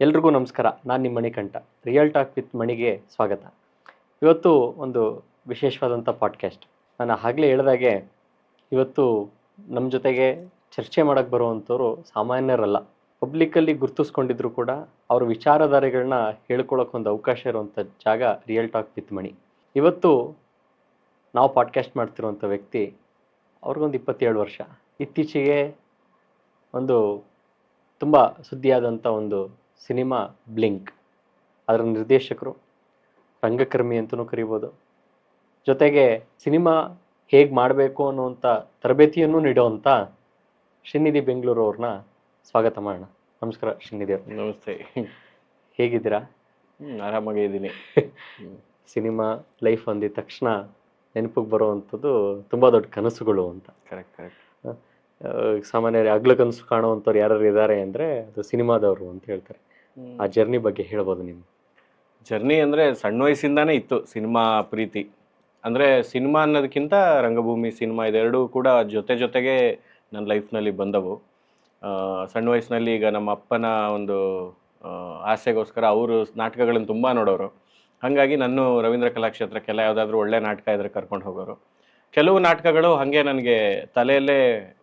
ಎಲ್ರಿಗೂ ನಮಸ್ಕಾರ. ನಾನು ನಿಮ್ಮ ಮಣಿಕಂಠ. ರಿಯಲ್ ಟಾಕ್ ವಿತ್ ಮಣಿಗೆ ಸ್ವಾಗತ. ಇವತ್ತು ಒಂದು ವಿಶೇಷವಾದಂಥ ಪಾಡ್ಕಾಸ್ಟ್. ನಾನು ಆಗಲೇ ಹೇಳಿದಾಗೆ ಇವತ್ತು ನಮ್ಮ ಜೊತೆಗೆ ಚರ್ಚೆ ಮಾಡೋಕ್ಕೆ ಬರುವಂಥವ್ರು ಸಾಮಾನ್ಯರಲ್ಲ. ಪಬ್ಲಿಕ್ಕಲ್ಲಿ ಗುರುತಿಸ್ಕೊಂಡಿದ್ರು ಕೂಡ ಅವ್ರ ವಿಚಾರಧಾರೆಗಳನ್ನ ಹೇಳ್ಕೊಳ್ಳೋಕೆ ಒಂದು ಅವಕಾಶ ಇರುವಂಥ ಜಾಗ ರಿಯಲ್ ಟಾಕ್ ವಿತ್ ಮಣಿ. ಇವತ್ತು ನಾವು ಪಾಡ್ಕಾಸ್ಟ್ ಮಾಡ್ತಿರುವಂಥ ವ್ಯಕ್ತಿ ಅವ್ರಿಗೊಂದು 27 ವರ್ಷ. ಇತ್ತೀಚೆಗೆ ಒಂದು ತುಂಬ ಸುದ್ದಿಯಾದಂಥ ಒಂದು ಸಿನಿಮಾ ಬ್ಲಿಂಕ್, ಅದರ ನಿರ್ದೇಶಕರು, ರಂಗಕರ್ಮಿ ಅಂತಲೂ ಕರಿಬೋದು. ಜೊತೆಗೆ ಸಿನಿಮಾ ಹೇಗೆ ಮಾಡಬೇಕು ಅನ್ನುವಂಥ ತರಬೇತಿಯನ್ನು ನೀಡುವಂಥ ಶ್ರೀನಿಧಿ ಬೆಂಗಳೂರು ಅವ್ರನ್ನ ಸ್ವಾಗತ ಮಾಡೋಣ. ನಮಸ್ಕಾರ ಶ್ರೀನಿಧಿ ಅವ್ರು. ನಮಸ್ತೆ. ಹೇಗಿದ್ದೀರಾ? ಆರಾಮಾಗೇ ಇದ್ದೀನಿ. ಸಿನಿಮಾ ಲೈಫ್ ಅಂದಿದ ತಕ್ಷಣ ನೆನಪಿಗೆ ಬರುವಂಥದ್ದು ತುಂಬ ದೊಡ್ಡ ಕನಸುಗಳು ಅಂತ. ಕರೆಕ್ಟ್. ಸಾಮಾನ್ಯವಾಗಿ ಹಗ್ಲು ಕನಸು ಕಾಣುವಂಥವ್ರು ಯಾರು ಇದ್ದಾರೆ ಅಂದರೆ ಅದು ಸಿನಿಮಾದವರು ಅಂತ ಹೇಳ್ತಾರೆ. ಆ ಜರ್ನಿ ಬಗ್ಗೆ ಹೇಳ್ಬೋದು ನಿಮ್ಮ? ಜರ್ನಿ ಅಂದರೆ ಸಣ್ಣ ವಯಸ್ಸಿಂದಾನೇ ಇತ್ತು ಸಿನಿಮಾ ಪ್ರೀತಿ. ಅಂದರೆ ಸಿನಿಮಾ ಅನ್ನೋದಕ್ಕಿಂತ ರಂಗಭೂಮಿ, ಸಿನಿಮಾ ಇದೆರಡೂ ಕೂಡ ಜೊತೆಗೆ ನನ್ನ ಲೈಫ್ನಲ್ಲಿ ಬಂದವು. ಸಣ್ಣ ವಯಸ್ಸಿನಲ್ಲಿ ಈಗ ನಮ್ಮ ಅಪ್ಪನ ಒಂದು ಆಸೆಗೋಸ್ಕರ ಅವರು ನಾಟಕಗಳನ್ನು ತುಂಬ ನೋಡೋರು. ಹಾಗಾಗಿ ನಾನು ರವೀಂದ್ರ ಕಲಾಕ್ಷೇತ್ರಕ್ಕೆಲ್ಲ ಯಾವುದಾದ್ರೂ ಒಳ್ಳೆ ನಾಟಕ ಇದ್ದರೆ ಕರ್ಕೊಂಡು ಹೋಗೋರು. ಕೆಲವು ನಾಟಕಗಳು ಹಾಗೆ ನನಗೆ ತಲೆಯಲ್ಲೇ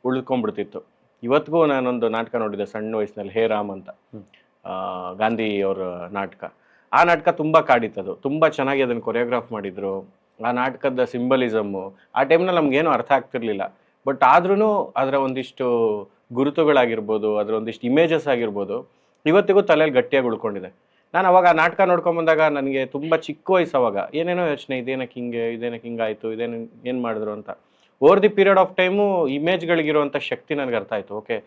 ಉಳ್ಕೊಂಡ್ಬಿಡ್ತಿತ್ತು. ಇವತ್ತಿಗೂ ನಾನೊಂದು ನಾಟಕ ನೋಡಿದ್ದೆ ಸಣ್ಣ ವಯಸ್ಸಿನಲ್ಲಿ, ಹೇ ರಾಮ್ ಅಂತ, ಗಾಂಧಿ ಅವರ ನಾಟಕ. ಆ ನಾಟಕ ತುಂಬ ಕಾಡಿತ್ತದು, ತುಂಬ ಚೆನ್ನಾಗಿ ಅದನ್ನು ಕೊರಿಯೋಗ್ರಾಫ್ ಮಾಡಿದರು. ಆ ನಾಟಕದ ಸಿಂಬಲಿಸಮ್ಮು ಆ ಟೈಮ್ನಲ್ಲಿ ನಮಗೇನು ಅರ್ಥ ಆಗ್ತಿರ್ಲಿಲ್ಲ. ಬಟ್ ಆದ್ರೂ ಅದರ ಒಂದಿಷ್ಟು ಗುರುತುಗಳಾಗಿರ್ಬೋದು, ಅದರ ಒಂದಿಷ್ಟು ಇಮೇಜಸ್ ಆಗಿರ್ಬೋದು ಇವತ್ತಿಗೂ ತಲೆಯಲ್ಲಿ ಗಟ್ಟಿಯಾಗಿ ಉಳ್ಕೊಂಡಿದೆ. ನಾನು ಅವಾಗ ಆ ನಾಟಕ ನೋಡ್ಕೊಂಬಂದಾಗ ನನಗೆ ತುಂಬ ಚಿಕ್ಕ ವಯಸ್ಸು, ಅವಾಗ ಏನೇನೋ ಯೋಚನೆ, ಇದೇನಕ್ಕೆ ಹಿಂಗಾಯಿತು, ಏನು ಮಾಡಿದ್ರು ಅಂತ. Over the period of time ಇಮೇಜ್ಗಳಿಗಿರುವಂಥ ಶಕ್ತಿ ನನಗೆ ಅರ್ಥ ಆಯಿತು. ಓಕೆ,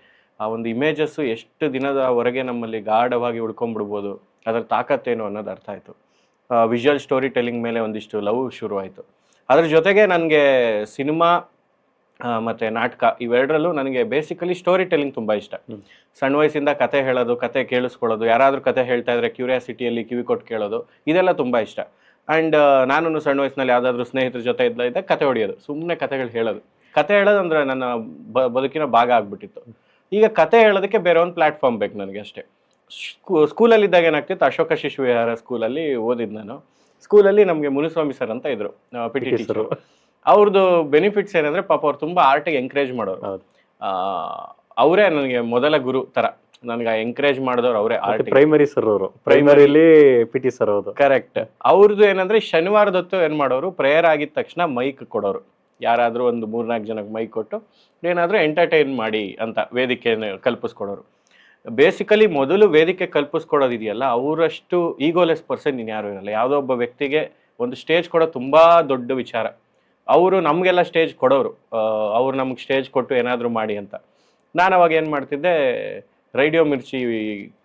ಆ ಒಂದು ಇಮೇಜಸ್ಸು ಎಷ್ಟು ದಿನದವರೆಗೆ ನಮ್ಮಲ್ಲಿ ಗಾಢವಾಗಿ ಉಳ್ಕೊಂಡ್ಬಿಡ್ಬೋದು, ಅದರ ತಾಕತ್ತೇನು ಅನ್ನೋದು ಅರ್ಥ ಆಯಿತು. ವಿಜುವಲ್ ಸ್ಟೋರಿ ಟೆಲ್ಲಿಂಗ್ ಮೇಲೆ ಒಂದಿಷ್ಟು ಲವ್ ಶುರುವಾಯಿತು. ಅದ್ರ ಜೊತೆಗೆ ನನಗೆ ಸಿನಿಮಾ ಮತ್ತು ನಾಟಕ ಇವೆರಡರಲ್ಲೂ ನನಗೆ ಬೇಸಿಕಲಿ ಸ್ಟೋರಿ ಟೆಲ್ಲಿಂಗ್ ತುಂಬ ಇಷ್ಟ. ಸಣ್ಣ ವಯಸ್ಸಿಂದ ಕತೆ ಹೇಳೋದು, ಕತೆ ಕೇಳಿಸ್ಕೊಳ್ಳೋದು, ಯಾರಾದರೂ ಕತೆ ಹೇಳ್ತಾ ಇದ್ರೆ ಕ್ಯೂರಿಯಾಸಿಟಿಯಲ್ಲಿ ಕಿವಿ ಕೊಟ್ಟು ಕೇಳೋದು, ಇದೆಲ್ಲ ತುಂಬ ಇಷ್ಟ. ಆ್ಯಂಡ್ ನಾನು ಸಣ್ಣ ವಯಸ್ಸಿನಲ್ಲಿ ಯಾವುದಾದ್ರೂ ಸ್ನೇಹಿತರ ಜೊತೆ ಇದ್ದ ಕತೆ ಹೊಡೆಯೋದು, ಸುಮ್ಮನೆ ಕತೆಗಳು ಹೇಳೋದು. ಕತೆ ಹೇಳೋದು ಅಂದರೆ ನನ್ನ ಬದುಕಿನ ಭಾಗ ಆಗಿಬಿಟ್ಟಿತ್ತು. ಈಗ ಕತೆ ಹೇಳೋದಕ್ಕೆ ಬೇರೆ ಒಂದು ಪ್ಲ್ಯಾಟ್ಫಾರ್ಮ್ ಬೇಕು ನನಗೆ ಅಷ್ಟೇ. ಸ್ಕೂಲಲ್ಲಿದ್ದಾಗ ಏನಾಗ್ತಿತ್ತು, ಅಶೋಕ ಶಿಶು ವಿಹಾರ ಸ್ಕೂಲಲ್ಲಿ ಓದಿದ್ದು ನಾನು. ಸ್ಕೂಲಲ್ಲಿ ನಮಗೆ ಮುನಿಸ್ವಾಮಿ ಸರ್ ಅಂತ ಇದ್ರು, ಪಿ ಟಿ ಟೀಚರು. ಅವ್ರದ್ದು ಬೆನಿಫಿಟ್ಸ್ ಏನಂದರೆ ಪಾಪ ಅವ್ರು ತುಂಬ ಆರ್ಟಿಗೆ ಎಂಕರೇಜ್ ಮಾಡೋರು. ಅವರೇ ನನಗೆ ಮೊದಲ ಗುರು ಥರ, ನನಗೆ ಎಂಕರೇಜ್ ಮಾಡಿದವ್ರು ಅವರೇ. ಆರ್ಟ್ ಪ್ರೈಮರಿ ಸರ್ ಅವರು, ಪ್ರೈಮರಿಲಿ ಪಿ ಟಿ ಸರ್ ಅವರು. ಕರೆಕ್ಟ್. ಅವ್ರದ್ದು ಏನಂದರೆ ಶನಿವಾರದೊತ್ತು ಏನು ಮಾಡೋರು, ಪ್ರೇಯರ್ ಆಗಿದ ತಕ್ಷಣ ಮೈಕ್ ಕೊಡೋರು. ಯಾರಾದರೂ ಒಂದು 3-4 ಜನಕ್ಕೆ ಮೈಕ್ ಕೊಟ್ಟು ಏನಾದರೂ ಎಂಟರ್ಟೈನ್ ಮಾಡಿ ಅಂತ ವೇದಿಕೆಯನ್ನು ಕಲ್ಪಿಸ್ಕೊಡೋರು. ಬೇಸಿಕಲಿ ಮೊದಲು ವೇದಿಕೆ ಕಲ್ಪಿಸ್ಕೊಡೋದಿದೆಯಲ್ಲ, ಅವರಷ್ಟು ಈಗೋಲೆಸ್ ಪರ್ಸನ್ ಇನ್ಯಾರು ಇರಲ್ಲ. ಯಾವುದೋ ಒಬ್ಬ ವ್ಯಕ್ತಿಗೆ ಒಂದು ಸ್ಟೇಜ್ ಕೊಡೋದು ತುಂಬ ದೊಡ್ಡ ವಿಚಾರ. ಅವರು ನಮಗೆಲ್ಲ ಸ್ಟೇಜ್ ಕೊಡೋರು, ಅವ್ರು ನಮ್ಗೆ ಸ್ಟೇಜ್ ಕೊಟ್ಟು ಏನಾದರೂ ಮಾಡಿ ಅಂತ. ನಾನು ಅವಾಗ ಏನು ಮಾಡ್ತಿದ್ದೆ, ರೇಡಿಯೋ ಮಿರ್ಚಿ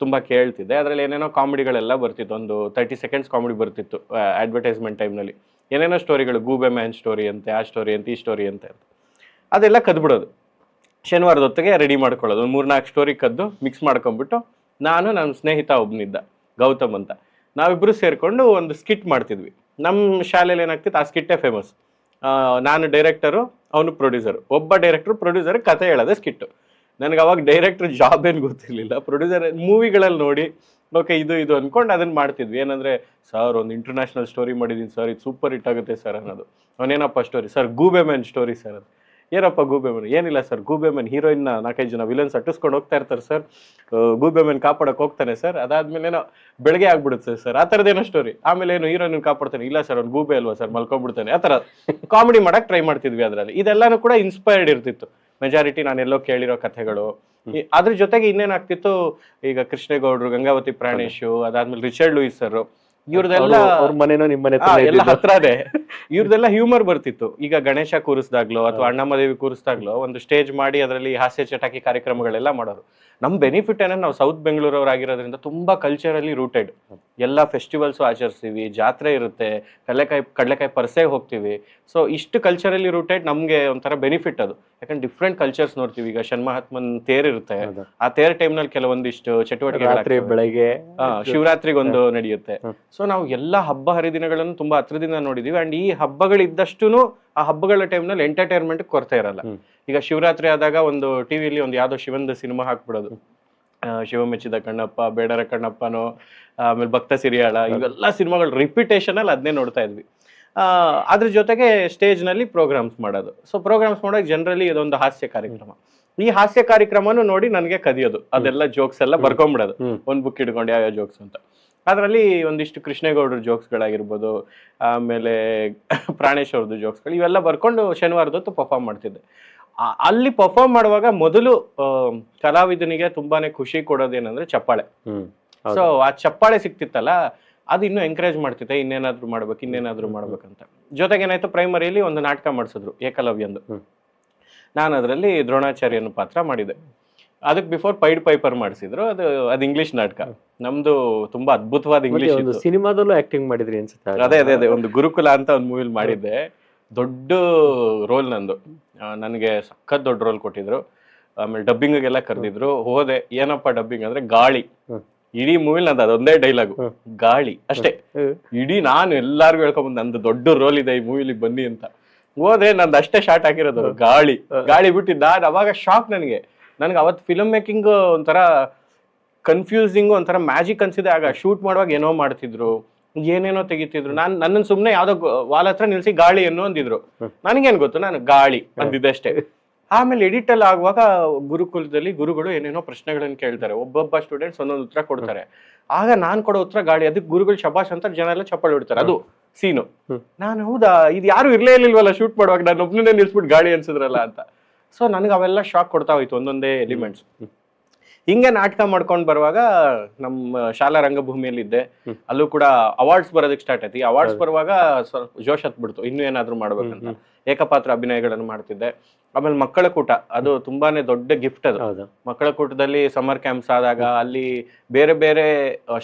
ತುಂಬ ಕೇಳ್ತಿದ್ದೆ. ಅದರಲ್ಲಿ ಏನೇನೋ ಕಾಮಿಡಿಗಳೆಲ್ಲ ಬರ್ತಿತ್ತು, ಒಂದು 30 ಸೆಕೆಂಡ್ಸ್ ಕಾಮಿಡಿ ಬರ್ತಿತ್ತು ಅಡ್ವರ್ಟೈಸ್ಮೆಂಟ್ ಟೈಮ್ನಲ್ಲಿ. ಏನೇನೋ ಸ್ಟೋರಿಗಳು, ಗೂಬೆ ಮ್ಯಾನ್ ಸ್ಟೋರಿ ಅಂತೆ, ಆ ಸ್ಟೋರಿ ಅಂತ, ಈ ಸ್ಟೋರಿ ಅಂತ ಅದೆಲ್ಲ ಕದ್ಬಿಡೋದು. ಶನಿವಾರದ ಹೊತ್ತಿಗೆ ರೆಡಿ ಮಾಡ್ಕೊಳ್ಳೋದು, ಒಂದು 3-4 ಸ್ಟೋರಿ ಕದ್ದು ಮಿಕ್ಸ್ ಮಾಡ್ಕೊಂಡ್ಬಿಟ್ಟು, ನಾನು ನನ್ನ ಸ್ನೇಹಿತ ಒಬ್ಬನಿದ್ದ ಗೌತಮ್ ಅಂತ, ನಾವಿಬ್ಬರು ಸೇರಿಕೊಂಡು ಒಂದು ಸ್ಕಿಟ್ ಮಾಡ್ತಿದ್ವಿ. ನಮ್ಮ ಶಾಲೆಯಲ್ಲಿ ಏನಾಗ್ತಿತ್ತು, ಆ ಸ್ಕಿಟ್ಟೇ ಫೇಮಸ್. ನಾನು ಡೈರೆಕ್ಟರು, ಅವನು ಪ್ರೊಡ್ಯೂಸರು. ಒಬ್ಬ ಡೈರೆಕ್ಟ್ರು ಪ್ರೊಡ್ಯೂಸರ್ ಕತೆ ಹೇಳೋದೇ ಸ್ಕಿಟ್ಟು. ನನಗೆ ಅವಾಗ ಡೈರೆಕ್ಟ್ರ್ ಜಾಬ್ ಏನು ಗೊತ್ತಿರಲಿಲ್ಲ. ಪ್ರೊಡ್ಯೂಸರ್ ಮೂವಿಗಳಲ್ಲಿ ನೋಡಿ ಓಕೆ ಇದು ಅಂದ್ಕೊಂಡು ಅದನ್ನು ಮಾಡ್ತಿದ್ವಿ. ಏನಂದರೆ, ಸರ್ ಒಂದು ಇಂಟರ್ನ್ಯಾಷನಲ್ ಸ್ಟೋರಿ ಮಾಡಿದ್ದೀನಿ ಸರ್, ಇದು ಸೂಪರ್ ಹಿಟ್ ಆಗುತ್ತೆ ಸರ್ ಅನ್ನೋದು. ಅವನೇನಪ್ಪ ಸ್ಟೋರಿ ಸರ್, ಗೂಬೆ ಮ್ಯಾನ್ ಸ್ಟೋರಿ ಸರ್. ಅದು ಏನಪ್ಪ ಗೂಬೆ ಮ್ಯಾನ್? ಏನಿಲ್ಲ ಸರ್, ಗೂಬೆ ಮ್ಯಾನ್ ಹೀರೋಯಿನ್ನ 4-5 ಜನ ವಿಲನ್ಸ್ ಅಟ್ಟಿಸ್ಕೊಂಡು ಹೋಗ್ತಾ ಇರ್ತಾರೆ ಸರ್, ಗೂಬೆ ಮ್ಯಾನ್ ಕಾಪಾಡೋಕೆ ಹೋಗ್ತಾನೆ ಸರ್, ಅದಾದ್ಮೇಲೆ ಏನೋ ಬೆಳಗ್ಗೆ ಆಗ್ಬಿಡುತ್ತೆ ಸರ್, ಆ ಥರದ್ದೇನೋ ಸ್ಟೋರಿ. ಆಮೇಲೆ ಏನು ಹೀರೋಯಿನ್ ಕಾಪಾಡ್ತಾನೆ, ಇಲ್ಲ ಸರ್ ಅವ್ನು ಗೂಬೆ ಅಲ್ವಾ ಸರ್, ಮಲ್ಕೊಂಡ್ಬಿಡ್ತಾನೆ. ಆ ಥರ ಕಾಮಿಡಿ ಮಾಡೋಕೆ ಟ್ರೈ ಮಾಡ್ತಿದ್ವಿ. ಅದರಲ್ಲಿ ಇದೆಲ್ಲನೂ ಕೂಡ ಇನ್ಸ್ಪೈರ್ಡ್ ಇರ್ತಿತ್ತು. ಮೆಜಾರಿಟಿ ನಾನೆಲ್ಲೋ ಕೇಳಿರೋ ಕಥೆಗಳು. ಅದ್ರ ಜೊತೆಗೆ ಇನ್ನೇನಾಗ್ತಿತ್ತು, ಈಗ ಕೃಷ್ಣೇಗೌಡರು, ಗಂಗಾವತಿ ಪ್ರಾಣೇಶು, ಅದಾದ್ಮೇಲೆ ರಿಚರ್ಡ್ ಲೂಯಿಸ್ ಸರ್, ಇವ್ರದೆಲ್ಲ ಎಲ್ಲ ಹತ್ರನೇ. ಇವ್ರದೆಲ್ಲ ಹ್ಯೂಮರ್ ಬರ್ತಿತ್ತು. ಈಗ ಗಣೇಶ ಕೂರಿಸ್ದಾಗ್ಲೋ ಅಥವಾ ಅಣ್ಣಮ್ಮದೇವಿ ಕೂರಿಸ್ದಾಗ್ಲೋ ಒಂದು ಸ್ಟೇಜ್ ಮಾಡಿ ಅದರಲ್ಲಿ ಹಾಸ್ಯ ಚಟಾಕಿ ಕಾರ್ಯಕ್ರಮಗಳೆಲ್ಲ ಮಾಡೋರು. ನಮ್ಮ ಬೆನಿಫಿಟ್ ಏನಂದ್ರೆ, ನಾವು ಸೌತ್ ಬೆಂಗಳೂರವರಾಗಿರೋದ್ರಿಂದ ತುಂಬ ಕಲ್ಚರಲಿ ರೂಟೆಡ್. ಎಲ್ಲ ಫೆಸ್ಟಿವಲ್ಸು ಆಚರಿಸ್ತೀವಿ, ಜಾತ್ರೆ ಇರುತ್ತೆ, ಕಡಲೆಕಾಯಿ ಪರ್ಸೆಗೆ ಹೋಗ್ತೀವಿ. ಸೊ ಇಷ್ಟು ಕಲ್ಚರಲಿ ರೂಟೆಡ್ ನಮಗೆ ಒಂಥರ ಬೆನಿಫಿಟ್ ಅದು. ಯಾಕಂದ್ರೆ ಡಿಫ್ರೆಂಟ್ ಕಲ್ಚರ್ಸ್ ನೋಡ್ತೀವಿ. ಈಗ ಷಣ್ಮಹಾತ್ಮನ್ ತೇರ್ ಇರುತ್ತೆ, ಆ ತೇರ್ ಟೈಮ್ನಲ್ಲಿ ಕೆಲವೊಂದಿಷ್ಟು ಚಟುವಟಿಕೆ, ಬೆಳಗ್ಗೆ ಶಿವರಾತ್ರಿಗೊಂದು ನಡೆಯುತ್ತೆ. ಸೊ ನಾವು ಎಲ್ಲ ಹಬ್ಬ ಹರಿದಿನಗಳನ್ನು ತುಂಬಾ ಹತ್ರದಿಂದ ನೋಡಿದೀವಿ. ಅಂಡ್ ಈ ಹಬ್ಬಗಳಿದ್ದಷ್ಟು ಆ ಹಬ್ಬಗಳ ಟೈಮ್ನಲ್ಲಿ ಎಂಟರ್ಟೈನ್ಮೆಂಟ್ ಕೊರತೆ ಇರಲ್ಲ. ಈಗ ಶಿವರಾತ್ರಿ ಆದಾಗ ಒಂದು ಟಿವಿಲಿ ಒಂದು ಯಾವ್ದೋ ಶಿವಂದ ಸಿನಿಮಾ ಹಾಕ್ಬಿಡೋದು, ಶಿವ ಮೆಚ್ಚಿದ ಕಣ್ಣಪ್ಪ, ಬೇಡರ ಕಣ್ಣಪ್ಪನೋ, ಆಮೇಲೆ ಭಕ್ತ ಸಿರಿಯಾಳ, ಇವೆಲ್ಲ ಸಿನಿಮಾಗಳು ರಿಪಿಟೇಷನಲ್ಲಿ ಅದನ್ನೇ ನೋಡ್ತಾ ಇದ್ವಿ. ಅದ್ರ ಜೊತೆಗೆ ಸ್ಟೇಜ್ನಲ್ಲಿ ಪ್ರೋಗ್ರಾಮ್ಸ್ ಮಾಡೋದು. ಸೊ ಪ್ರೋಗ್ರಾಮ್ಸ್ ಮಾಡೋಕೆ ಜನರಲಿ ಇದೊಂದು ಹಾಸ್ಯ ಕಾರ್ಯಕ್ರಮ. ಈ ಹಾಸ್ಯ ಕಾರ್ಯಕ್ರಮನೂ ನೋಡಿ ನನಗೆ ಕದಿಯೋದು, ಅದೆಲ್ಲ ಜೋಕ್ಸ್ ಎಲ್ಲ ಬರ್ಕೊಂಬಿಡೋದು, ಒಂದು ಬುಕ್ ಇಟ್ಕೊಂಡು ಯಾವ ಜೋಕ್ಸ್ ಅಂತ. ಅದರಲ್ಲಿ ಒಂದಿಷ್ಟು ಕೃಷ್ಣೇಗೌಡರ ಜೋಕ್ಸ್ಗಳಾಗಿರ್ಬೋದು, ಆಮೇಲೆ ಪ್ರಾಣೇಶ್ ಅವ್ರದ್ದು ಜೋಕ್ಸ್ಗಳು, ಇವೆಲ್ಲ ಬರ್ಕೊಂಡು ಶನಿವಾರದೊತ್ತು ಪರ್ಫಾರ್ಮ್ ಮಾಡ್ತಿದ್ದೆ. ಅಲ್ಲಿ ಪರ್ಫಾರ್ಮ್ ಮಾಡುವಾಗ ಮೊದಲು ಕಲಾವಿದನಿಗೆ ತುಂಬಾನೇ ಖುಷಿ ಕೊಡೋದೇನಂದ್ರೆ ಚಪ್ಪಾಳೆ. ಸೊ ಆ ಚಪ್ಪಾಳೆ ಸಿಕ್ತಿತ್ತಲ್ಲ, ಅದು ಇನ್ನೂ ಎಂಕರೇಜ್ ಮಾಡ್ತಿದ್ದೆ, ಇನ್ನೇನಾದ್ರೂ ಮಾಡ್ಬೇಕಂತ. ಜೊತೆಗೆ ಏನಾಯ್ತು, ಪ್ರೈಮರಿಯಲ್ಲಿ ಒಂದು ನಾಟಕ ಮಾಡಿಸಿದ್ರು ಏಕಲವ್ಯಂದು. ನಾನು ಅದರಲ್ಲಿ ದ್ರೋಣಾಚಾರ್ಯನ ಪಾತ್ರ ಮಾಡಿದೆ. ಅದಕ್ಕೆ ಬಿಫೋರ್ ಪೈಡ್ ಪೈಪರ್ ಮಾಡಿಸಿದ್ರು, ಅದು ಇಂಗ್ಲಿಷ್ ನಾಟಕ. ನಮ್ದು ತುಂಬಾ ಅದ್ಭುತವಾದ ಇಂಗ್ಲಿಷ್. ಸಿನಿಮಾದಲ್ಲೂ ಆಕ್ಟಿಂಗ್ ಮಾಡಿದ್ರಿ ಅನ್ಸುತ್ತೆ. ಅದೇ ಒಂದು ಗುರುಕುಲ ಅಂತ ಒಂದು ಮೂವಿಲ್ ಮಾಡಿದ್ದೆ. ದೊಡ್ಡ ರೋಲ್ ನಂದು, ನನಗೆ ಸಖತ್ ದೊಡ್ಡ ರೋಲ್ ಕೊಟ್ಟಿದ್ರು. ಆಮೇಲೆ ಡಬ್ಬಿಂಗಿಗೆಲ್ಲ ಕರೆದಿದ್ರು. ಹೋದೆ. ಏನಪ್ಪ ಡಬ್ಬಿಂಗ್ ಅಂದ್ರೆ ಗಾಳಿ. ಇಡೀ ಮೂವಿಲ್ ನಂದು ಅದೊಂದೇ ಡೈಲಾಗು, ಗಾಳಿ ಅಷ್ಟೇ. ಇಡೀ ನಾನು ಎಲ್ಲಾರ್ಗು ಹೇಳ್ಕೊಂಬಂದ್ ನಂದು ದೊಡ್ಡ ರೋಲ್ ಇದೆ ಈ ಮೂವಿಲಿ ಬನ್ನಿ ಅಂತ. ಹೋದೆ, ನಂದು ಅಷ್ಟೇ ಶಾರ್ಟ್ ಆಗಿರೋದು, ಗಾಳಿ ಬಿಟ್ಟಿದ್ದ. ಅವಾಗ ಶಾಕ್ ನನಗೆ ಅವತ್ತು ಫಿಲ್ಮ್ ಮೇಕಿಂಗ್ ಒಂಥರ ಕನ್ಫ್ಯೂಸಿಂಗ್, ಒಂಥರ ಮ್ಯಾಜಿಕ್ ಅನ್ಸಿದೆ. ಆಗ ಶೂಟ್ ಮಾಡುವಾಗ ಏನೋ ಮಾಡ್ತಿದ್ರು, ಏನೇನೋ ತೆಗಿತಿದ್ರು. ನನ್ನನ್ನು ಸುಮ್ಮನೆ ಯಾವ್ದೋ ವಾಲ್ ಹತ್ರ ನಿಲ್ಸಿ ಗಾಳಿ ಅನ್ನೋ ಅಂದಿದ್ರು. ನನಗೇನು ಗೊತ್ತು, ನಾನು ಗಾಳಿ ಅಂದಿದ್ದೆ ಅಷ್ಟೇ. ಆಮೇಲೆ ಎಡಿಟ್ ಅಲ್ಲಿ ಆಗುವಾಗ ಗುರುಕುಲದಲ್ಲಿ ಗುರುಗಳು ಏನೇನೋ ಪ್ರಶ್ನೆಗಳನ್ನ ಕೇಳ್ತಾರೆ, ಒಬ್ಬೊಬ್ಬ ಸ್ಟೂಡೆಂಟ್ಸ್ ಒಂದೊಂದು ಉತ್ತರ ಕೊಡ್ತಾರೆ. ಆಗ ನಾನ್ ಕೊಡೋ ಉತ್ತರ ಗಾಳಿ. ಅದಕ್ಕೆ ಗುರುಗಳು ಶಬಾಷ್ ಅಂತ ಜನ ಎಲ್ಲ ಚಪ್ಪಾಳೆ ಹೊಡ್ತಾರೆ. ಅದು ಸೀನು. ನಾನು ಹೌದಾ, ಇದು ಯಾರು ಇರ್ಲೇ ಇಲ್ವಲ್ಲ ಶೂಟ್ ಮಾಡುವಾಗ, ನಾನು ಒಬ್ಬನೇ ನಿಲ್ಸ್ಬಿಟ್ಟು ಗಾಳಿ ಅನ್ಸಿದ್ರಲ್ಲ ಅಂತ. ಸೊ ನನಗೆ ಅವೆಲ್ಲ ಶಾಕ್ ಕೊಡ್ತಾ ಹೋಯ್ತು, ಒಂದೊಂದೇ ಎಲಿಮೆಂಟ್ಸ್. ಹಿಂಗೆ ನಾಟಕ ಮಾಡ್ಕೊಂಡು ಬರುವಾಗ ನಮ್ಮ ಶಾಲಾ ರಂಗಭೂಮಿಯಲ್ಲಿ ಇದ್ದೆ. ಅಲ್ಲೂ ಕೂಡ ಅವಾರ್ಡ್ಸ್ ಬರೋದಕ್ಕೆ ಸ್ಟಾರ್ಟ್ ಆಯ್ತು. ಈ ಅವಾರ್ಡ್ಸ್ ಬರುವಾಗ ಸ್ವಲ್ಪ ಜೋಶ್ ಹತ್ಬಿಡ್ತು, ಇನ್ನೂ ಏನಾದ್ರು ಮಾಡ್ಬೇಕಂತ. ಏಕಪಾತ್ರ ಅಭಿನಯಗಳನ್ನು ಮಾಡ್ತಿದ್ದೆ. ಆಮೇಲೆ ಮಕ್ಕಳ ಕೂಟ, ಅದು ತುಂಬಾನೇ ದೊಡ್ಡ ಗಿಫ್ಟ್. ಅದು ಮಕ್ಕಳ ಕೂಟದಲ್ಲಿ ಸಮ್ಮರ್ ಕ್ಯಾಂಪ್ಸ್ ಆದಾಗ ಅಲ್ಲಿ ಬೇರೆ ಬೇರೆ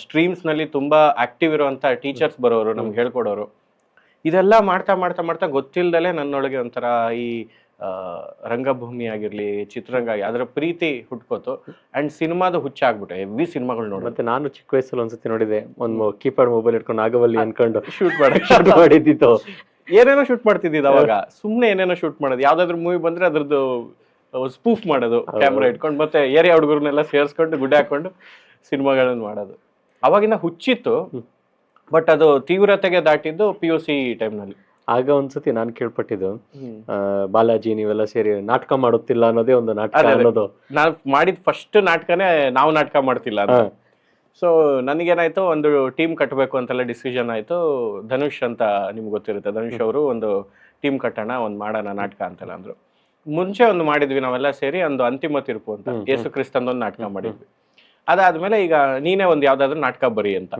ಸ್ಟ್ರೀಮ್ಸ್ ನಲ್ಲಿ ತುಂಬಾ ಆಕ್ಟಿವ್ ಇರುವಂತ ಟೀಚರ್ಸ್ ಬರೋರು, ನಮ್ಗೆ ಹೇಳ್ಕೊಡೋರು. ಇದೆಲ್ಲ ಮಾಡ್ತಾ ಮಾಡ್ತಾ ಮಾಡ್ತಾ ಗೊತ್ತಿಲ್ದಲೆ ನನ್ನೊಳಗೆ ಒಂಥರ ಈ ರಂಗಭೂಮಿ ಆಗಿರ್ಲಿ, ಚಿತ್ರರಂಗ ಅದರ ಪ್ರೀತಿ ಹುಟ್ಕೋತು. ಅಂಡ್ ಸಿನಿಮಾದ ಹುಚ್ಚಾಗ್ಬಿಟ್ಟೆ, ಹೆವಿ ಸಿನಿಮಾಗಳು ನೋಡಿ. ಮತ್ತೆ ನಾನು ಚಿಕ್ಕ ವಯಸ್ಸಲ್ಲಿ ಒಂದ್ಸತಿ ನೋಡಿದೆ, ಒಂದು ಕೀಪ್ಯಾಡ್ ಮೊಬೈಲ್ ಇಟ್ಕೊಂಡು ನಾಗವಲ್ಲಿ ಅನ್ಕೊಂಡು ಶೂಟ್ ಮಾಡಿದ್ದು. ಏನೇನೋ ಶೂಟ್ ಮಾಡ್ತಿದ್ದಿದ್ದು ಅವಾಗ, ಸುಮ್ನೆ ಏನೇನೋ ಶೂಟ್ ಮಾಡೋದು. ಯಾವ್ದಾದ್ರು ಮೂವಿ ಬಂದ್ರೆ ಅದ್ರದ್ದು ಸ್ಪೂಫ್ ಮಾಡೋದು, ಕ್ಯಾಮ್ರಾ ಇಟ್ಕೊಂಡು, ಮತ್ತೆ ಏರಿಯಾ ಹುಡುಗರನ್ನೆಲ್ಲ ಸೇರಿಸ್ಕೊಂಡು ಗುಡ್ಡೆ ಹಾಕೊಂಡು ಸಿನಿಮಾಗಳನ್ನ ಮಾಡೋದು. ಅವಾಗಿನ ಹುಚ್ಚಿತ್ತು, ಬಟ್ ಅದು ತೀವ್ರತೆಗೆ ದಾಟಿದ್ದು PUC ಟೈಮ್ನಲ್ಲಿ. ಆಗ ಒಂದ್ಸತಿ ನಾನು ಕೇಳ್ಪಟ್ಟಿದ್ದು, ಬಾಲಾಜಿ ನೀವೆಲ್ಲ ಸೇರಿ ನಾಟಕ ಮಾಡುತ್ತಿಲ್ಲ ಅನ್ನೋದೇ ಒಂದು ನಾಟಕ ಅನ್ನೋದು. ನಾನು ಮಾಡಿದ ಫಸ್ಟ್ ನಾಟಕನೇ ನಾವು ನಾಟಕ ಮಾಡ್ತಿಲ್ಲ ಅಂತ. ಸೊ ನನಗೇನಾಯ್ತು, ಒಂದು ಟೀಮ್ ಕಟ್ಟಬೇಕು ಅಂತೆಲ್ಲ ಡಿಸಿಷನ್ ಆಯ್ತು. ಧನುಷ್ ಅಂತ ನಿಮ್ಗೆ ಗೊತ್ತಿರುತ್ತೆ, ಧನುಷ್ ಅವರು ಒಂದು ಟೀಮ್ ಕಟ್ಟೋಣ, ಒಂದು ಮಾಡೋಣ ನಾಟಕ ಅಂತೆಲ್ಲ ಅಂದ್ರು. ಮುಂಚೆ ಒಂದು ಮಾಡಿದ್ವಿ ನಾವೆಲ್ಲ ಸೇರಿ, ಒಂದು ಅಂತಿಮ ತೀರ್ಪು ಅಂತ ಯೇಸು ಕ್ರಿಸ್ತಂದೊಂದು ನಾಟಕ ಮಾಡಿದ್ವಿ. ಅದಾದ್ಮೇಲೆ ಈಗ ನೀನೇ ಒಂದು ಯಾವ್ದಾದ್ರು ನಾಟಕ ಬರಿ ಅಂತ.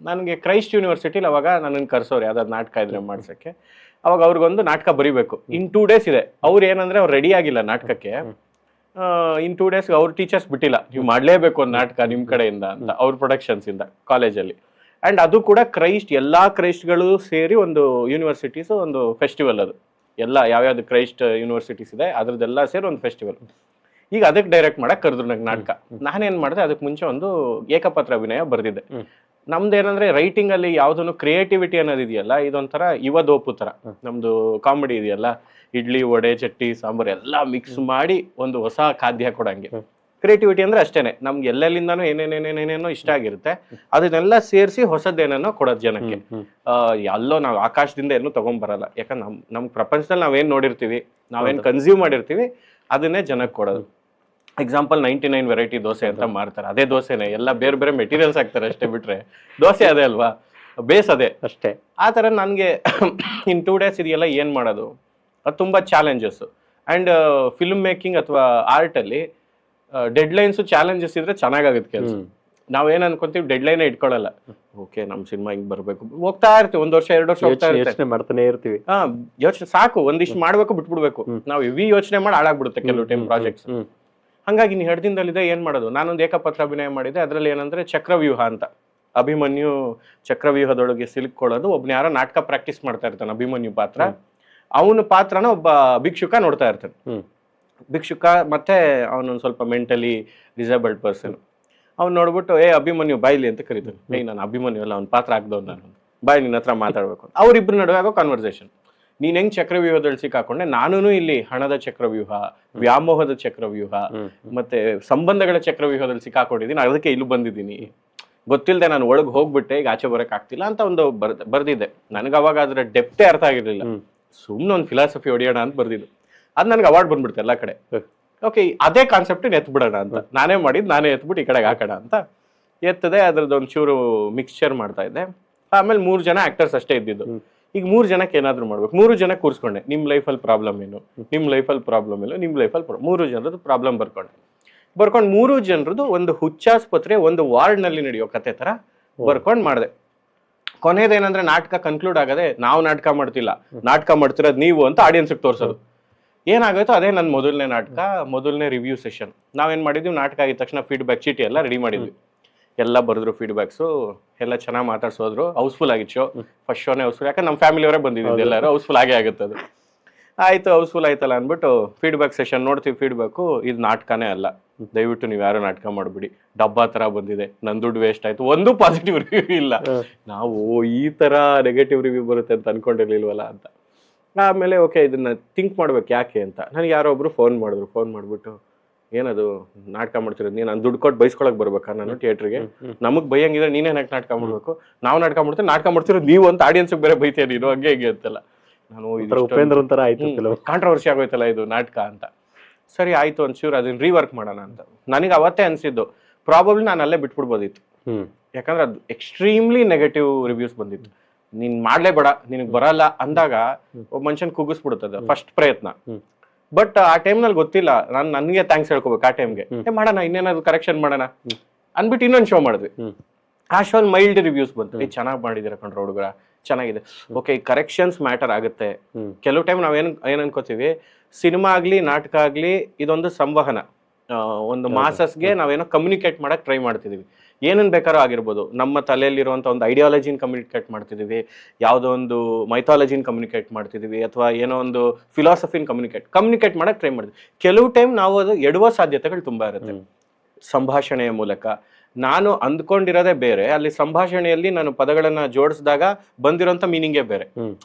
ನನಗೆ ಕ್ರೈಸ್ಟ್ ಯೂನಿವರ್ಸಿಟಿಲಿ ಅವಾಗ ನನ್ನನ್ನು ಕರ್ಸೋರು ಯಾವ್ದಾದ್ರು ನಾಟಕ ಇದ್ರೆ ಮಾಡ್ಸಕ್ಕೆ. ಅವಾಗ ಅವ್ರಿಗೊಂದು ನಾಟಕ ಬರಿಬೇಕು. ಇನ್ 2 days ಇದೆ. ಅವ್ರು ಏನಂದ್ರೆ ಅವ್ರು ರೆಡಿ ಆಗಿಲ್ಲ ನಾಟಕಕ್ಕೆ. ಇನ್ 2 days ಅವ್ರ ಟೀಚರ್ಸ್ ಬಿಟ್ಟಿಲ್ಲ, ನೀವು ಮಾಡ್ಲೇಬೇಕು ಒಂದು ನಾಟಕ ನಿಮ್ ಕಡೆಯಿಂದ ಅಂತ, ಅವ್ರ ಪ್ರೊಡಕ್ಷನ್ಸ್ ಇಂದ ಕಾಲೇಜಲ್ಲಿ. ಅಂಡ್ ಅದು ಕೂಡ ಎಲ್ಲಾ ಕ್ರೈಸ್ಟ್ಗಳು ಸೇರಿ ಒಂದು ಯೂನಿವರ್ಸಿಟೀಸ್ ಒಂದು ಫೆಸ್ಟಿವಲ್. ಅದು ಎಲ್ಲ ಯಾವ್ಯಾವ್ದು ಕ್ರೈಸ್ಟ್ ಯೂನಿವರ್ಸಿಟೀಸ್ ಇದೆ ಅದ್ರದ್ದೆಲ್ಲ ಸೇರಿ ಒಂದು ಫೆಸ್ಟಿವಲ್. ಈಗ ಅದಕ್ಕೆ ಡೈರೆಕ್ಟ್ ಮಾಡಕ್ ಕರೆದ್ರು ನಂಗೆ ನಾಟಕ. ನಾನೇನ್ ಮಾಡಿದೆ, ಅದಕ್ಕೆ ಮುಂಚೆ ಒಂದು ಏಕಪಾತ್ರ ಅಭಿನಯ ಬರ್ದಿದ್ದೆ. ನಮ್ದೇನಂದ್ರೆ ರೈಟಿಂಗ್ ಅಲ್ಲಿ ಯಾವ್ದನ್ನು ಕ್ರಿಯೇಟಿವಿಟಿ ಅನ್ನೋದಿದೆಯಲ್ಲ, ಇದೊಂಥರ ಯುವದೋಪು ತರ. ನಮ್ದು ಕಾಮಿಡಿ ಇದೆಯಲ್ಲ, ಇಡ್ಲಿ ವಡೆ ಚಟ್ನಿ ಸಾಂಬಾರ್ ಎಲ್ಲ ಮಿಕ್ಸ್ ಮಾಡಿ ಒಂದು ಹೊಸ ಖಾದ್ಯ ಕೊಡಂಗೆ. ಕ್ರಿಯೇಟಿವಿಟಿ ಅಂದ್ರೆ ಅಷ್ಟೇನೆ, ನಮ್ಗೆ ಎಲ್ಲೆಲ್ಲಿಂದಾನು ಏನೇನೇನೇನೇನೇನೋ ಇಷ್ಟ ಆಗಿರುತ್ತೆ, ಅದನ್ನೆಲ್ಲ ಸೇರಿಸಿ ಹೊಸದೇನೇನೋ ಕೊಡೋದು ಜನಕ್ಕೆ. ಎಲ್ಲೋ ನಾವು ಆಕಾಶದಿಂದ ಏನೂ ತಗೊಂಡ್ಬರಲ್ಲ. ಯಾಕಂದ್ರೆ ನಮ್ ಪ್ರಪಂಚದಲ್ಲಿ ನಾವೇನ್ ನೋಡಿರ್ತೀವಿ, ನಾವೇನ್ ಕನ್ಸ್ಯೂಮ್ ಮಾಡಿರ್ತೀವಿ, ಅದನ್ನೇ ಜನಕ್ಕೆ ಕೊಡೋದು. ಎಕ್ಸಾಂಪಲ್ 99 ವೆರೈಟಿ ದೋಸೆ ಅಂತ ಮಾಡ್ತಾರೆ, ಅದೇ ದೋಸೆನೆ, ಎಲ್ಲ ಬೇರೆ ಬೇರೆ ಮೆಟೀರಿಯಲ್ಸ್ ಹಾಕ್ತಾರೆ ಅಷ್ಟೇ, ಬಿಟ್ರೆ ದೋಸೆ ಅದೇ ಅಲ್ವಾ, ಬೇಸ್ ಅದೇ ಅಷ್ಟೇ. ಆ ಥರ ನನಗೆ ಇನ್ 2 days ಇದೆಯಲ್ಲ ಏನ್ ಮಾಡೋದು, ಅದು ತುಂಬಾ ಚಾಲೆಂಜಸ್. ಅಂಡ್ ಫಿಲ್ಮ್ ಮೇಕಿಂಗ್ ಅಥವಾ ಆರ್ಟ್ ಅಲ್ಲಿ ಡೆಡ್ಲೈನ್ಸ್ ಚಾಲೆಂಜಸ್ ಇದ್ರೆ ಚೆನ್ನಾಗಾಗುತ್ತೆ ಕೆಲಸ. ನಾವೇನ್ ಅನ್ಕೊಂತೀವಿ, ಡೆಡ್ಲೈನ್ ಇಟ್ಕೊಳ್ಳಲ್ಲ. ಓಕೆ ನಮ್ ಸಿನಿಮಾ ಹಿಂಗ್ ಬರ್ಬೇಕು, ಹೋಗ್ತಾ ಇರ್ತೀವಿ, 1 ವರ್ಷ 2 ವರ್ಷ ಹೋಗ್ತಾ ಇರ್ತೀವಿ, ಮಾಡ್ತಾನೆ ಇರ್ತೀವಿ. ಯೋಚನೆ ಸಾಕು, ಒಂದಿಷ್ಟು ಮಾಡ್ಬೇಕು, ಬಿಟ್ಬಿಡ್ಬೇಕು. ನಾವು ಹೆವಿ ಯೋಚನೆ ಮಾಡಿ ಹಾಳಾಗ್ಬಿಡುತ್ತೆ ಕೆಲವು ಟೈಮ್ ಪ್ರಾಜೆಕ್ಟ್ಸ್. ಹಂಗಾಗಿ ನೀ ಹಿಡ್ದಿಂದಲ್ಲಿದೆ ಏನ್ ಮಾಡೋದು. ನಾನೊಂದು ಏಕಪತ್ರ ಅಭಿನಯ ಮಾಡಿದೆ. ಅದ್ರಲ್ಲಿ ಏನಂದ್ರೆ ಚಕ್ರವ್ಯೂಹ ಅಂತ, ಅಭಿಮನ್ಯು ಚಕ್ರವ್ಯೂಹದೊಳಗೆ ಸಿಲುಕೊಳ್ಳೋದು. ಒಬ್ನ ಯಾರೋ ನಾಟಕ ಪ್ರಾಕ್ಟೀಸ್ ಮಾಡ್ತಾ ಇರ್ತಾನೆ, ಅಭಿಮನ್ಯು ಪಾತ್ರ. ಅವನ ಪಾತ್ರನ ಒಬ್ಬ ಭಿಕ್ಷುಕ ನೋಡ್ತಾ ಇರ್ತಾನೆ. ಭಿಕ್ಷುಕ ಮತ್ತೆ ಅವನೊಂದು ಸ್ವಲ್ಪ ಮೆಂಟಲಿ ಡಿಸೇಬಲ್ಡ್ ಪರ್ಸನ್. ಅವ್ನು ನೋಡ್ಬಿಟ್ಟು ಅಭಿಮನ್ಯು ಬಾಯ್ಲಿ ಅಂತ ಕರೀತಾನೆ. ನಾನು ಅಭಿಮನ್ಯು ಅಲ್ಲ, ಅವ್ನ ಪಾತ್ರ ಆಗ್ದವ್ ನಾನು, ಬಾಯ್ ನಿನ್ನ ಹತ್ರ ಮಾತಾಡ್ಬೇಕು. ಅವ್ರಿಬ್ರು ನಡುವೆ ಆಗೋ ಕಾನ್ವರ್ಸೇಷನ್. ನೀನ್ ಹೆಂಗ್ ಚಕ್ರವ್ಯೂಹದಲ್ಲಿ ಸಿಕ್ಕಾಕೊಂಡೆ, ನಾನು ಇಲ್ಲಿ ಹಣದ ಚಕ್ರವ್ಯೂಹ, ವ್ಯಾಮೋಹದ ಚಕ್ರವ್ಯೂಹ ಮತ್ತೆ ಸಂಬಂಧಗಳ ಚಕ್ರವ್ಯೂಹದಲ್ಲಿ ಸಿಕ್ಕಾಕೊಂಡಿದ್ದೀನಿ, ಅದಕ್ಕೆ ಇಲ್ಲಿ ಬಂದಿದ್ದೀನಿ. ಗೊತ್ತಿಲ್ಲದೆ ನಾನು ಒಳಗೆ ಹೋಗ್ಬಿಟ್ಟೆ, ಈಗ ಆಚೆ ಬರಕ್ ಆಗ್ತಿಲ್ಲ ಅಂತ ಒಂದು ಬರ್ದಿದ್ದೆ. ನನಗೆ ಅವಾಗ ಅದ್ರ ಡೆಪ್ತೇ ಅರ್ಥ ಆಗಿರ್ಲಿಲ್ಲ. ಸುಮ್ನೆ ಒಂದು ಫಿಲಾಸಫಿ ಹೊಡಿಯೋಣ ಅಂತ ಬರ್ದಿದ್ದು. ಅದ್ ನನಗೆ ಅವಾರ್ಡ್ ಬಂದ್ಬಿಡ್ತು ಎಲ್ಲಾ ಕಡೆ. ಓಕೆ, ಅದೇ ಕಾನ್ಸೆಪ್ಟ್ ಎತ್ಬಿಡೋಣ ಅಂತ ನಾನೇ ಮಾಡಿದ್, ನಾನೇ ಎತ್ಬಿಟ್ಟು ಈ ಕಡೆಗೆ ಹಾಕೋಣ ಅಂತ ಎತ್ತದೆ. ಅದ್ರದ್ದು ಒಂಚೂರು ಮಿಕ್ಸ್ಚರ್ ಮಾಡ್ತಾ ಇದ್ದೆ. ಆಮೇಲೆ 3 ಜನ ಆಕ್ಟರ್ಸ್ ಅಷ್ಟೇ ಇದ್ದಿದ್ದು. ಈಗ 3 ಜನಕ್ಕೆ ಏನಾದ್ರು ಮಾಡ್ಬೇಕು. 3 ಜನ ಕೂರ್ಸ್ಕೊಂಡೆ. ನಿಮ್ ಲೈಫಲ್ಲಿ ಪ್ರಾಬ್ಲಮ್ ಏನು, ನಿಮ್ ಲೈಫಲ್ಲಿ ಪ್ರಾಬ್ಲಮ್ ಇಲ್ಲ, ನಿಮ್ ಲೈಫಲ್ಲಿ 3 ಜನರದ್ದು ಪ್ರಾಬ್ಲಮ್ ಬರ್ಕೊಂಡು 3 ಜನರದ್ದು ಒಂದು ಹುಚ್ಚಾಸ್ಪತ್ರೆ ಒಂದು ವಾರ್ಡ್ ನಲ್ಲಿ ನಡೆಯೋ ಕತೆ ತರ ಬರ್ಕೊಂಡ್ ಮಾಡಿದೆ. ಕೊನೆಯದೇನಂದ್ರೆ ನಾಟಕ ಕನ್ಕ್ಲೂಡ್ ಆಗದೆ, ನಾವು ನಾಟಕ ಮಾಡ್ತಿಲ್ಲ, ನಾಟಕ ಮಾಡ್ತಿರೋದು ನೀವು ಅಂತ ಆಡಿಯನ್ಸ್ ತೋರ್ಸೋದು. ಏನಾಗೋಯ್ತು, ಅದೇ ನನ್ನ ಮೊದಲನೇ ನಾಟಕ, ಮೊದಲನೇ ರಿವ್ಯೂ ಸೆಷನ್. ನಾವೇನ್ ಮಾಡಿದ್ವಿ, ನಾಟಕ ಆಗಿದ ತಕ್ಷಣ ಫೀಡ್ಬ್ಯಾಕ್ ಚೀಟಿ ಎಲ್ಲ ರೆಡಿ ಮಾಡಿದ್ವಿ. ಎಲ್ಲ ಬರೆದ್ರು ಫೀಡ್ಬ್ಯಾಕ್ಸು, ಎಲ್ಲ ಚೆನ್ನಾಗಿ ಮಾತಾಡ್ಸೋದ್ರು. ಹೌಸ್ಫುಲ್ ಆಗಿತ್ತು ಶೋ. ಫಸ್ಟ್ ಶೋನೇ ಹೌಸ್ಫುಲ್, ಯಾಕಂದ್ರೆ ನಮ್ಮ ಫ್ಯಾಮಿಲಿಯವರೇ ಬಂದಿದ್ದು ಎಲ್ಲರೂ. ಹೌಸ್ಫುಲ್ ಆಗೇ ಆಗುತ್ತೆ ಅದು. ಆಯ್ತು, ಹೌಸ್ಫುಲ್ ಆಯ್ತಲ್ಲ ಅಂದ್ಬಿಟ್ಟು ಫೀಡ್ಬ್ಯಾಕ್ ಸೆಷನ್ ನೋಡ್ತೀವಿ. ಫೀಡ್ಬ್ಯಾಕು, ಇದು ನಾಟಕನೇ ಅಲ್ಲ, ದಯವಿಟ್ಟು ನೀವು ಯಾರು ನಾಟಕ ಮಾಡ್ಬಿಡಿ, ಡಬ್ಬಾ ತರ ಬಂದಿದೆ, ನನ್ ದುಡ್ಡು ವೇಸ್ಟ್ ಆಯ್ತು, ಒಂದು ಪಾಸಿಟಿವ್ ರಿವ್ಯೂ ಇಲ್ಲ. ನಾವು ಈ ತರ ನೆಗೆಟಿವ್ ರಿವ್ಯೂ ಬರುತ್ತೆ ಅಂತ ಅನ್ಕೊಂಡಿರ್ಲಿಲ್ವಲ್ಲ ಅಂತ. ಆಮೇಲೆ ಓಕೆ, ಇದನ್ನ ಥಿಂಕ್ ಮಾಡ್ಬೇಕು ಯಾಕೆ ಅಂತ. ನನಗೆ ಯಾರೋ ಒಬ್ರು ಫೋನ್ ಮಾಡ್ಬಿಟ್ಟು, ಏನದು ನಾಟಕ ಮಾಡ್ತಿರೋದು ನೀನು, ನಾನು ದುಡ್ಡು ಕೊಟ್ಟು ಬೈಸ್ಕೊಳಕ್ ಬರ್ಬೇಕಾ ನಾನು ಥಿಯೇಟ್ರಿಗೆ? ನಮಗ್ ಬೈಯಂಗಿದ್ರೆ ನೀನೇ ನಾಟಕ ಮಾಡ್ಬೇಕು, ನಾವು ನಾಟಕ ಮಾಡ್ತಿರೋದು ನೀವು ಅಂತ ಆಡಿಯನ್ಸ್ ಬೇರೆ ಬೈತೀಯ ನೀನು, ಹಂಗೆ ಹಿಂಗೆ ಅಂತಲ್ಲ. ನಾನು ಕಾಂಟ್ರವರ್ಸಿ ಆಗೋಯ್ತಲ್ಲ ಇದು ನಾಟಕ ಅಂತ. ಸರಿ ಆಯ್ತು ಒಂಚೂರು ಅದನ್ನ ರೀವರ್ಕ್ ಮಾಡೋಣ ಅಂತ ನನಗೆ ಅವತ್ತೇ ಅನ್ಸಿದ್ದು. ಪ್ರಾಬಬ್ಲಿ ನಾನು ಅಲ್ಲೇ ಬಿಟ್ಬಿಡ್ಬೋದಿತ್ತು, ಯಾಕಂದ್ರೆ ಅದು ಎಕ್ಸ್ಟ್ರೀಮ್ಲಿ ನೆಗೆಟಿವ್ ರಿವ್ಯೂಸ್ ಬಂದಿತ್ತು. ನೀನ್ ಮಾಡ್ಲೇಬೇಡ, ನಿನಗ್ ಬರಲ್ಲ ಅಂದಾಗ ಒಬ್ಬ ಮನುಷ್ಯನ್ ಕುಗ್ಗಿಸ್ಬಿಡುತ್ತದೆ ಫಸ್ಟ್ ಪ್ರಯತ್ನ. ಬಟ್ ಆ ಟೈಮ್ನಲ್ಲಿ ಗೊತ್ತಿಲ್ಲ, ನನ್ಗೆ ಥ್ಯಾಂಕ್ಸ್ ಹೇಳ್ಕೋಬೇಕು ಆ ಟೈಮ್ಗೆ. ಮಾಡೋಣ, ಇನ್ನೇನಾದ್ರು ಕರೆಕ್ಷನ್ ಮಾಡೋಣ ಅನ್ಬಿಟ್ಟು ಇನ್ನೊಂದು ಶೋ ಮಾಡಿದ್ವಿ. ಆ ಶೋ ಮೈಲ್ಡ್ ರಿವ್ಯೂಸ್ ಬಂತು. ಚೆನ್ನಾಗಿ ಮಾಡಿದಿರ ಕಣ್ರ ಹುಡುಗರ, ಚೆನ್ನಾಗಿದೆ. ಓಕೆ, ಕರೆಕ್ಷನ್ಸ್ ಮ್ಯಾಟರ್ ಆಗುತ್ತೆ. ಕೆಲವು ಟೈಮ್ ನಾವ್ ಏನ್ ಅನ್ಕೋತೀವಿ, ಸಿನಿಮಾ ಆಗ್ಲಿ ನಾಟಕ ಆಗ್ಲಿ ಇದೊಂದು ಸಂವಹನ, ಒಂದು ಮಾಸಸ್ಗೆ ನಾವೇನೋ ಕಮ್ಯುನಿಕೇಟ್ ಮಾಡಕ್ ಟ್ರೈ ಮಾಡ್ತಿದೀವಿ. ಏನನ್ ಬೇಕಾದ್ರೂ ಆಗಿರ್ಬೋದು. ನಮ್ಮ ತಲೆಯಲ್ಲಿರುವಂತ ಒಂದು ಐಡಿಯಾಲಜಿನ ಕಮ್ಯುನಿಕೇಟ್ ಮಾಡ್ತಿದೀವಿ, ಯಾವುದೋ ಒಂದು ಮೈಥಾಲಜಿನ ಕಮ್ಯುನಿಕೇಟ್ ಮಾಡ್ತಿದೀವಿ, ಅಥವಾ ಏನೋ ಒಂದು ಫಿಲಾಸಫಿನ ಕಮ್ಯುನಿಕೇಟ್ ಮಾಡಕ್ ಟ್ರೈ ಮಾಡ್ತೀವಿ. ಕೆಲವು ಟೈಮ್ ನಾವು ಅದು ಎಡುವ ಸಾಧ್ಯತೆಗಳು ತುಂಬಾ ಇರುತ್ತೆ. ಸಂಭಾಷಣೆಯ ಮೂಲಕ ನಾನು ಅಂದ್ಕೊಂಡಿರೋದೇ ಬೇರೆ, ಅಲ್ಲಿ ಸಂಭಾಷಣೆಯಲ್ಲಿ ನಾನು ಪದಗಳನ್ನ ಜೋಡಿಸಿದಾಗ ಬಂದಿರೋಂಥ ಮೀನಿಂಗೇ ಬೇರೆ,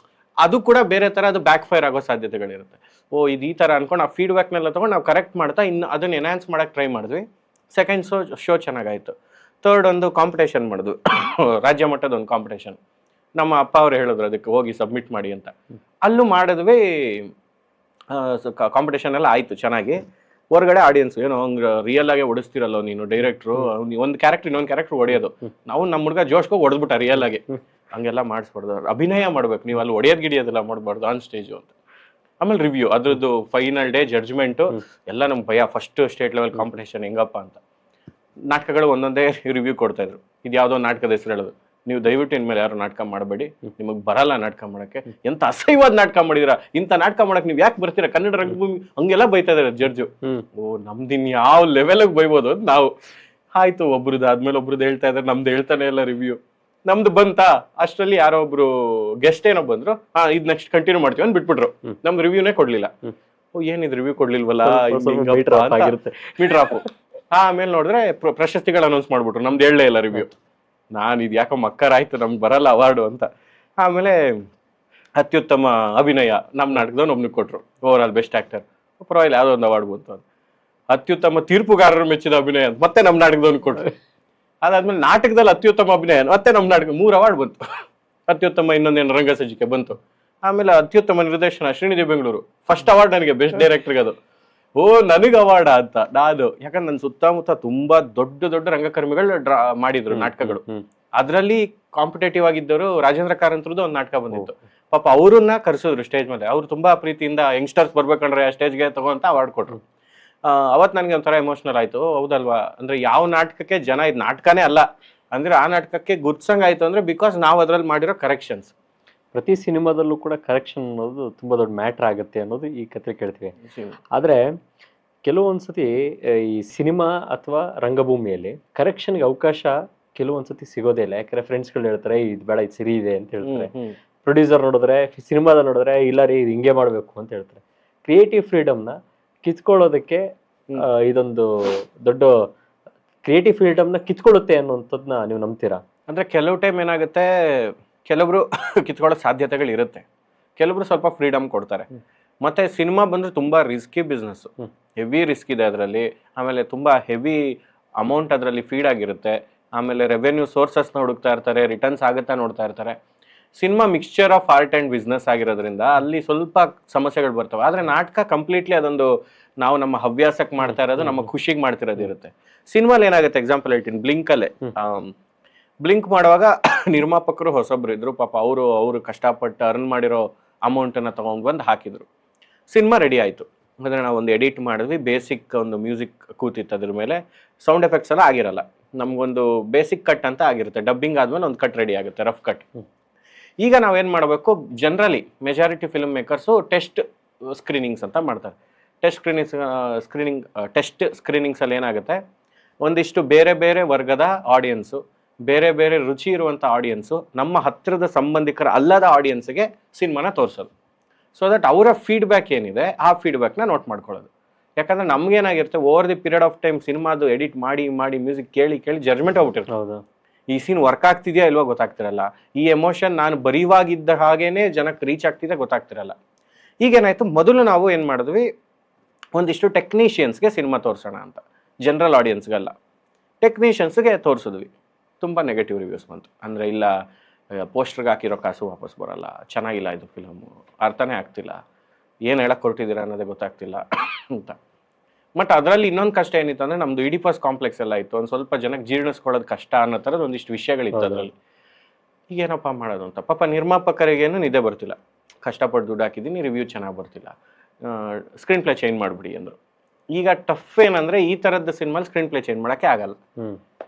ಅದು ಕೂಡ ಬೇರೆ ತರ ಅದು ಬ್ಯಾಕ್ ಫೈರ್ ಆಗೋ ಸಾಧ್ಯತೆಗಳಿರುತ್ತೆ. ಓ ಇದು ಈ ತರ ಅನ್ಕೊಂಡು ಆ ಫೀಡ್ಬ್ಯಾಕ್ನೆಲ್ಲ ತಗೊಂಡು ನಾವು ಕರೆಕ್ಟ್ ಮಾಡ್ತಾ ಇನ್ನು ಅದನ್ನ ಎನ್ಹಾನ್ಸ್ ಮಾಡಕ್ ಟ್ರೈ ಮಾಡಿದ್ವಿ. ಸೆಕೆಂಡ್ ಶೋ ಚೆನ್ನಾಗಾಯ್ತು. ಥರ್ಡ್ ಒಂದು ಕಾಂಪಿಟೇಷನ್ ಮಾಡಿದ್ವಿ, ರಾಜ್ಯ ಮಟ್ಟದ ಒಂದು ಕಾಂಪಿಟೇಷನ್. ನಮ್ಮ ಅಪ್ಪ ಅವ್ರು ಹೇಳಿದ್ರು ಅದಕ್ಕೆ ಹೋಗಿ ಸಬ್ಮಿಟ್ ಮಾಡಿ ಅಂತ. ಅಲ್ಲೂ ಮಾಡಿದ್ವಿ. ಕಾಂಪಿಟೇಷನ್ ಎಲ್ಲ ಆಯ್ತು ಚೆನ್ನಾಗಿ. ಹೊರಗಡೆ ಆಡಿಯನ್ಸ್ ಏನೋ ಹಂಗ ರಿಯಲ್ ಆಗಿ ಹೊಡಿಸ್ತಿರಲ್ಲ ನೀನು, ಡೈರೆಕ್ಟ್ರು ಒಂದು ಕ್ಯಾರೆಕ್ಟರ್ ಇನ್ನೊಂದು ಕ್ಯಾರೆಕ್ಟರ್ ಹೊಡೆಯೋದು. ನಾವು ನಮ್ಮ ಹುಡುಗ ಜೋಶ್ಕೋಗಿ ಹೊಡೆದ್ಬಿಟ್ಟ ರಿಯಲ್ ಆಗಿ. ಹಂಗೆಲ್ಲ ಮಾಡಿಸ್ಬಾರ್ದು, ಅಭಿನಯ ಮಾಡ್ಬೇಕು ನೀವು, ಅಲ್ಲಿ ಹೊಡೆಯೋದ್ ಗಿಡಿಯೋದೆಲ್ಲ ಮಾಡಬಾರ್ದು ಆನ್ ಸ್ಟೇಜು ಅಂತ. ಆಮೇಲೆ ರಿವ್ಯೂ, ಅದ್ರದ್ದು ಫೈನಲ್ ಡೇ ಜಡ್ಜ್ಮೆಂಟು ಎಲ್ಲ ನಮ್ಗೆ ಭಯ. ಫಸ್ಟ್ ಸ್ಟೇಟ್ ಲೆವೆಲ್ ಕಾಂಪಿಟೇಷನ್ ಹೆಂಗಪ್ಪ ಅಂತ. ನಾಟಕಗಳು ಒಂದೊಂದೇ ರಿವ್ಯೂ ಕೊಡ್ತಾ ಇದ್ರು. ಇದು ಯಾವುದೋ ನಾಟಕದ ಹೆಸರು ಹೇಳೋದು, ನೀವು ದಯವಿಟ್ಟು ಇನ್ಮೇಲೆ ಯಾರು ನಾಟಕ ಮಾಡಬೇಡಿ, ನಿಮಗೆ ಬರಲ್ಲ ನಾಟಕ ಮಾಡಕ್ಕೆ, ಎಂತ ಅಸಹ್ಯವಾದ ನಾಟಕ ಮಾಡಿದಿರಾ, ಇಂಥ ನಾಟಕ ಮಾಡಕ್ ನೀವು ಯಾಕೆ ಬರ್ತೀರಾ ಕನ್ನಡ ರಂಗಭೂಮಿ, ಹಂಗೆಲ್ಲ ಬೈತಾ ಇದಾರೆ ಜಡ್ಜು. ಓ ನಮ್ದಿನ್ ಯಾವ ಲೆವೆಲ್ಗೆ ಬೈಬೋದು ಅಂತ ನಾವು. ಆಯ್ತು, ಒಬ್ರದ್ದು ಆದ್ಮೇಲೆ ಒಬ್ರದ್ದು ಹೇಳ್ತಾ ಇದಾರೆ, ನಮ್ದು ಹೇಳ್ತಾನೆ ಇಲ್ಲ ರಿವ್ಯೂ. ನಮ್ದು ಬಂತಾ, ಅಷ್ಟರಲ್ಲಿ ಯಾರೋ ಒಬ್ರು ಗೆಸ್ಟ್ ಏನೋ ಬಂದ್ರು, ಇದ್ ನೆಕ್ಸ್ಟ್ ಕಂಟಿನ್ಯೂ ಮಾಡ್ತೀವಿ ಅಂತ ಬಿಟ್ಬಿಟ್ರು. ನಮ್ದು ರಿವ್ಯೂನೇ ಕೊಡ್ಲಿಲ್ಲ. ಓ ಏನಿದ್ ರಿವ್ಯೂ ಕೊಡ್ಲಿಲ್ವಲ್ಲ, ಮೀಟರ್ ಆಫ್. ಆಮೇಲೆ ನೋಡಿದ್ರೆ ಪ್ರಶಸ್ತಿಗಳು ಅನೌನ್ಸ್ ಮಾಡ್ಬಿಟ್ರು, ನಮ್ದು ಹೇಳಲೇ ಇಲ್ಲ ರಿವ್ಯೂ. ನಾನು ಇದು ಯಾಕೋ ಮಕ್ಕರಾಯ್ತು, ನಮ್ಗೆ ಬರಲ್ಲ ಅವಾರ್ಡು ಅಂತ. ಆಮೇಲೆ ಅತ್ಯುತ್ತಮ ಅಭಿನಯ ನಮ್ಮ ನಾಟಕದವ್ನು ಒಬ್ನಿಗೆ ಕೊಟ್ರು, ಓವರ್ ಆಲ್ ಬೆಸ್ಟ್ ಆಕ್ಟರ್, ಪರವಾಗಿಲ್ಲ ಯಾವುದೋ ಒಂದು ಅವಾರ್ಡ್ ಬಂತು ಅಂತ. ಅತ್ಯುತ್ತಮ ತೀರ್ಪುಗಾರರು ಮೆಚ್ಚಿದ ಅಭಿನಯ ಅಂತ ಮತ್ತೆ ನಮ್ಮ ನಾಟಕದವ್ನು ಕೊಟ್ರು. ಅದಾದ್ಮೇಲೆ ನಾಟಕದಲ್ಲಿ ಅತ್ಯುತ್ತಮ ಅಭಿನಯ ಮತ್ತೆ ನಮ್ಮ ನಾಟಕ 3 ಅವಾರ್ಡ್ ಬಂತು. ಅತ್ಯುತ್ತಮ ಇನ್ನೊಂದೇನು ರಂಗಸಜ್ಜಿಕೆ ಬಂತು. ಆಮೇಲೆ ಅತ್ಯುತ್ತಮ ನಿರ್ದೇಶನ ಶ್ರೀನಿಧಿ ಬೆಂಗಳೂರು, ಫಸ್ಟ್ ಅವಾರ್ಡ್ ನನಗೆ ಬೆಸ್ಟ್ ಡೈರೆಕ್ಟರ್ಗೆ. ಅದು ಓ ನನಗೆ ಅವಾರ್ಡ ಅಂತ ನಾನು, ಯಾಕಂದ್ರೆ ನನ್ನ ಸುತ್ತಮುತ್ತ ತುಂಬಾ ದೊಡ್ಡ ದೊಡ್ಡ ರಂಗಕರ್ಮಿಗಳು ಮಾಡಿದ್ರು ನಾಟಕಗಳು. ಅದ್ರಲ್ಲಿ ಕಾಂಪಿಟೇಟಿವ್ ಆಗಿದ್ದವರು ರಾಜೇಂದ್ರ ಕಾರಂತರದ್ದು ಒಂದು ನಾಟಕ ಬಂದಿತ್ತು. ಪಾಪ ಅವ್ರನ್ನ ಕರೆಸಿದ್ರು ಸ್ಟೇಜ್ ಮೇಲೆ. ಅವ್ರು ತುಂಬಾ ಪ್ರೀತಿಯಿಂದ ಯಂಗ್ಸ್ಟರ್ಸ್ ಬರ್ಬೇಕಂದ್ರೆ ಆ ಸ್ಟೇಜ್ಗೆ ತಗೋಂತ ಅವಾರ್ಡ್ ಕೊಟ್ರು. ಅವತ್ತು ನನಗೆ ಒಂಥರ ಎಮೋಷನಲ್ ಆಯ್ತು. ಹೌದಲ್ವಾ, ಅಂದ್ರೆ ಯಾವ ನಾಟಕಕ್ಕೆ ಜನ ಇದು ನಾಟಕನೇ ಅಲ್ಲ ಅಂದ್ರೆ ಆ ನಾಟಕಕ್ಕೆ ಗುರ್ತ್ಸಂಗ್ ಆಯ್ತು ಅಂದ್ರೆ ಬಿಕಾಸ್ ನಾವು ಅದ್ರಲ್ಲಿ ಮಾಡಿರೋ ಕರೆಕ್ಷನ್ಸ್. ಪ್ರತಿ ಸಿನಿಮಾದಲ್ಲೂ ಕೂಡ ಕರೆಕ್ಷನ್ ಅನ್ನೋದು ತುಂಬಾ ದೊಡ್ಡ ಮ್ಯಾಟ್ರ್ ಆಗುತ್ತೆ ಅನ್ನೋದು ಈ ಕತೆ ಕೇಳ್ತೀವಿ. ಆದ್ರೆ ಕೆಲವೊಂದ್ಸತಿ ಈ ಸಿನಿಮಾ ಅಥವಾ ರಂಗಭೂಮಿಯಲ್ಲಿ ಕರೆಕ್ಷನ್ಗೆ ಅವಕಾಶ ಕೆಲವೊಂದ್ಸತಿ ಸಿಗೋದೇ ಇಲ್ಲ. ಯಾಕಂದ್ರೆ ಫ್ರೆಂಡ್ಸ್ಗಳು ಹೇಳ್ತಾರೆ ಇದು ಬೇಡ, ಇದು ಸರಿ ಇದೆ ಅಂತ ಹೇಳ್ತಾರೆ. ಪ್ರೊಡ್ಯೂಸರ್ ನೋಡಿದ್ರೆ, ಸಿನಿಮಾದ ನೋಡಿದ್ರೆ ಇಲ್ಲ ರೀ ಇದು ಹಿಂಗೆ ಮಾಡ್ಬೇಕು ಅಂತ ಹೇಳ್ತಾರೆ. ಕ್ರಿಯೇಟಿವ್ ಫ್ರೀಡಮ್ನ ಕಿತ್ಕೊಳ್ಳೋದಕ್ಕೆ ಇದೊಂದು ದೊಡ್ಡ ಕ್ರಿಯೇಟಿವ್ ಫ್ರೀಡಮ್ನ ಕಿತ್ಕೊಳ್ಳುತ್ತೆ ಅನ್ನುವಂಥದ್ದನ್ನ ನೀವು ನಂಬ್ತೀರಾ? ಅಂದ್ರೆ ಕೆಲವು ಟೈಮ್ ಏನಾಗುತ್ತೆ, ಕೆಲವರು ಕಿತ್ಕೊಳ್ಳೋ ಸಾಧ್ಯತೆಗಳು ಇರುತ್ತೆ, ಕೆಲವರು ಸ್ವಲ್ಪ ಫ್ರೀಡಮ್ ಕೊಡ್ತಾರೆ. ಮತ್ತೆ ಸಿನಿಮಾ ಬಂದ್ರೆ ತುಂಬಾ ರಿಸ್ಕಿ ಬಿಸ್ನೆಸ್, ಹೆವಿ ರಿಸ್ಕ್ ಇದೆ ಅದರಲ್ಲಿ. ಆಮೇಲೆ ತುಂಬಾ ಹೆವಿ ಅಮೌಂಟ್ ಅದರಲ್ಲಿ ಫೀಡ್ ಆಗಿರುತ್ತೆ. ಆಮೇಲೆ ರೆವೆನ್ಯೂ ಸೋರ್ಸಸ್ನ ಹುಡುಕ್ತಾ ಇರ್ತಾರೆ, ರಿಟರ್ನ್ಸ್ ಆಗುತ್ತಾ ನೋಡ್ತಾ ಇರ್ತಾರೆ. Cinema mixture of art and business ಆಗಿರೋದ್ರಿಂದ ಅಲ್ಲಿ ಸ್ವಲ್ಪ ಸಮಸ್ಯೆಗಳು ಬರ್ತವೆ. ಆದ್ರೆ ನಾಟಕ ಕಂಪ್ಲೀಟ್ಲಿ ಅದೊಂದು ನಾವು ನಮ್ಮ ಹವ್ಯಾಸಕ್ಕೆ ಮಾಡ್ತಾ ಇರೋದು, ನಮ್ಮ ಖುಷಿಗೆ ಮಾಡ್ತಿರೋದು ಇರುತ್ತೆ. ಸಿನಿಮಾಲ್ ಏನಾಗುತ್ತೆ, ಎಕ್ಸಾಂಪಲ್ ಹೇಳ್ತೀನಿ, ಬ್ಲಿಂಕಲ್ಲೇ ಬ್ಲಿಂಕ್ ಮಾಡುವಾಗ ನಿರ್ಮಾಪಕರು ಹೊಸೊಬ್ರು ಇದ್ರು ಪಾಪ. ಅವರು ಕಷ್ಟಪಟ್ಟು ಅರ್ನ್ ಮಾಡಿರೋ ಅಮೌಂಟನ್ನು ತೊಗೊಂಡ್ಬಂದು ಹಾಕಿದ್ರು. ಸಿನಿಮಾ ರೆಡಿ ಆಯಿತು. ಅಂದರೆ ನಾವು ಒಂದು ಎಡಿಟ್ ಮಾಡಿದ್ವಿ, ಬೇಸಿಕ್ ಒಂದು ಮ್ಯೂಸಿಕ್ ಕೂತಿತ್ತು ಅದ್ರ ಮೇಲೆ, ಸೌಂಡ್ ಎಫೆಕ್ಟ್ಸ್ ಎಲ್ಲ ಆಗಿರಲ್ಲ. ನಮಗೊಂದು ಬೇಸಿಕ್ ಕಟ್ ಅಂತ ಆಗಿರುತ್ತೆ, ಡಬ್ಬಿಂಗ್ ಆದಮೇಲೆ ಒಂದು ಕಟ್ ರೆಡಿ ಆಗುತ್ತೆ, ರಫ್ ಕಟ್. ಈಗ ನಾವೇನು ಮಾಡಬೇಕು, generally majority film makers test screenings ಅಂತ ಮಾಡ್ತಾರೆ. ಟೆಸ್ಟ್ ಸ್ಕ್ರೀನಿಂಗ್ಸಲ್ಲಿ ಏನಾಗುತ್ತೆ, ಒಂದಿಷ್ಟು ಬೇರೆ ಬೇರೆ ವರ್ಗದ ಆಡಿಯನ್ಸು, ಬೇರೆ ಬೇರೆ ರುಚಿ ಇರುವಂಥ ಆಡಿಯನ್ಸು, ನಮ್ಮ ಹತ್ತಿರದ ಸಂಬಂಧಿಕರ ಅಲ್ಲದ ಆಡಿಯನ್ಸ್ಗೆ ಸಿನಿಮಾನ ತೋರಿಸೋದು. ಸೊ ದಟ್ ಅವರ ಫೀಡ್ಬ್ಯಾಕ್ ಏನಿದೆ ಆ ಫೀಡ್ಬ್ಯಾಕ್ನ ನೋಟ್ ಮಾಡ್ಕೊಳ್ಳೋದು. ಯಾಕಂದ್ರೆ ನಮ್ಗೇನಾಗಿರುತ್ತೆ, over the period of time ಸಿನಿಮಾದು ಎಡಿಟ್ ಮಾಡಿ ಮಾಡಿ ಮ್ಯೂಸಿಕ್ ಕೇಳಿ ಕೇಳಿ ಜಡ್ಜ್ಮೆಂಟ್ ಹೋಗ್ಬಿಟ್ಟಿರುತ್ತೆ. ಈ ಸೀನ್ ವರ್ಕ್ ಆಗ್ತಿದೆಯಾ ಇಲ್ವಾ ಗೊತ್ತಾಗ್ತಿರಲ್ಲ, ಈ ಎಮೋಷನ್ ನಾನು ಬರೀವಾಗಿದ್ದ ಹಾಗೇನೆ ಜನಕ್ಕೆ ರೀಚ್ ಆಗ್ತಿದೆ ಗೊತ್ತಾಗ್ತಿರಲ್ಲ. ಈಗೇನಾಯ್ತು, ಮೊದಲು ನಾವು ಏನು ಮಾಡಿದ್ವಿ, ಒಂದಿಷ್ಟು ಟೆಕ್ನಿಷಿಯನ್ಸ್ಗೆ ಸಿನಿಮಾ ತೋರಿಸೋಣ ಅಂತ, ಜನರಲ್ ಆಡಿಯನ್ಸ್ಗೆಲ್ಲ ಟೆಕ್ನಿಷಿಯನ್ಸ್ಗೆ ತೋರಿಸಿದ್ವಿ. ತುಂಬ ನೆಗೆಟಿವ್ ರಿವ್ಯೂಸ್ ಬಂತು. ಅಂದರೆ ಇಲ್ಲ, ಪೋಸ್ಟರ್ಗೆ ಹಾಕಿರೋ ಕಾಸು ವಾಪಸ್ ಬರಲ್ಲ, ಚೆನ್ನಾಗಿಲ್ಲ ಇದು ಫಿಲಮು, ಅರ್ಥನೇ ಆಗ್ತಿಲ್ಲ, ಏನು ಹೇಳಕ್ಕೆ ಹೊರಟಿದ್ದೀರಾ ಅನ್ನೋದೇ ಗೊತ್ತಾಗ್ತಿಲ್ಲ ಅಂತ. ಬಟ್ ಅದರಲ್ಲಿ ಇನ್ನೊಂದು ಕಷ್ಟ ಏನಿತ್ತು ಅಂದರೆ, ನಮ್ಮದು ಇಡಿಪಸ್ ಕಾಂಪ್ಲೆಕ್ಸ್ ಎಲ್ಲ ಇತ್ತು, ಒಂದು ಸ್ವಲ್ಪ ಜನಕ್ಕೆ ಜೀರ್ಣಿಸ್ಕೊಳ್ಳೋದು ಕಷ್ಟ ಅನ್ನೋ ಥರದ್ದು ಒಂದಿಷ್ಟು ವಿಷಯಗಳಿತ್ತು ಅದರಲ್ಲಿ. ಈಗೇನಪ್ಪ ಮಾಡೋದು ಅಂತ ಪಾಪ ನಿರ್ಮಾಪಕರಿಗೇನು ನಿದ್ದೆ ಬರ್ತಿಲ್ಲ, ಕಷ್ಟಪಟ್ಟು ದುಡ್ಡು ಹಾಕಿದ್ದೀನಿ, ರಿವ್ಯೂ ಚೆನ್ನಾಗಿ ಬರ್ತಿಲ್ಲ, ಸ್ಕ್ರೀನ್ ಪ್ಲೇ ಚೇಂಜ್ ಮಾಡಿಬಿಡಿ ಅಂದರು. ಈಗ ಟಫ್ ಏನಂದರೆ, ಈ ಥರದ್ದು ಸಿನಿಮಾಲಿ ಸ್ಕ್ರೀನ್ ಪ್ಲೇ ಚೇಂಜ್ ಮಾಡೋಕ್ಕೆ ಆಗಲ್ಲ.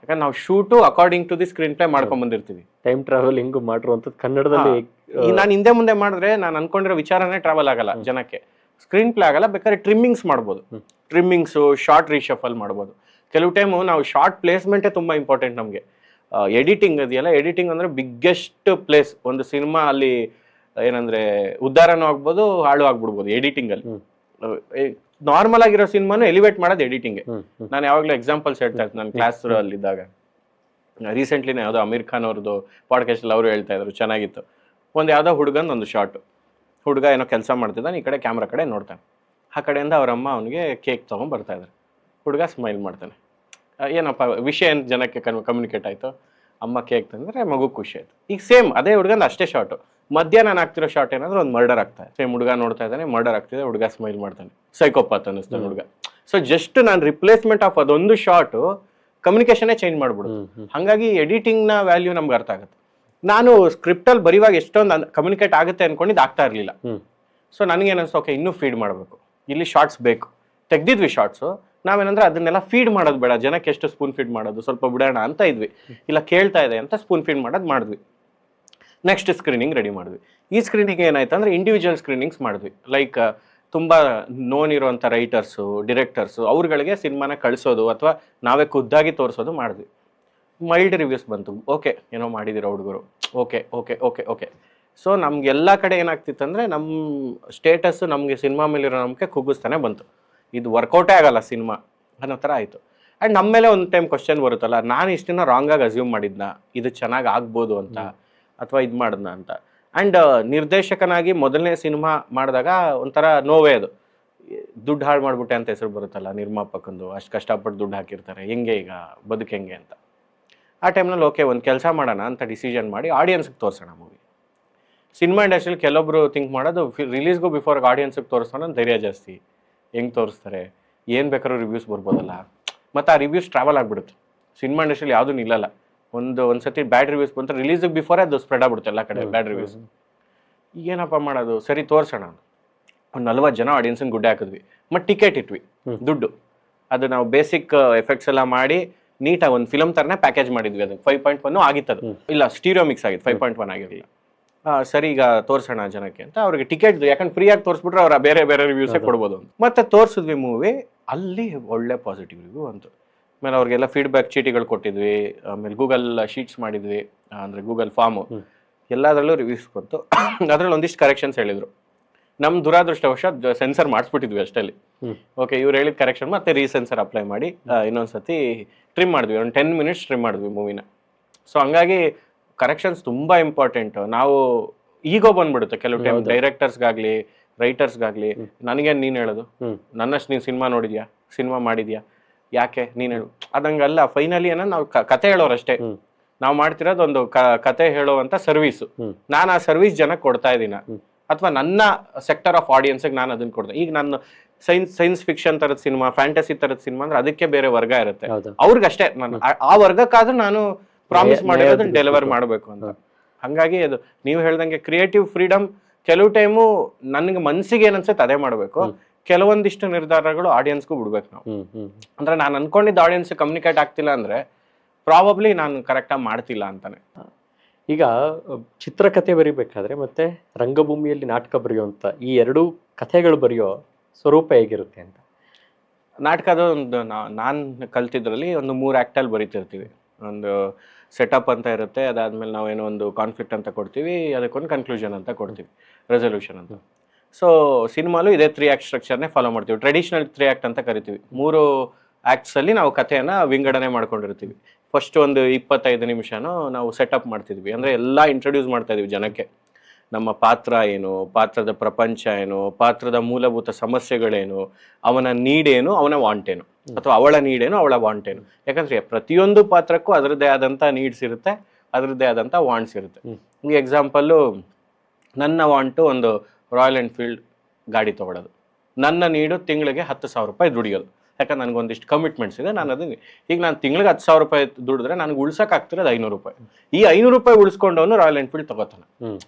ಯಾಕಂದ್ರೆ ನಾವು shoot according to the screen play ಮಾಡ್ಕೊಂಡ್ ಬಂದಿರ್ತೀವಿ. ಟೈಮ್ ಟ್ರಾವೆಲಿಂಗ್ ಮಾಡಿರುವಂಥದ್ದು ಕನ್ನಡದಲ್ಲಿ ನಾನು ಹಿಂದೆ ಮುಂದೆ ಮಾಡಿದ್ರೆ ನಾನು ಅನ್ಕೊಂಡಿರೋ ವಿಚಾರನೇ ಟ್ರಾವೆಲ್ ಆಗಲ್ಲ ಜನಕ್ಕೆ, ಸ್ಕ್ರೀನ್ ಪ್ಲೇ ಆಗಲ್ಲ. ಬೇಕಾದ್ರೆ ಟ್ರಿಮ್ಮಿಂಗ್ಸ್ ಮಾಡ್ಬೋದು, ಟ್ರಿಮ್ಮಿಂಗ್ಸು, ಶಾರ್ಟ್ ರೀಶಫಲ್ ಮಾಡ್ಬೋದು. ಕೆಲವು ಟೈಮು ನಾವು ಶಾರ್ಟ್ ಪ್ಲೇಸ್ಮೆಂಟೇ ತುಂಬ ಇಂಪಾರ್ಟೆಂಟ್ ನಮಗೆ. ಎಡಿಟಿಂಗ್ ಇದೆಯಲ್ಲ, ಎಡಿಟಿಂಗ್ ಅಂದರೆ ಬಿಗ್ಗೆಸ್ಟ್ ಪ್ಲೇಸ್ ಒಂದು ಸಿನಿಮಾ. ಅಲ್ಲಿ ಏನಂದರೆ ಉದ್ಧಾರನೂ ಆಗ್ಬೋದು, ಹಾಳು ಆಗ್ಬಿಡ್ಬೋದು ಎಡಿಟಿಂಗಲ್ಲಿ. ನಾರ್ಮಲ್ ಆಗಿರೋ ಸಿನಿಮಾನು ಎಲಿವೇಟ್ ಮಾಡೋದು ಎಡಿಟಿಂಗ್ಗೆ. ನಾನು ಯಾವಾಗಲೂ ಎಕ್ಸಾಂಪಲ್ಸ್ ಹೇಳ್ತಾ ಇರ್ತೀನಿ. ನಾನು ಕ್ಲಾಸ್ ಅಲ್ಲಿದ್ದಾಗ ರೀಸೆಂಟ್ಲಿನೇ ಯಾವುದೋ ಅಮೀರ್ ಖಾನ್ ಅವ್ರದ್ದು ಪಾಡ್ಕಾಸ್ಟಲ್ಲಿ ಅವರು ಹೇಳ್ತಾ ಇದ್ರು, ಚೆನ್ನಾಗಿತ್ತು. ಒಂದು ಯಾವುದೋ ಹುಡುಗಂದು ಶಾರ್ಟ್, ಹುಡುಗ ಏನೋ ಕೆಲಸ ಮಾಡ್ತಿದ್ದಾನೆ, ಈ ಕಡೆ ಕ್ಯಾಮ್ರಾ ಕಡೆ ನೋಡ್ತಾನೆ. ಆ ಕಡೆಯಿಂದ ಅವರಮ್ಮ ಅವನಿಗೆ ಕೇಕ್ ತೊಗೊಂಡು ಬರ್ತಾ ಇದ್ದಾರೆ. ಹುಡುಗ ಸ್ಮೈಲ್ ಮಾಡ್ತಾನೆ. ಏನಪ್ಪ ವಿಷಯ ಏನು ಜನಕ್ಕೆ ಕಮ್ಯುನಿಕೇಟ್ ಆಯಿತು, ಅಮ್ಮ ಕೇಕ್ ತಂದರೆ ಮಗು ಖುಷಿ ಆಯಿತು. ಈಗ ಸೇಮ್ ಅದೇ ಹುಡುಗಂದು ಅಷ್ಟೇ ಶಾರ್ಟು. ಮಧ್ಯ ನಾನು ಆಗ್ತಿರೋ ಶಾರ್ಟ್ ಏನಾದರೂ ಒಂದು ಮರ್ಡರ್ ಆಗ್ತಾ ಇದೆ, ಸೇಮ್ ಹುಡುಗ ನೋಡ್ತಾ ಇದ್ದಾನೆ, ಮರ್ಡರ್ ಆಗ್ತಿದೆ, ಹುಡುಗ ಸ್ಮೈಲ್ ಮಾಡ್ತಾನೆ, ಸೈಕೋಪಾತ್ ಅನ್ನಿಸ್ತಾನೆ ಹುಡುಗ. ಸೊ ಜಸ್ಟ್ ನಾನು ರಿಪ್ಲೇಸ್ಮೆಂಟ್ ಆಫ್ ಅದೊಂದು ಶಾರ್ಟು ಕಮ್ಯುನಿಕೇಷನ್ನೇ ಚೇಂಜ್ ಮಾಡ್ಬಿಡುದು. ಹಾಗಾಗಿ ಎಡಿಟಿಂಗ್ನ ವ್ಯಾಲ್ಯೂ ನಮ್ಗೆ ಅರ್ಥ ಆಗುತ್ತೆ. ನಾನು ಸ್ಕ್ರಿಪ್ಟಲ್ಲಿ ಬರೀವಾಗ ಎಷ್ಟೊಂದು ಕಮ್ಯುನಿಕೇಟ್ ಆಗುತ್ತೆ ಅನ್ಕೊಂಡಿದ್ದು ಆಗ್ತಾ ಇರಲಿಲ್ಲ. ಸೊ ನನಗೇನಿಸ್ತು, ಓಕೆ ಇನ್ನೂ ಫೀಡ್ ಮಾಡಬೇಕು, ಇಲ್ಲಿ ಶಾರ್ಟ್ಸ್ ಬೇಕು. ತೆಗ್ದಿದ್ವಿ ಶಾರ್ಟ್ಸು, ನಾವೇನಂದ್ರೆ ಅದನ್ನೆಲ್ಲ ಫೀಡ್ ಮಾಡೋದು ಬೇಡ, ಜನಕ್ಕೆ ಎಷ್ಟು ಸ್ಪೂನ್ ಫೀಡ್ ಮಾಡೋದು, ಸ್ವಲ್ಪ ಬಿಡೋಣ ಅಂತ ಇದ್ವಿ. ಇಲ್ಲ ಕೇಳ್ತಾ ಇದೆ ಅಂತ ಸ್ಪೂನ್ ಫೀಡ್ ಮಾಡೋದು ಮಾಡಿದ್ವಿ. ನೆಕ್ಸ್ಟ್ ಸ್ಕ್ರೀನಿಂಗ್ ರೆಡಿ ಮಾಡಿದ್ವಿ. ಈ ಸ್ಕ್ರೀನಿಂಗ್ ಏನಾಯ್ತು ಅಂದರೆ ಇಂಡಿವಿಜುವಲ್ ಸ್ಕ್ರೀನಿಂಗ್ಸ್ ಮಾಡಿದ್ವಿ. ಲೈಕ್ ತುಂಬ ನೋನ್ ಇರುವಂಥ ರೈಟರ್ಸು, ಡಿರೆಕ್ಟರ್ಸು, ಅವ್ರುಗಳಿಗೆ ಸಿನಿಮಾನ ಕಳಿಸೋದು ಅಥವಾ ನಾವೇ ಖುದ್ದಾಗಿ ತೋರಿಸೋದು ಮಾಡಿದ್ವಿ. ಮೈಲ್ಡ್ ರಿವ್ಯೂಸ್ ಬಂತು, ಓಕೆ ಏನೋ ಮಾಡಿದಿರೋ ಹುಡುಗರು, okay okay okay okay. So ನಮಗೆಲ್ಲ ಕಡೆ ಏನಾಗ್ತಿತ್ತು ಅಂದರೆ, ನಮ್ಮ ಸ್ಟೇಟಸ್ಸು ನಮಗೆ ಸಿನಿಮಾ ಮೇಲಿರೋ ನಂಬಿಕೆ ಕುಗ್ಗಿಸ್ತಾನೆ ಬಂತು. ಇದು ವರ್ಕೌಟೇ ಆಗಲ್ಲ ಸಿನಿಮಾ ಅನ್ನೋ ಥರ ಆಯಿತು. ಆ್ಯಂಡ್ ನಮ್ಮ ಮೇಲೆ ಒಂದು ಟೈಮ್ ಕ್ವಶನ್ ಬರುತ್ತಲ್ಲ, ನಾನು ಇಷ್ಟನ್ನ ರಾಂಗಾಗಿ ಅಸ್ಯೂಮ್ ಮಾಡಿದ್ನ ಇದು ಚೆನ್ನಾಗಿ ಆಗ್ಬೋದು ಅಂತ, ಅಥವಾ ಇದು ಮಾಡಿದ್ನ ಅಂತ. ಆ್ಯಂಡ್ ನಿರ್ದೇಶಕನಾಗಿ ಮೊದಲನೇ ಸಿನಿಮಾ ಮಾಡಿದಾಗ ಒಂಥರ ನೋವೇ ಅದು. ದುಡ್ಡು ಹಾಳು ಮಾಡಿಬಿಟ್ಟೆ ಅಂತ ಹೆಸರು ಬರುತ್ತಲ್ಲ ನಿರ್ಮಾಪಕಂದು, ಅಷ್ಟು ಕಷ್ಟಪಟ್ಟು ದುಡ್ಡು ಹಾಕಿರ್ತಾರೆ, ಹೆಂಗೆ ಈಗ ಬದುಕು ಹೆಂಗೆ ಅಂತ. ಆ ಟೈಮ್ನಲ್ಲಿ ಓಕೆ ಒಂದು ಕೆಲಸ ಮಾಡೋಣ ಅಂತ ಡಿಸಿಷನ್ ಮಾಡಿ ಆಡಿಯನ್ಸ್ಗೆ ತೋರಿಸೋಣ ಮೂವಿ. ಸಿನಿಮಾ ಇಂಡಸ್ಟ್ರಿಯಲ್ಲಿ ಕೆಲವೊಬ್ರು ಥಿಂಕ್ ಮಾಡೋದು, ರಿಲೀಸ್ಗೂ ಬಿಫೋರ್ ಆಡಿಯನ್ಸ್ಗೆ ತೋರಿಸೋಣ ಧೈರ್ಯ ಜಾಸ್ತಿ, ಹೆಂಗೆ ತೋರಿಸ್ತಾರೆ, ಏನು ಬೇಕಾದ್ರೂ ರಿವ್ಯೂಸ್ ಬರ್ಬೋದಲ್ಲ. ಮತ್ತು ಆ ರಿವ್ಯೂಸ್ ಟ್ರಾವೆಲ್ ಆಗಿಬಿಡುತ್ತೆ. ಸಿನಿಮಾ ಇಂಡಸ್ಟ್ರಿಯಲ್ಲಿ ಯಾವುದೂ ನಿಲ್ಲಲ್ಲ. ಒಂದು ಸತಿ ಬ್ಯಾಡ್ ರಿವ್ಯೂಸ್ ಬಂತು, ರಿಲೀಸಿಗೆ ಬಿಫೋರೇ ಅದು ಸ್ಪ್ರೆಡ್ ಆಗ್ಬಿಡುತ್ತೆ ಎಲ್ಲ ಕಡೆ ಬ್ಯಾಡ್ ರಿವ್ಯೂಸ್. ಏನಪ್ಪ ಮಾಡೋದು, ಸರಿ ತೋರಿಸೋಣ. ಒಂದು 40 ಜನ ಆಡಿಯನ್ಸನ್ನು ಗುಡ್ಡೆ ಹಾಕಿದ್ವಿ. ಮತ್ತು ಟಿಕೆಟ್ ಇಟ್ವಿ, ದುಡ್ಡು ಅದು ನಾವು ಬೇಸಿಕ್ ಎಫೆಕ್ಟ್ಸ್ ಎಲ್ಲ ಮಾಡಿ ನೀಟಾಗಿ ಒಂದು ಫಿಲಮ್ ಥರನೇ ಪ್ಯಾಕೇಜ್ ಮಾಡಿದ್ವಿ. ಅದು 5.1 ಆಗಿತ್ತು, ಅದು ಇಲ್ಲ ಸ್ಟೀರಿಯೋ ಮಿಕ್ಸ್ ಆಗಿತ್ತು, 5.1 ಆಗಿರಲಿಲ್ಲ. ಸರಿ ಈಗ ತೋರಿಸೋಣ ಜನಕ್ಕೆ ಅಂತ ಅವ್ರಿಗೆ ಟಿಕೆಟ್, ಯಾಕಂದ್ರೆ ಫ್ರೀಯಾಗಿ ತೋರಿಸ್ಬಿಟ್ರೆ ಅವ್ರು ಬೇರೆ ಬೇರೆ ರಿವ್ಯೂಸೇ ಕೊಡ್ಬೋದು ಅಂತ. ಮತ್ತೆ ತೋರಿಸಿದ್ವಿ ಮೂವಿ, ಅಲ್ಲಿ ಒಳ್ಳೆ ಪಾಸಿಟಿವ್ ರಿವ್ಯೂ ಅಂತು. ಆಮೇಲೆ ಅವ್ರಿಗೆಲ್ಲ ಫೀಡ್ಬ್ಯಾಕ್ ಚೀಟಿಗಳು ಕೊಟ್ಟಿದ್ವಿ, ಆಮೇಲೆ ಗೂಗಲ್ ಶೀಟ್ಸ್ ಮಾಡಿದ್ವಿ, ಅಂದರೆ ಗೂಗಲ್ ಫಾರ್ಮು, ಎಲ್ಲದರಲ್ಲೂ ರಿವ್ಯೂಸ್ ಬಂತು. ಅದರಲ್ಲಿ ಒಂದಿಷ್ಟು ಕರೆಕ್ಷನ್ಸ್ ಹೇಳಿದರು. ನಮ್ಮ ದುರಾದೃಷ್ಟವಶಾತ್ ಸೆನ್ಸರ್ ಮಾಡಿಸ್ಬಿಟ್ಟಿದ್ವಿ ಅಷ್ಟಲ್ಲಿ. ಓಕೆ ಇವ್ರು ಹೇಳಿದ ಕರೆಕ್ಷನ್ ಮತ್ತೆ ರೀಸೆನ್ಸರ್ ಅಪ್ಲೈ ಮಾಡಿ ಇನ್ನೊಂದ್ಸತಿ ಟ್ರಿಮ್ ಮಾಡಿದ್ವಿ, ಒಂದು 10 ಮಿನಿಟ್ಸ್ ಟ್ರಿಮ್ ಮಾಡಿದ್ವಿ ಮೂವಿನ. ಸೊ ಹಂಗಾಗಿ ಕರೆಕ್ಷನ್ಸ್ ತುಂಬ ಇಂಪಾರ್ಟೆಂಟು. ನಾವು ಈಗೋ ಬಂದ್ಬಿಡುತ್ತೆ ಕೆಲವು ಟೈಮ್ ಹೌದು. ಡೈರೆಕ್ಟರ್ಸ್ಗಾಗ್ಲಿ ರೈಟರ್ಸ್ಗಾಗ್ಲಿ. ನನಗೆ ನೀನ್ ಹೇಳೋದು ನನ್ನಷ್ಟು ನೀನ್ ಸಿನಿಮಾ ನೋಡಿದ್ಯಾ, ಸಿನಿಮಾ ಮಾಡಿದ್ಯಾ, ಯಾಕೆ ನೀನ್ ಹೇಳು. ಅದಂಗಲ್ಲ, ಫೈನಲಿ ಏನೋ ನಾವು ಕತೆ ಹೇಳೋರಷ್ಟೇ. ನಾವು ಮಾಡ್ತಿರೋದು ಒಂದು ಕತೆ ಹೇಳುವಂತ ಸರ್ವಿಸ್. ನಾನು ಆ ಸರ್ವಿಸ್ ಜನಕ್ಕೆ ಕೊಡ್ತಾ ಇದ್ದೀನ, ಅಥವಾ ನನ್ನ ಸೆಕ್ಟರ್ ಆಫ್ ಆಡಿಯನ್ಸ್ಗೆ ನಾನು ಅದನ್ನ ಕೊಡ್ತೇನೆ. ಈಗ ನಾನು ಸೈನ್ಸ್ ಫಿಕ್ಷನ್ ತರದ ಸಿನಿಮಾ, ಫ್ಯಾಂಟಸಿ ತರದ ಸಿನಿಮಾ ಅಂದ್ರೆ ಅದಕ್ಕೆ ಬೇರೆ ವರ್ಗ ಇರುತ್ತೆ. ಅವ್ರಿಗಷ್ಟೇ ನಾನು ಆ ವರ್ಗಕ್ಕಾದ್ರೂ ನಾನು ಪ್ರಾಮಿಸ್ ಮಾಡಿರೋದನ್ನ ಡೆಲಿವರ್ ಮಾಡಬೇಕು ಅಂತ. ಹಂಗಾಗಿ ಅದು ನೀವು ಹೇಳ್ದಂಗೆ ಕ್ರಿಯೇಟಿವ್ ಫ್ರೀಡಮ್ ಕೆಲವು ಟೈಮು ನನಗೆ ಮನ್ಸಿಗೆ ಏನನ್ಸುತ್ತೆ ಅದೇ ಮಾಡಬೇಕು. ಕೆಲವೊಂದಿಷ್ಟು ನಿರ್ಧಾರಗಳು ಆಡಿಯನ್ಸ್ಗೂ ಬಿಡ್ಬೇಕು ನಾವು. ಅಂದ್ರೆ ನಾನು ಅನ್ಕೊಂಡಿದ್ದ ಆಡಿಯನ್ಸ್ ಕಮ್ಯುನಿಕೇಟ್ ಆಗ್ತಿಲ್ಲ ಅಂದ್ರೆ ಪ್ರಾಬಬ್ಲಿ ನಾನು ಕರೆಕ್ಟಾಗಿ ಮಾಡ್ತಿಲ್ಲ ಅಂತಾನೆ. ಈಗ ಚಿತ್ರಕಥೆ ಬರಿಬೇಕಾದ್ರೆ ಮತ್ತೆ ರಂಗಭೂಮಿಯಲ್ಲಿ ನಾಟಕ ಬರೆಯುವಂತ ಈ ಎರಡೂ ಕಥೆಗಳು ಬರೆಯೋ ಸ್ವರೂಪ ಹೇಗಿರುತ್ತೆ ಅಂತ? ನಾಟಕದ ಒಂದು ನಾನು ಕಲ್ತಿದ್ರಲ್ಲಿ ಒಂದು 3 ಆ್ಯಕ್ಟಲ್ಲಿ ಬರಿತಿರ್ತೀವಿ. ಒಂದು ಸೆಟಪ್ ಅಂತ ಇರುತ್ತೆ, ಅದಾದ್ಮೇಲೆ ನಾವೇನೋ ಒಂದು ಕಾನ್ಫ್ಲಿಕ್ಟ್ ಅಂತ ಕೊಡ್ತೀವಿ, ಅದಕ್ಕೊಂದು ಕನ್ಕ್ಲೂಷನ್ ಅಂತ ಕೊಡ್ತೀವಿ, ರೆಸೊಲ್ಯೂಷನ್ ಅಂತ. ಸೊ ಸಿನಿಮಾಲು ಇದೇ 3 ಆ್ಯಕ್ಟ್ ಸ್ಟ್ರಕ್ಚರ್ನೇ ಫಾಲೋ ಮಾಡ್ತೀವಿ. ಟ್ರೆಡಿಷನಲ್ 3 ಆ್ಯಕ್ಟ್ ಅಂತ ಕರಿತೀವಿ. 3 ಆ್ಯಕ್ಟ್ಸಲ್ಲಿ ನಾವು ಕಥೆಯನ್ನು ವಿಂಗಡಣೆ ಮಾಡ್ಕೊಂಡಿರ್ತೀವಿ. ಫಸ್ಟ್ ಒಂದು 25 ನಿಮಿಷನೂ ನಾವು ಸೆಟಪ್ ಮಾಡ್ತಿದ್ವಿ. ಅಂದರೆ ಎಲ್ಲ ಇಂಟ್ರೊಡ್ಯೂಸ್ ಮಾಡ್ತಾ ಇದೀವಿ ಜನಕ್ಕೆ. ನಮ್ಮ ಪಾತ್ರ ಏನು, ಪಾತ್ರದ ಪ್ರಪಂಚ ಏನು, ಪಾತ್ರದ ಮೂಲಭೂತ ಸಮಸ್ಯೆಗಳೇನು, ಅವನ ನೀಡೇನು, ಅವನ ವಾಂಟೇನು, ಅಥವಾ ಅವಳ ನೀಡೇನು, ಅವಳ ವಾಂಟೇನು. ಯಾಕಂದ್ರೆ ಪ್ರತಿಯೊಂದು ಪಾತ್ರಕ್ಕೂ ಅದರದ್ದೇ ಆದಂಥ ನೀಡ್ಸ್ ಇರುತ್ತೆ, ಅದರದ್ದೇ ಆದಂಥ ವಾಂಟ್ಸ್ ಇರುತ್ತೆ. ಈ ಎಕ್ಸಾಂಪಲ್ಲು, ನನ್ನ ವಾಂಟು ಒಂದು ರಾಯಲ್ ಎನ್ಫೀಲ್ಡ್ ಗಾಡಿ ತೊಗೊಳೋದು, ನನ್ನ ನೀಡು ತಿಂಗಳಿಗೆ 10,000 ರೂಪಾಯಿ ದುಡಿಯೋದು. ಯಾಕಂದ್ರೆ ನನಗೊಂದಿಷ್ಟು ಕಮಿಟ್ಮೆಂಟ್ಸ್ ಇದೆ. ನಾನು ಅದನ್ನ ಈಗ ನಾನು ತಿಂಗಳಿಗೆ 10,000 ರೂಪಾಯಿ ದುಡಿದ್ರೆ ನನಗೆ ಉಳ್ಸೋಕ್ಕಾಗ್ತಿರೋದು 500 ರೂಪಾಯಿ. ಈ 500 ರೂಪಾಯಿ ಉಳಿಸ್ಕೊಂಡವನು ರಾಯಲ್ ಎನ್ಫೀಲ್ಡ್ ತಗೋತಾನೆ.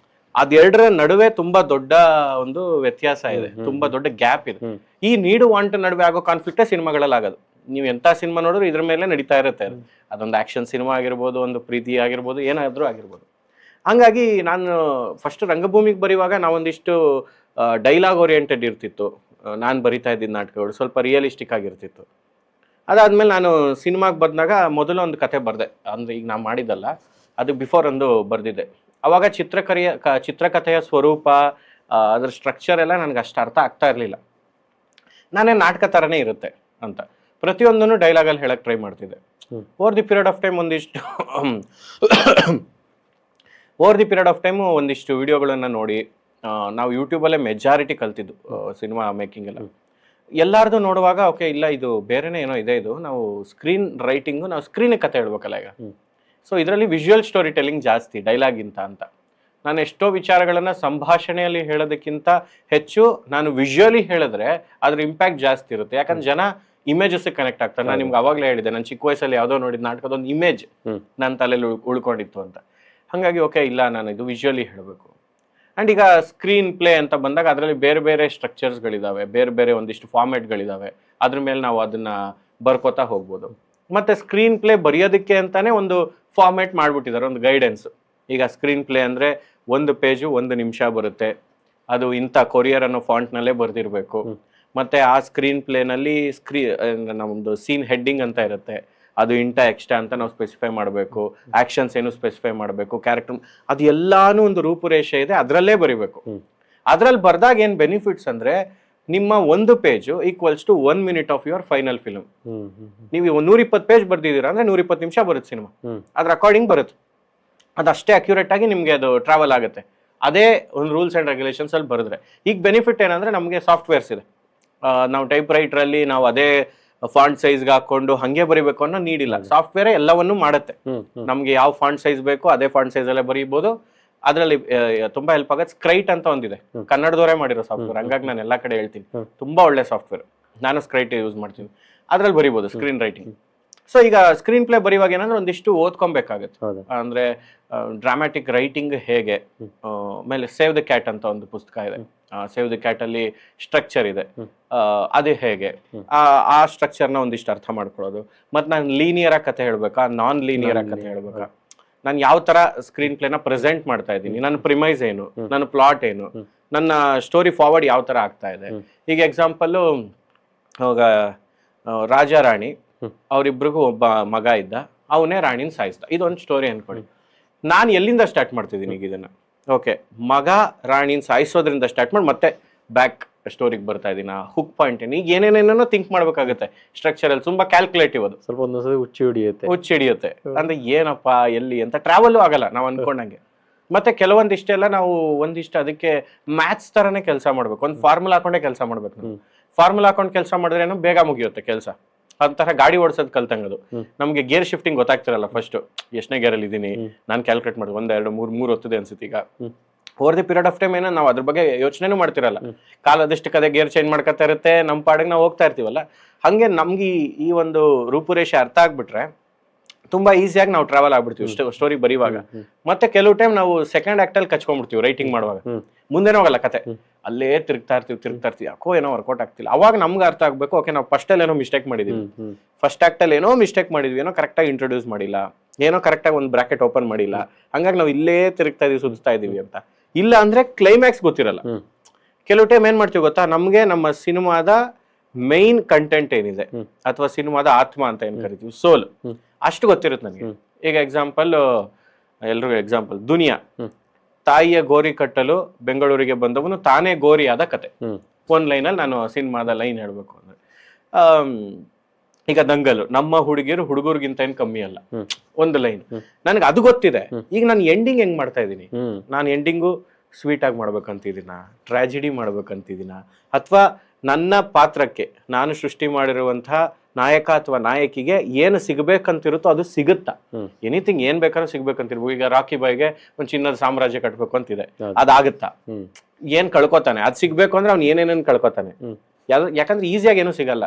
ಅದೆರಡರ ನಡುವೆ ತುಂಬಾ ದೊಡ್ಡ ಒಂದು ವ್ಯತ್ಯಾಸ ಇದೆ, ತುಂಬಾ ದೊಡ್ಡ ಗ್ಯಾಪ್ ಇದೆ. ಈ ನೀಡು ವಾಂಟ್ ನಡುವೆ ಆಗೋ ಕಾನ್ಫ್ಲಿಕ್ಟೇ ಸಿನಿಮಾಗಳಲ್ಲಿ ಆಗೋದು. ನೀವು ಎಂಥ ಸಿನಿಮಾ ನೋಡಿದ್ರು ಇದ್ರ ಮೇಲೆ ನಡೀತಾ ಇರುತ್ತೆ. ಅದೊಂದು ಆಕ್ಷನ್ ಸಿನಿಮಾ ಆಗಿರ್ಬೋದು, ಒಂದು ಪ್ರೀತಿ ಆಗಿರ್ಬೋದು, ಏನಾದರೂ ಆಗಿರ್ಬೋದು. ಹಂಗಾಗಿ ನಾನು ಫಸ್ಟ್ ರಂಗಭೂಮಿಗೆ ಬರೆಯುವಾಗ ನಾವೊಂದಿಷ್ಟು ಡೈಲಾಗ್ ಓರಿಯೆಂಟೆಡ್ ಇರ್ತಿತ್ತು. ನಾನು ಬರಿತಾ ಇದ್ದಿದ್ದ ನಾಟಕಗಳು ಸ್ವಲ್ಪ ರಿಯಲಿಸ್ಟಿಕ್ ಆಗಿರ್ತಿತ್ತು. ಅದಾದ್ಮೇಲೆ ನಾನು ಸಿನಿಮಾಗೆ ಬಂದಾಗ ಮೊದಲು ಒಂದು ಕತೆ ಬರೆದೆ. ಅಂದರೆ ಈಗ ನಾನು ಮಾಡಿದ್ದಲ್ಲ, ಅದು ಬಿಫೋರ್ ಒಂದು ಬರೆದಿದ್ದೆ. ಅವಾಗ ಚಿತ್ರಕಥೆಯ ಸ್ವರೂಪ, ಅದ್ರ ಸ್ಟ್ರಕ್ಚರ್ ಎಲ್ಲ ನನಗೆ ಅಷ್ಟು ಅರ್ಥ ಆಗ್ತಾ ಇರಲಿಲ್ಲ. ನಾನೇ ನಾಟಕ ಥರನೇ ಇರುತ್ತೆ ಅಂತ ಪ್ರತಿಯೊಂದನ್ನು ಡೈಲಾಗಲ್ಲಿ ಹೇಳಕ್ಕೆ ಟ್ರೈ ಮಾಡ್ತಿದ್ದೆ. Over the period of time ಒಂದಿಷ್ಟು ವಿಡಿಯೋಗಳನ್ನು ನೋಡಿ ನಾವು ಯೂಟ್ಯೂಬಲ್ಲೇ ಮೆಜಾರಿಟಿ ಕಲ್ತಿದ್ದು ಸಿನಿಮಾ ಮೇಕಿಂಗ್ ಎಲ್ಲ. ಎಲ್ಲಾರ್ದು ನೋಡುವಾಗ ಓಕೆ, ಇಲ್ಲ ಇದು ಬೇರೆನೇ ಏನೋ ಇದೆ, ಇದು ನಾವು ಸ್ಕ್ರೀನ್ ರೈಟಿಂಗು, ನಾವು ಸ್ಕ್ರೀನಿಗೆ ಕತೆ ಹೇಳ್ಬೇಕಲ್ಲ ಈಗ. ಸೊ ಇದರಲ್ಲಿ ವಿಜುವಲ್ ಸ್ಟೋರಿ ಟೆಲ್ಲಿಂಗ್ ಜಾಸ್ತಿ ಡೈಲಾಗಿಂತ ಅಂತ. ನಾನು ಎಷ್ಟೋ ವಿಚಾರಗಳನ್ನು ಸಂಭಾಷಣೆಯಲ್ಲಿ ಹೇಳೋದಕ್ಕಿಂತ ಹೆಚ್ಚು ನಾನು ವಿಜುವಲಿ ಹೇಳಿದ್ರೆ ಅದ್ರ ಇಂಪ್ಯಾಕ್ಟ್ ಜಾಸ್ತಿ ಇರುತ್ತೆ. ಯಾಕಂದ್ರೆ ಜನ ಇಮೇಜಸ್ ಕನೆಕ್ಟ್ ಆಗ್ತಾರೆ. ನಾನು ನಿಮ್ಗೆ ಅವಾಗಲೇ ಹೇಳಿದೆ, ನಾನು ಚಿಕ್ಕ ವಯಸ್ಸಲ್ಲಿ ಯಾವುದೋ ನೋಡಿದ ನಾಟಕದ ಒಂದು ಇಮೇಜ್ ನನ್ನ ತಲೆಯಲ್ಲಿ ಉಳ್ಕೊಂಡಿತ್ತು ಅಂತ. ಹಾಗಾಗಿ ಓಕೆ, ಇಲ್ಲ ನಾನು ಇದು ವಿಜುವಲಿ ಹೇಳಬೇಕು. ಆ್ಯಂಡ್ ಈಗ ಸ್ಕ್ರೀನ್ ಪ್ಲೇ ಅಂತ ಬಂದಾಗ ಅದರಲ್ಲಿ ಬೇರೆ ಬೇರೆ ಸ್ಟ್ರಕ್ಚರ್ಸ್ಗಳಿದ್ದಾವೆ, ಬೇರೆ ಬೇರೆ ಒಂದಿಷ್ಟು ಫಾರ್ಮೆಟ್ಗಳಿದ್ದಾವೆ. ಅದ್ರ ಮೇಲೆ ನಾವು ಅದನ್ನು ಬರ್ಕೋತಾ ಹೋಗ್ಬೋದು. ಮತ್ತು ಸ್ಕ್ರೀನ್ ಪ್ಲೇ ಬರೆಯೋದಕ್ಕೆ ಅಂತಲೇ ಒಂದು ಫಾರ್ಮೆಟ್ ಮಾಡಿಬಿಟ್ಟಿದ್ದಾರೆ, ಒಂದು ಗೈಡೆನ್ಸ್. ಈಗ ಸ್ಕ್ರೀನ್ ಪ್ಲೇ ಅಂದರೆ 1 ಪೇಜು 1 ನಿಮಿಷ ಬರುತ್ತೆ, ಅದು ಇಂಥ ಕೊರಿಯರ್ ಅನ್ನೋ ಫಾಂಟ್ನಲ್ಲೇ ಬರೆದಿರಬೇಕು. ಮತ್ತು ಆ ಸ್ಕ್ರೀನ್ ಪ್ಲೇನಲ್ಲಿ ನಮ್ಮದು ಸೀನ್ ಹೆಡ್ಡಿಂಗ್ ಅಂತ ಇರುತ್ತೆ, ಅದು ಎಕ್ಸ್ಟ್ರಾ ಅಂತ ನಾವು ಸ್ಪೆಸಿಫೈ ಮಾಡಬೇಕು. ಆ್ಯಕ್ಷನ್ಸ್ ಏನು ಸ್ಪೆಸಿಫೈ ಮಾಡಬೇಕು, ಕ್ಯಾರೆಕ್ಟರ್, ಅದು ಎಲ್ಲಾನು ಒಂದು ರೂಪುರೇಷೆ ಇದೆ, ಅದರಲ್ಲೇ ಬರಿಬೇಕು. ಅದರಲ್ಲಿ ಬರೆದಾಗ ಏನು ಬೆನಿಫಿಟ್ಸ್ ಅಂದರೆ, ನಿಮ್ಮ 1 page equals to 1 minute of your final film. ನೀವು 120 ಪೇಜ್ ಬರ್ದಿದ್ದೀರಾ ಅಂದರೆ 120 ನಿಮಿಷ ಬರುತ್ತೆ ಸಿನಿಮಾ. ಅದ್ರ ಅಕಾರ್ಡಿಂಗ್ ಬರುತ್ತೆ, ಅದು ಅಷ್ಟೇ ಅಕ್ಯುರೇಟ್ ಆಗಿ ನಿಮಗೆ ಅದು ಟ್ರಾವೆಲ್ ಆಗುತ್ತೆ. ಅದೇ ಒಂದು ರೂಲ್ಸ್ ಆ್ಯಂಡ್ ರೆಗ್ಯುಲೇಷನ್ಸ್ ಅಲ್ಲಿ ಬರೆದ್ರೆ. ಈಗ ಬೆನಿಫಿಟ್ ಏನಂದರೆ, ನಮಗೆ ಸಾಫ್ಟ್ವೇರ್ಸ್ ಇದೆ. ನಾವು ಟೈಪ್ ರೈಟ್ರಲ್ಲಿ ನಾವು ಅದೇ ಫಾಂಟ್ ಸೈಜ್ಗೆ ಹಾಕೊಂಡು ಹಾಗೆ ಬರಿಬೇಕು ಅನ್ನೋ ನೀಡಿಲ್ಲ. ಸಾಫ್ಟ್ವೇರ್ ಎಲ್ಲವನ್ನೂ ಮಾಡುತ್ತೆ. ನಮ್ಗೆ ಯಾವ ಫಾಂಟ್ ಸೈಜ್ ಬೇಕೋ ಅದೇ ಫಾಂಟ್ ಸೈಜ್ ಅಲ್ಲೇ ಬರೀಬಹುದು. ಅದರಲ್ಲಿ ತುಂಬಾ ಹೆಲ್ಪ್ ಆಗುತ್ತೆ. ಸ್ಕ್ರೈಟ್ ಅಂತ ಒಂದಿದೆ, ಕನ್ನಡದವರೇ ಮಾಡಿರೋ ಸಾಫ್ಟ್ವೇರ್. ಹಂಗಾಗಿ ನಾನು ಎಲ್ಲ ಕಡೆ ಹೇಳ್ತೀನಿ, ತುಂಬಾ ಒಳ್ಳೆ ಸಾಫ್ಟ್ವೇರ್. ನಾನು ಸ್ಕ್ರೈಟ್ ಯೂಸ್ ಮಾಡ್ತೀನಿ, ಅದ್ರಲ್ಲಿ ಬರಿಬೋದು ಸ್ಕ್ರೀನ್ ರೈಟಿಂಗ್. ಸೊ ಈಗ ಸ್ಕ್ರೀನ್ ಪ್ಲೇ ಬರೆಯುವಾಗ ಏನಂದ್ರೆ ಒಂದಿಷ್ಟು ಓದ್ಕೊಬೇಕಾಗುತ್ತೆ. ಅಂದ್ರೆ ಡ್ರಾಮ್ಯಾಟಿಕ್ ರೈಟಿಂಗ್ ಹೇಗೆ, ಆಮೇಲೆ ಸೇವ್ ದ ಕ್ಯಾಟ್ ಅಂತ ಒಂದು ಪುಸ್ತಕ ಇದೆ. ಸೇವ್ ದ ಕ್ಯಾಟ್ ಅಲ್ಲಿ ಸ್ಟ್ರಕ್ಚರ್ ಇದೆ, ಅದೇ ಹೇಗೆ ಆ ಸ್ಟ್ರಕ್ಚರ್ನ ಒಂದಿಷ್ಟು ಅರ್ಥ ಮಾಡ್ಕೊಳ್ಳೋದು. ಮತ್ತು ನಾನು ಲೀನಿಯರ್ ಆಗಿ ಕತೆ ಹೇಳ್ಬೇಕಾ, ನಾನ್ ಲೀನಿಯರ್ ಆಗಿ ಕತೆ ಹೇಳ್ಬೇಕಾ, ನಾನು ಯಾವ ತರ ಸ್ಕ್ರೀನ್ ಪ್ಲೇನ ಪ್ರೆಸೆಂಟ್ ಮಾಡ್ತಾ ಇದ್ದೀನಿ, ನನ್ನ ಪ್ರಿಮೈಸ್ ಏನು, ನನ್ನ ಪ್ಲಾಟ್ ಏನು, ನನ್ನ ಸ್ಟೋರಿ ಫಾರ್ವರ್ಡ್ ಯಾವ ತರ ಆಗ್ತಾ ಇದೆ. ಈಗ ಎಕ್ಸಾಂಪಲ್ಲು, ಅವಾಗ ರಾಜ ರಾಣಿ ಅವರಿಬ್ರಿಗೂ ಒಬ್ಬ ಮಗ ಇದ್ದ, ಅವನೇ ರಾಣಿನ ಸಾಯಿಸ್ದ. ಇದೊಂದು ಸ್ಟೋರಿ ಅನ್ಕೊಳ್ಳಿ. ನಾನು ಎಲ್ಲಿಂದ ಸ್ಟಾರ್ಟ್ ಮಾಡ್ತಿದ್ದೀನಿ ಈಗ ಇದನ್ನ? ಓಕೆ, ಮಗ ರಾಣಿನ ಸಾಯಿಸೋದ್ರಿಂದ ಸ್ಟಾರ್ಟ್ ಮಾಡಿ ಮತ್ತೆ ಬ್ಯಾಕ್ ಸ್ಟೋರಿಗೆ ಬರ್ತಾ ಇದ್ದೀನಿ. ಹುಕ್ ಪಾಯಿಂಟ್ ಏನು, ಈಗ ಏನೇನೇನೋ ಥಿಂಕ್ ಮಾಡ್ಬೇಕಾಗುತ್ತೆ. ಸ್ಟ್ರಕ್ಚರಲ್ಲಿ ತುಂಬಾ ಕ್ಯಾಲ್ಕುಲೇಟಿವ್, ಅದು ಸ್ವಲ್ಪ ಹುಚ್ಚಿ ಹಿಡಿಯುತ್ತೆ. ಅಂದ್ರೆ ಏನಪ್ಪಾ ಎಲ್ಲಿ ಅಂತ ಟ್ರಾವೆಲ್ ಆಗಲ್ಲ ನಾವು ಅನ್ಕೊಂಡಂಗೆ. ಮತ್ತೆ ಕೆಲವೊಂದಿಷ್ಟೆಲ್ಲ ನಾವು ಒಂದಿಷ್ಟು ಅದಕ್ಕೆ ಮ್ಯಾಥ್ಸ್ ತರನೇ ಕೆಲಸ ಮಾಡ್ಬೇಕು, ಒಂದು ಫಾರ್ಮುಲಾ ಹಾಕೊಂಡೇ ಕೆಲಸ ಮಾಡ್ಬೇಕು. ನಾವು ಫಾರ್ಮುಲಾ ಹಾಕೊಂಡು ಕೆಲಸ ಮಾಡಿದ್ರೆ ಏನೋ ಬೇಗ ಮುಗಿಯುತ್ತೆ ಕೆಲಸ. ಅಂತಹ ಗಾಡಿ ಓಡಿಸೋದು ಕಲ್ತಂಗದು. ನಮ್ಗೆ ಗೇರ್ ಶಿಫ್ಟಿಂಗ್ ಗೊತ್ತಾಗ್ತಿರಲ್ಲ, ಫಸ್ಟ್ ಎಷ್ಟನೇ ಗೇರ್ ಅಲ್ಲಿ ಇದೀನಿ ನಾನು ಕ್ಯಾಲ್ಕುಲೇಟ್ ಮಾಡಿದೆ, 1 2 3 3 ಹೊತ್ತದೆ ಅನ್ಸುತ್ತೆ. ಈಗ over the period of time ಏನೋ ನಾವು ಅದ್ರ ಬಗ್ಗೆ ಯೋಚನೆನೂ ಮಾಡ್ತಿರಲ್ಲ, ಕಾಲದಷ್ಟು ಕದೆ ಗೇರ್ ಚೇಂಜ್ ಮಾಡ್ಕೊತಾ ಇರುತ್ತೆ, ನಮ್ಮ ಪಾಡಿಗೆ ನಾವು ಹೋಗ್ತಾ ಇರ್ತೀವಲ್ಲ. ಹಂಗೆ ನಮ್ಗೆ ಈ ಒಂದು ರೂಪುರೇಷೆ ಅರ್ಥ ಆಗ್ಬಿಟ್ರೆ ತುಂಬಾ ಈಸಿಯಾಗಿ ನಾವು ಟ್ರಾವೆಲ್ ಆಗ್ಬಿಡ್ತೀವಿ ಸ್ಟೋರಿ ಬರೀವಾಗ. ಮತ್ತೆ ಕೆಲವು ಟೈಮ್ ನಾವು ಸೆಕೆಂಡ್ ಆಕ್ಟ್ ಅಲ್ಲಿ ಕಚ್ಕೊಂಡ್ಬಿಡ್ತೀವಿ ರೈಟಿಂಗ್ ಮಾಡುವಾಗ, ಮುಂದೆನೂ ಹೋಗಲ್ಲ ಕತೆ, ಅಲ್ಲೇ ತಿರುಗ್ತಾ ಇರ್ತೀವಿ, ಯಾಕೋ ಏನೋ ವರ್ಕೌಟ್ ಆಗ್ತಿಲ್ಲ. ಅವಾಗ ನಮ್ಗೆ ಅರ್ಥ ಆಗ್ಬೇಕು, ಓಕೆ ನಾವು ಫಸ್ಟ್ ಅಲ್ಲಿ ಏನೋ ಮಿಸ್ಟೇಕ್ ಮಾಡಿದೀವಿ, ಫಸ್ಟ್ ಆಕ್ಟ್ ಅಲ್ಲಿ ಏನೋ ಮಿಸ್ಟೇಕ್ ಮಾಡಿದ್ವಿ, ಏನೋ ಕರೆಕ್ಟಾಗಿ ಇಂಟ್ರೊಡ್ಯೂಸ್ ಮಾಡಿಲ್ಲ, ಏನೋ ಕರೆಕ್ಟಾಗಿ ಒಂದು ಬ್ರಾಕೆಟ್ ಓಪನ್ ಮಾಡಿಲ್ಲ, ಹಂಗಾಗಿ ನಾವು ಇಲ್ಲೇ ತಿರುಗ್ತಾ ಇದೀವಿ, ಸುತ್ತಾ ಇದೀವಿ ಅಂತ. ಇಲ್ಲ ಅಂದ್ರೆ ಕ್ಲೈಮ್ಯಾಕ್ಸ್ ಗೊತ್ತಿರಲ್ಲ. ಕೆಲವು ಟೈಮ್ ಏನ್ ಮಾಡ್ತೀವಿ ಗೊತ್ತಾ, ನಮ್ಗೆ ನಮ್ಮ ಸಿನಿಮಾದ ಮೈನ್ ಕಂಟೆಂಟ್ ಏನಿದೆ ಅಥವಾ ಸಿನಿಮಾದ ಆತ್ಮ ಅಂತ ಏನ್ ಕರಿತೀವಿ, ಸೋಲ್, ಅಷ್ಟು ಗೊತ್ತಿರುತ್ತೆ ನನಗೆ. ಈಗ ಎಲ್ರಿಗೂ ಎಕ್ಸಾಂಪಲ್ ದುನಿಯಾ. ತಾಯಿಯ ಗೋರಿ ಕಟ್ಟಲು ಬೆಂಗಳೂರಿಗೆ ಬಂದವನು ತಾನೇ ಗೋರಿಯಾದ ಕತೆ. ಒಂದ್ ಲೈನಲ್ಲಿ ನಾನು ಸಿನಿಮಾದ ಲೈನ್ ಹೇಳ್ಬೇಕು ಅಂದ್ರೆ, ಈಗ ದಂಗಲು, ನಮ್ಮ ಹುಡುಗಿರು ಹುಡುಗರಿಗಿಂತ ಏನ್ ಕಮ್ಮಿ ಅಲ್ಲ, ಒಂದು ಲೈನ್ ನನಗೆ ಅದು ಗೊತ್ತಿದೆ. ಈಗ ನಾನು ಎಂಡಿಂಗ್ ಹೆಂಗ್ ಮಾಡ್ತಾ ಇದ್ದೀನಿ, ನಾನು ಎಂಡಿಂಗು ಸ್ವೀಟ್ ಆಗಿ ಮಾಡ್ಬೇಕಂತಿದ್ದೀನ, ಟ್ರಾಜಿಡಿ ಮಾಡ್ಬೇಕಂತಿದ್ದೀನ, ಅಥವಾ ನನ್ನ ಪಾತ್ರಕ್ಕೆ ನಾನು ಸೃಷ್ಟಿ ಮಾಡಿರುವಂತಹ ನಾಯಕ ಅಥವಾ ನಾಯಕಿಗೆ ಏನು ಸಿಗ್ಬೇಕಂತಿರುತ್ತೋ ಅದು ಸಿಗುತ್ತಾ, ಎನಿಥಿಂಗ್ ಏನ್ ಬೇಕಾದ್ರೂ ಸಿಗ್ಬೇಕಂತಿರ್ಬೋದು. ಈಗ ರಾಕಿ ಬಾಯ್ಗೆ ಒಂದ್ ಚಿನ್ನದ ಸಾಮ್ರಾಜ್ಯ ಕಟ್ಬೇಕು ಅಂತಿದೆ, ಅದಾಗುತ್ತಾ? ಏನ್ ಕಳ್ಕೊತಾನೆ, ಅದ್ ಸಿಗ್ಬೇಕು ಅಂದ್ರೆ ಅವ್ನು ಏನೇನೇನ್ ಕಳ್ಕೊತಾನೆ. ಯಾಕಂದ್ರೆ ಈಸಿಯಾಗಿ ಏನೂ ಸಿಗಲ್ಲ.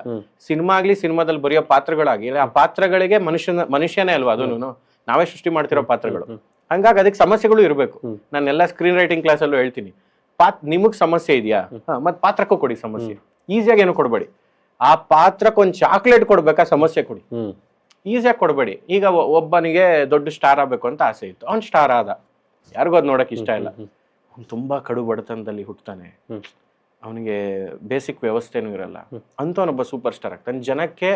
ಸಿನಿಮಾ ಆಗ್ಲಿ, ಸಿನಿಮಾದಲ್ಲಿ ಬರೆಯೋ ಪಾತ್ರಗಳಾಗಿ, ಆ ಪಾತ್ರಗಳಿಗೆ ಮನುಷ್ಯನೇ ಅಲ್ವಾ, ಅದನ್ನು ನಾವೇ ಸೃಷ್ಟಿ ಮಾಡ್ತಿರೋ ಪಾತ್ರಗಳು. ಹಂಗಾಗಿ ಅದಕ್ಕೆ ಸಮಸ್ಯೆಗಳು ಇರಬೇಕು. ನಾನೆಲ್ಲ ಸ್ಕ್ರೀನ್ ರೈಟಿಂಗ್ ಕ್ಲಾಸ್ ಅಲ್ಲೂ ಹೇಳ್ತೀನಿ, ನಿಮಗ್ ಸಮಸ್ಯೆ ಇದೆಯಾ, ಮತ್ ಪಾತ್ರಕ್ಕೂ ಕೊಡಿ ಸಮಸ್ಯೆ. ಈಸಿಯಾಗಿ ಏನು ಕೊಡ್ಬೇಡಿ. ಆ ಪಾತ್ರಕ್ಕೆ ಒಂದ್ ಚಾಕ್ಲೇಟ್ ಕೊಡ್ಬೇಕಾ, ಸಮಸ್ಯೆ ಕೊಡಿ, ಈಸಿಯಾಗಿ ಕೊಡ್ಬೇಡಿ. ಈಗ ಒಬ್ಬನಿಗೆ ದೊಡ್ಡ ಸ್ಟಾರ್ ಆಗ್ಬೇಕು ಅಂತ ಆಸೆ ಇತ್ತು, ಅವ್ನ್ ಸ್ಟಾರ್ ಆದ, ಯಾರಿಗೂ ಅದ್ ನೋಡಕ್ ಇಷ್ಟ ಇಲ್ಲ. ಅವ್ನು ತುಂಬಾ ಕಡು ಬಡತನದಲ್ಲಿ ಹುಟ್ಟತಾನೆ, ಅವನಿಗೆ ಬೇಸಿಕ್ ವ್ಯವಸ್ಥೆನೂ ಇರಲ್ಲ, ಅಂತವನೊಬ್ಬ ಸೂಪರ್ ಸ್ಟಾರ್ ಆಗ್ತಾನೆ. ಜನಕ್ಕೆ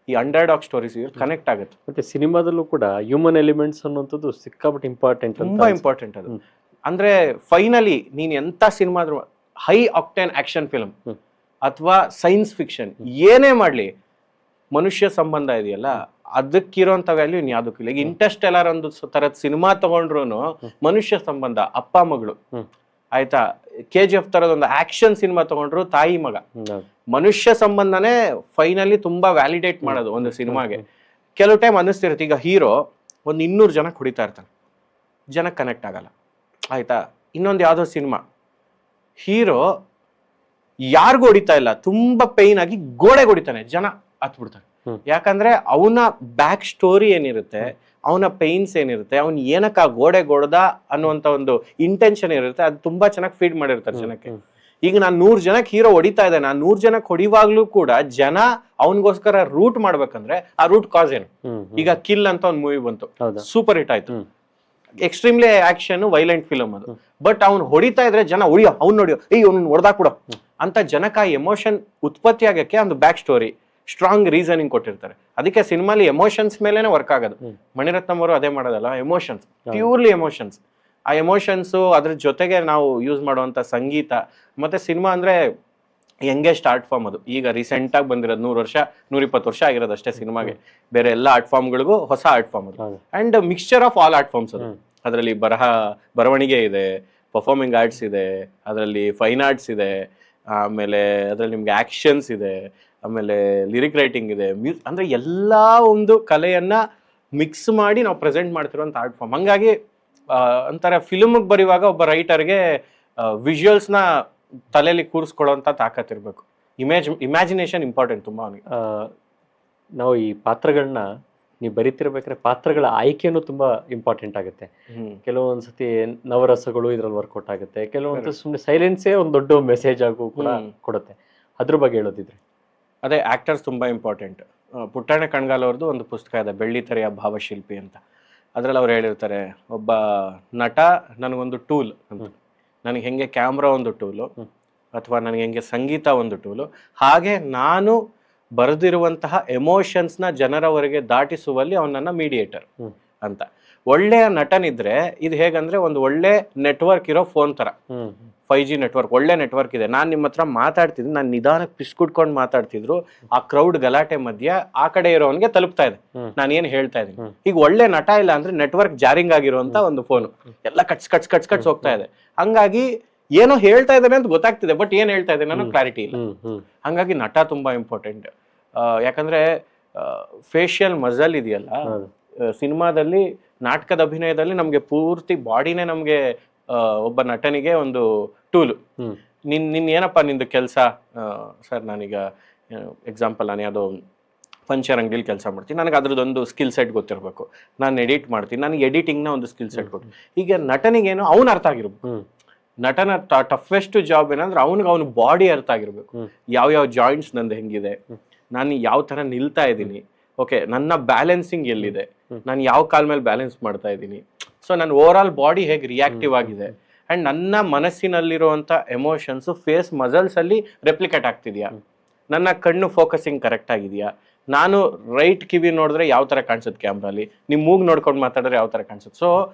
ಈ ಅಂಡರ್ಡಾಗ್ ಸ್ಟೋರೀಸ್ ಕನೆಕ್ಟ್ ಆಗುತ್ತೆ. ಮತ್ತೆ ಸಿನಿಮಾದಲ್ಲೂ ಕೂಡ ಹ್ಯೂಮನ್ ಎಲಿಮೆಂಟ್ಸ್ ಅನ್ನುವಂಥದ್ದು ಸಿಕ್ಕಾಪಟ್ಟೆ ಇಂಪಾರ್ಟೆಂಟ್, ತುಂಬಾ ಇಂಪಾರ್ಟೆಂಟ್ ಅದು. ಅಂದ್ರೆ ಫೈನಲಿ ನೀನ್ ಎಂತ ಸಿನಿಮಾ ಆದ್ರೂ, ಹೈ ಆಕ್ಟೇನ್ ಆಕ್ಷನ್ ಫಿಲ್ಮ್ ಅಥವಾ ಸೈನ್ಸ್ ಫಿಕ್ಷನ್ ಏನೇ ಮಾಡ್ಲಿ, ಮನುಷ್ಯ ಸಂಬಂಧ ಇದೆಯಲ್ಲ ಅದಕ್ಕಿರೋಂಥ ವ್ಯಾಲ್ಯೂ ಇನ್ ಯಾವ್ದಕ್ಕಿಲ್ಲ. ಈಗ ಇಂಟರ್ಸ್ಟೆಲ್ಲರ್ ಒಂದು ತರದ್ ಸಿನಿಮಾ ತಗೊಂಡ್ರು ಮನುಷ್ಯ ಸಂಬಂಧ, ಅಪ್ಪ ಮಗಳು ಆಯ್ತಾ, KGF ತರದ ಒಂದು ಆಕ್ಷನ್ ಸಿನಿಮಾ ತಗೊಂಡ್ರು ತಾಯಿ ಮಗ, ಮನುಷ್ಯ ಸಂಬಂಧನೇ ಫೈನಲಿ ತುಂಬಾ ವ್ಯಾಲಿಡೇಟ್ ಮಾಡೋದು ಒಂದು ಸಿನಿಮಾಗೆ. ಕೆಲವು ಟೈಮ್ ಅನ್ನಿಸ್ತಿರುತ್ತೆ, ಈಗ ಹೀರೋ ಒಂದು 200 ಜನಕ್ಕೆ ಹೊಡಿತಾ ಇರ್ತಾನೆ, ಜನಕ್ಕೆ ಕನೆಕ್ಟ್ ಆಗಲ್ಲ ಆಯ್ತಾ. ಇನ್ನೊಂದು ಯಾವ್ದೋ ಸಿನಿಮಾ ಹೀರೋ ಯಾರಿಗೂ ಹೊಡಿತಾ ಇಲ್ಲ, ತುಂಬಾ ಪೈನ್ ಆಗಿ ಗೋಡೆಗೆ ಹೊಡಿತಾನೆ, ಜನ ಹತ್ಬಿಡ್ತಾನೆ. ಯಾಕಂದ್ರೆ ಅವನ ಬ್ಯಾಕ್ ಸ್ಟೋರಿ ಏನಿರುತ್ತೆ, ಅವನ ಪೈನ್ಸ್ ಏನಿರುತ್ತೆ, ಅವ್ನ್ ಏನಕ್ಕ ಆ ಗೋಡೆ ಗೊಡ್ದ ಅನ್ನುವಂತ ಒಂದು ಇಂಟೆನ್ಷನ್ ಇರುತ್ತೆ, ಅದು ತುಂಬಾ ಚೆನ್ನಾಗಿ ಫೀಡ್ ಮಾಡಿರ್ತಾರೆ ಜನಕ್ಕೆ. ಈಗ ನಾನು 100 ಜನಕ್ಕೆ ಹೀರೋ ಹೊಡಿತಾ ಇದ್ದಾನೆ, ನಾನು 100 ಜನಕ್ಕೆ ಹೊಡಿವಾಗ್ಲೂ ಕೂಡ ಜನ ಅವನಿಗೋಸ್ಕರ ರೂಟ್ ಮಾಡ್ಬೇಕಂದ್ರೆ ಆ ರೂಟ್ ಕಾಸ್ ಏನು. ಈಗ ಕಿಲ್ ಅಂತ ಒಂದು ಮೂವಿ ಬಂತು, ಸೂಪರ್ ಹಿಟ್ ಆಯ್ತು, ಎಕ್ಸ್ಟ್ರೀಮ್ಲಿ ಆಕ್ಷನ್ ವೈಲೆಂಟ್ ಫಿಲಮ್ ಅದು. ಬಟ್ ಅವ್ನು ಹೊಡಿತಾ ಇದ್ರೆ ಜನ ಹೊಡಿಯೋ, ಅವ್ನು ನೋಡಿಯೋ, ಅವ್ನು ಹೊಡೆದಾಕ್ಬಿಡೋ ಅಂತ ಜನಕ್ಕೆ ಆ ಎಮೋಷನ್ ಉತ್ಪತ್ತಿ ಆಗಕ್ಕೆ ಒಂದು ಬ್ಯಾಕ್ ಸ್ಟೋರಿ, ಸ್ಟ್ರಾಂಗ್ ರೀಸನಿಂಗ್ ಕೊಟ್ಟಿರ್ತಾರೆ. ಅದಕ್ಕೆ ಸಿನಿಮಾಲಿ ಎಮೋಷನ್ಸ್ ಮೇಲೆನೆ ವರ್ಕ್ ಆಗೋದು. ಮಣಿರತ್ನಂ ಅವರು ಅದೇ ಮಾಡೋದಲ್ಲ, ಎಮೋಷನ್ಸ್, ಪ್ಯೂರ್ಲಿ ಎಮೋಷನ್ಸ್. ಆ ಎಮೋಷನ್ಸ್ ಅದ್ರ ಜೊತೆಗೆ ನಾವು ಯೂಸ್ ಮಾಡುವಂತ ಸಂಗೀತ. ಮತ್ತೆ ಸಿನಿಮಾ ಅಂದ್ರೆ ಯಂಗೆಸ್ಟ್ ಆರ್ಟ್ ಫಾರ್ಮ್ ಅದು. ಈಗ ರೀಸೆಂಟ್ ಆಗಿ ಬಂದಿರೋದು 100 ವರ್ಷ 120 ವರ್ಷ ಆಗಿರೋದು ಅಷ್ಟೇ ಸಿನಿಮಾಗೆ. ಬೇರೆ ಎಲ್ಲ ಆರ್ಟ್ ಫಾರ್ಮ್ಗಳಿಗೂ ಹೊಸ ಆರ್ಟ್ ಫಾರ್ಮ್ ಅದು. And mixture of all art forms ಅದು. ಅದರಲ್ಲಿ ಬರವಣಿಗೆ ಇದೆ, ಪರ್ಫಾರ್ಮಿಂಗ್ ಆರ್ಟ್ಸ್ ಇದೆ, ಅದರಲ್ಲಿ ಫೈನ್ ಆರ್ಟ್ಸ್ ಇದೆ, ಆಮೇಲೆ ಅದರಲ್ಲಿ ನಿಮ್ಗೆ ಆಕ್ಷನ್ಸ್ ಇದೆ, ಆಮೇಲೆ ಲಿರಿಕ್ ರೈಟಿಂಗ್ ಇದೆ, ಅಂದ್ರೆ ಎಲ್ಲಾ ಒಂದು ಕಲೆಯನ್ನ ಮಿಕ್ಸ್ ಮಾಡಿ ನಾವು ಪ್ರೆಸೆಂಟ್ ಮಾಡ್ತಿರುವಂತ ಆರ್ಟ್ ಫಾರ್ಮ್. ಹಂಗಾಗಿ ಒಂಥರ ಫಿಲ್ಮ್ಗೆ ಬರೆಯುವಾಗ ಒಬ್ಬ ರೈಟರ್ಗೆ ವಿಜುವಲ್ಸ್ನ ತಲೆಯಲ್ಲಿ ಕೂರಿಸ್ಕೊಳ್ಳೋಂಥ ತಾಕತ್ತಿರ್ಬೇಕು. ಇಮ್ಯಾಜಿನೇಷನ್ ಇಂಪಾರ್ಟೆಂಟ್ ತುಂಬಾ ಅವನಿಗೆ. ನಾವು ಈ ಪಾತ್ರಗಳನ್ನ ನೀವು ಬರೀತಿರ್ಬೇಕಾದ್ರೆ ಪಾತ್ರಗಳ ಆಯ್ಕೆನೂ ತುಂಬಾ ಇಂಪಾರ್ಟೆಂಟ್ ಆಗುತ್ತೆ. ಕೆಲವೊಂದ್ಸತಿ ನವರಸಗಳು ಇದ್ರಲ್ಲಿ ವರ್ಕೌಟ್ ಆಗುತ್ತೆ, ಕೆಲವೊಂದು ಸುಮ್ಮನೆ ಸೈಲೆನ್ಸೇ ಒಂದು ದೊಡ್ಡ ಮೆಸೇಜ್ ಆಗು ಕೂಡ ಕೊಡುತ್ತೆ. ಅದ್ರ ಬಗ್ಗೆ ಹೇಳೋದಿದ್ರೆ ಅದೇ ಆಕ್ಟರ್ಸ್ ತುಂಬಾ ಇಂಪಾರ್ಟೆಂಟ್. ಪುಟ್ಟಣ್ಣ ಕಣ್ಗಾಲ್ ಅವ್ರದ್ದು ಒಂದು ಪುಸ್ತಕ ಇದೆ, ಬೆಳ್ಳಿತೆರೆಯ ಭಾವಶಿಲ್ಪಿ ಅಂತ. ಅದ್ರಲ್ಲಿ ಅವ್ರು ಹೇಳಿರ್ತಾರೆ, ಒಬ್ಬ ನಟ ನನಗೊಂದು ಟೂಲ್ ಅಂತ. ನನಗೆ ಹೆಂಗೆ ಕ್ಯಾಮ್ರಾ ಒಂದು ಟೂಲು, ಅಥವಾ ನನಗೆ ಹೆಂಗೆ ಸಂಗೀತ ಒಂದು ಟೂಲು, ಹಾಗೆ ನಾನು ಬರೆದಿರುವಂತಹ ಎಮೋಷನ್ಸ್ನ ಜನರವರೆಗೆ ದಾಟಿಸುವಲ್ಲಿ ಅವನನ್ನ ಮೀಡಿಯೇಟರ್ ಅಂತ. ಒಳ್ಳೆಯ ನಟನಿದ್ರೆ ಇದು ಹೇಗಂದ್ರೆ ಒಂದು ಒಳ್ಳೆ ನೆಟ್ವರ್ಕ್ ಇರೋ ಫೋನ್ ತರ. 5G ನೆಟ್ವರ್ಕ್, ಒಳ್ಳೆ ನೆಟ್ವರ್ಕ್ ಇದೆ. ನಾನು ನಿಮ್ಮ ಹತ್ರ ಮಾತಾಡ್ತಿದ್ದೀನಿ, ನಾನು ನಿಧಾನಕ್ಕೆ ಪಿಸ್ಕುಟ್ಕೊಂಡು ಮಾತಾಡ್ತಿದ್ರು, ಆ ಕ್ರೌಡ್ ಗಲಾಟೆ ಮಧ್ಯ ಆ ಕಡೆ ಇರೋವನ್ಗೆ ತಲುಪ್ತಾ ಇದೆ ನಾನು ಏನು ಹೇಳ್ತಾ ಇದ್ದೀನಿ. ಈಗ ಒಳ್ಳೆ ನಟ ಇಲ್ಲ ಅಂದ್ರೆ ನೆಟ್ವರ್ಕ್ ಜಾರಿಂಗ್ ಆಗಿರುವಂತ ಒಂದು ಫೋನು, ಎಲ್ಲ ಕಟ್ಸ್ ಹೋಗ್ತಾ ಇದೆ. ಹಂಗಾಗಿ ಏನೋ ಹೇಳ್ತಾ ಇದ್ದಾನೆ ಅಂತ ಗೊತ್ತಾಗ್ತಿದೆ, ಬಟ್ ಏನ್ ಹೇಳ್ತಾ ಇದ್ದಾನೆ ಅನ್ನೋ ಕ್ಲಾರಿಟಿ ಇಲ್ಲ. ಹಂಗಾಗಿ ನಟ ತುಂಬಾ ಇಂಪಾರ್ಟೆಂಟ್. ಯಾಕಂದ್ರೆ ಫೇಶಿಯಲ್ ಮಜಲ್ ಇದೆಯಲ್ಲ ಸಿನಿಮಾದಲ್ಲಿ, ನಾಟಕದ ಅಭಿನಯದಲ್ಲಿ ನಮ್ಗೆ ಪೂರ್ತಿ ಬಾಡಿನೇ ನಮ್ಗೆ ಒಬ್ಬ ನಟನಿಗೆ ಒಂದು ಟೂಲು. ನಿನ್ ಏನಪ್ಪ ನಿಂದು ಕೆಲಸ ಸರ್, ನಾನೀಗ ಎಕ್ಸಾಂಪಲ್ ನಾನು ಯಾವುದೋ ಪಂಚರ್ ಅಂಗಡಿಲಿ ಕೆಲಸ ಮಾಡ್ತೀನಿ, ನನಗೆ ಅದ್ರದ್ದೊಂದು ಸ್ಕಿಲ್ ಸೆಟ್ ಗೊತ್ತಿರಬೇಕು, ನಾನು ಎಡಿಟ್ ಮಾಡ್ತೀನಿ, ನನಗೆ ಎಡಿಟಿಂಗ್ನ ಒಂದು ಸ್ಕಿಲ್ ಸೆಟ್ ಕೊಟ್ಟು. ಈಗ ನಟನಿಗೇನು ಅವ್ನು ಅರ್ಥ ಆಗಿರ್ಬೇಕು. ನಟನ ಟಫೆಸ್ಟ್ ಜಾಬ್ ಏನಂದ್ರೆ ಅವ್ನ ಬಾಡಿ ಅರ್ಥ ಆಗಿರ್ಬೇಕು. ಯಾವ ಜಾಯಿಂಟ್ಸ್ ನಂದು ಹೆಂಗಿದೆ, ನಾನು ಯಾವ ತರ ನಿಲ್ತಾ ಇದ್ದೀನಿ, ಓಕೆ ನನ್ನ ಬ್ಯಾಲೆನ್ಸಿಂಗ್ ಎಲ್ಲಿದೆ, ನಾನು ಯಾವ ಕಾಲ್ ಮೇಲೆ ಬ್ಯಾಲೆನ್ಸ್ ಮಾಡ್ತಾ ಇದ್ದೀನಿ, ಸೊ ನನ್ನ ಓವರ್ ಆಲ್ ಬಾಡಿ ಹೇಗೆ ರಿಯಾಕ್ಟಿವ್ ಆಗಿದೆ, ಅಂಡ್ ನನ್ನ ಮನಸ್ಸಿನಲ್ಲಿರುವಂತ ಎಮೋಷನ್ಸ್ ಫೇಸ್ ಮಸಲ್ಸ್ ಅಲ್ಲಿ ರೆಪ್ಲಿಕೇಟ್ ಆಗ್ತಿದ್ಯಾ, ನನ್ನ ಕಣ್ಣು ಫೋಕಸಿಂಗ್ ಕರೆಕ್ಟ್ ಆಗಿದೆಯಾ, ನಾನು ರೈಟ್ ಕಿವಿ ನೋಡಿದ್ರೆ ಯಾವ ತರ ಕಾಣಿಸುತ್ತೆ ಕ್ಯಾಮ್ರಾಲಿ, ನಿಮ್ ಮೂಗ್ ನೋಡ್ಕೊಂಡು ಮಾತಾಡಿದ್ರೆ ಯಾವ ತರ ಕಾಣಿಸುತ್ತೆ. ಸೊ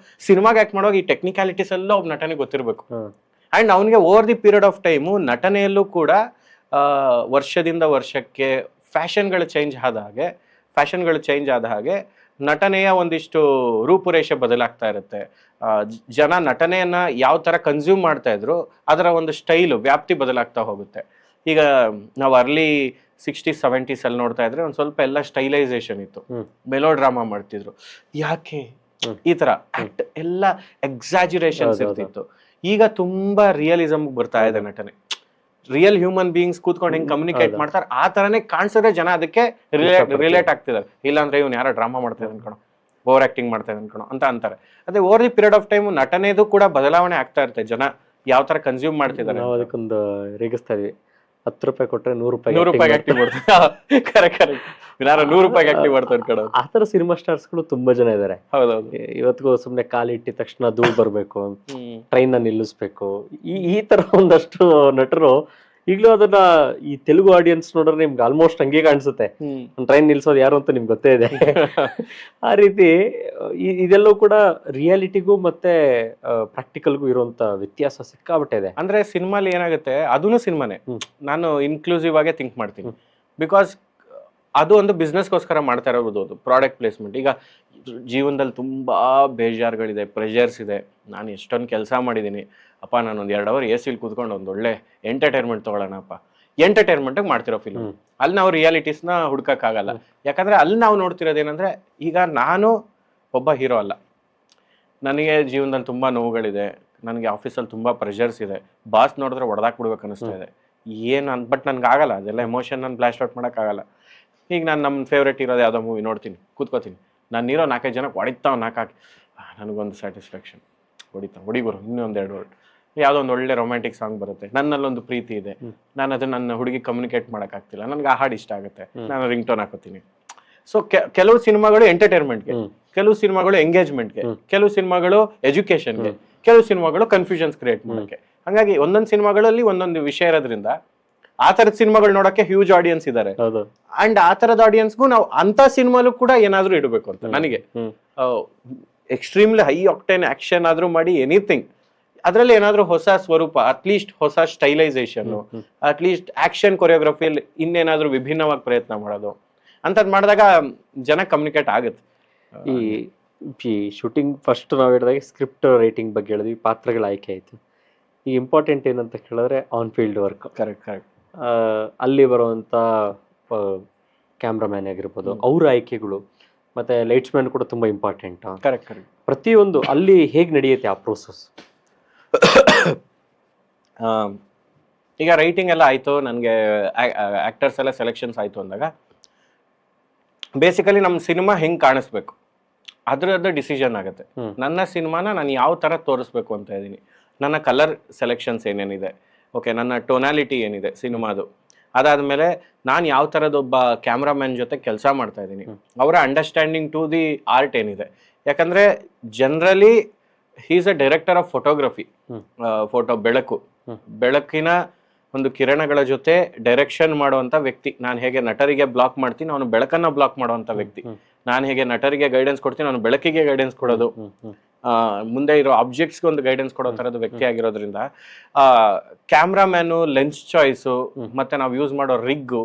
ಸಿನಿಮಾಗೆ ಆಕ್ಟ್ ಮಾಡುವಾಗ ಈ ಟೆಕ್ನಿಕಾಲಿಟೀಸ್ ಎಲ್ಲ ಒಬ್ಬ ನಟನಿಗೆ ಗೊತ್ತಿರಬೇಕು. ಅಂಡ್ ಅವನಿಗೆ over the period of time ನಟನೆಯಲ್ಲೂ ಕೂಡ ವರ್ಷದಿಂದ ವರ್ಷಕ್ಕೆ ಫ್ಯಾಷನ್ಗಳು ಚೇಂಜ್ ಆದ ಹಾಗೆ ನಟನೆಯ ಒಂದಿಷ್ಟು ರೂಪುರೇಷೆ ಬದಲಾಗ್ತಾ ಇರುತ್ತೆ. ಜನ ನಟನೆಯನ್ನ ಯಾವ ತರ ಕನ್ಸ್ಯೂಮ್ ಮಾಡ್ತಾ ಇದ್ರು ಅದರ ಒಂದು ಸ್ಟೈಲು ವ್ಯಾಪ್ತಿ ಬದಲಾಗ್ತಾ ಹೋಗುತ್ತೆ. ಈಗ ನಾವು ಅರ್ಲಿ 60s 70s ಅಲ್ಲಿ ನೋಡ್ತಾ ಇದ್ರೆ ಒಂದ್ ಸ್ವಲ್ಪ ಎಲ್ಲ ಸ್ಟೈಲೈಸೇಷನ್ ಇತ್ತು, ಮೆಲೋ ಡ್ರಾಮಾ ಮಾಡ್ತಿದ್ರು, ಯಾಕೆ ಈ ತರ ಆಕ್ಟ್ ಎಲ್ಲ ಎಕ್ಸಾಜುರೇಷನ್ಸ್ ಇರ್ತಿತ್ತು. ಈಗ ತುಂಬಾ ರಿಯಲಿಸಮ್ ಬರ್ತಾ ಇದೆ ನಟನೆ. ರಿಯಲ್ ಹ್ಯೂಮನ್ ಬೀಯಿಂಗ್ಸ್ ಕೂತ್ಕೊಂಡು ಹೆಂಗ್ ಕಮ್ಯುನಿಕೇಟ್ ಮಾಡ್ತಾರೆ ಆ ತರನೇ ಕಾಣಿಸಿದ್ರೆ ಜನ ಅದಕ್ಕೆ ರಿಲೇಟ್ ಆಗ್ತಿದ್ದಾರೆ. ಇಲ್ಲಾಂದ್ರೆ ಇವ್ನು ಯಾರೋ ಡ್ರಾಮಾ ಮಾಡ್ತಾ ಇದೆ ಅನ್ಕೋಣ, ಓವರ್ ಆಕ್ಟಿಂಗ್ ಮಾಡ್ತಾ ಇದೆ ಅನ್ಕೋಣ ಅಂತ ಅಂತಾರೆ. ಅದೇ over the period of time ನಟನೆದು ಕೂಡ ಬದಲಾವಣೆ ಆಗ್ತಾ ಇರುತ್ತೆ. ಜನ ಯಾವ ತರ ಕನ್ಸ್ಯೂಮ್ ಮಾಡ್ತಿದ್ದಾರೆ. ನಾವು ಅದಕ್ಕೊಂದು ರೇಗಿಸ್ತಾ ಇದೀವಿ, 10 ರೂಪಾಯಿ ಕೊಟ್ರೆ 100 ರೂಪಾಯಿ ಆಕ್ಟಿವ್ ಮಾಡ್ತಾರೆ. ಕರೆಕ್ಟ್ ಯಾರು 100 ರೂಪಾಯಿ ಆಕ್ಟಿವ್ ಮಾಡ್ತಾರೆ ಕಡೆ. ಆ ತರ ಸಿನಿಮಾ ಸ್ಟಾರ್ಸ್ಗಳು ತುಂಬಾ ಜನ ಇದಾರೆ. ಹೌದೌದು. ಇವತ್ತಿಗೂ ಸುಮ್ನೆ ಕಾಲಿಟ್ಟಿದ ತಕ್ಷಣ ಧೂಳು ಬರ್ಬೇಕು, ಟ್ರೈನ್ ನ ನಿಲ್ಲಿಸ್ಬೇಕು, ಈ ತರ ಒಂದಷ್ಟು ನಟರು ಈಗಲೂ ಅದನ್ನ ಈ ತೆಲುಗು ಆಡಿಯನ್ಸ್ ನೋಡಿದ್ರೆ ನಿಮ್ಗೆ ಆಲ್ಮೋಸ್ಟ್ ಹಂಗೆ ಕಾಣಿಸುತ್ತೆ. ಟ್ರೈನ್ ನಿಲ್ಸೋದು ಯಾರು ಅಂತ ನಿಮ್ಗೆ ಗೊತ್ತೇ ಇದೆ. ಆ ರೀತಿ ಇದೆಲ್ಲವೂ ಕೂಡ ರಿಯಾಲಿಟಿಗೂ ಮತ್ತೆ ಪ್ರಾಕ್ಟಿಕಲ್ಗೂ ಇರುವಂತ ವ್ಯತ್ಯಾಸ ಸಿಕ್ಕಾಬಿಟ್ಟೆ ಇದೆ. ಅಂದ್ರೆ ಸಿನಿಮಾಲಿ ಏನಾಗುತ್ತೆ, ಅದೂ ಸಿನಿಮಾನೇ, ನಾನು ಇನ್ಕ್ಲೂಸಿವ್ ಆಗೇ ಥಿಂಕ್ ಮಾಡ್ತೀನಿ. ಬಿಕಾಸ್ ಅದು ಒಂದು ಬಿಸ್ನೆಸ್ಗೋಸ್ಕರ ಮಾಡ್ತಾ ಇರೋದು, ಅದು ಪ್ರಾಡಕ್ಟ್ ಪ್ಲೇಸ್ಮೆಂಟ್. ಈಗ ಜೀವನದಲ್ಲಿ ತುಂಬಾ ಬೇಜಾರುಗಳಿದೆ, ಪ್ರೆಷರ್ಸ್ ಇದೆ. ನಾನು ಎಷ್ಟೊಂದು ಕೆಲಸ ಮಾಡಿದ್ದೀನಿ, ಅಪ್ಪ ನಾನು ಒಂದು 2 ಅವರ್ AC ಕೂತ್ಕೊಂಡು ಒಂದು ಒಳ್ಳೆ ಎಂಟರ್ಟೈನ್ಮೆಂಟ್ ತೊಗೊಳ್ಳೋಣಪ್ಪ, ಎಂಟರ್ಟೈನ್ಮೆಂಟ್ಗೆ ಮಾಡ್ತಿರೋ ಫಿಲ್ಮ್. ಅಲ್ಲಿ ನಾವು ರಿಯಾಲಿಟೀಸ್ನ ಹುಡ್ಕೋಕ್ಕಾಗಲ್ಲ. ಯಾಕಂದ್ರೆ ಅಲ್ಲಿ ನಾವು ನೋಡ್ತಿರೋದೇನೆಂದ್ರೆ, ಈಗ ನಾನು ಒಬ್ಬ ಹೀರೋ ಅಲ್ಲ, ನನಗೆ ಜೀವನದಲ್ಲಿ ತುಂಬ ನೋವುಗಳಿದೆ, ನನಗೆ ಆಫೀಸಲ್ಲಿ ತುಂಬ ಪ್ರೆಷರ್ಸ್ ಇದೆ, ಬಾಸ್ ನೋಡಿದ್ರೆ ಹೊಡೆದಾಕ್ಬಿಡ್ಬೇಕು ಅನ್ನಿಸ್ತಾ ಇದೆ, ಬಟ್ ನನಗೆ ಆಗಲ್ಲ, ಅದೆಲ್ಲ ಎಮೋಷನ್ ನಾನು ಬ್ಲಾಸ್ಟ್ ಔಟ್ ಮಾಡೋಕ್ಕಾಗಲ್ಲ. ಈಗ ನಾನು ನಮ್ಮ ಫೇವ್ರೇಟ್ ಇರೋದು ಯಾವುದೋ ಮೂವಿ ನೋಡ್ತೀನಿ, ಕೂತ್ಕೋತೀನಿ, ನಾನು ಇರೋ 4-5 ಜನಕ್ಕೆ ಹೊಡಿತಾವ್, 4 ಹಾಕಿ ನನಗೊಂದು ಸ್ಯಾಟಿಸ್ಫ್ಯಾಕ್ಷನ್, ಹೊಡಿಗುರು ಇನ್ನೊಂದು 2 ವರ್ಡ್, ಯಾವುದೋ ಒಂದು ಒಳ್ಳೆ ರೊಮ್ಯಾಂಟಿಕ್ ಸಾಂಗ್ ಬರುತ್ತೆ, ನನ್ನಲ್ಲೊಂದು ಪ್ರೀತಿ ಇದೆ, ನಾನು ಅದು ನನ್ನ ಹುಡುಗಿ ಕಮ್ಯುನಿಕೇಟ್ ಮಾಡೋಕ್ಕಾಗ್ತಿಲ್ಲ, ನನಗೆ ಆ ಹಾಡು ಇಷ್ಟ ಆಗುತ್ತೆ, ನಾನು ರಿಂಗ್ ಟೋನ್ ಹಾಕೋತೀನಿ. ಸೊ ಕೆಲವು ಸಿನಿಮಾಗಳು ಎಂಟರ್ಟೈನ್ಮೆಂಟ್ಗೆ, ಕೆಲವು ಸಿನಿಮಾಗಳು ಎಂಗೇಜ್ಮೆಂಟ್ಗೆ, ಕೆಲವು ಸಿನಿಮಾಗಳು ಎಜುಕೇಶನ್ಗೆ, ಕೆಲವು ಸಿನಿಮಾಗಳು ಕನ್ಫ್ಯೂಷನ್ಸ್ ಕ್ರಿಯೇಟ್ ಮಾಡೋಕ್ಕೆ. ಹಾಗಾಗಿ ಒಂದೊಂದು ಸಿನಿಮಾಗಳಲ್ಲಿ ಒಂದೊಂದು ವಿಷಯ ಇರೋದ್ರಿಂದ ಆ ಥರದ ಸಿನಿಮಾಗಳು ನೋಡೋಕ್ಕೆ ಹ್ಯೂಜ್ ಆಡಿಯನ್ಸ್ ಇದ್ದಾರೆ. ಅಂಡ್ ಆ ಥರದ ಆಡಿಯನ್ಸ್ಗೂ ನಾವು ಅಂತ ಸಿನಿಮಾಲು ಕೂಡ ಏನಾದರೂ ಇಡಬೇಕು ಅಂತ ನನಗೆ. ಎಕ್ಸ್ಟ್ರೀಮ್ಲಿ ಹೈ ಆಕ್ಟೇನ್ ಆಕ್ಷನ್ ಆದ್ರೂ ಮಾಡಿ, ಎನಿಥಿಂಗ್ ಅದರಲ್ಲಿ ಏನಾದರೂ ಹೊಸ ಸ್ವರೂಪ, ಅಟ್ಲೀಸ್ಟ್ ಹೊಸ ಸ್ಟೈಲೈಸೇಷನ್, ಅಟ್ಲೀಸ್ಟ್ ಆಕ್ಷನ್ ಕೊರಿಯೋಗ್ರಫಿಯಲ್ಲಿ ಇನ್ನೇನಾದ್ರೂ ವಿಭಿನ್ನವಾಗಿ ಪ್ರಯತ್ನ ಮಾಡೋದು ಅಂತದ್ ಮಾಡಿದಾಗ ಜನ ಕಮ್ಯುನಿಕೇಟ್ ಆಗುತ್ತೆ. ಈ ಶೂಟಿಂಗ್ ಫಸ್ಟ್ ನಾವು ಹೇಳಿದಾಗ ಸ್ಕ್ರಿಪ್ಟ್ ರೈಟಿಂಗ್ ಬಗ್ಗೆ ಹೇಳಿದ್ವಿ, ಪಾತ್ರಗಳ ಆಯ್ಕೆ ಆಯ್ತು. ಈ ಇಂಪಾರ್ಟೆಂಟ್ ಏನಂತ ಕೇಳಿದ್ರೆ ಆನ್ ಫೀಲ್ಡ್ ವರ್ಕ್. ಕರೆಕ್ಟ್. ಅಲ್ಲಿ ಬರುವಂತ ಕ್ಯಾಮ್ರಾಮ್ಯಾನ್ ಆಗಿರ್ಬೋದು, ಅವ್ರ ಆಯ್ಕೆಗಳು, ಮತ್ತೆ ಲೈಟ್ಸ್ ಮ್ಯಾನ್ ಕೂಡ ತುಂಬಾ ಇಂಪಾರ್ಟೆಂಟ್. ಕರೆಕ್ಟ್. ಪ್ರತಿಯೊಂದು ಅಲ್ಲಿ ಹೇಗೆ ನಡೆಯುತ್ತೆ ಆ ಪ್ರೋಸೆಸ್? ಈಗ ರೈಟಿಂಗ್ ಎಲ್ಲ ಆಯ್ತು, ನನಗೆ ಆಕ್ಟರ್ಸ್ ಎಲ್ಲ ಸೆಲೆಕ್ಷನ್ಸ್ ಆಯ್ತು ಅಂದಾಗ ಬೇಸಿಕಲಿ ನಮ್ಮ ಸಿನಿಮಾ ಹೆಂಗೆ ಕಾಣಿಸ್ಬೇಕು ಅದರದ್ದು ಡಿಸಿಷನ್ ಆಗುತ್ತೆ. ನನ್ನ ಸಿನಿಮಾನ ನಾನು ಯಾವ ಥರ ತೋರಿಸ್ಬೇಕು ಅಂತ ಇದ್ದೀನಿ, ನನ್ನ ಕಲರ್ ಸೆಲೆಕ್ಷನ್ಸ್ ಏನೇನಿದೆ, ಓಕೆ, ನನ್ನ ಟೋನಾಲಿಟಿ ಏನಿದೆ ಸಿನಿಮಾದು, ಅದಾದಮೇಲೆ ನಾನು ಯಾವ ಥರದೊಬ್ಬ ಕ್ಯಾಮ್ರಾಮ್ಯಾನ್ ಜೊತೆ ಕೆಲಸ ಮಾಡ್ತಾ ಇದ್ದೀನಿ, ಅವರ ಅಂಡರ್ಸ್ಟ್ಯಾಂಡಿಂಗ್ ಟು ದಿ ಆರ್ಟ್ ಏನಿದೆ. ಯಾಕಂದರೆ generally he is a director of photography. ಬೆಳಕಿನ ಒಂದು ಕಿರಣಗಳ ಜೊತೆ ಡೈರೆಕ್ಷನ್ ಮಾಡುವಂಥ ವ್ಯಕ್ತಿ. ನಾನು ಹೇಗೆ ನಟರಿಗೆ ಬ್ಲಾಕ್ ಮಾಡ್ತೀನಿ, ಅವನು ಬೆಳಕನ್ನು ಬ್ಲಾಕ್ ಮಾಡುವಂಥ ವ್ಯಕ್ತಿ. ನಾನು ಹೇಗೆ ನಟರಿಗೆ ಗೈಡೆನ್ಸ್ ಕೊಡ್ತೀನಿ, ಅವನು ಬೆಳಕಿಗೆ ಗೈಡೆನ್ಸ್ ಕೊಡೋದು. ಮುಂದೆ ಇರೋ ಆಬ್ಜೆಕ್ಟ್ಸ್ಗೆ ಒಂದು ಗೈಡೆನ್ಸ್ ಕೊಡೋ ಥರದ ವ್ಯಕ್ತಿ ಆಗಿರೋದ್ರಿಂದ ಕ್ಯಾಮ್ರಾಮ್ಯಾನು, ಲೆನ್ಸ್ ಚಾಯ್ಸು, ಮತ್ತೆ ನಾವು ಯೂಸ್ ಮಾಡೋ ರಿಗ್ಗು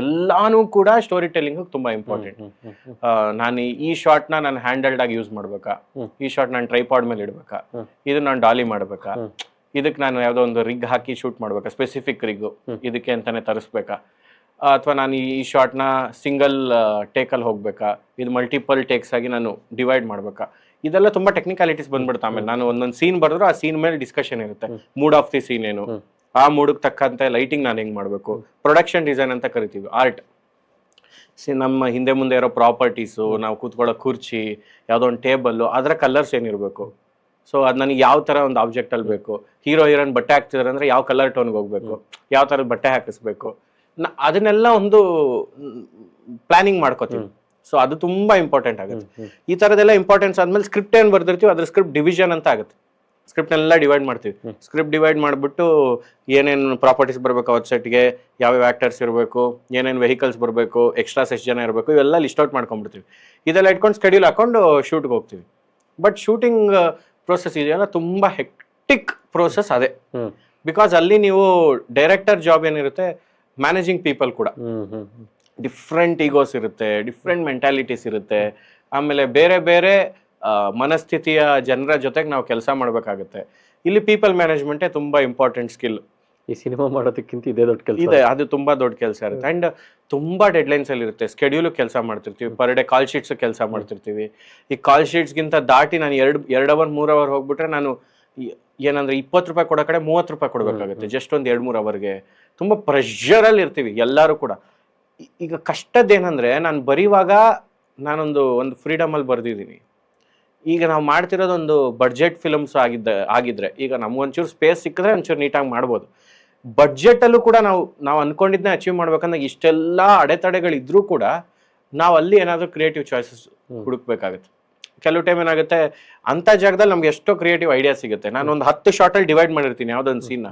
ಎಲ್ಲಾನು ಕೂಡ ಸ್ಟೋರಿ ಟೆಲ್ಲಿಂಗ್ ತುಂಬಾ ಇಂಪಾರ್ಟೆಂಟ್. ನಾನು ಈ ಶಾರ್ಟ್ನ ನಾನು ಹ್ಯಾಂಡಲ್ಡ್ ಆಗಿ ಯೂಸ್ ಮಾಡ್ಬೇಕಾ, ಈ ಶಾರ್ಟ್ ನಾನು ಟ್ರೈಪಾಡ್ ಮೇಲೆ ಇಡ್ಬೇಕಾ, ಇದು ನಾನು ಡಾಲಿ ಮಾಡ್ಬೇಕಾ, ಇದಕ್ಕೆ ನಾನು ಯಾವುದೋ ಒಂದು ರಿಗ್ ಹಾಕಿ ಶೂಟ್ ಮಾಡ್ಬೇಕಾ, ಸ್ಪೆಸಿಫಿಕ್ ರಿಗ್ಗು ಇದಕ್ಕೆ ಅಂತಾನೆ ತರಿಸ್ಬೇಕಾ, ಅಥವಾ ನಾನು ಈ ಶಾರ್ಟ್ನ ಸಿಂಗಲ್ ಟೇಕಲ್ಲಿ ಹೋಗ್ಬೇಕಾ, ಇದು ಮಲ್ಟಿಪಲ್ ಟೇಕ್ಸ್ ಆಗಿ ನಾನು ಡಿವೈಡ್ ಮಾಡ್ಬೇಕಾ, ಇದೆಲ್ಲ ತುಂಬಾ ಟೆಕ್ನಿಕಾಲಿಟೀಸ್ ಬಂದ್ಬಿಡುತ್ತೆ. ಆಮೇಲೆ ನಾನು ಒಂದೊಂದು ಸೀನ್ ಬರೆದ್ರು ಆ ಸೀನ್ ಮೇಲೆ ಡಿಸ್ಕಷನ್ ಇರುತ್ತೆ. ಮೂಡ್ ಆಫ್ ದಿ ಸೀನ್ ಏನು, ಆ ಮೂಡಕ್ಕೆ ತಕ್ಕಂತೆ ಲೈಟಿಂಗ್ ನಾನು ಹೆಂಗ್ ಮಾಡಬೇಕು, ಪ್ರೊಡಕ್ಷನ್ ಡಿಸೈನ್ ಅಂತ ಕರಿತೀವಿ, ಆರ್ಟ್. ನಮ್ಮ ಹಿಂದೆ ಮುಂದೆ ಇರೋ ಪ್ರಾಪರ್ಟೀಸು, ನಾವು ಕೂತ್ಕೊಳ್ಳೋ ಕುರ್ಚಿ, ಯಾವುದೋ ಒಂದು ಟೇಬಲ್ಲು, ಅದರ ಕಲರ್ಸ್ ಏನಿರಬೇಕು, ಸೊ ಅದು ನನಗೆ ಯಾವ ಥರ ಒಂದು ಆಬ್ಜೆಕ್ಟಲ್ಲಿ ಬೇಕು, ಹೀರೋ ಹೀರೋಯಿನ್ ಬಟ್ಟೆ ಹಾಕ್ತಿದ್ದಾರೆ ಅಂದರೆ ಯಾವ ಕಲರ್ ಟೋನ್ಗೆ ಹೋಗ್ಬೇಕು, ಯಾವ ಥರದ ಬಟ್ಟೆ ಹಾಕಿಸ್ಬೇಕು, ಅದನ್ನೆಲ್ಲ ಒಂದು ಪ್ಲಾನಿಂಗ್ ಮಾಡ್ಕೋತೀವಿ. ಸೊ ಅದು ತುಂಬಾ ಇಂಪಾರ್ಟೆಂಟ್ ಆಗುತ್ತೆ. ಈ ಥರದೆಲ್ಲ ಇಂಪಾರ್ಟೆನ್ಸ್ ಆದ್ಮೇಲೆ ಸ್ಕ್ರಿಪ್ಟ್ ಏನು ಬರ್ದಿರ್ತೀವಿ ಅದ್ರ ಸ್ಕ್ರಿಪ್ಟ್ ಡಿವಿಷನ್ ಅಂತ ಆಗುತ್ತೆ. ಸ್ಕ್ರಿಪ್ಟ್ನೆಲ್ಲ ಡಿವೈಡ್ ಮಾಡ್ತೀವಿ. ಸ್ಕ್ರಿಪ್ಟ್ ಡಿವೈಡ್ ಮಾಡಿಬಿಟ್ಟು ಏನೇನು ಪ್ರಾಪರ್ಟೀಸ್ ಬರಬೇಕು ಅವತ್ತು ಸೆಟ್ಗೆ, ಯಾವ್ಯಾವ ಆ್ಯಕ್ಟರ್ಸ್ ಇರಬೇಕು, ಏನೇನು ವೆಹಿಕಲ್ಸ್ ಬರಬೇಕು, ಎಕ್ಸ್ಟ್ರಾಸ್ ಎಷ್ಟು ಜನ ಇರಬೇಕು, ಇವೆಲ್ಲ ಲಿಸ್ಟ್ ಔಟ್ ಮಾಡ್ಕೊಂಡ್ಬಿಡ್ತೀವಿ. ಇದೆಲ್ಲ ಇಟ್ಕೊಂಡು ಸ್ಕೆಡ್ಯೂಲ್ ಹಾಕೊಂಡು ಶೂಟ್ಗೆ ಹೋಗ್ತೀವಿ. ಬಟ್ ಶೂಟಿಂಗ್ ಪ್ರೋಸೆಸ್ ಇದೆಯಲ್ಲ ತುಂಬ ಹೆಕ್ಟಿಕ್ ಪ್ರೋಸೆಸ್ ಅದೇ. ಬಿಕಾಸ್ ಅಲ್ಲಿ ನೀವು ಡೈರೆಕ್ಟರ್ ಜಾಬ್ ಏನಿರುತ್ತೆ, ಮ್ಯಾನೇಜಿಂಗ್ ಪೀಪಲ್ ಕೂಡ ಡಿಫ್ರೆಂಟ್ ಈಗೋಸ್ ಇರುತ್ತೆ, ಡಿಫ್ರೆಂಟ್ ಮೆಂಟಾಲಿಟೀಸ್ ಇರುತ್ತೆ, ಆಮೇಲೆ ಬೇರೆ ಬೇರೆ ಮನಸ್ಥಿತಿಯ ಜನರ ಜೊತೆಗೆ ನಾವು ಕೆಲಸ ಮಾಡಬೇಕಾಗುತ್ತೆ. ಇಲ್ಲಿ ಪೀಪಲ್ ಮ್ಯಾನೇಜ್ಮೆಂಟೇ ತುಂಬಾ ಇಂಪಾರ್ಟೆಂಟ್ ಸ್ಕಿಲ್. ಈ ಸಿನಿಮಾ ಮಾಡೋದಕ್ಕಿಂತ ಇದೇ ದೊಡ್ಡ ಕೆಲಸ ಇದೆ, ಅದು ತುಂಬಾ ದೊಡ್ಡ ಕೆಲಸ ಇರುತ್ತೆ. ಅಂಡ್ ತುಂಬಾ ಡೆಡ್ಲೈನ್ಸ್ ಅಲ್ಲಿ ಇರುತ್ತೆ. ಸ್ಕೆಡ್ಯೂಲ್ ಕೆಲಸ ಮಾಡ್ತಿರ್ತೀವಿ, ಪರ್ ಡೇ ಕಾಲ್ ಶೀಟ್ಸ್ ಕೆಲಸ ಮಾಡ್ತಿರ್ತೀವಿ. ಈ ಕಾಲ್ ಶೀಟ್ಸ್ಗಿಂತ ದಾಟಿ ನಾನು 2 ಅವರ್ 3 ಅವರ್ ಹೋಗ್ಬಿಟ್ರೆ ನಾನು ಏನಂದ್ರೆ 20 ರೂಪಾಯಿ ಕೊಡೋ ಕಡೆ 30 ರೂಪಾಯಿ ಕೊಡಬೇಕಾಗುತ್ತೆ ಜಸ್ಟ್ ಒಂದು 2-3 ಅವರ್ಗೆ. ತುಂಬಾ ಪ್ರೆಷರಲ್ಲಿ ಇರ್ತೀವಿ ಎಲ್ಲರೂ ಕೂಡ. ಈಗ ಕಷ್ಟದ್ದೇನಂದ್ರೆ ನಾನು ಬರೀವಾಗ ನಾನೊಂದು ಫ್ರೀಡಮಲ್ಲಿ ಬರ್ದಿದ್ದೀನಿ. ಈಗ ನಾವು ಮಾಡ್ತಿರೋದೊಂದು ಬಡ್ಜೆಟ್ ಫಿಲಮ್ಸ್ ಆಗಿದ್ರೆ ಈಗ ನಮ್ಗೊಂಚೂರು ಸ್ಪೇಸ್ ಸಿಕ್ಕಿದ್ರೆ ಒಂಚೂರು ನೀಟಾಗಿ ಮಾಡ್ಬೋದು. ಬಡ್ಜೆಟಲ್ಲೂ ಕೂಡ ನಾವು ಅನ್ಕೊಂಡಿದ್ನ ಅಚೀವ್ ಮಾಡ್ಬೇಕಂದ್ರೆ ಇಷ್ಟೆಲ್ಲ ಅಡೆತಡೆಗಳಿದ್ರೂ ಕೂಡ ನಾವು ಅಲ್ಲಿ ಏನಾದರೂ ಕ್ರಿಯೇಟಿವ್ ಚಾಯ್ಸಸ್ ಹುಡುಕ್ಬೇಕಾಗುತ್ತೆ. ಕೆಲವು ಟೈಮ್ ಏನಾಗುತ್ತೆ, ಅಂಥ ಜಾಗದಲ್ಲಿ ನಮ್ಗೆ ಎಷ್ಟೋ ಕ್ರಿಯೇಟಿವ್ ಐಡಿಯಾ ಸಿಗುತ್ತೆ. ನಾನು ಒಂದು 10 ಶಾರ್ಟಲ್ಲಿ ಡಿವೈಡ್ ಮಾಡಿರ್ತೀನಿ ಯಾವುದೊಂದು ಸೀನ್ನ.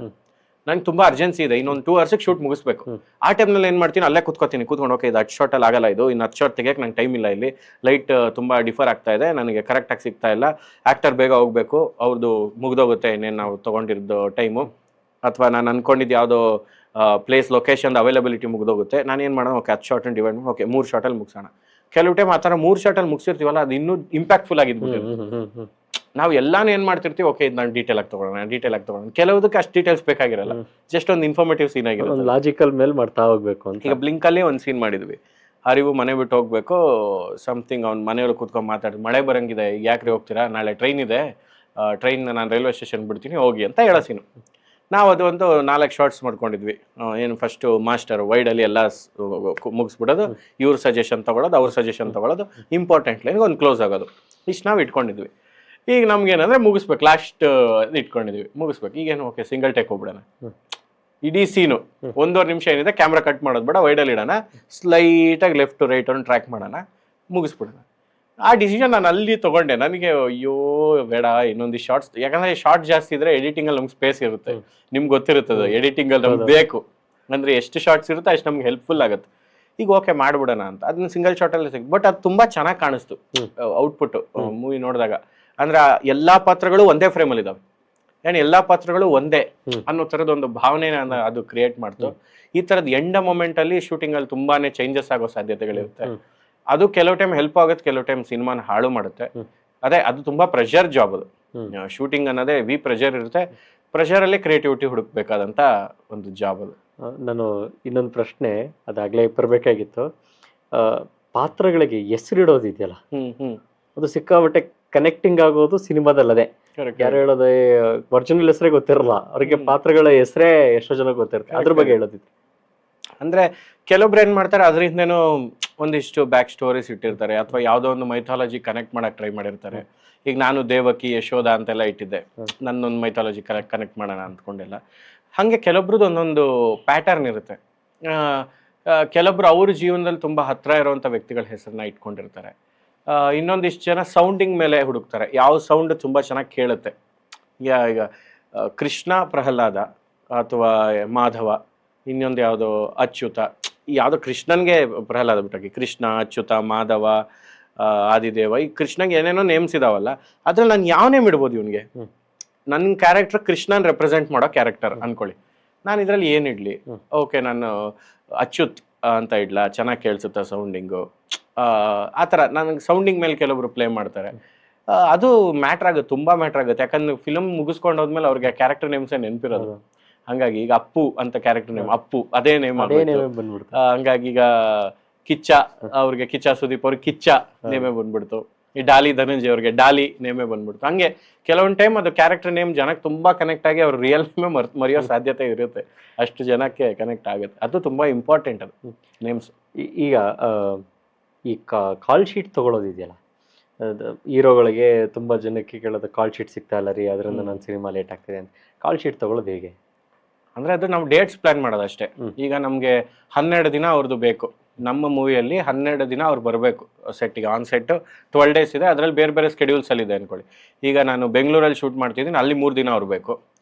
ನಂಗೆ ತುಂಬಾ ಅರ್ಜೆನ್ಸಿ ಇದೆ, ಇನ್ನೊಂದು 2 ಅವರ್ಸಿಗೆ ಶೂಟ್ ಮುಗಿಸ್ಬೇಕು. ಆ ಟೈಮ್ನಲ್ಲಿ ಏನು ಮಾಡ್ತೀನಿ, ಅಲ್ಲೇ ಕೂತ್ಕೊಂಡು ಓಕೆ ಇದು 10 ಶಾರ್ಟಲ್ಲಿ ಆಗಲ್ಲ, ಇದು ಇನ್ನು 10 ಶಾರ್ಟ್ ತೆಗಿಯಕ್ಕೆ ನಂಗೆ ಟೈಮ್ ಇಲ್ಲ, ಇಲ್ಲಿ ಲೈಟ್ ತುಂಬ ಡಿಫರ್ ಆಗ್ತಾ ಇದೆ, ನನಗೆ ಕರೆಕ್ಟಾಗಿ ಸಿಗ್ತಾ ಇಲ್ಲ, ಆ್ಯಕ್ಟರ್ ಬೇಗ ಹೋಗಬೇಕು, ಅವ್ರದ್ದು ಮುಗ್ದೋಗುತ್ತೆ ಇನ್ನೇನು ನಾವು ತೊಗೊಂಡಿರೋದು ಟೈಮು, ಅಥವಾ ನಾನು ಅನ್ಕೊಂಡಿದ್ದು ಯಾವುದೋ ಪ್ಲೇಸ್ ಲೊಕೇಶನ್ ಅವೈಲಬಿಲಿಟಿ ಮುಗ್ದೋಗುತ್ತೆ. ನಾನು ಏನು ಮಾಡೋಣ, ಓಕೆ 10 ಶಾರ್ಟನ್ನು ಡಿವೈಡ್ ಮಾಡಿ ಓಕೆ 3 ಶಾರ್ಟಲ್ಲಿ ಮುಗಿಸೋಣ. ಕೆಲವು ಟೈಮ್ ಆ ಥರ 3 ಶಾರ್ಟಲ್ಲಿ ಮುಗಿಸಿರ್ತೀವಲ್ಲ, ಅದು ಇನ್ನೂ ಇಂಪ್ಯಾಕ್ಟ್ಫುಲ್ ಆಗಿದ್ಬಿಟ್ಟಿರುತ್ತೆ. ನಾವು ಎಲ್ಲಾನು ಏನು ಮಾಡ್ತಿರ್ತೀವಿ, ಓಕೆ ಇದು ನಾನು ಡೀಟೇಲ್ ಆಗಿ ತೊಗೊಳ್ಳೋಣ. ಕೆಲವುದಕ್ಕೆ ಅಷ್ಟು ಡೀಟೇಲ್ಸ್ ಬೇಕಾಗಿರಲ್ಲ, ಜಸ್ಟ್ ಒಂದು ಇನ್ಫಾರ್ಮೇಟಿವ್ ಸೀನ್ ಆಗಿರುತ್ತೆ, ಲಾಜಿಕಲ್ ಮೇಲೆ ಮಾಡ್ತಾ ಹೋಗ್ಬೇಕು ಅಂತ. ಈಗ ಬ್ಲಿಂಕಲ್ಲಿ ಒಂದು ಸೀನ್ ಮಾಡಿದ್ವಿ, ಹರಿವು ಮನೆ ಬಿಟ್ಟು ಹೋಗ್ಬೇಕು, ಸಮಥಿಂಗ್ ಅವ್ನು ಮನೆಯವ್ರು ಕೂತ್ಕೊಂಡು ಮಾತಾಡಿದ್, ಮಳೆ ಬರಂಗಿದೆ ಯಾಕ್ರಿ ಹೋಗ್ತೀರಾ, ನಾಳೆ ಟ್ರೈನ್ ಇದೆ, ಟ್ರೈನ್ ನಾನು ರೈಲ್ವೆ ಸ್ಟೇಷನ್ ಬಿಡ್ತೀನಿ ಹೋಗಿ ಅಂತ ಹೇಳೋ ಸೀನು. ನಾವು ಅದು ಒಂದು 4 ಶಾರ್ಟ್ಸ್ ಮಾಡ್ಕೊಂಡಿದ್ವಿ. ಏನು ಫಸ್ಟು ಮಾಸ್ಟರ್ ವೈಡಲ್ಲಿ ಎಲ್ಲ ಮುಗಿಸ್ಬಿಡೋದು, ಇವ್ರ ಸಜೆಷನ್ ತೊಗೊಳೋದು, ಅವ್ರ ಸಜೆಷನ್ ತೊಗೊಳೋದು, ಇಂಪಾರ್ಟೆಂಟ್ ಲೈನ್ಗೆ ಒಂದು ಕ್ಲೋಸ್ ಆಗೋದು, ಇಷ್ಟು ನಾವು ಇಟ್ಕೊಂಡಿದ್ವಿ. ಈಗ ನಮ್ಗೇನಂದ್ರೆ ಮುಗಿಸ್ಬೇಕು, ಲಾಸ್ಟ್ ಇಟ್ಕೊಂಡಿದ್ವಿ, ಮುಗಿಸ್ಬೇಕು. ಈಗೇನು ಓಕೆ ಸಿಂಗಲ್ ಟೇಕ್ ಹೋಗ್ಬಿಡೋಣ, ಇಡೀ ಸೀನು 1.5 ನಿಮಿಷ ಏನಿದೆ ಕ್ಯಾಮ್ರಾ ಕಟ್ ಮಾಡೋದು ಬೇಡ, ವೈಡಲ್ಲಿ ಇಡೋಣ, ಸ್ಲೈಟಾಗಿ ಲೆಫ್ಟ್ ಟು ರೈಟ್ ಒಂದು ಟ್ರ್ಯಾಕ್ ಮಾಡೋಣ, ಮುಗಿಸ್ಬಿಡೋಣ. ಆ ಡಿಸಿಷನ್ ನಾನು ಅಲ್ಲಿ ತೊಗೊಂಡೆ. ನನಗೆ ಅಯ್ಯೋ ಬೇಡ ಇನ್ನೊಂದು ಶಾರ್ಟ್ಸ್, ಯಾಕಂದರೆ ಶಾರ್ಟ್ ಜಾಸ್ತಿ ಇದ್ರೆ ಎಡಿಟಿಂಗಲ್ಲಿ ನಮ್ಗೆ ಸ್ಪೇಸ್ ಇರುತ್ತೆ, ನಿಮ್ಗೆ ಗೊತ್ತಿರುತ್ತದೆ ಎಡಿಟಿಂಗಲ್ಲಿ ನಮ್ಗೆ ಬೇಕು ಅಂದರೆ ಎಷ್ಟು ಶಾರ್ಟ್ಸ್ ಇರುತ್ತೆ ಅಷ್ಟು ನಮ್ಗೆ ಹೆಲ್ಪ್ಫುಲ್ ಆಗುತ್ತೆ. ಈಗ ಓಕೆ ಮಾಡ್ಬಿಡೋಣ ಅಂತ ಅದನ್ನ ಸಿಂಗಲ್ ಶಾರ್ಟಲ್ಲಿ ಸಿಗುತ್ತೆ. ಬಟ್ ಅದು ತುಂಬ ಚೆನ್ನಾಗಿ ಕಾಣಿಸ್ತು ಔಟ್ಪುಟ್ ಮೂವಿ ನೋಡಿದಾಗ. ಅಂದ್ರೆ ಎಲ್ಲಾ ಪಾತ್ರಗಳು ಒಂದೇ ಫ್ರೇಮಲ್ಲಿ ಇದಾವೆ, ಏನು ಎಲ್ಲಾ ಪಾತ್ರಗಳು ಒಂದೇ ಅನ್ನೋ ಥರದೊಂದು ಭಾವನೆನ ಅದು ಕ್ರಿಯೇಟ್ ಮಾಡ್ತು. ಈ ಥರದ್ದು ಎಂಡ ಮೊಮೆಂಟ್ ಅಲ್ಲಿ ಶೂಟಿಂಗ್ ಅಲ್ಲಿ ತುಂಬಾನೇ ಚೇಂಜಸ್ ಆಗೋ ಸಾಧ್ಯತೆಗಳಿರುತ್ತೆ. ಅದು ಕೆಲವು ಟೈಮ್ ಹೆಲ್ಪ್ ಆಗುತ್ತೆ, ಕೆಲವು ಟೈಮ್ ಸಿನಿಮಾನ ಹಾಳು ಮಾಡುತ್ತೆ. ಅದೇ ಅದು ತುಂಬಾ ಪ್ರೆಷರ್ ಜಾಬ್. ಅದು ಶೂಟಿಂಗ್ ಅನ್ನೋದೇ ಪ್ರೆಷರ್ ಇರುತ್ತೆ, ಪ್ರೆಷರಲ್ಲಿ ಕ್ರಿಯೇಟಿವಿಟಿ ಹುಡುಕ್ಬೇಕಾದಂತ ಒಂದು ಜಾಬ್ ಅದು. ನಾನು ಇನ್ನೊಂದು ಪ್ರಶ್ನೆ ಅದಾಗಲೇ ಬರಬೇಕಾಗಿತ್ತು. ಪಾತ್ರಗಳಿಗೆ ಹೆಸರಿಡೋದಿದೆಯಲ್ಲ, ಅದು ಸಿಕ್ಕಾಬಟ್ಟೆ ಕನೆಕ್ಟಿಂಗ್ ಆಗೋದು ಸಿನಿಮಾದಲ್ಲದೆ. ಯಾರು ಹೇಳೋದು, ಒರಿಜಿನಲ್ ಹೆಸರೇ ಗೊತ್ತಿರಲ್ಲ ಅವ್ರಿಗೆ, ಪಾತ್ರಗಳ ಹೆಸರೇ ಎಷ್ಟೋ ಜನ ಗೊತ್ತಿರುತ್ತೆ. ಅದ್ರ ಬಗ್ಗೆ ಹೇಳೋದಿತ್ತು. ಅಂದ್ರೆ ಕೆಲವೊಬ್ರು ಏನ್ ಮಾಡ್ತಾರೆ, ಅದರಿಂದನೂ ಒಂದಿಷ್ಟು ಬ್ಯಾಕ್ ಸ್ಟೋರೀಸ್ ಇಟ್ಟಿರ್ತಾರೆ, ಅಥವಾ ಯಾವುದೋ ಒಂದು ಮೈಥಾಲಜಿ ಕನೆಕ್ಟ್ ಮಾಡಕ್ ಟ್ರೈ ಮಾಡಿರ್ತಾರೆ. ಈಗ ನಾನು ದೇವಕಿ ಯಶೋಧ ಅಂತೆಲ್ಲ ಇಟ್ಟಿದ್ದೆ, ನನ್ನೊಂದು ಮೈಥಾಲಜಿ ಕನೆಕ್ಟ್ ಮಾಡೋಣ ಅಂದ್ಕೊಂಡೆಲ್ಲ. ಹಾಗೆ ಕೆಲವೊಬ್ರದ್ದು ಒಂದೊಂದು ಪ್ಯಾಟರ್ನ್ ಇರುತ್ತೆ. ಕೆಲವೊಬ್ರು ಅವ್ರ ಜೀವನದಲ್ಲಿ ತುಂಬಾ ಹತ್ರ ಇರುವಂತ ವ್ಯಕ್ತಿಗಳ ಹೆಸರನ್ನ ಇಟ್ಕೊಂಡಿರ್ತಾರೆ. ಇನ್ನೊಂದಿಷ್ಟು ಜನ ಸೌಂಡಿಂಗ್ ಮೇಲೆ ಹುಡುಕ್ತಾರೆ, ಯಾವ ಸೌಂಡ್ ತುಂಬಾ ಚೆನ್ನಾಗಿ ಕೇಳುತ್ತೆ. ಈಗ ಕೃಷ್ಣ ಪ್ರಹ್ಲಾದ ಅಥವಾ ಮಾಧವ, ಇನ್ನೊಂದು ಯಾವುದೋ ಅಚ್ಯುತ, ಯಾವುದೋ ಕೃಷ್ಣನ್ಗೆ ಪ್ರಹ್ಲಾದ ಬಿಟ್ಟಾಗಿ ಕೃಷ್ಣ, ಅಚ್ಯುತ, ಮಾಧವ, ಆದಿದೇವ, ಈ ಕೃಷ್ಣಗೆ ಏನೇನೋ ನೇಮ್ಸ್ ಇದಾವಲ್ಲ, ಅದ್ರಲ್ಲಿ ನಾನು ಯಾವ ನೇಮ್ ಇಡ್ಬೋದು ಇವನಿಗೆ? ನನ್ನ ಕ್ಯಾರೆಕ್ಟರ್ ಕೃಷ್ಣನ್ ರೆಪ್ರೆಸೆಂಟ್ ಮಾಡೋ ಕ್ಯಾರೆಕ್ಟರ್ ಅನ್ಕೊಳ್ಳಿ, ನಾನು ಇದ್ರಲ್ಲಿ ಏನ್ ಇಡ್ಲಿ? ಓಕೆ, ನಾನು ಅಚ್ಯುತ್ ಅಂತ ಇಡ್ಲಾ, ಚೆನ್ನಾಗಿ ಕೇಳಿಸುತ್ತೆ ಸೌಂಡಿಂಗು, ಆ ಥರ ನನಗೆ ಸೌಂಡಿಂಗ್ ಮೇಲೆ ಕೆಲವೊಬ್ರು ಪ್ಲೇ ಮಾಡ್ತಾರೆ. ಅದು ಮ್ಯಾಟ್ರ್ ಆಗುತ್ತೆ, ತುಂಬಾ ಮ್ಯಾಟ್ರ್ ಆಗುತ್ತೆ. ಯಾಕಂದ್ರೆ ಫಿಲಮ್ ಮುಗಿಸ್ಕೊಂಡು ಹೋದ್ಮೇಲೆ ಅವ್ರಿಗೆ ಕ್ಯಾರೆಕ್ಟರ್ ನೇಮ್ಸೇ ನೆನಪಿರೋದು. ಹಂಗಾಗಿ ಈಗ ಅಪ್ಪು ಅಂತ ಕ್ಯಾರೆಕ್ಟರ್ ನೇಮ್, ಅಪ್ಪು ಅದೇ ನೇಮ್ ಬಂದ್ಬಿಡ್ತು. ಹಂಗಾಗಿ ಈಗ ಕಿಚ್ಚ ಅವ್ರಿಗೆ, ಕಿಚ್ಚ ಸುದೀಪ್ ಅವ್ರಿಗೆ ಕಿಚ್ಚ ನೇಮೇ ಬಂದ್ಬಿಡ್ತು. ಈ ಡಾಲಿ ಧನಂಜಯ್ ಅವ್ರಿಗೆ ಡಾಲಿ ನೇಮೇ ಬಂದ್ಬಿಡ್ತು. ಹಂಗೆ ಕೆಲವೊಂದು ಟೈಮ್ ಅದು ಕ್ಯಾರೆಕ್ಟರ್ ನೇಮ್ ಜನಕ್ಕೆ ತುಂಬಾ ಕನೆಕ್ಟ್ ಆಗಿ ಅವ್ರ ರಿಯಲ್ ನೇಮೇ ಮರೆಯೋ ಸಾಧ್ಯತೆ ಇರುತ್ತೆ, ಅಷ್ಟು ಜನಕ್ಕೆ ಕನೆಕ್ಟ್ ಆಗುತ್ತೆ. ಅದು ತುಂಬಾ ಇಂಪಾರ್ಟೆಂಟ್ ಅದು ನೇಮ್ಸ್. ಈಗ ಈ ಕಾಲ್ ಶೀಟ್ ತಗೊಳ್ಳೋದಿದೆಯಲ್ಲ, ಹೀರೋಗಳಿಗೆ ತುಂಬಾ ಜನಕ್ಕೆ ಕೇಳೋದು ಕಾಲ್ ಶೀಟ್ ಸಿಗ್ತಾ ಇಲ್ಲ ರೀ, ಅದರಿಂದ ನನ್ನ ಸಿನಿಮಾ ಲೇಟ್ ಆಗ್ತಿದೆ ಅಂತ. ಕಾಲ್ ಶೀಟ್ ತಗೊಳ್ಳೋದು ಹೇಗೆ? ಅಂದ್ರೆ ಅದು ನಾವು ಡೇಟ್ಸ್ ಪ್ಲಾನ್ ಮಾಡೋದು ಅಷ್ಟೇ. ಈಗ ನಮ್ಗೆ 12 ದಿನ ಅವ್ರದ್ದು ಬೇಕು. ನಮ್ಮ ಮೂವಿಯಲ್ಲಿ 12 ದಿನ ಅವ್ರು ಬರಬೇಕು ಸೆಟ್ಟಿಗೆ. ಆನ್ ಸೆಟ್ 12 ಡೇಸ್ ಇದೆ, ಅದರಲ್ಲಿ ಬೇರೆ ಬೇರೆ ಸ್ಕೆಡ್ಯೂಲ್ಸ್ ಅಲ್ಲಿ ಇದೆ ಅನ್ಕೊಳ್ಳಿ. ಈಗ ನಾನು ಬೆಂಗಳೂರಲ್ಲಿ ಶೂಟ್ ಮಾಡ್ತಿದ್ದೀನಿ, ಅಲ್ಲಿ 3 ದಿನ ಅವ್ರು ಬೇಕು.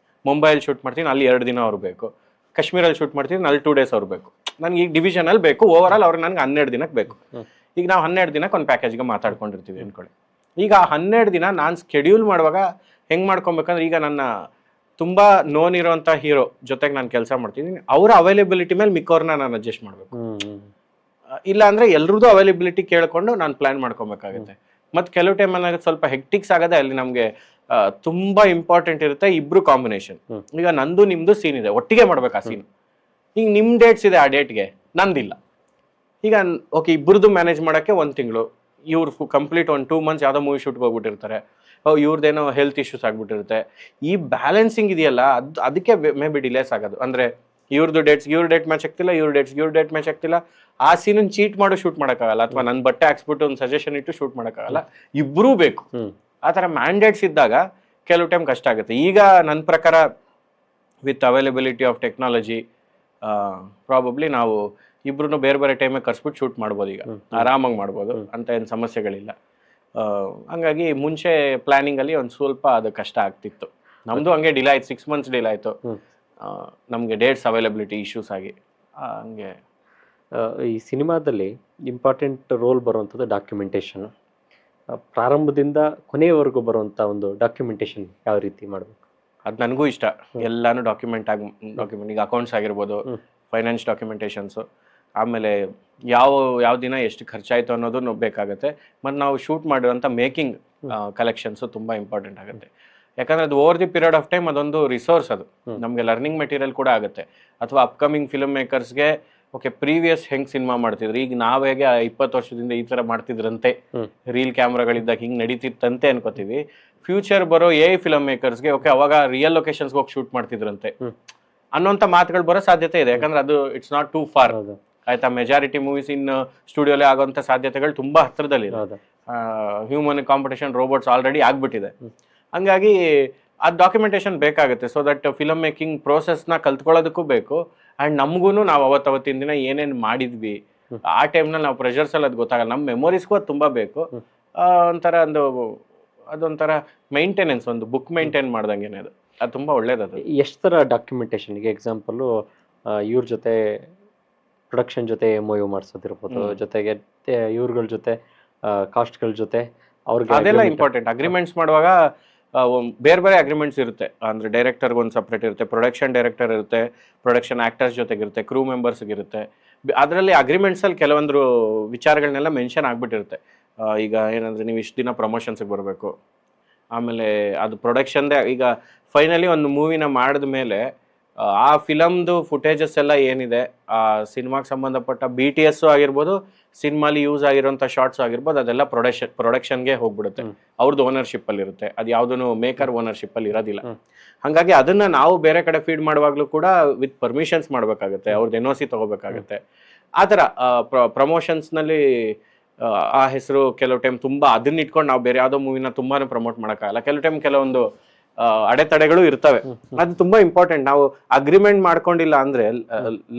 ಮುಂಬೈಯಲ್ಲಿ ಶೂಟ್ ಮಾಡ್ತೀನಿ, ಅಲ್ಲಿ 2 ದಿನ ಅವ್ರು ಬೇಕು. ಕಾಶ್ಮೀರಲ್ಲಿ ಶೂಟ್ ಮಾಡ್ತೀನಿ, ಅಲ್ಲಿ 2 ಡೇಸ್ ಅವ್ರು ಬೇಕು. ನನಗೆ ಈಗ ಡಿವಿಷನ್ ಅಲ್ಲಿ ಬೇಕು, ಓವರ್ ಆಲ್ ಅವ್ರಿಗೆ ನನಗೆ 12 ದಿನಕ್ಕೆ ಬೇಕು. ಈಗ ನಾವು 12 ದಿನಕ್ಕೆ ಒಂದು ಪ್ಯಾಕೇಜ್ಗೆ ಮಾತಾಡ್ಕೊಂಡಿರ್ತೀವಿ ಅನ್ಕೊಳ್ಳಿ. ಈಗ 12 ದಿನ ನಾನು ಸ್ಕೆಡ್ಯೂಲ್ ಮಾಡುವಾಗ ಹೆಂಗೆ ಮಾಡ್ಕೊಬೇಕಂದ್ರೆ, ಈಗ ನನ್ನ ತುಂಬಾ ನೋನ್ ಇರೋಂಥ ಹೀರೋ ಜೊತೆಗೆ ನಾನು ಕೆಲಸ ಮಾಡ್ತಿದ್ದೀನಿ, ಅವರ ಅವೈಲೇಬಿಲಿಟಿ ಮೇಲೆ ಮಿಕ್ಕವ್ರನ್ನ ನಾನು ಅಡ್ಜಸ್ಟ್ ಮಾಡಬೇಕು. ಇಲ್ಲ ಅಂದ್ರೆ ಎಲ್ರದ್ದು ಅವೈಲೇಬಿಲಿಟಿ ಕೇಳ್ಕೊಂಡು ನಾನು ಪ್ಲಾನ್ ಮಾಡ್ಕೊಬೇಕಾಗುತ್ತೆ. ಮತ್ತೆ ಕೆಲವು ಟೈಮ್ ಏನಾಗುತ್ತೆ, ಸ್ವಲ್ಪ ಹೆಕ್ಟಿಕ್ಸ್ ಆಗದೆ, ಅಲ್ಲಿ ನಮಗೆ ತುಂಬಾ ಇಂಪಾರ್ಟೆಂಟ್ ಇರುತ್ತೆ ಇಬ್ರು ಕಾಂಬಿನೇಷನ್. ಈಗ ನಂದು ನಿಮ್ದು ಸೀನ್ ಇದೆ, ಒಟ್ಟಿಗೆ ಮಾಡ್ಬೇಕು ಆ ಸೀನ್. ಈಗ ನಿಮ್ ಡೇಟ್ಸ್ ಇದೆ, ಆ ಡೇಟ್ಗೆ ನಂದಿಲ್ಲ. ಈಗ ಓಕೆ, ಇಬ್ರದ್ದು ಮ್ಯಾನೇಜ್ ಮಾಡೋಕ್ಕೆ 1 ತಿಂಗಳು, ಇವ್ರು ಕಂಪ್ಲೀಟ್ 1-2 ಮಂತ್ಸ್ ಯಾವುದೋ ಮೂವಿ ಶೂಟ್ಗೆ ಹೋಗ್ಬಿಟ್ಟಿರ್ತಾರೆ, ಇವ್ರದ್ದೇನೋ ಹೆಲ್ತ್ ಇಶ್ಯೂಸ್ ಆಗ್ಬಿಟ್ಟಿರುತ್ತೆ. ಈ ಬ್ಯಾಲೆನ್ಸಿಂಗ್ ಇದೆಯಲ್ಲ, ಅದಕ್ಕೆ ಮೇ ಬಿ ಡಿಲೇಸ್ ಆಗೋದು. ಅಂದ್ರೆ ಇವ್ರದ್ದು ಡೇಟ್ಸ್ ಇವ್ರ ಡೇಟ್ ಮ್ಯಾಚ್ ಆಗ್ತಿಲ್ಲ, ಇವ್ರ ಡೇಟ್ ಮ್ಯಾಚ್ ಆಗ್ತಿಲ್ಲ. ಆ ಸೀನ್ ಚೀಟ್ ಮಾಡೋ ಶೂಟ್ ಮಾಡೋಕ್ಕಾಗಲ್ಲ, ಅಥವಾ ನನ್ನ ಬಟ್ಟೆ ಹಾಕ್ಸ್ಬಿಟ್ಟು ಒಂದು ಸಜೆಷನ್ ಇಟ್ಟು ಶೂಟ್ ಮಾಡೋಕ್ಕಾಗಲ್ಲ, ಇಬ್ಬರೂ ಬೇಕು. ಆ ಥರ ಮ್ಯಾಂಡೇಟ್ಸ್ ಇದ್ದಾಗ ಕೆಲವು ಟೈಮ್ ಕಷ್ಟ ಆಗುತ್ತೆ. ಈಗ ನನ್ನ ಪ್ರಕಾರ with availability of technology probably ನಾವು ಇಬ್ರು ಬೇರೆ ಬೇರೆ ಟೈಮಿಗೆ ಕರ್ಸ್ಬಿಟ್ಟು ಶೂಟ್ ಮಾಡ್ಬೋದು. ಈಗ ಆರಾಮಾಗಿ ಮಾಡ್ಬೋದು, ಅಂತ ಏನು ಸಮಸ್ಯೆಗಳಿಲ್ಲ. ಹಂಗಾಗಿ ಮುಂಚೆ ಪ್ಲಾನಿಂಗ್ ಅಲ್ಲಿ ಒಂದು ಸ್ವಲ್ಪ ಅದು ಕಷ್ಟ ಆಗ್ತಿತ್ತು. ನಮ್ದು ಹಂಗೆ ಡಿಲೇ ಆಯ್ತು, 6 months ಡಿಲೇ ಆಯ್ತು ನಮ್ಗೆ ಡೇಟ್ಸ್ ಅವೈಲಬಿಲಿಟಿ ಇಶ್ಯೂಸ್ ಆಗಿ. ಹಂಗೆ ಈ ಸಿನಿಮಾದಲ್ಲಿ ಇಂಪಾರ್ಟೆಂಟ್ ರೋಲ್ ಬರುವಂಥದ್ದು ಡಾಕ್ಯುಮೆಂಟೇಷನ್. ಪ್ರಾರಂಭದಿಂದ ಕೊನೆಯವರೆಗೂ ಬರುವಂಥ ಒಂದು ಡಾಕ್ಯುಮೆಂಟೇಷನ್ ಯಾವ ರೀತಿ ಮಾಡಬೇಕು? ಅದು ನನಗೂ ಇಷ್ಟ. ಎಲ್ಲಾನು ಡಾಕ್ಯುಮೆಂಟ್. ಈಗ ಅಕೌಂಟ್ಸ್ ಆಗಿರ್ಬೋದು, ಫೈನಾನ್ಸ್ ಡಾಕ್ಯುಮೆಂಟೇಷನ್ಸು, ಆಮೇಲೆ ಯಾವ ದಿನ ಎಷ್ಟು ಖರ್ಚಾಯಿತು ಅನ್ನೋದು ಬೇಕಾಗುತ್ತೆ. ಮತ್ತು ನಾವು ಶೂಟ್ ಮಾಡಿರೋಂಥ ಮೇಕಿಂಗ್ ಕಲೆಕ್ಷನ್ಸು ತುಂಬ ಇಂಪಾರ್ಟೆಂಟ್ ಆಗುತ್ತೆ. ಯಾಕಂದರೆ ಅದು over the period of time ಅದೊಂದು ರಿಸೋರ್ಸ್, ಅದು ನಮಗೆ ಲರ್ನಿಂಗ್ ಮೆಟೀರಿಯಲ್ ಕೂಡ ಆಗುತ್ತೆ. ಅಥವಾ ಅಪ್ಕಮಿಂಗ್ ಫಿಲ್ಮ್ ಮೇಕರ್ಸ್ಗೆ ಓಕೆ, ಪ್ರೀವಿಯಸ್ ಹೆಂಗೆ ಸಿನಿಮಾ ಮಾಡ್ತಿದ್ರು, ಈಗ ನಾವು ಹೇಗೆ 20 ವರ್ಷದಿಂದ ಈ ಥರ ಮಾಡ್ತಿದ್ರಂತೆ, ರೀಲ್ ಕ್ಯಾಮ್ರಾಗಳಿದ್ದಾಗ ಹಿಂಗೆ ನಡೀತಿತ್ತಂತೆ ಅನ್ಕೋತೀವಿ. ಫ್ಯೂಚರ್ ಬರೋ ಫಿಲ್ಮ್ ಮೇಕರ್ಸ್ಗೆ ಓಕೆ, ಅವಾಗ ರಿಯಲ್ ಲೊಕೇಶನ್ಸ್ಗೆ ಹೋಗಿ ಶೂಟ್ ಮಾಡ್ತಿದ್ರಂತೆ ಅನ್ನೋಂಥ ಮಾತುಗಳು ಬರೋ ಸಾಧ್ಯತೆ ಇದೆ. ಯಾಕಂದ್ರೆ ಅದು ಇಟ್ಸ್ ನಾಟ್ ಟೂ ಫಾರ್ ಆಯ್ತಾ. ಮೆಜಾರಿಟಿ ಮೂವೀಸ್ ಇನ್ ಸ್ಟುಡಿಯೋಲೇ ಆಗೋಂಥ ಸಾಧ್ಯತೆಗಳು ತುಂಬಾ ಹತ್ರದಲ್ಲಿದೆ. ಹ್ಯೂಮನ್ ಕಾಂಪಿಟೇಷನ್, ರೋಬೋಟ್ಸ್ ಆಲ್ರೆಡಿ ಆಗ್ಬಿಟ್ಟಿದೆ. ಹಂಗಾಗಿ ಅದು ಡಾಕ್ಯುಮೆಂಟೇಶನ್ ಬೇಕಾಗುತ್ತೆ. ಸೊ ದಟ್ ಫಿಲಮ್ ಮೇಕಿಂಗ್ ಪ್ರೋಸೆಸ್ನ ಕಲ್ತ್ಕೊಳ್ಳೋದಕ್ಕೂ ಬೇಕು. ಆ್ಯಂಡ್ ನಮಗೂ ನಾವು ಅವತ್ತಿನ ದಿನ ಏನೇನು ಮಾಡಿದ್ವಿ, ಆ ಟೈಮ್ನಲ್ಲಿ ನಾವು ಪ್ರೆಷರ್ಸಲ್ಲಿ ಅದು ಗೊತ್ತಾಗಲ್ಲ. ನಮ್ಮ ಮೆಮೊರೀಸ್ಗೂ ಅದು ತುಂಬ ಬೇಕು. ಅದೊಂಥರ ಮೈಂಟೆನೆನ್ಸ್, ಒಂದು ಬುಕ್ ಮೈಂಟೈನ್ ಮಾಡ್ದಂಗೆನೆ ಅದು ತುಂಬ ಒಳ್ಳೇದದು. ಎಷ್ಟು ಥರ ಡಾಕ್ಯುಮೆಂಟೇಷನ್ಗೆ ಎಕ್ಸಾಂಪಲು, ಇವ್ರ ಜೊತೆ ಪ್ರೊಡಕ್ಷನ್ ಜೊತೆ MOU ಮಾಡಿಸೋದಿರ್ಬೋದು, ಜೊತೆಗೆ ಇವ್ರಗಳ ಜೊತೆ ಕಾಸ್ಟ್ಗಳ ಜೊತೆ ಅವ್ರಿಗೆ ಅದೆಲ್ಲ ಇಂಪಾರ್ಟೆಂಟ್. ಅಗ್ರಿಮೆಂಟ್ಸ್ ಮಾಡುವಾಗ ಬೇರೆ ಬೇರೆ ಅಗ್ರಿಮೆಂಟ್ಸ್ ಇರುತ್ತೆ. ಅಂದರೆ ಡೈರೆಕ್ಟರ್ಗೆ ಒಂದು ಸಪ್ರೇಟ್ ಇರುತ್ತೆ, ಪ್ರೊಡಕ್ಷನ್ ಡೈರೆಕ್ಟರ್ ಇರುತ್ತೆ, ಪ್ರೊಡಕ್ಷನ್ ಆ್ಯಕ್ಟರ್ಸ್ ಜೊತೆಗಿರುತ್ತೆ, ಕ್ರೂ ಮೆಂಬರ್ಸ್ಗಿರುತ್ತೆ. ಅದರಲ್ಲಿ ಅಗ್ರಿಮೆಂಟ್ಸಲ್ಲಿ ಕೆಲವೊಂದು ವಿಚಾರಗಳನ್ನೆಲ್ಲ ಮೆನ್ಷನ್ ಆಗಿಬಿಟ್ಟಿರುತ್ತೆ. ಈಗ ಏನಂದರೆ ನೀವು ಇಷ್ಟು ದಿನ ಪ್ರಮೋಷನ್ಸ್ಗೆ ಬರಬೇಕು, ಆಮೇಲೆ ಅದು ಪ್ರೊಡಕ್ಷನ್ದೇ. ಈಗ ಫೈನಲಿ ಒಂದು ಮೂವಿನ ಮಾಡಿದ ಮೇಲೆ ಆ ಫಿಲಮ್ದು ಫುಟೇಜಸ್ ಎಲ್ಲ ಏನಿದೆ, ಆ ಸಿನಿಮಾಗೆ ಸಂಬಂಧಪಟ್ಟ BTS ಆಗಿರ್ಬೋದು, ಸಿನಿಮಾಲಿ ಯೂಸ್ ಆಗಿರೋಂಥ ಶಾರ್ಟ್ಸ್ ಆಗಿರ್ಬೋದು, ಅದೆಲ್ಲ ಪ್ರೊಡಕ್ಷನ್ಗೆ ಹೋಗ್ಬಿಡುತ್ತೆ. ಅವ್ರದ್ದು ಓನರ್ಶಿಪ್ಪಲ್ಲಿ ಇರುತ್ತೆ, ಅದು ಯಾವುದೂ ಮೇಕರ್ ಓನರ್ಶಿಪ್ಪಲ್ಲಿ ಇರೋದಿಲ್ಲ. ಹಾಗಾಗಿ ಅದನ್ನು ನಾವು ಬೇರೆ ಕಡೆ ಫೀಡ್ ಮಾಡುವಾಗಲೂ ಕೂಡ ವಿತ್ ಪರ್ಮಿಷನ್ಸ್ ಮಾಡಬೇಕಾಗುತ್ತೆ, ಅವ್ರದ್ದು NOC ತೊಗೋಬೇಕಾಗುತ್ತೆ. ಆ ಥರ ಪ್ರಮೋಷನ್ಸ್ನಲ್ಲಿ ಆ ಹೆಸರು ಕೆಲವು ಟೈಮ್ ತುಂಬ ಅದನ್ನ ಇಟ್ಕೊಂಡು ನಾವು ಬೇರೆ ಯಾವುದೋ ಮೂವಿನ ತುಂಬಾ ಪ್ರಮೋಟ್ ಮಾಡೋಕ್ಕಾಗಲ್ಲ. ಕೆಲವು ಟೈಮ್ ಕೆಲವೊಂದು ಅಡೆತಡೆಗಳು ಇರ್ತವೆ. ಅದು ತುಂಬಾ ಇಂಪಾರ್ಟೆಂಟ್. ನಾವು ಅಗ್ರಿಮೆಂಟ್ ಮಾಡ್ಕೊಂಡಿಲ್ಲ ಅಂದ್ರೆ,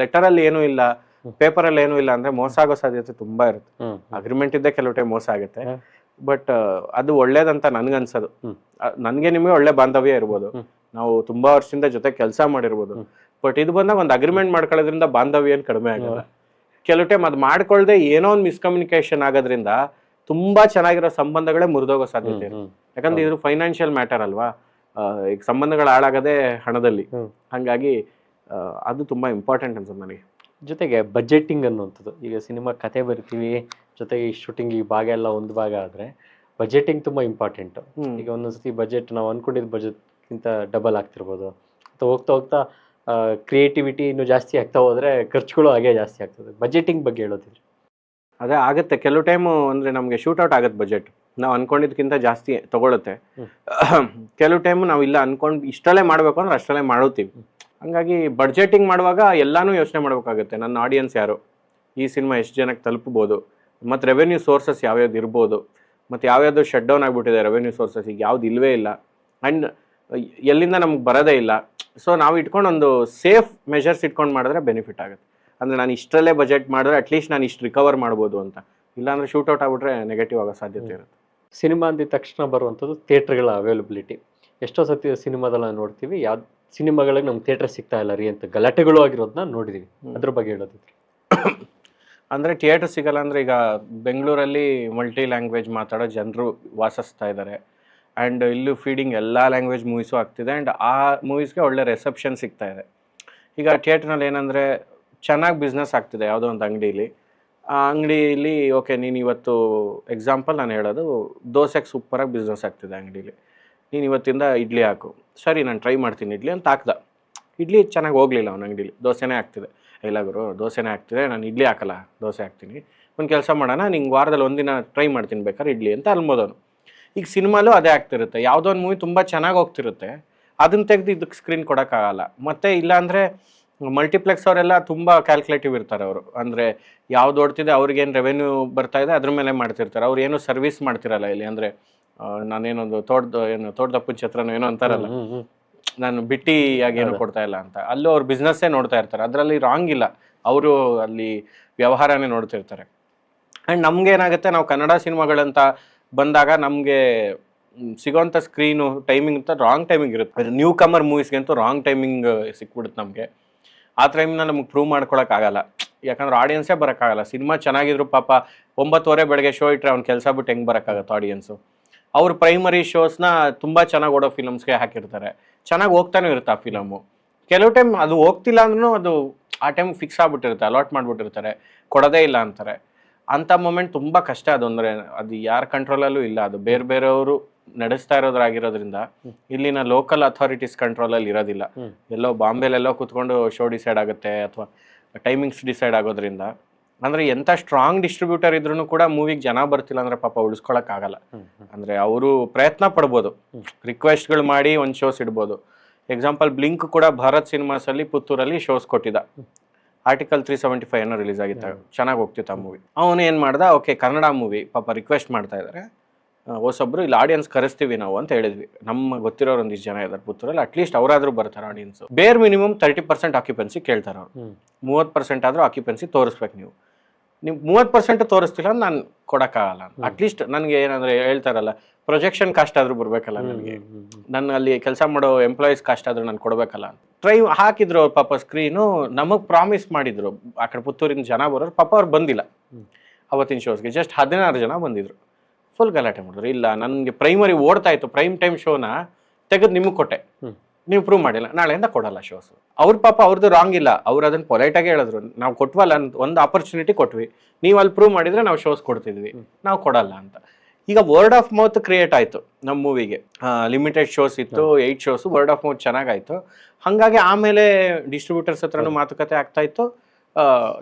ಲೆಟರ್ ಅಲ್ಲಿ ಏನೂ ಇಲ್ಲ, ಪೇಪರ್ ಅಲ್ಲಿ ಏನೂ ಇಲ್ಲ ಅಂದ್ರೆ ಮೋಸ ಆಗೋ ಸಾಧ್ಯತೆ ತುಂಬಾ ಇರುತ್ತೆ. ಅಗ್ರಿಮೆಂಟ್ ಇದ್ದೇ ಕೆಲವು ಟೈಮ್ ಮೋಸ ಆಗುತ್ತೆ. ಬಟ್ ಅದು ಒಳ್ಳೇದಂತ ನನ್ಗನ್ಸೋದು. ನನ್ಗೆ ನಿಮ್ಗೆ ಒಳ್ಳೆ ಬಾಂಧವ್ಯ ಇರ್ಬೋದು, ನಾವು ತುಂಬಾ ವರ್ಷದಿಂದ ಜೊತೆ ಕೆಲಸ ಮಾಡಿರ್ಬೋದು. ಬಟ್ ಇದು ಬಂದಾಗ ಒಂದು ಅಗ್ರಿಮೆಂಟ್ ಮಾಡ್ಕೊಳ್ಳೋದ್ರಿಂದ ಬಾಂಧವ್ಯ ಏನು ಕಡಿಮೆ ಆಗಲ್ಲ. ಕೆಲವು ಟೈಮ್ ಅದು ಮಾಡ್ಕೊಳ್ದೆ ಏನೋ ಒಂದು ಮಿಸ್ಕಮ್ಯುನಿಕೇಶನ್ ಆಗೋದ್ರಿಂದ ತುಂಬಾ ಚೆನ್ನಾಗಿರೋ ಸಂಬಂಧಗಳೇ ಮುರಿದೋಗೋ ಸಾಧ್ಯತೆ ಇದೆ. ಯಾಕಂದ್ರೆ ಇದು ಫೈನಾನ್ಷಿಯಲ್ ಮ್ಯಾಟರ್ ಅಲ್ವಾ, ಈಗ ಸಂಬಂಧಗಳು ಹಾಳಾಗದೆ ಹಣದಲ್ಲಿ. ಹಂಗಾಗಿ ಅದು ತುಂಬಾ ಇಂಪಾರ್ಟೆಂಟ್ ಅನ್ಸುತ್ತೆ ನನಗೆ. ಜೊತೆಗೆ ಬಜೆಟಿಂಗ್ ಅನ್ನುವಂಥದ್ದು, ಈಗ ಸಿನಿಮಾ ಕತೆ ಬರ್ತೀವಿ, ಜೊತೆಗೆ ಈ ಶೂಟಿಂಗ್ ಈ ಭಾಗ ಎಲ್ಲ ಒಂದು ಭಾಗ ಆದರೆ ಬಜೆಟಿಂಗ್ ತುಂಬ ಇಂಪಾರ್ಟೆಂಟ್. ಈಗ ಒಂದೊಂದ್ಸತಿ ಬಜೆಟ್ ನಾವು ಅಂದ್ಕೊಂಡಿದ್ದ ಬಜೆಟ್ಗಿಂತ ಡಬಲ್ ಆಗ್ತಿರ್ಬೋದು, ಅಥವಾ ಹೋಗ್ತಾ ಹೋಗ್ತಾ ಕ್ರಿಯೇಟಿವಿಟಿ ಇನ್ನೂ ಜಾಸ್ತಿ ಆಗ್ತಾ ಹೋದರೆ ಖರ್ಚುಗಳು ಹಾಗೆ ಜಾಸ್ತಿ ಆಗ್ತದೆ. ಬಜೆಟಿಂಗ್ ಬಗ್ಗೆ ಹೇಳೋದಿದ್ರೆ ಅದೇ ಆಗುತ್ತೆ. ಕೆಲವು ಟೈಮು ಅಂದರೆ ನಮಗೆ ಶೂಟ್ಔಟ್ ಆಗುತ್ತೆ ಬಜೆಟ್, ನಾವು ಅನ್ಕೊಂಡಿದ್ದಕ್ಕಿಂತ ಜಾಸ್ತಿ ತಗೊಳುತ್ತೆ. ಕೆಲವು ಟೈಮು ನಾವು ಇಲ್ಲ ಅನ್ಕೊಂಡು ಇಷ್ಟರಲ್ಲೇ ಮಾಡಬೇಕು ಅಂದ್ರೆ ಅಷ್ಟರಲ್ಲೇ ಮಾಡುತ್ತೀವಿ. ಹಂಗಾಗಿ ಬಡ್ಜೆಟಿಂಗ್ ಮಾಡುವಾಗ ಎಲ್ಲಾನು ಯೋಚನೆ ಮಾಡಬೇಕಾಗುತ್ತೆ. ನನ್ನ ಆಡಿಯನ್ಸ್ ಯಾರು, ಈ ಸಿನಿಮಾ ಎಷ್ಟು ಜನಕ್ಕೆ ತಲುಪ್ಬೋದು, ಮತ್ತು ರೆವೆನ್ಯೂ ಸೋರ್ಸಸ್ ಯಾವ್ಯಾವ್ದು ಇರ್ಬೋದು, ಮತ್ತು ಯಾವ್ಯಾವುದು ಶಟ್ ಡೌನ್ ಆಗಿಬಿಟ್ಟಿದೆ ರೆವೆನ್ಯೂ ಸೋರ್ಸಸ್, ಈಗ ಯಾವ್ದು ಇಲ್ಲವೇ ಇಲ್ಲ, ಆ್ಯಂಡ್ ಎಲ್ಲಿಂದ ನಮ್ಗೆ ಬರೋದೇ ಇಲ್ಲ. ಸೊ ನಾವು ಇಟ್ಕೊಂಡು ಒಂದು ಸೇಫ್ ಮೆಷರ್ಸ್ ಇಟ್ಕೊಂಡು ಮಾಡಿದ್ರೆ ಬೆನಿಫಿಟ್ ಆಗುತ್ತೆ. ಅಂದರೆ ನಾನು ಇಷ್ಟರಲ್ಲೇ ಬಜೆಟ್ ಮಾಡಿದ್ರೆ ಅಟ್ಲೀಸ್ಟ್ ನಾನು ಇಷ್ಟು ರಿಕವರ್ ಮಾಡ್ಬೋದು ಅಂತ. ಇಲ್ಲಾಂದರೆ ಶೂಟೌಟ್ ಆಗಿಬಿಟ್ರೆ ನೆಗೆಟಿವ್ ಆಗೋ ಸಾಧ್ಯತೆ ಇರುತ್ತೆ. ಸಿನಿಮಾ ಅಂದಿದ ತಕ್ಷಣ ಬರುವಂಥದ್ದು ಥಿಯೇಟ್ರ್ಗಳ ಅವೈಲಬಿಲಿಟಿ. ಎಷ್ಟೋ ಸತಿ ಸಿನಿಮಾದಲ್ಲ ನೋಡ್ತೀವಿ, ಯಾವ ಸಿನಿಮಾಗಳಿಗೆ ನಮ್ಗೆ ಥಿಯೇಟ್ರ್ ಸಿಗ್ತಾ ಇಲ್ಲ ರೀ ಅಂತ ಗಲಾಟೆಗಳು ಆಗಿರೋದನ್ನ ನೋಡಿದೀವಿ. ಅದ್ರ ಬಗ್ಗೆ ಹೇಳೋದಿದ್ರೆ ಅಂದರೆ ಥಿಯೇಟರ್ ಸಿಗಲ್ಲ ಅಂದರೆ, ಈಗ ಬೆಂಗಳೂರಲ್ಲಿ ಮಲ್ಟಿ ಲ್ಯಾಂಗ್ವೇಜ್ ಮಾತಾಡೋ ಜನರು ವಾಸಿಸ್ತಾ ಇದ್ದಾರೆ, ಆ್ಯಂಡ್ ಇಲ್ಲೂ ಫೀಡಿಂಗ್ ಎಲ್ಲ ಲ್ಯಾಂಗ್ವೇಜ್ ಮೂವೀಸು ಆಗ್ತಿದೆ, ಆ್ಯಂಡ್ ಆ ಮೂವೀಸ್ಗೆ ಒಳ್ಳೆ ರೆಸೆಪ್ಷನ್ ಸಿಗ್ತಾ ಇದೆ. ಈಗ ಥಿಯೇಟ್ರ್ನಲ್ಲಿ ಏನಂದರೆ ಚೆನ್ನಾಗಿ ಬಿಸ್ನೆಸ್ ಆಗ್ತಿದೆ ಯಾವುದೋ ಒಂದು ಅಂಗಡೀಲಿ. ಆ ಅಂಗಡೀಲಿ ಓಕೆ, ನೀನು ಇವತ್ತು ಎಕ್ಸಾಂಪಲ್ ನಾನು ಹೇಳೋದು, ದೋಸೆಗೆ ಸೂಪರಾಗಿ ಬಿಸ್ನೆಸ್ ಆಗ್ತಿದೆ ಅಂಗಡೀಲಿ, ನೀನು ಇವತ್ತಿಂದ ಇಡ್ಲಿ ಹಾಕು. ಸರಿ, ನಾನು ಟ್ರೈ ಮಾಡ್ತೀನಿ ಇಡ್ಲಿ ಅಂತ ಹಾಕ್ದ. ಇಡ್ಲಿ ಚೆನ್ನಾಗಿ ಹೋಗಲಿಲ್ಲ ಅವನ ಅಂಗಡೀಲಿ, ದೋಸೆನೇ ಆಗ್ತಿದೆ. ಇಲ್ಲ ಗುರು, ದೋಸೆನೇ ಆಗ್ತಿದೆ, ನಾನು ಇಡ್ಲಿ ಹಾಕಲ್ಲ, ದೋಸೆ ಹಾಕ್ತೀನಿ. ಒಂದು ಕೆಲಸ ಮಾಡೋಣ, ನಿಂಗೆ ವಾರದಲ್ಲಿ ಒಂದಿನ ಟ್ರೈ ಮಾಡ್ತೀನಿ ಬೇಕಾದ್ರೆ ಇಡ್ಲಿ ಅಂತ ಅನ್ಬೋದವನು. ಈಗ ಸಿನಿಮಾಲೂ ಅದೇ ಆಗ್ತಿರುತ್ತೆ. ಯಾವುದೋ ಒಂದು ಮೂವಿ ತುಂಬ ಚೆನ್ನಾಗಿ ಹೋಗ್ತಿರುತ್ತೆ, ಅದನ್ನು ತೆಗೆದು ಇದಕ್ಕೆ ಸ್ಕ್ರೀನ್ ಕೊಡೋಕ್ಕಾಗಲ್ಲ. ಮತ್ತು ಇಲ್ಲಾಂದರೆ ಮಲ್ಟಿಪ್ಲೆಕ್ಸ್ ಅವರೆಲ್ಲ ತುಂಬ ಕ್ಯಾಲ್ಕುಲೇಟಿವ್ ಇರ್ತಾರೆ ಅವರು. ಅಂದರೆ ಯಾವ್ದು ಓಡ್ತಿದೆ, ಅವ್ರಿಗೇನು ರೆವೆನ್ಯೂ ಬರ್ತಾ ಇದೆ ಅದ್ರ ಮೇಲೆ ಮಾಡ್ತಿರ್ತಾರೆ. ಅವ್ರು ಏನು ಸರ್ವಿಸ್ ಮಾಡ್ತಿರಲ್ಲ ಇಲ್ಲಿ. ಅಂದರೆ ನಾನೇನೊಂದು ತೋಟದಪ್ಪನ ಛತ್ರನೋ ಏನೋ ಅಂತಾರಲ್ಲ, ನಾನು ಬಿಟ್ಟಿಯಾಗಿ ಏನು ಕೊಡ್ತಾ ಇಲ್ಲ ಅಂತ. ಅಲ್ಲೂ ಅವ್ರು ಬಿಸ್ನೆಸ್ಸೇ ನೋಡ್ತಾ ಇರ್ತಾರೆ, ಅದರಲ್ಲಿ ರಾಂಗ್ ಇಲ್ಲ, ಅವರು ಅಲ್ಲಿ ವ್ಯವಹಾರನೇ ನೋಡ್ತಿರ್ತಾರೆ. ಆ್ಯಂಡ್ ನಮ್ಗೆ ಏನಾಗುತ್ತೆ, ನಾವು ಕನ್ನಡ ಸಿನಿಮಾಗಳಂತ ಬಂದಾಗ ನಮಗೆ ಸಿಗೋಂಥ ಸ್ಕ್ರೀನು ಟೈಮಿಂಗ್ ಅಂತ ರಾಂಗ್ ಟೈಮಿಂಗ್ ಇರುತ್ತೆ. ನ್ಯೂ ಕಮರ್ ಮೂವೀಸ್ಗಂತೂ ರಾಂಗ್ ಟೈಮಿಂಗ್ ಸಿಕ್ಬಿಡುತ್ತೆ ನಮಗೆ. ಆ ಟೈಮ್ನ ನಮಗೆ ಪ್ರೂವ್ ಮಾಡ್ಕೊಳಕ್ಕಾಗಲ್ಲ, ಯಾಕಂದ್ರೆ ಆಡಿಯನ್ಸೇ ಬರೋಕ್ಕಾಗಲ್ಲ. ಸಿನಿಮಾ ಚೆನ್ನಾಗಿದ್ರು ಪಾಪ 9:30 ಬೆಳಗ್ಗೆ ಶೋ ಇಟ್ಟರೆ ಅವ್ನು ಕೆಲಸ ಬಿಟ್ಟು ಹೆಂಗೆ ಬರೋಕ್ಕಾಗತ್ತೆ ಆಡಿಯನ್ಸು. ಅವ್ರು ಪ್ರೈಮರಿ ಶೋಸ್ನ ತುಂಬ ಚೆನ್ನಾಗಿ ಓಡೋ ಫಿಲಮ್ಸ್ಗೆ ಹಾಕಿರ್ತಾರೆ, ಚೆನ್ನಾಗಿ ಹೋಗ್ತಾನೆ ಇರುತ್ತೆ ಆ ಫಿಲಮು. ಕೆಲವು ಟೈಮ್ ಅದು ಹೋಗ್ತಿಲ್ಲ ಅಂದ್ರೂ ಅದು ಆ ಟೈಮ್ ಫಿಕ್ಸ್ ಆಗಿಬಿಟ್ಟಿರುತ್ತೆ, ಅಲಾಟ್ ಮಾಡಿಬಿಟ್ಟಿರ್ತಾರೆ, ಕೊಡೋದೇ ಇಲ್ಲ ಅಂತಾರೆ. ಅಂಥ ಮೂಮೆಂಟ್ ತುಂಬ ಕಷ್ಟ. ಅದು ಅಂದರೆ ಅದು ಯಾರ ಕಂಟ್ರೋಲಲ್ಲೂ ಇಲ್ಲ, ಅದು ಬೇರೆ ಬೇರೆಯವರು ನಡೆಸ್ತಾ ಇರೋದ್ರಾಗಿರೋದ್ರಿಂದ ಇಲ್ಲಿನ ಲೋಕಲ್ ಅಥಾರಿಟೀಸ್ ಕಂಟ್ರೋಲಲ್ಲಿ ಇರೋದಿಲ್ಲ. ಎಲ್ಲೋ ಬಾಂಬೆಲೆಲ್ಲೋ ಕೂತ್ಕೊಂಡು ಶೋ ಡಿಸೈಡ್ ಆಗುತ್ತೆ, ಅಥವಾ ಟೈಮಿಂಗ್ಸ್ ಡಿಸೈಡ್ ಆಗೋದ್ರಿಂದ. ಅಂದರೆ ಎಂಥ ಸ್ಟ್ರಾಂಗ್ ಡಿಸ್ಟ್ರಿಬ್ಯೂಟರ್ ಇದ್ರೂ ಕೂಡ ಮೂವಿಗೆ ಜನ ಬರ್ತಿಲ್ಲ ಅಂದರೆ ಪಾಪ ಉಳಿಸ್ಕೊಳಕ್ಕಾಗಲ್ಲ. ಅಂದರೆ ಅವರು ಪ್ರಯತ್ನ ಪಡ್ಬೋದು, ರಿಕ್ವೆಸ್ಟ್ಗಳು ಮಾಡಿ ಒಂದು ಶೋಸ್ ಇಡ್ಬೋದು. ಎಕ್ಸಾಂಪಲ್ ಬ್ಲಿಂಕ್ ಕೂಡ ಭಾರತ್ ಸಿನಿಮಾಸಲ್ಲಿ ಪುತ್ತೂರಲ್ಲಿ ಶೋಸ್ ಕೊಟ್ಟಿದ್ದ. ಆರ್ಟಿಕಲ್ 375 ಏನೋ ರಿಲೀಸ್ ಆಗಿತ್ತು, ಚೆನ್ನಾಗಿ ಹೋಗ್ತಿತ್ತು ಆ ಮೂವಿ. ಅವನು ಏನು ಮಾಡ್ದ, ಓಕೆ ಕನ್ನಡ ಮೂವಿ ಪಾಪ ರಿಕ್ವೆಸ್ಟ್ ಮಾಡ್ತಾ ಇದ್ದಾರೆ, ಹೊಸೊಬ್ರು ಇಲ್ಲಿ ಆಡಿಯನ್ಸ್ ಕರೆಸ್ತೀವಿ ನಾವು ಅಂತ ಹೇಳಿದ್ವಿ. ನಮ್ಮ ಗೊತ್ತಿರೋರು ಒಂದಿಷ್ಟು ಜನ ಇದ್ದಾರೆ ಪುತ್ತೂರಲ್ಲಿ, ಅಟ್ಲೀಸ್ಟ್ ಅವರಾದ್ರೂ ಬರ್ತಾರೆ ಆಡಿಯನ್ಸು. ಬೇರ್ ಮಿನಿಮಮ್ 30% ಆಕ್ಯುಪೆನ್ಸಿ ಕೇಳ್ತಾರೆ ಅವರು. 30% ಆದರೂ ಆಕ್ಯುಪೆನ್ಸಿ ತೋರಿಸ್ಬೇಕು ನೀವು 30% ತೋರಿಸ್ತಿಲ್ಲ ನಾನು ಕೊಡೋಕ್ಕಾಗಲ್ಲ. ಅಟ್ಲೀಸ್ಟ್ ನನಗೆ ಏನಂದರೆ ಹೇಳ್ತಾರಲ್ಲ, ಪ್ರೊಜೆಕ್ಷನ್ ಕಾಸ್ಟ್ ಆದರೂ ಬರಬೇಕಲ್ಲ ನನಗೆ, ನನ್ನ ಅಲ್ಲಿ ಕೆಲಸ ಮಾಡೋ ಎಂಪ್ಲಾಯೀಸ್ ಕಾಸ್ಟ್ ಆದರೂ ನಾನು ಕೊಡಬೇಕಲ್ಲ. ಟ್ರೈ ಹಾಕಿದ್ರು ಅವ್ರು ಪಾಪ ಸ್ಕ್ರೀನು, ನಮಗೆ ಪ್ರಾಮಿಸ್ ಮಾಡಿದ್ರು ಆ ಕಡೆ ಪುತ್ತೂರಿಂದ ಜನ ಬರೋರು, ಪಾಪ ಅವ್ರು ಬಂದಿಲ್ಲ ಅವತ್ತಿನ ಶೋಸ್ಗೆ. ಜಸ್ಟ್ 16 ಜನ ಬಂದಿದ್ರು. ಫುಲ್ ಗಲಾಟೆ ಮಾಡಿದ್ರು, ಇಲ್ಲ ನನಗೆ ಪ್ರೈಮರಿ ಓಡ್ತಾ ಇತ್ತು, ಪ್ರೈಮ್ ಟೈಮ್ ಶೋನ ತೆಗೆದು ನಿಮಗೆ ಕೊಟ್ಟೆ, ನೀವು ಪ್ರೂವ್ ಮಾಡಿಲ್ಲ, ನಾಳೆಯಿಂದ ಕೊಡಲ್ಲ ಶೋಸು. ಅವ್ರ ಪಾಪ ಅವ್ರದ್ದು ರಾಂಗ್ ಇಲ್ಲ, ಅವ್ರು ಅದನ್ನು ಪೊಲೈಟಾಗಿ ಹೇಳಿದ್ರು, ನಾವು ಕೊಟ್ವಲ್ಲ ಒಂದು ಆಪರ್ಚುನಿಟಿ ಕೊಟ್ವಿ, ನೀವು ಅಲ್ಲಿ ಪ್ರೂವ್ ಮಾಡಿದರೆ ನಾವು ಶೋಸ್ ಕೊಡ್ತಿದ್ವಿ, ನಾವು ಕೊಡಲ್ಲ ಅಂತ. ಈಗ ವರ್ಡ್ ಆಫ್ ಮೌತ್ ಕ್ರಿಯೇಟ್ ಆಯಿತು ನಮ್ಮ ಮೂವಿಗೆ. ಲಿಮಿಟೆಡ್ ಶೋಸ್ ಇತ್ತು, 8 ಶೋಸು, ವರ್ಡ್ ಆಫ್ ಮೌತ್ ಚೆನ್ನಾಗಾಯಿತು. ಹಾಗಾಗಿ ಆಮೇಲೆ ಡಿಸ್ಟ್ರಿಬ್ಯೂಟರ್ಸ್ ಹತ್ರನೂ ಮಾತುಕತೆ ಆಗ್ತಾಯಿತ್ತು,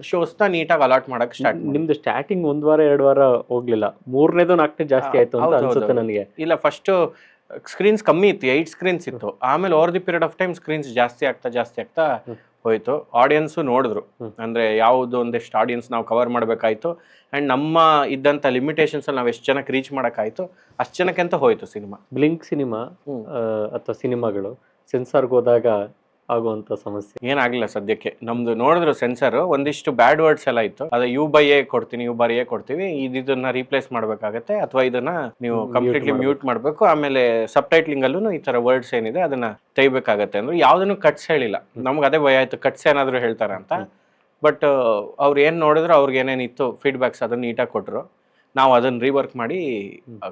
ಶೋಸ್ನ ನೀಟಾಗಿ ಅಲಾಟ್ ಮಾಡಕ್ಕೆ ಸ್ಟಾರ್ಟ್. ನಿಮ್ದು ಸ್ಟಾರ್ಟಿಂಗ್ 1 ವಾರ 2 ವಾರ ಹೋಗ್ಲಿಲ್ಲ, 3ನೇದು 4ನೇ ಜಾಸ್ತಿ ಆಯಿತು ಅಂತ ಅನ್ಸುತ್ತೆ ನನಗೆ. ಇಲ್ಲ, ಫಸ್ಟು ಸ್ಕ್ರೀನ್ಸ್ ಕಮ್ಮಿ ಇತ್ತು, 8 ಸ್ಕ್ರೀನ್ಸ್ ಇತ್ತು. ಆಮೇಲೆ over the period of time screens ಜಾಸ್ತಿ ಆಗ್ತಾ ಹೋಯ್ತು. ಆಡಿಯನ್ಸು ನೋಡಿದ್ರು, ಅಂದರೆ ಯಾವುದು ಒಂದೆಷ್ಟು ಆಡಿಯನ್ಸ್ ನಾವು ಕವರ್ ಮಾಡಬೇಕಾಯ್ತು, ಆ್ಯಂಡ್ ನಮ್ಮ ಇದ್ದಂಥ ಲಿಮಿಟೇಷನ್ಸಲ್ಲಿ ನಾವು ಎಷ್ಟು ಜನಕ್ಕೆ ರೀಚ್ ಮಾಡೋಕ್ಕಾಯ್ತು ಅಷ್ಟು ಜನಕ್ಕೆ ಅಂತ ಹೋಯ್ತು ಸಿನಿಮಾ. ಬ್ಲಿಂಕ್ ಸಿನಿಮಾ ಅಥವಾ ಸಿನಿಮಾಗಳು ಸೆನ್ಸಾರ್ಗೆ ಹೋದಾಗ ಆಗುವಂಥ ಸಮಸ್ಯೆ ಏನಾಗಲಿಲ್ಲ ಸದ್ಯಕ್ಕೆ. ನಮ್ದು ನೋಡಿದ್ರು ಸೆನ್ಸರ್ ಒಂದಿಷ್ಟು ಬ್ಯಾಡ್ ವರ್ಡ್ಸ್ ಎಲ್ಲ ಇತ್ತು, ಅದು U/A ಕೊಡ್ತೀನಿ, U/A ಕೊಡ್ತೀವಿ, ಇದನ್ನ ರೀಪ್ಲೇಸ್ ಮಾಡಬೇಕಾಗತ್ತೆ, ಅಥವಾ ಇದನ್ನ ನೀವು ಕಂಪ್ಲೀಟ್ಲಿ ಮ್ಯೂಟ್ ಮಾಡಬೇಕು, ಆಮೇಲೆ ಸಬ್ ಟೈಟ್ಲಿಂಗಲ್ಲೂ ಈ ಥರ ವರ್ಡ್ಸ್ ಏನಿದೆ ಅದನ್ನ ತೆಗಿಬೇಕಾಗತ್ತೆ ಅಂದ್ರೆ ಯಾವುದನ್ನು ಕಟ್ಸ್ ಹೇಳಿಲ್ಲ. ನಮ್ಗೆ ಅದೇ ಭಯ ಆಯ್ತು, ಕಟ್ಸ್ ಏನಾದರೂ ಹೇಳ್ತಾರೆ ಅಂತ. ಬಟ್ ಅವ್ರು ಏನು ನೋಡಿದ್ರು, ಅವ್ರಿಗೆ ಏನೇನಿತ್ತು ಫೀಡ್ಬ್ಯಾಕ್ಸ್ ಅದನ್ನು ನೀಟಾಗಿ ಕೊಟ್ಟರು. ನಾವು ಅದನ್ನ ರೀವರ್ಕ್ ಮಾಡಿ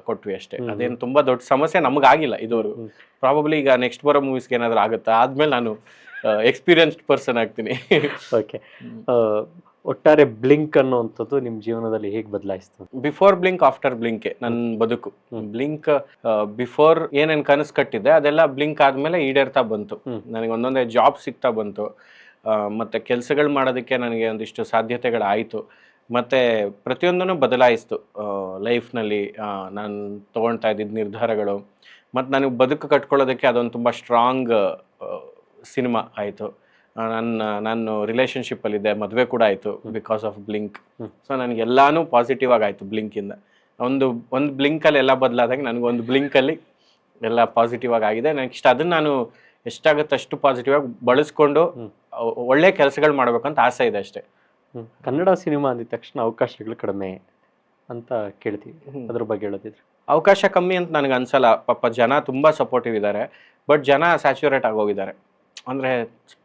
ಕೊಟ್ವಿ ಅಷ್ಟೇ. ಅದೇನು ತುಂಬಾ ದೊಡ್ಡ ಸಮಸ್ಯೆ ನಮಗಾಗಿಲ್ಲ ಇದುವರೆಗೂ. ಪ್ರಾಬಬ್ಲಿ ಈಗ ನೆಕ್ಸ್ಟ್ ಬರೋ ಮೂವೀಸ್ಗೆ ಏನಾದ್ರು ಆಗುತ್ತಾ, ಆದ್ಮೇಲೆ ನಾನು ಎಕ್ಸ್ಪೀರಿಯನ್ಸ್ಡ್ ಪರ್ಸನ್ ಆಗ್ತೀನಿ. ಓಕೆ, ಒಟ್ಟಾರೆ ಬ್ಲಿಂಕ್ ಅನ್ನುವಂಥದ್ದು ನಿಮ್ಮ ಜೀವನದಲ್ಲಿ ಹೇಗೆ ಬದಲಾಯಿಸ್ತು? ಬಿಫೋರ್ ಬ್ಲಿಂಕ್, ಆಫ್ಟರ್ ಬ್ಲಿಂಕ್ ನನ್ನ ಬದುಕು. ಬ್ಲಿಂಕ್ ಬಿಫೋರ್ ಏನೇನು ಕನಸು ಕಟ್ಟಿದ್ದೆ ಅದೆಲ್ಲ ಬ್ಲಿಂಕ್ ಆದ್ಮೇಲೆ ಈಡೇರ್ತಾ ಬಂತು. ನನಗೆ ಒಂದೊಂದೇ ಜಾಬ್ ಸಿಗ್ತಾ ಬಂತು, ಮತ್ತೆ ಕೆಲಸಗಳು ಮಾಡೋದಕ್ಕೆ ನನಗೆ ಒಂದಿಷ್ಟು ಸಾಧ್ಯತೆಗಳಾಯಿತು, ಮತ್ತೆ ಪ್ರತಿಯೊಂದನ್ನು ಬದಲಾಯಿಸ್ತು ಲೈಫ್ನಲ್ಲಿ. ನಾನು ತೊಗೊಳ್ತಾ ಇದ್ದಿದ್ದ ನಿರ್ಧಾರಗಳು, ಮತ್ತು ನನಗೆ ಬದುಕು ಕಟ್ಕೊಳ್ಳೋದಕ್ಕೆ ಅದೊಂದು ತುಂಬ ಸ್ಟ್ರಾಂಗ್ ಸಿನಿಮಾ ಆಯಿತು. ನಾನು ರಿಲೇಷನ್ಶಿಪ್ಪಲ್ಲಿದ್ದೆ, ಮದುವೆ ಕೂಡ ಆಯಿತು ಬಿಕಾಸ್ ಆಫ್ ಬ್ಲಿಂಕ್. ಸೊ ನನಗೆಲ್ಲಾನು ಪಾಸಿಟಿವ್ ಆಗಾಯಿತು ಬ್ಲಿಂಕಿಂದ. ಒಂದು ಬ್ಲಿಂಕಲ್ಲಿ ಎಲ್ಲ ಬದಲಾದಾಗ ನನಗೊಂದು ಬ್ಲಿಂಕಲ್ಲಿ ಎಲ್ಲ ಪಾಸಿಟಿವ್ ಆಗಿದೆ. ನೆಕ್ಸ್ಟ್ ಅದನ್ನು ನಾನು ಎಷ್ಟಾಗುತ್ತೆ ಅಷ್ಟು ಪಾಸಿಟಿವ್ ಆಗಿ ಬಳಸ್ಕೊಂಡು ಒಳ್ಳೆ ಕೆಲಸಗಳು ಮಾಡ್ಬೇಕಂತ ಆಸೆ ಇದೆ ಅಷ್ಟೇ. ಕನ್ನಡ ಸಿನಿಮಾ ಅಂದಿದ ತಕ್ಷಣ ಅವಕಾಶಗಳು ಕಡಿಮೆ ಅಂತ ಕೇಳ್ತೀವಿ, ಅದ್ರ ಬಗ್ಗೆ ಹೇಳೋದಿದ್ರೆ? ಅವಕಾಶ ಕಮ್ಮಿ ಅಂತ ನನಗೆ ಅನ್ಸಲ್ಲ. ಪಾಪ ಜನ ತುಂಬ ಸಪೋರ್ಟಿವ್ ಇದ್ದಾರೆ, ಬಟ್ ಜನ ಸ್ಯಾಚುರೇಟ್ ಆಗೋಗಿದ್ದಾರೆ. ಅಂದರೆ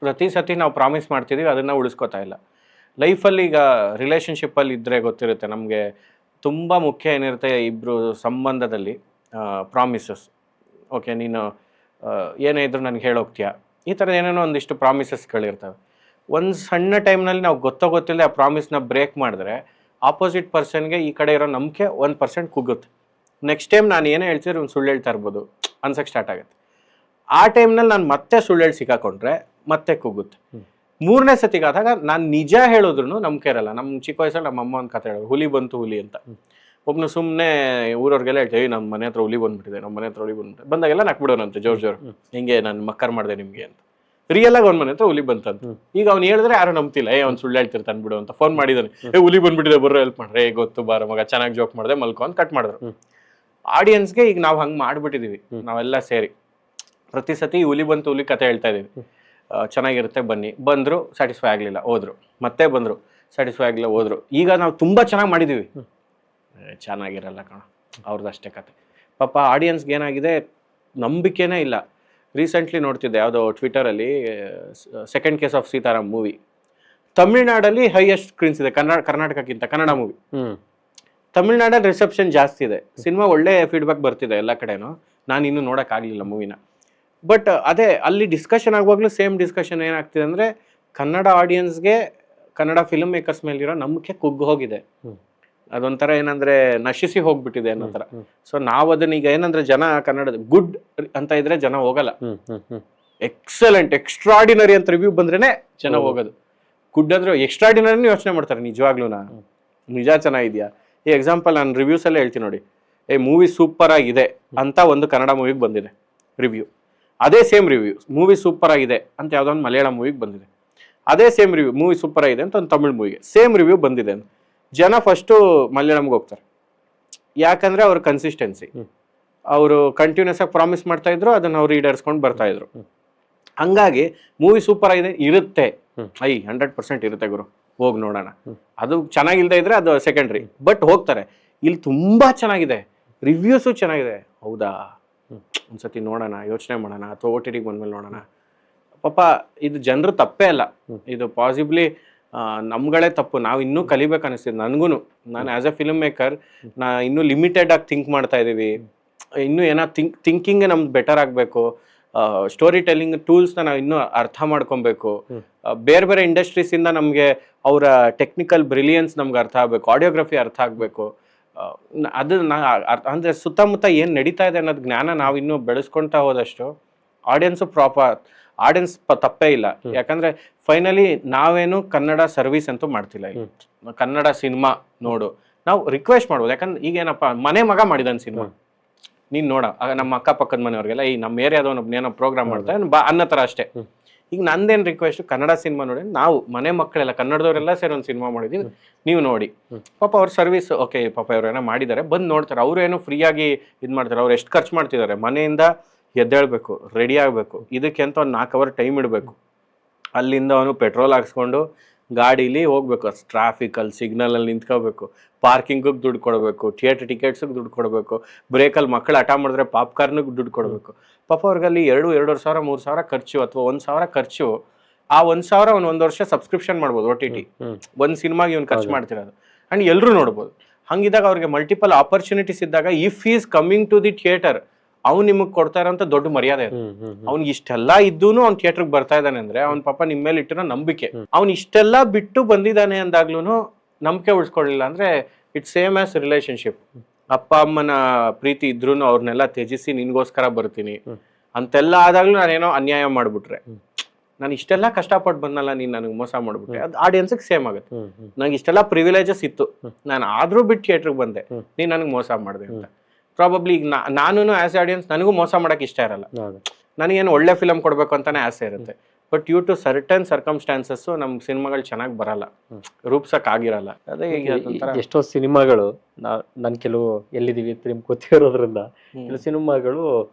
ಪ್ರತಿ ಸತಿ ನಾವು ಪ್ರಾಮಿಸ್ ಮಾಡ್ತಿದ್ದೀವಿ, ಅದನ್ನು ಉಳಿಸ್ಕೋತಾ ಇಲ್ಲ. ಲೈಫಲ್ಲಿ ಈಗ ರಿಲೇಷನ್ಶಿಪ್ಪಲ್ಲಿ ಇದ್ದರೆ ಗೊತ್ತಿರುತ್ತೆ ನಮಗೆ, ತುಂಬ ಮುಖ್ಯ ಏನಿರುತ್ತೆ ಇಬ್ಬರು ಸಂಬಂಧದಲ್ಲಿ ಪ್ರಾಮಿಸಸ್. ಓಕೆ, ನೀನು ಏನೇ ಇದ್ರೂ ನನಗೆ ಹೇಳೋಗ್ತೀಯಾ, ಈ ಥರ ಏನೇನೋ ಒಂದಿಷ್ಟು ಪ್ರಾಮಿಸಸ್ಗಳಿರ್ತವೆ. ಒಂದು ಸಣ್ಣ ಟೈಮ್ನಲ್ಲಿ ನಾವು ಗೊತ್ತಿಲ್ಲದೆ ಆ ಪ್ರಾಮಿಸ್ನ ಬ್ರೇಕ್ ಮಾಡಿದ್ರೆ ಆಪೋಸಿಟ್ ಪರ್ಸನ್ಗೆ ಈ ಕಡೆ ಇರೋ ನಂಬಿಕೆ 1% ಕುಗ್ಗುತ್ತೆ. ನೆಕ್ಸ್ಟ್ ಟೈಮ್ ನಾನು ಏನೇ ಹೇಳ್ತಿದ್ರೆ ಒಂದು ಸುಳ್ಳು ಹೇಳ್ತಾ ಇರ್ಬೋದು ಅನ್ಸಕ್ಕೆ ಸ್ಟಾರ್ಟ್ ಆಗುತ್ತೆ. ಆ ಟೈಮ್ನಲ್ಲಿ ನಾನು ಮತ್ತೆ ಸುಳ್ಳು ಹೇಳಿ ಸಿಕ್ಕಾಕೊಂಡ್ರೆ ಮತ್ತೆ ಕುಗ್ಗುತ್ತೆ. ಮೂರನೇ ಸತಿಗಾದಾಗ ನಾನು ನಿಜ ಹೇಳಿದ್ರು ನಂಬಿಕೆ ಇರಲ್ಲ. ನಮ್ಮ ಚಿಕ್ಕ ವಯಸ್ಸಲ್ಲಿ ನಮ್ಮ ಅಮ್ಮ ಒಂದು ಕತೆ ಹೇಳೋದು, ಹುಲಿ ಬಂತು ಹುಲಿ ಅಂತ. ಒಬ್ಬನು ಸುಮ್ಮನೆ ಊರವ್ರಿಗೆಲ್ಲ ಹೇಳ್ತೀವಿ ನಮ್ಮ ಮನೆ ಹತ್ರ ಹುಲಿ ಬಂದ್ಬಿಟ್ಟಿದೆ, ನಮ್ಮ ಮನೆ ಹತ್ರ ಹುಲಿ ಬಂದ್ಬಿಟ್ಟಿದೆ, ಬಂದಾಗೆಲ್ಲ ನಕ್ಬಿಡೋನಂತೆ ಜೋರು ಹಿಂಗೆ ನಾನು ಮಕ್ಕರ್ ಮಾಡಿದೆ ನಿಮಗೆ ಅಂತ. ರಿಯಲ್ ಆಗಿ ಅವ್ನ ಮನೆ ಹತ್ರ ಹುಲಿ ಬಂತಂತ. ಈಗ ಅವ್ನು ಹೇಳಿದ್ರೆ ಯಾರು ನಂಬ್ತಿಲ್ಲ, ಅವ್ನು ಸುಳ್ಳು ಹೇಳ್ತಿರ್ತಾನೆ ಬಿಡು ಅಂತ. ಫೋನ್ ಮಾಡಿದಾನೆ, ಹುಲಿ ಬಂದ್ಬಿಟ್ಟಿದೆ ಬರ್ರೋ ಹೆಲ್ಪ್ ಮಾಡ್ರೆ, ಗೊತ್ತು ಬಾರ ಮಗ, ಚೆನ್ನಾಗಿ ಜೋಕ್ ಮಾಡಿದೆ ಮಲ್ಕೊ ಅಂತ ಕಟ್ ಮಾಡಿದ್ರು. ಆಡಿಯನ್ಸ್ಗೆ ಈಗ ನಾವು ಹಂಗೆ ಮಾಡ್ಬಿಟ್ಟಿದೀವಿ ನಾವೆಲ್ಲ ಸೇರಿ. ಪ್ರತಿ ಸತಿ ಹುಲಿ ಬಂತು ಹುಲಿ ಕತೆ ಹೇಳ್ತಾ ಇದೀವಿ, ಚೆನ್ನಾಗಿರುತ್ತೆ ಬನ್ನಿ. ಬಂದ್ರು ಸ್ಯಾಟಿಸ್ಫೈ ಆಗಲಿಲ್ಲ ಹೋದ್ರು, ಮತ್ತೆ ಬಂದ್ರು ಸ್ಯಾಟಿಸ್ಫೈ ಆಗಲಿಲ್ಲ ಹೋದ್ರು. ಈಗ ನಾವು ತುಂಬ ಚೆನ್ನಾಗಿ ಮಾಡಿದ್ದೀವಿ, ಚೆನ್ನಾಗಿರಲ್ಲ ಕಣ ಅವ್ರದ್ದು ಅಷ್ಟೇ ಕತೆ. ಪಾಪ ಆಡಿಯನ್ಸ್ಗೆ ಏನಾಗಿದೆ ನಂಬಿಕೆನೇ ಇಲ್ಲ. ರೀಸೆಂಟ್ಲಿ ನೋಡ್ತಿದ್ದೆ ಯಾವುದೋ ಟ್ವಿಟರಲ್ಲಿ, second case of Sitaram movie ತಮಿಳ್ನಾಡಲ್ಲಿ ಹೈಯೆಸ್ಟ್ ಸ್ಕ್ರೀನ್ಸ್ ಇದೆ ಕರ್ನಾಟಕಕ್ಕಿಂತ, ಕನ್ನಡ ಮೂವಿ. ತಮಿಳ್ನಾಡಲ್ಲಿ ರಿಸೆಪ್ಷನ್ ಜಾಸ್ತಿ ಇದೆ, ಸಿನಿಮಾ ಒಳ್ಳೆ ಫೀಡ್ಬ್ಯಾಕ್ ಬರ್ತಿದೆ ಎಲ್ಲ ಕಡೆನೂ. ನಾನು ಇನ್ನೂ ನೋಡೋಕ್ಕಾಗಲಿಲ್ಲ ಮೂವಿನ. ಬಟ್ ಅದೇ ಅಲ್ಲಿ ಡಿಸ್ಕಷನ್ ಆಗುವಾಗಲೂ ಸೇಮ್ ಡಿಸ್ಕಷನ್ ಏನಾಗ್ತಿದೆ ಅಂದರೆ, ಕನ್ನಡ ಆಡಿಯನ್ಸ್ಗೆ ಕನ್ನಡ ಫಿಲ್ಮ್ ಮೇಕರ್ಸ್ ಮೇಲಿರೋ ನಂಬಿಕೆ ಕುಗ್ಗು ಹೋಗಿದೆ. ಅದೊಂಥರ ಏನಂದ್ರೆ ನಶಿಸಿ ಹೋಗ್ಬಿಟ್ಟಿದೆ ಅನ್ನೋ ಥರ. ಸೊ ನಾವು ಅದನ್ನ ಈಗ ಏನಂದ್ರೆ, ಜನ ಕನ್ನಡದ ಗುಡ್ ಅಂತ ಇದ್ರೆ ಜನ ಹೋಗಲ್ಲ, ಎಕ್ಸಲೆಂಟ್ ಎಕ್ಸ್ಟ್ರಾಡಿನರಿ ಅಂತ ರಿವ್ಯೂ ಬಂದ್ರೇನೆ ಜನ ಹೋಗೋದು. ಗುಡ್ ಅಂದ್ರೆ ಎಕ್ಸ್ಟ್ರಾಡಿನರಿ ಯೋಚನೆ ಮಾಡ್ತಾರೆ ನಿಜವಾಗ್ಲೂ. ನಿಜ ಚೆನ್ನಾಗಿದ್ಯಾ? ಈ ಎಕ್ಸಾಂಪಲ್ ನಾನು ರಿವ್ಯೂಸ್ ಎಲ್ಲ ಹೇಳ್ತೀನಿ ನೋಡಿ. ಮೂವಿ ಸೂಪರ್ ಆಗಿದೆ ಅಂತ ಒಂದು ಕನ್ನಡ ಮೂವಿಗೆ ಬಂದಿದೆ ರಿವ್ಯೂ, ಅದೇ ಸೇಮ್ ರಿವ್ಯೂ ಮೂವಿ ಸೂಪರ್ ಆಗಿದೆ ಅಂತ ಯಾವುದೋ ಒಂದು ಮಲಯಾಳಂ ಮೂವಿಗೆ ಬಂದಿದೆ. ಅದೇ ಸೇಮ್ ರಿವ್ಯೂ ಮೂವಿ ಸೂಪರ್ ಆಗಿದೆ ಅಂತ ಒಂದು ತಮಿಳ್ ಮೂವಿಗೆ ಸೇಮ್ ರಿವ್ಯೂ ಬಂದಿದೆ ಅಂತ ಜನ ಫಸ್ಟು ಮಲಯಾಳಂಗೆ ಹೋಗ್ತಾರೆ. ಯಾಕಂದ್ರೆ ಅವ್ರ ಕನ್ಸಿಸ್ಟೆನ್ಸಿ, ಅವರು ಕಂಟಿನ್ಯೂಸ್ ಆಗಿ ಪ್ರಾಮಿಸ್ ಮಾಡ್ತಾ ಇದ್ರು, ಅದನ್ನ ಅವ್ರು ಈಡೇರಿಸ್ಕೊಂಡು ಬರ್ತಾ ಇದ್ರು. ಹಂಗಾಗಿ ಮೂವಿ ಸೂಪರ್ ಆಗಿದೆ ಇರುತ್ತೆ, 100% ಇರುತ್ತೆ ಗುರು, ಹೋಗಿ ನೋಡೋಣ. ಅದು ಚೆನ್ನಾಗಿಲ್ದೇ ಇದ್ರೆ ಅದು ಸೆಕೆಂಡ್ರಿ, ಬಟ್ ಹೋಗ್ತಾರೆ. ಇಲ್ಲಿ ತುಂಬಾ ಚೆನ್ನಾಗಿದೆ, ರಿವ್ಯೂಸು ಚೆನ್ನಾಗಿದೆ, ಹೌದಾ ಒಂದ್ಸತಿ ನೋಡೋಣ, ಯೋಚನೆ ಮಾಡೋಣ, ಅಥವಾ OTT ಬಂದ್ಮೇಲೆ ನೋಡೋಣ. ಪಾಪ ಇದು ಜನರು ತಪ್ಪೇ ಅಲ್ಲ, ಇದು ಪಾಸಿಬ್ಲಿ ನಮ್ಗಳೇ ತಪ್ಪು. ನಾವು ಇನ್ನೂ ಕಲಿಬೇಕು ಅನಿಸ್ತಿದೆ ನನಗೂ. ನಾನು ಆ್ಯಸ್ ಎ ಫಿಲ್ಮ್ ಮೇಕರ್ ಇನ್ನೂ ಲಿಮಿಟೆಡ್ ಆಗಿ ಥಿಂಕ್ ಮಾಡ್ತಾ ಇದ್ದೀವಿ. ಇನ್ನೂ ಏನೋ ಥಿಂಕಿಂಗ್ ನಮ್ದು ಬೆಟರ್ ಆಗಬೇಕು. ಸ್ಟೋರಿ ಟೆಲ್ಲಿಂಗ್ ಟೂಲ್ಸ್ನ ನಾವು ಇನ್ನೂ ಅರ್ಥ ಮಾಡ್ಕೊಬೇಕು. ಬೇರೆ ಬೇರೆ ಇಂಡಸ್ಟ್ರೀಸಿಂದ ನಮಗೆ ಅವರ ಟೆಕ್ನಿಕಲ್ ಬ್ರಿಲಿಯನ್ಸ್ ನಮ್ಗೆ ಅರ್ಥ ಆಗಬೇಕು, ಆಡಿಯೋಗ್ರಫಿ ಅರ್ಥ ಆಗಬೇಕು. ಅದು ಅಂದರೆ ಸುತ್ತಮುತ್ತ ಏನು ನಡೀತಾ ಇದೆ ಅನ್ನೋದು ಜ್ಞಾನ ನಾವು ಇನ್ನೂ ಬೆಳೆಸ್ಕೊಳ್ತಾ ಹೋದಷ್ಟು ಆಡಿಯನ್ಸು ಆಡಿಯನ್ಸ್ ತಪ್ಪೇ ಇಲ್ಲ. ಯಾಕಂದ್ರೆ ಫೈನಲಿ ನಾವೇನು ಕನ್ನಡ ಸರ್ವಿಸ್ ಅಂತೂ ಮಾಡ್ತಿಲ್ಲ, ಕನ್ನಡ ಸಿನಿಮಾ ನೋಡು ನಾವು ರಿಕ್ವೆಸ್ಟ್ ಮಾಡ್ಬೋದು. ಯಾಕಂದ್ರೆ ಈಗೇನಪ್ಪ, ಮನೆ ಮಗ ಮಾಡಿದಾನೆ ಸಿನಿಮಾ, ನೀನು ನೋಡ ನಮ್ಮ ಅಕ್ಕಪಕ್ಕದ ಮನೆಯವ್ರಿಗೆಲ್ಲ ಈ ನಮ್ಮ ಏರಿಯಾದವನೊಬ್ಬ ಏನೋ ಪ್ರೋಗ್ರಾಮ್ ಮಾಡ್ತಾರೆ ಅನ್ನೋ ಥರ ಅಷ್ಟೇ. ಈಗ ನಂದೇನು ರಿಕ್ವೆಸ್ಟ್, ಕನ್ನಡ ಸಿನಿಮಾ ನೋಡಿ, ನಾವು ಮನೆ ಮಕ್ಕಳೆಲ್ಲ ಕನ್ನಡದವರೆಲ್ಲ ಸೇರಿ ಒಂದು ಸಿನಿಮಾ ಮಾಡಿದ್ದೀವಿ, ನೀವು ನೋಡಿ. ಪಾಪ ಅವ್ರ ಸರ್ವಿಸ್ ಓಕೆ, ಪಾಪ ಅವ್ರೇನೋ ಮಾಡಿದ್ದಾರೆ, ಬಂದು ನೋಡ್ತಾರೆ. ಅವರು ಏನೋ ಫ್ರೀಯಾಗಿ ಇದು ಮಾಡ್ತಾರೆ. ಅವ್ರು ಎಷ್ಟು ಖರ್ಚು ಮಾಡ್ತಿದ್ದಾರೆ, ಮನೆಯಿಂದ ಎದ್ದೇಳಬೇಕು, ರೆಡಿ ಆಗಬೇಕು, ಇದಕ್ಕೆ ಅಂತ ಒಂದು 4 ಅವರ್ ಟೈಮ್ ಇಡಬೇಕು. ಅಲ್ಲಿಂದ ಅವನು ಪೆಟ್ರೋಲ್ ಹಾಕ್ಸ್ಕೊಂಡು ಗಾಡೀಲಿ ಹೋಗ್ಬೇಕು, ಟ್ರಾಫಿಕಲ್ಲಿ ಸಿಗ್ನಲಲ್ಲಿ ನಿಂತ್ಕೋಬೇಕು, ಪಾರ್ಕಿಂಗಿಗೆ ದುಡ್ಡು ಕೊಡಬೇಕು, ಥಿಯೇಟರ್ ಟಿಕೆಟ್ಸಿಗೆ ದುಡ್ಡು ಕೊಡಬೇಕು, ಬ್ರೇಕಲ್ಲಿ ಮಕ್ಕಳು ಹಠ ಮಾಡಿದ್ರೆ ಪಾಪ್ಕಾರ್ನಿಗೆ ದುಡ್ಡು ಕೊಡಬೇಕು. ಪಾಪ ಅವ್ರಿಗಲ್ಲಿ 2,500 3,000 ಖರ್ಚು, ಅಥವಾ 1,000 ಖರ್ಚು. ಆ 1,000 1 ವರ್ಷ ಸಬ್ಸ್ಕ್ರಿಪ್ಷನ್ ಮಾಡ್ಬೋದು OTT. ಒಂದು ಸಿನಿಮಾಗೆ ಇವ್ನು ಖರ್ಚು ಮಾಡ್ತಿರೋದು, ಆ್ಯಂಡ್ ಎಲ್ಲರೂ ನೋಡ್ಬೋದು. ಹಂಗಿದಾಗ ಅವ್ರಿಗೆ ಮಲ್ಟಿಪಲ್ ಆಪರ್ಚುನಿಟೀಸ್ ಇದ್ದಾಗ if is coming to the theatre, ಅವ್ನು ನಿಮಗೆ ಕೊಡ್ತಾ ಇರೋಂಥ ದೊಡ್ಡ ಮರ್ಯಾದೆ ಅದು. ಅವ್ನಿಗೆ ಇಷ್ಟೆಲ್ಲ ಇದ್ದೂನು ಅವ್ನು ಥಿಯೇಟರ್ಗೆ ಬರ್ತಾ ಇದ್ದಾನೆ ಅಂದ್ರೆ ಅವ್ನ ಪಾಪ ನಿಮ್ಮ ಮೇಲೆ ಇಟ್ಟಿರೋ ನಂಬಿಕೆ. ಅವ್ನು ಇಷ್ಟೆಲ್ಲ ಬಿಟ್ಟು ಬಂದಿದ್ದಾನೆ ಅಂದಾಗ್ಲೂ ನಂಬಿಕೆ ಉಳಿಸ್ಕೊಳ್ಳಿಲ್ಲ ಅಂದ್ರೆ ಇಟ್ಸ್ ಸೇಮ್ ಆಸ್ ರಿಲೇಶನ್ಶಿಪ್. ಅಪ್ಪ ಅಮ್ಮನ ಪ್ರೀತಿ ಇದ್ರೂ ಅವ್ರನ್ನೆಲ್ಲ ತ್ಯಜಿಸಿ ನಿನ್ಗೋಸ್ಕರ ಬರ್ತೀನಿ ಅಂತೆಲ್ಲ ಆದಾಗ್ಲೂ ನಾನೇನೋ ಅನ್ಯಾಯ ಮಾಡ್ಬಿಟ್ರೆ, ನಾನು ಇಷ್ಟೆಲ್ಲ ಕಷ್ಟಪಟ್ಟು ಬಂದಲ್ಲ, ನೀನ್ ನನಗೆ ಮೋಸ ಮಾಡ್ಬಿಟ್ರೆ, ಅದು ಆಡಿಯನ್ಸ್ಗೆ ಸೇಮ್ ಆಗುತ್ತೆ. ನಂಗೆ ಇಷ್ಟೆಲ್ಲ ಪ್ರಿವಿಲೇಜಸ್ ಇತ್ತು, ನಾನು ಆದ್ರೂ ಬಿಟ್ಟು ಥಿಯೇಟ್ರಿಗೆ ಬಂದೆ, ನೀನ್ ನನಗೆ ಮೋಸ ಮಾಡಿದೆ ಅಂತ. ಪ್ರಾಬಬ್ಲಿ ಈಗ ನಾನು ಆಸ್ ಆಡಿಯನ್ಸ್ ನನಗೂ ಮೋಸ ಮಾಡಕ್ ಇಷ್ಟ ಇರಲ್ಲ, ನನಗೇನು ಒಳ್ಳೆ ಫಿಲಮ್ ಕೊಡ್ಬೇಕು ಅಂತಾನೆ ಆಸೆ ಇರುತ್ತೆ. But due to certain circumstances ನಮ್ ಸಿನಿಮಾಗಳು ಚೆನ್ನಾಗಿ ಬರಲ್ಲ, ರೂಪ್ಸಕ್ ಆಗಿರಲ್ಲ. ಅದೇ ಎಷ್ಟೋ ಸಿನಿಮಾಗಳು ನನ್ ಕೆಲವು ಎಲ್ಲಿದೀವಿ ಅಂತ ನಿಮ್ಗೆ ಗೊತ್ತಿರೋದ್ರಿಂದ ಕೆಲವು ಸಿನಿಮಾಗಳು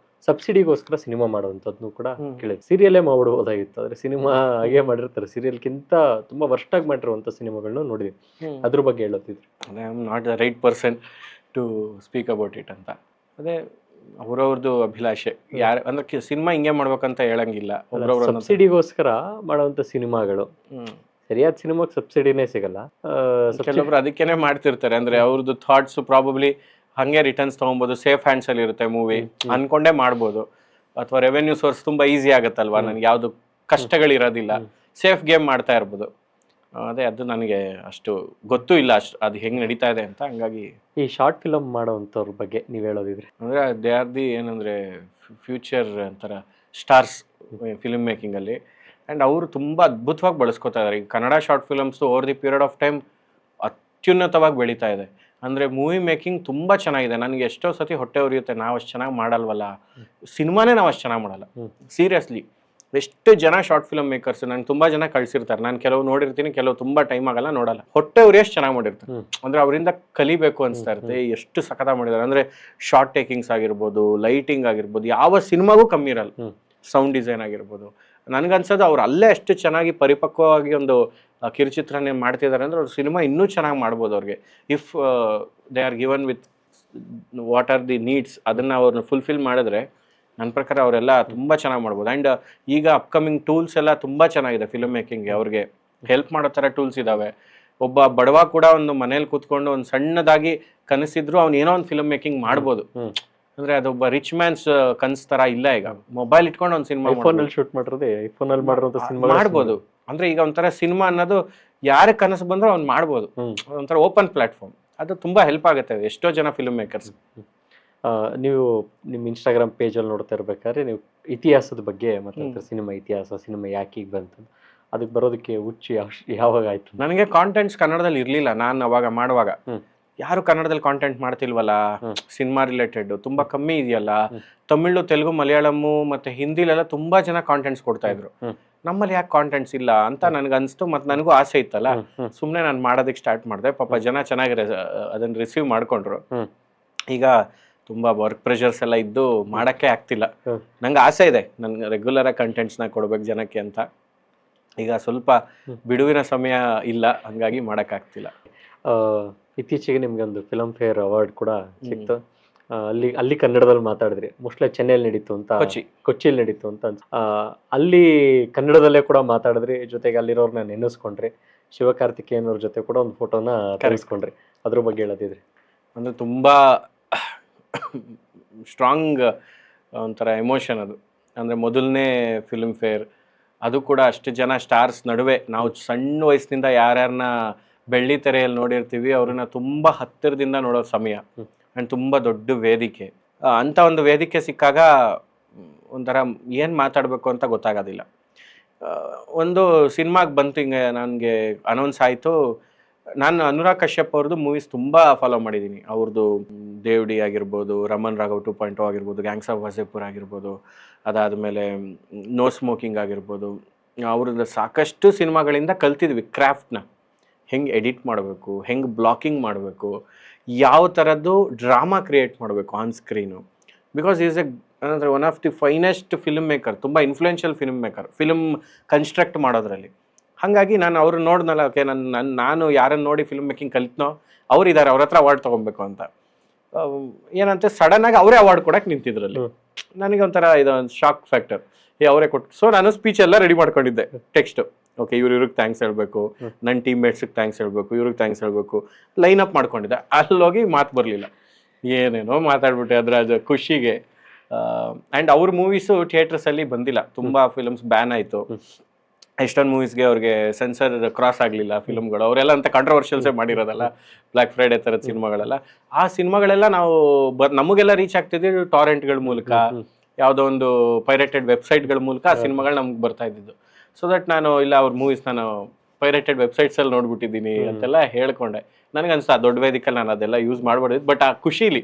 ಸಬ್ಸಿಡಿಗೋಸ್ಕರ ಸಿನಿಮಾ ಮಾಡುವಂಥದ್ದು ಕೂಡ ಕೇಳಿದೆ. ಸೀರಿಯಲ್ಲೇ ಮಾಡ್ಬಿಡ್ಬೋದಾಗಿತ್ತು, ಆದ್ರೆ ಸಿನಿಮಾ ಹಾಗೆ ಮಾಡಿರ್ತಾರೆ. ಸೀರಿಯಲ್ಗಿಂತ ತುಂಬಾ ವರ್ಷಾಗಿ ಮಾಡಿರುವಂತ ಸಿನಿಮಾಗಳನ್ನ ನೋಡಿದ್ವಿ. ಅದ್ರ ಬಗ್ಗೆ ಹೇಳೋತಿದ್ರು. I am not the right person to speak about it ಅಂತ. ಅದೇ ಅವ್ರವ್ರದ್ದು ಅಭಿಲಾಷೆ. ಯಾರು ಅಂದ್ರೆ ಸಿನಿಮಾ ಹಿಂಗೆ ಮಾಡ್ಬೇಕಂತ ಹೇಳಂಗಿಲ್ಲ. ಸಬ್ಸಿಡಿಗೋಸ್ಕರ ಮಾಡುವಂತ ಸಿನಿಮಾಗಳು, ಸರಿಯಾದ ಸಿನಿಮಾಗೆ ಸಬ್ಸಿಡಿನೇ ಸಿಗಲ್ಲ. ಕೆಲವೊಬ್ರು ಅದಕ್ಕೇನೆ ಮಾಡ್ತಿರ್ತಾರೆ. ಅಂದ್ರೆ ಅವ್ರದ್ದು ಥಾಟ್ಸ್ ಪ್ರಾಬಬ್ಲಿ ಹಂಗೆ ರಿಟರ್ನ್ಸ್ ತಗೊಬೋದು, ಸೇಫ್ ಹ್ಯಾಂಡ್ಸ್ ಅಲ್ಲಿ ಇರುತ್ತೆ ಮೂವಿ ಅನ್ಕೊಂಡೇ ಮಾಡ್ಬೋದು. ಅಥವಾ ರೆವೆನ್ಯೂ ಸೋರ್ಸ್ ತುಂಬಾ ಈಸಿ ಆಗುತ್ತಲ್ವಾ, ನನ್ಗೆ ಯಾವ್ದು ಕಷ್ಟಗಳಿರೋದಿಲ್ಲ, ಸೇಫ್ ಗೇಮ್ ಮಾಡ್ತಾ ಇರ್ಬೋದು. ಅದೇ ಅದು ನನಗೆ ಅಷ್ಟು ಗೊತ್ತೂ ಇಲ್ಲ ಅಷ್ಟು ಅದು ಹೆಂಗ್ ನಡೀತಾ ಇದೆ ಅಂತ. ಹಂಗಾಗಿ ಈ ಶಾರ್ಟ್ ಫಿಲಮ್ ಮಾಡೋವಂಥವ್ರ ಬಗ್ಗೆ ನೀವು ಹೇಳೋದಿದ್ರೆ? ಅಂದ್ರೆ ದೇ ಆರ್ ದಿ ಏನಂದ್ರೆ ಫ್ಯೂಚರ್ ಅಂತಾರ ಸ್ಟಾರ್ಸ್ ಫಿಲ್ಮ್ ಮೇಕಿಂಗ್ ಅಲ್ಲಿ. ಅಂಡ್ ಅವರು ತುಂಬಾ ಅದ್ಭುತವಾಗಿ ಬಳಸ್ಕೊತಾ ಇದಾರೆ. ಈಗ Kannada short films over the period of time ಅತ್ಯುನ್ನತವಾಗಿ ಬೆಳೀತಾ ಇದೆ. ಅಂದ್ರೆ ಮೂವಿ ಮೇಕಿಂಗ್ ತುಂಬಾ ಚೆನ್ನಾಗಿದೆ. ನನಗೆ ಎಷ್ಟೋ ಸತಿ ಹೊಟ್ಟೆ ಉರಿಯುತ್ತೆ, ನಾವು ಅಷ್ಟು ಚೆನ್ನಾಗಿ ಮಾಡಲ್ವಲ್ಲ, ಸಿನಿಮಾನೇ ನಾವು ಅಷ್ಟು ಚೆನ್ನಾಗಿ ಮಾಡಲ್ಲ. ಸೀರಿಯಸ್ಲಿ ಎಷ್ಟು ಜನ ಶಾರ್ಟ್ ಫಿಲ್ಮ್ ಮೇಕರ್ಸ್ ನಂಗೆ ತುಂಬಾ ಜನ ಕಳ್ಸಿರ್ತಾರೆ. ನಾನು ಕೆಲವು ನೋಡಿರ್ತೀನಿ, ಕೆಲವು ತುಂಬಾ ಟೈಮ್ ಆಗಲ್ಲ, ನೋಡಲ್ಲ. ಹೊಟ್ಟೆ ಉರಿ ಎಷ್ಟು ಚೆನ್ನಾಗಿ ಮಾಡಿರ್ತಾರೆ. ಅಂದ್ರೆ ಅವರಿಂದ ಕಲಿಬೇಕು ಅನ್ಸ್ತಾ ಇರುತ್ತೆ. ಎಷ್ಟು ಸಖತ ಮಾಡಿದ್ದಾರೆ ಅಂದ್ರೆ ಶಾರ್ಟ್ ಟೇಕಿಂಗ್ಸ್ ಆಗಿರ್ಬೋದು, ಲೈಟಿಂಗ್ ಆಗಿರ್ಬೋದು, ಯಾವ ಸಿನಿಮಾಗೂ ಕಮ್ಮಿ ಇರಲ್ಲ. ಸೌಂಡ್ ಡಿಸೈನ್ ಆಗಿರ್ಬೋದು. ನನ್ಗನ್ಸೋದು ಅವ್ರು ಅಲ್ಲೇ ಎಷ್ಟು ಚೆನ್ನಾಗಿ ಪರಿಪಕ್ವವಾಗಿ ಒಂದು ಕಿರುಚಿತ್ರನೇ ಮಾಡ್ತಿದ್ದಾರೆ ಅಂದ್ರೆ ಅವ್ರ ಸಿನಿಮಾ ಇನ್ನೂ ಚೆನ್ನಾಗಿ ಮಾಡ್ಬೋದು ಅವ್ರಿಗೆ. If they are given with what are the needs, ಅದನ್ನ ಅವ್ರನ್ನ ಫುಲ್ಫಿಲ್ ಮಾಡಿದ್ರೆ ನನ್ನ ಪ್ರಕಾರ ಅವರೆಲ್ಲ ತುಂಬ ಚೆನ್ನಾಗಿ ಮಾಡ್ಬೋದು. ಆ್ಯಂಡ್ ಈಗ ಅಪ್ಕಮಿಂಗ್ ಟೂಲ್ಸ್ ಎಲ್ಲ ತುಂಬ ಚೆನ್ನಾಗಿದೆ ಫಿಲ್ಮ್ ಮೇಕಿಂಗ್ಗೆ. ಅವ್ರಿಗೆ ಹೆಲ್ಪ್ ಮಾಡೋ ಥರ ಟೂಲ್ಸ್ ಇದ್ದಾವೆ. ಒಬ್ಬ ಬಡವ ಕೂಡ ಒಂದು ಮನೇಲಿ ಕೂತ್ಕೊಂಡು ಒಂದು ಸಣ್ಣದಾಗಿ ಕನಸಿದ್ರು ಅವ್ನು ಏನೋ ಒಂದು ಫಿಲ್ಮ್ ಮೇಕಿಂಗ್ ಮಾಡ್ಬೋದು. ಅಂದ್ರೆ ಅದೊಬ್ಬ ರಿಚ್ ಮ್ಯಾನ್ಸ್ ಕನಸು ಥರ ಇಲ್ಲ. ಈಗ ಮೊಬೈಲ್ ಇಟ್ಕೊಂಡು ಒಂದು ಸಿನಿಮಾ ಶೂಟ್ ಮಾಡಿರೋದೇ ಐಫೋನಲ್ಲಿ ಮಾಡಿರೋದು ಸಿನಿಮಾ ಮಾಡ್ಬೋದು. ಅಂದ್ರೆ ಈಗ ಒಂಥರ ಸಿನಿಮಾ ಅನ್ನೋದು ಯಾರ ಕನಸು ಬಂದರೂ ಅವ್ನು ಮಾಡ್ಬೋದು. ಒಂಥರ ಓಪನ್ ಪ್ಲಾಟ್ಫಾರ್ಮ್. ಅದು ತುಂಬ ಹೆಲ್ಪ್ ಆಗುತ್ತೆ ಎಷ್ಟೋ ಜನ ಫಿಲ್ಮ್ ಮೇಕರ್ಸ್. ನೀವು ನಿಮ್ಮ ಇನ್ಸ್ಟಾಗ್ರಾಮ್ ಪೇಜಲ್ಲಿ ನೋಡ್ತಾ ಇರ್ಬೇಕಾದ್ರೆ ನೀವು ಇತಿಹಾಸದ ಬಗ್ಗೆ ಮಾತಾಡ್ತಾರೆ. ಸಿನಿಮಾ ಇತಿಹಾಸ, ಸಿನಿಮಾ ಯಾಕೆ ಈಗ ಬಂತು, ಅದಕ್ಕೆ ಬರೋದಕ್ಕೆ ಹುಚ್ಚು ಯಾವಾಗ ಆಯ್ತು? ನನಗೆ ಕಾಂಟೆಂಟ್ಸ್ ಕನ್ನಡದಲ್ಲಿ ಇರಲಿಲ್ಲ. ನಾನು ಅವಾಗ ಮಾಡುವಾಗ ಯಾರು ಕನ್ನಡದಲ್ಲಿ ಕಾಂಟೆಂಟ್ ಮಾಡ್ತಿಲ್ವಲ್ಲ, ಸಿನಿಮಾ ರಿಲೇಟೆಡ್ ತುಂಬಾ ಕಮ್ಮಿ ಇದೆಯಲ್ಲ. ತಮಿಳು, ತೆಲುಗು, ಮಲಯಾಳಮ್ಮು ಮತ್ತೆ ಹಿಂದಿಲೆಲ್ಲ ತುಂಬಾ ಜನ ಕಾಂಟೆಂಟ್ಸ್ ಕೊಡ್ತಾ ಇದ್ರು. ನಮ್ಮಲ್ಲಿ ಯಾಕೆ ಕಾಂಟೆಂಟ್ಸ್ ಇಲ್ಲ ಅಂತ ನನ್ಗೆ ಅನಿಸ್ತು. ಮತ್ತೆ ನನಗೂ ಆಸೆ ಇತ್ತಲ್ಲ, ಸುಮ್ಮನೆ ನಾನು ಮಾಡೋದಕ್ಕೆ ಸ್ಟಾರ್ಟ್ ಮಾಡಿದೆ. ಪಾಪ ಜನ ಚೆನ್ನಾಗಿ ಅದನ್ನ ರಿಸೀವ್ ಮಾಡ್ಕೊಂಡ್ರು. ಈಗ ತುಂಬಾ ವರ್ಕ್ ಪ್ರೆಷರ್ಸ್ ಎಲ್ಲ ಇದ್ದು ಮಾಡಕ್ಕೆ ಆಗ್ತಿಲ್ಲ. ನಂಗೆ ಆಸೆ ಇದೆ ನನ್ಗೆ ರೆಗ್ಯುಲರ್ ಆಗಿ ಕಂಟೆಂಟ್ಸ್ನ ಕೊಡ್ಬೇಕು ಜನಕ್ಕೆ ಅಂತ. ಈಗ ಸ್ವಲ್ಪ ಬಿಡುವಿನ ಸಮಯ ಇಲ್ಲ, ಹಂಗಾಗಿ ಮಾಡೋಕ್ಕಾಗ್ತಿಲ್ಲ. ಇತ್ತೀಚೆಗೆ ನಿಮ್ಗೆ ಒಂದು ಫಿಲಮ್ ಫೇರ್ ಅವಾರ್ಡ್ ಕೂಡ ಸಿಕ್ತು. ಅಲ್ಲಿ ಕನ್ನಡದಲ್ಲಿ ಮಾತಾಡಿದ್ರಿ. ಮೋಸ್ಟ್ಲಿ ಚೆನ್ನೈಲಿ ನಡೀತು ಅಂತ, ಕೊಚ್ಚಿಯಲ್ಲಿ ನಡೀತು ಅಂತ. ಅಲ್ಲಿ ಕನ್ನಡದಲ್ಲೇ ಕೂಡ ಮಾತಾಡಿದ್ರಿ, ಜೊತೆಗೆ ಅಲ್ಲಿರೋರ್ನ ನೆನೆಸ್ಕೊಂಡ್ರಿ. ಶಿವಕಾರ್ತಿಕೇಯನ್ ಅವ್ರ ಜೊತೆ ಕೂಡ ಒಂದು ಫೋಟೋನ ತೆಗೆಸ್ಕೊಂಡ್ರಿ. ಅದ್ರ ಬಗ್ಗೆ ಹೇಳೋದಿದ್ರಿ? ಅಂದ್ರೆ ತುಂಬಾ ಸ್ಟ್ರಾಂಗ್ ಒಂಥರ ಎಮೋಷನ್ ಅದು. ಅಂದರೆ ಮೊದಲನೇ ಫಿಲ್ಮ್ ಫೇರ್, ಅದು ಕೂಡ ಅಷ್ಟು ಜನ ಸ್ಟಾರ್ಸ್ ನಡುವೆ. ನಾವು ಸಣ್ಣ ವಯಸ್ಸಿನಿಂದ ಯಾರ್ಯಾರನ್ನ ಬೆಳ್ಳಿ ತೆರೆಯಲ್ಲಿ ನೋಡಿರ್ತೀವಿ, ಅವ್ರನ್ನ ತುಂಬ ಹತ್ತಿರದಿಂದ ನೋಡೋ ಸಮಯ. ಆ್ಯಂಡ್ ತುಂಬ ದೊಡ್ಡ ವೇದಿಕೆ. ಅಂಥ ಒಂದು ವೇದಿಕೆ ಸಿಕ್ಕಾಗ ಒಂಥರ ಏನು ಮಾತಾಡಬೇಕು ಅಂತ ಗೊತ್ತಾಗೋದಿಲ್ಲ. ಒಂದು ಸಿನಿಮಾಗೆ ಬಂತು, ಹಿಂಗೆ ನನಗೆ ಅನೌನ್ಸ್ ಆಯಿತು. ನಾನು ಅನುರಾಗ್ ಕಶ್ಯಪ್ ಅವ್ರದ್ದು ಮೂವೀಸ್ ತುಂಬ ಫಾಲೋ ಮಾಡಿದ್ದೀನಿ. ಅವ್ರದ್ದು ದೇವ್ಡಿ ಆಗಿರ್ಬೋದು, ರಮನ್ ರಾಘವ್ 2.0 ಆಗಿರ್ಬೋದು, ಗ್ಯಾಂಗ್ಸ್ ಆಫ್ ವಾಸೇಪುರ್ ಆಗಿರ್ಬೋದು, ಅದಾದಮೇಲೆ ನೋ ಸ್ಮೋಕಿಂಗ್ ಆಗಿರ್ಬೋದು. ಅವ್ರದ್ದು ಸಾಕಷ್ಟು ಸಿನಿಮಾಗಳಿಂದ ಕಲ್ತಿದ್ವಿ ಕ್ರಾಫ್ಟ್ನ. ಹೆಂಗೆ ಎಡಿಟ್ ಮಾಡಬೇಕು, ಹೆಂಗೆ ಬ್ಲಾಕಿಂಗ್ ಮಾಡಬೇಕು, ಯಾವ ಥರದ್ದು ಡ್ರಾಮಾ ಕ್ರಿಯೇಟ್ ಮಾಡಬೇಕು ಆನ್ ಸ್ಕ್ರೀನು. ಬಿಕಾಸ್ ಈಸ್ ಅಂದರೆ one of the finest film maker, ತುಂಬ influential film maker film construct ಮಾಡೋದ್ರಲ್ಲಿ. ಹಾಗಾಗಿ ನಾನು ಅವ್ರು ನೋಡಿದ್ನಲ್ಲ, ಓಕೆ ನಾನು ಯಾರನ್ನು ನೋಡಿ ಫಿಲ್ಮ್ ಮೇಕಿಂಗ್ ಕಲಿತ್ನೋ ಅವ್ರಿದ್ದಾರೆ, ಅವ್ರ ಹತ್ರ ಅವಾರ್ಡ್ ತೊಗೊಬೇಕು ಅಂತ. ಏನಂತೆ ಸಡನ್ನಾಗಿ ಅವರೇ ಅವಾರ್ಡ್ ಕೊಡಕ್ಕೆ ನಿಂತಿದ್ರಲ್ಲಿ. ನನಗೆ ಒಂಥರ ಇದೊಂದು ಶಾಕ್ ಫ್ಯಾಕ್ಟರ್. ಅವರೇ ಕೊಟ್ಟು. ಸೊ ನಾನು ಸ್ಪೀಚ್ ಎಲ್ಲ ರೆಡಿ ಮಾಡ್ಕೊಂಡಿದ್ದೆ, ಟೆಕ್ಸ್ಟು. ಓಕೆ ಇವ್ರಿಗೆ ಥ್ಯಾಂಕ್ಸ್ ಹೇಳ್ಬೇಕು, ನನ್ನ ಟೀಮ್ ಮೇಟ್ಸಿಗೆ ಥ್ಯಾಂಕ್ಸ್ ಹೇಳ್ಬೇಕು, ಇವ್ರಿಗೆ ಥ್ಯಾಂಕ್ಸ್ ಹೇಳ್ಬೇಕು, ಲೈನ್ ಅಪ್ ಮಾಡ್ಕೊಂಡಿದ್ದೆ. ಅಲ್ಲೋಗಿ ಮಾತು ಬರಲಿಲ್ಲ, ಏನೇನೋ ಮಾತಾಡ್ಬಿಟ್ಟೆ ಅದ್ರ ಖುಷಿಗೆ. ಆ್ಯಂಡ್ ಅವ್ರ ಮೂವೀಸು ಥಿಯೇಟರ್ಸಲ್ಲಿ ಬಂದಿಲ್ಲ, ತುಂಬ ಫಿಲಮ್ಸ್ ಬ್ಯಾನ್ ಆಯಿತು. ಎಷ್ಟೊಂದು ಮೂವೀಸ್ಗೆ ಅವ್ರಿಗೆ ಸೆನ್ಸರ್ ಕ್ರಾಸ್ ಆಗಲಿಲ್ಲ ಫಿಲ್ಮ್ಗಳು. ಅವರೆಲ್ಲ ಅಂತ ಕಾಂಟ್ರವರ್ಷಿಯಲ್ಸೇ ಮಾಡಿರೋದಲ್ಲ, ಬ್ಲ್ಯಾಕ್ ಫ್ರೈಡೆ ಥರದ ಸಿನಿಮಾಗಳೆಲ್ಲ. ಆ ಸಿನಿಮಾಗಳೆಲ್ಲ ನಾವು ನಮಗೆಲ್ಲ ರೀಚ್ ಆಗ್ತಿದ್ವಿ ಟಾರೆಂಟ್ಗಳ ಮೂಲಕ, ಯಾವುದೋ ಒಂದು ಪೈರೇಟೆಡ್ ವೆಬ್ಸೈಟ್ಗಳ ಮೂಲಕ ಆ ಸಿನಿಮಾಗಳು ನಮ್ಗೆ ಬರ್ತಾ ಇದ್ದಿದ್ದು. ಸೊ ದಟ್ ನಾನು ಇಲ್ಲ ಅವ್ರ ಮೂವೀಸ್ ನಾನು ಪೈರೇಟೆಡ್ ವೆಬ್ಸೈಟ್ಸಲ್ಲಿ ನೋಡ್ಬಿಟ್ಟಿದ್ದೀನಿ ಅಂತೆಲ್ಲ ಹೇಳ್ಕೊಂಡೆ. ನನಗನ್ಸ್ತು ಆ ದೊಡ್ಡ ವೇದಿಕಲ್ಲಿ ನಾನು ಅದೆಲ್ಲ ಯೂಸ್ ಮಾಡ್ಬಿಟ್ಟಿದ್ದು. ಬಟ್ ಆ ಖುಷೀಲಿ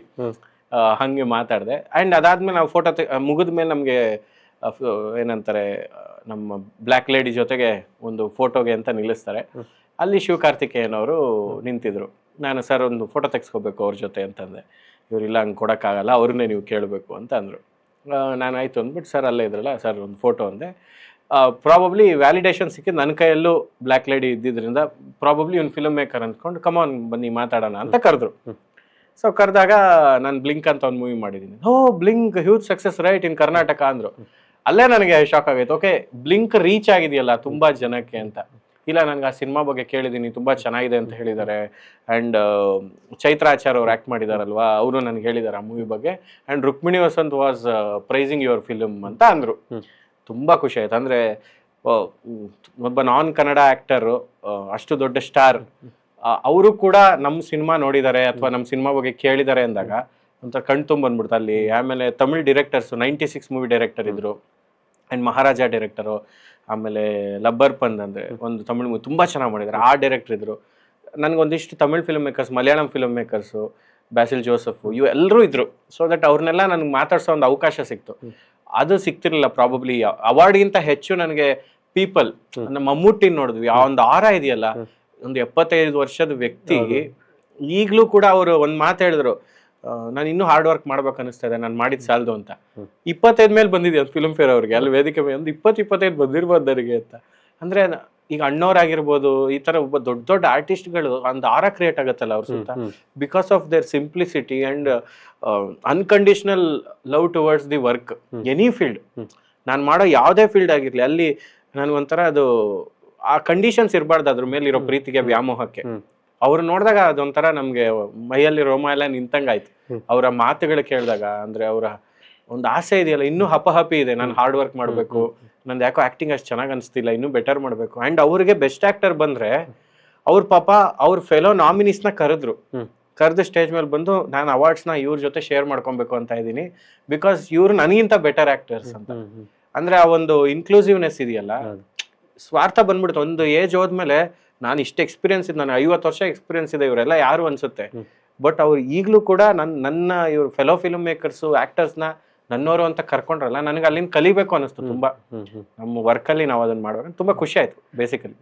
ಹಾಗೆ ಮಾತಾಡಿದೆ. ಆ್ಯಂಡ್ ಅದಾದ್ಮೇಲೆ ನಾವು ಫೋಟೋ ಮುಗಿದ ಮೇಲೆ ನಮಗೆ ಏನಂತಾರೆ, ನಮ್ಮ ಬ್ಲ್ಯಾಕ್ ಲೇಡಿ ಜೊತೆಗೆ ಒಂದು ಫೋಟೋಗೆ ಅಂತ ನಿಲ್ಲಿಸ್ತಾರೆ. ಅಲ್ಲಿ ಶಿವಕಾರ್ತಿಕೇಯನ್ ಅವರು ನಿಂತಿದ್ರು. ನಾನು ಸರ್ ಒಂದು ಫೋಟೋ ತೆಗೆಸ್ಕೋಬೇಕು ಅವ್ರ ಜೊತೆ ಅಂತಂದೆ. ಇವರಿಲ್ಲ ಹಂಗೆ ಕೊಡೋಕ್ಕಾಗಲ್ಲ, ಅವ್ರನ್ನೇ ನೀವು ಕೇಳಬೇಕು ಅಂತ ಅಂದರು. ನಾನು ಆಯಿತು ಅಂದ್ಬಿಟ್ಟು ಸರ್ ಅಲ್ಲೇ ಇದ್ರಲ್ಲ ಸರ್ ಒಂದು ಫೋಟೋ ಅಂದೆ. ಪ್ರಾಬಬ್ಲಿ ವ್ಯಾಲಿಡೇಷನ್ ಸಿಕ್ಕಿದ್ದು ನನ್ನ ಕೈಯಲ್ಲೂ ಬ್ಲ್ಯಾಕ್ ಲೇಡಿ ಇದ್ದಿದ್ದರಿಂದ ಪ್ರಾಬಬ್ಲಿ ಇವ್ನು ಫಿಲ್ಮ್ ಮೇಕರ್ ಅಂದ್ಕೊಂಡು ಕಮಾನ್ ಬನ್ನಿ ಮಾತಾಡೋಣ ಅಂತ ಕರೆದ್ರು. ಸೊ ಕರೆದಾಗ ನಾನು ಬ್ಲಿಂಕ್ ಅಂತ ಒಂದು ಮೂವಿ ಮಾಡಿದ್ದೀನಿ. ಓ ಬ್ಲಿಂಕ್ ಹ್ಯೂಜ್ ಸಕ್ಸಸ್ ರೈಟ್ ಇನ್ ಕರ್ನಾಟಕ ಅಂದರು. ಅಲ್ಲೇ ನನಗೆ ಶಾಕ್ ಆಗೈತೆ. ಓಕೆ ಬ್ಲಿಂಕ್ ರೀಚ್ ಆಗಿದೆಯಲ್ಲ ತುಂಬ ಜನಕ್ಕೆ ಅಂತ. ಇಲ್ಲ ನನಗೆ ಆ ಸಿನಿಮಾ ಬಗ್ಗೆ ಕೇಳಿದ್ದೀನಿ, ತುಂಬ ಚೆನ್ನಾಗಿದೆ ಅಂತ ಹೇಳಿದ್ದಾರೆ. ಆ್ಯಂಡ್ ಚೈತ್ರ ಆಚಾರ್ ಅವ್ರು ಆ್ಯಕ್ಟ್ ಮಾಡಿದಾರಲ್ವಾ, ಅವರು ನನಗೆ ಹೇಳಿದ್ದಾರೆ ಆ ಮೂವಿ ಬಗ್ಗೆ. And Rukmini Vasanth was praising your film ಅಂತ ಅಂದರು. ತುಂಬ ಖುಷಿ ಆಯ್ತು. ಅಂದರೆ ಒಬ್ಬ ನಾನ್ ಕನ್ನಡ ಆ್ಯಕ್ಟರು, ಅಷ್ಟು ದೊಡ್ಡ ಸ್ಟಾರ್, ಅವರು ಕೂಡ ನಮ್ಮ ಸಿನಿಮಾ ನೋಡಿದ್ದಾರೆ ಅಥವಾ ನಮ್ಮ ಸಿನಿಮಾ ಬಗ್ಗೆ ಕೇಳಿದ್ದಾರೆ ಅಂದಾಗ ಒಂಥರ ಕಣ್ ತುಂಬ ಬಂದ್ಬಿಡ್ತು ಅಲ್ಲಿ. ಆಮೇಲೆ ತಮಿಳ್ ಡೈರೆಕ್ಟರ್ಸು 96 ಮೂವಿ ಡೈರೆಕ್ಟರ್ ಇದ್ರು. ಆ್ಯಂಡ್ ಮಹಾರಾಜ ಡೈರೆಕ್ಟರು, ಆಮೇಲೆ ಲಬ್ಬರ್ ಪಂದ್ ಅಂದರೆ ಒಂದು ತಮಿಳ್ ಮೂವಿ ತುಂಬ ಚೆನ್ನಾಗಿ ಮಾಡಿದ್ದಾರೆ, ಆ ಡೈರೆಕ್ಟರ್ ಇದ್ರು. ನನಗೊಂದಿಷ್ಟು Tamil film makers, Malayalam film makers, Basil Joseph, ಇವು ಎಲ್ಲರೂ ಇದ್ರು. ಸೊ ದಟ್ ಅವ್ರನ್ನೆಲ್ಲ ನನಗೆ ಮಾತಾಡ್ಸೋ ಒಂದು ಅವಕಾಶ ಸಿಕ್ತು. ಅದು ಸಿಗ್ತಿರ್ಲಿಲ್ಲ ಪ್ರಾಬಬ್ಲಿ. ಅವಾರ್ಡ್ಗಿಂತ ಹೆಚ್ಚು ನನಗೆ ಪೀಪಲ್, ನಮ್ಮ ಮಮ್ಮೂಟಿನ ನೋಡಿದ್ವಿ, ಆ ಒಂದು ಆರ ಇದೆಯಲ್ಲ, ಒಂದು 75 ವರ್ಷದ ವ್ಯಕ್ತಿ ಈಗಲೂ ಕೂಡ ಅವರು ಒಂದು ಮಾತು ಹೇಳಿದ್ರು, ನಾನು ಇನ್ನೂ ಹಾರ್ಡ್ ವರ್ಕ್ ಮಾಡ್ಬೇಕು ಅನಿಸ್ತಾ ಇದೆ, ನಾನು ಮಾಡಿದ ಸಾಲದು ಅಂತ. 25 ಮೇಲೆ ಬಂದಿದೆ ಫಿಲ್ಮ್ ಫೇರ್ ಅವ್ರಿಗೆ, ಅಲ್ಲಿ ವೇದಿಕೆ ಮೇಲೆ ಒಂದು 20-25 ಬಂದಿರ್ಬೋದು ನನಗೆ ಅಂತ. ಅಂದರೆ ಈಗ ಅಣ್ಣವ್ರಾಗಿರ್ಬೋದು, ಈ ಥರ ಒಬ್ಬ ದೊಡ್ಡ ದೊಡ್ಡ ಆರ್ಟಿಸ್ಟ್ಗಳು ಒಂದು ಆರ ಕ್ರಿಯೇಟ್ ಆಗುತ್ತಲ್ಲ ಅವ್ರ ಸುತ್ತ, because of their simplicity and unconditional love towards the work. Any field, ನಾನು ಮಾಡೋ ಯಾವುದೇ ಫೀಲ್ಡ್ ಆಗಿರಲಿ, ಅಲ್ಲಿ ನನಗೊಂಥರ ಅದು ಆ ಕಂಡೀಷನ್ಸ್ ಇರಬಾರ್ದು ಅದ್ರ ಮೇಲೆ ಇರೋ ಪ್ರೀತಿಗೆ, ವ್ಯಾಮೋಹಕ್ಕೆ. ಅವ್ರು ನೋಡಿದಾಗ ಅದೊಂಥರ ನಮಗೆ ಮೈಯಲ್ಲಿ ರೋಮ ಎಲ್ಲ ನಿಂತಂಗಾಯ್ತು. ಅವರ ಮಾತುಗಳು ಕೇಳಿದಾಗ. ಅಂದರೆ ಅವರ ಒಂದು ಆಸೆ ಇದೆಯಲ್ಲ, ಇನ್ನೂ ಹಪಹಪಿ ಇದೆ, ನಾನು ಹಾರ್ಡ್ ವರ್ಕ್ ಮಾಡಬೇಕು, ನಂದು ಯಾಕೋ ಆ್ಯಕ್ಟಿಂಗ್ ಅಷ್ಟು ಚೆನ್ನಾಗಿ ಅನಿಸ್ತಿಲ್ಲ, ಇನ್ನೂ ಬೆಟರ್ ಮಾಡಬೇಕು. ಆ್ಯಂಡ್ ಅವ್ರಿಗೆ ಬೆಸ್ಟ್ ಆ್ಯಕ್ಟರ್ ಬಂದರೆ ಅವ್ರ ಪಾಪ ಅವ್ರ ಫೆಲೋ ನಾಮಿನೀಸ್ನ ಕರೆದು ಸ್ಟೇಜ್ ಮೇಲೆ ಬಂದು ನಾನು ಅವಾರ್ಡ್ಸ್ನ ಇವ್ರ ಜೊತೆ ಶೇರ್ ಮಾಡ್ಕೊಬೇಕು ಅಂತ ಇದ್ದೀನಿ, ಬಿಕಾಸ್ ಇವ್ರು ನನಗಿಂತ ಬೆಟರ್ ಆ್ಯಕ್ಟರ್ಸ್ ಅಂತ. ಅಂದರೆ ಆ ಒಂದು ಇನ್ಕ್ಲೂಸಿವ್ನೆಸ್ ಇದೆಯಲ್ಲ, ಸ್ವಾರ್ಥ ಬಂದ್ಬಿಡುತ್ತೆ. ಒಂದು ಏಜ್ ಹೋದ್ಮೇಲೆ ನಾನು ಇಷ್ಟು ಎಕ್ಸ್ಪೀರಿಯನ್ಸ್ ಇದೆ, ನಾನು 50 ವರ್ಷ ಎಕ್ಸ್ಪೀರಿಯನ್ಸ್ ಇದೆ, ಇವರೆಲ್ಲ ಯಾರು ಅನ್ಸುತ್ತೆ. ಬಟ್ ಅವ್ರು ಈಗಲೂ ಕೂಡ ನನ್ನ ಇವ್ರು ಫೆಲೋ ಫಿಲ್ಮ್ ಮೇಕರ್ಸು, ಆ್ಯಕ್ಟರ್ಸ್ನ ನನ್ನವರು ಅಂತ ಕರ್ಕೊಂಡ್ರಲ್ಲ, ನನಗೆ ಅಲ್ಲಿಂದ ಕಲಿಬೇಕು ಅನ್ನಿಸ್ತು ತುಂಬ. ನಮ್ಮ ವರ್ಕಲ್ಲಿ ನಾವು ಅದನ್ನು ಮಾಡುವಾಗ ತುಂಬ ಖುಷಿ ಆಯಿತು ಬೇಸಿಕಲಿ.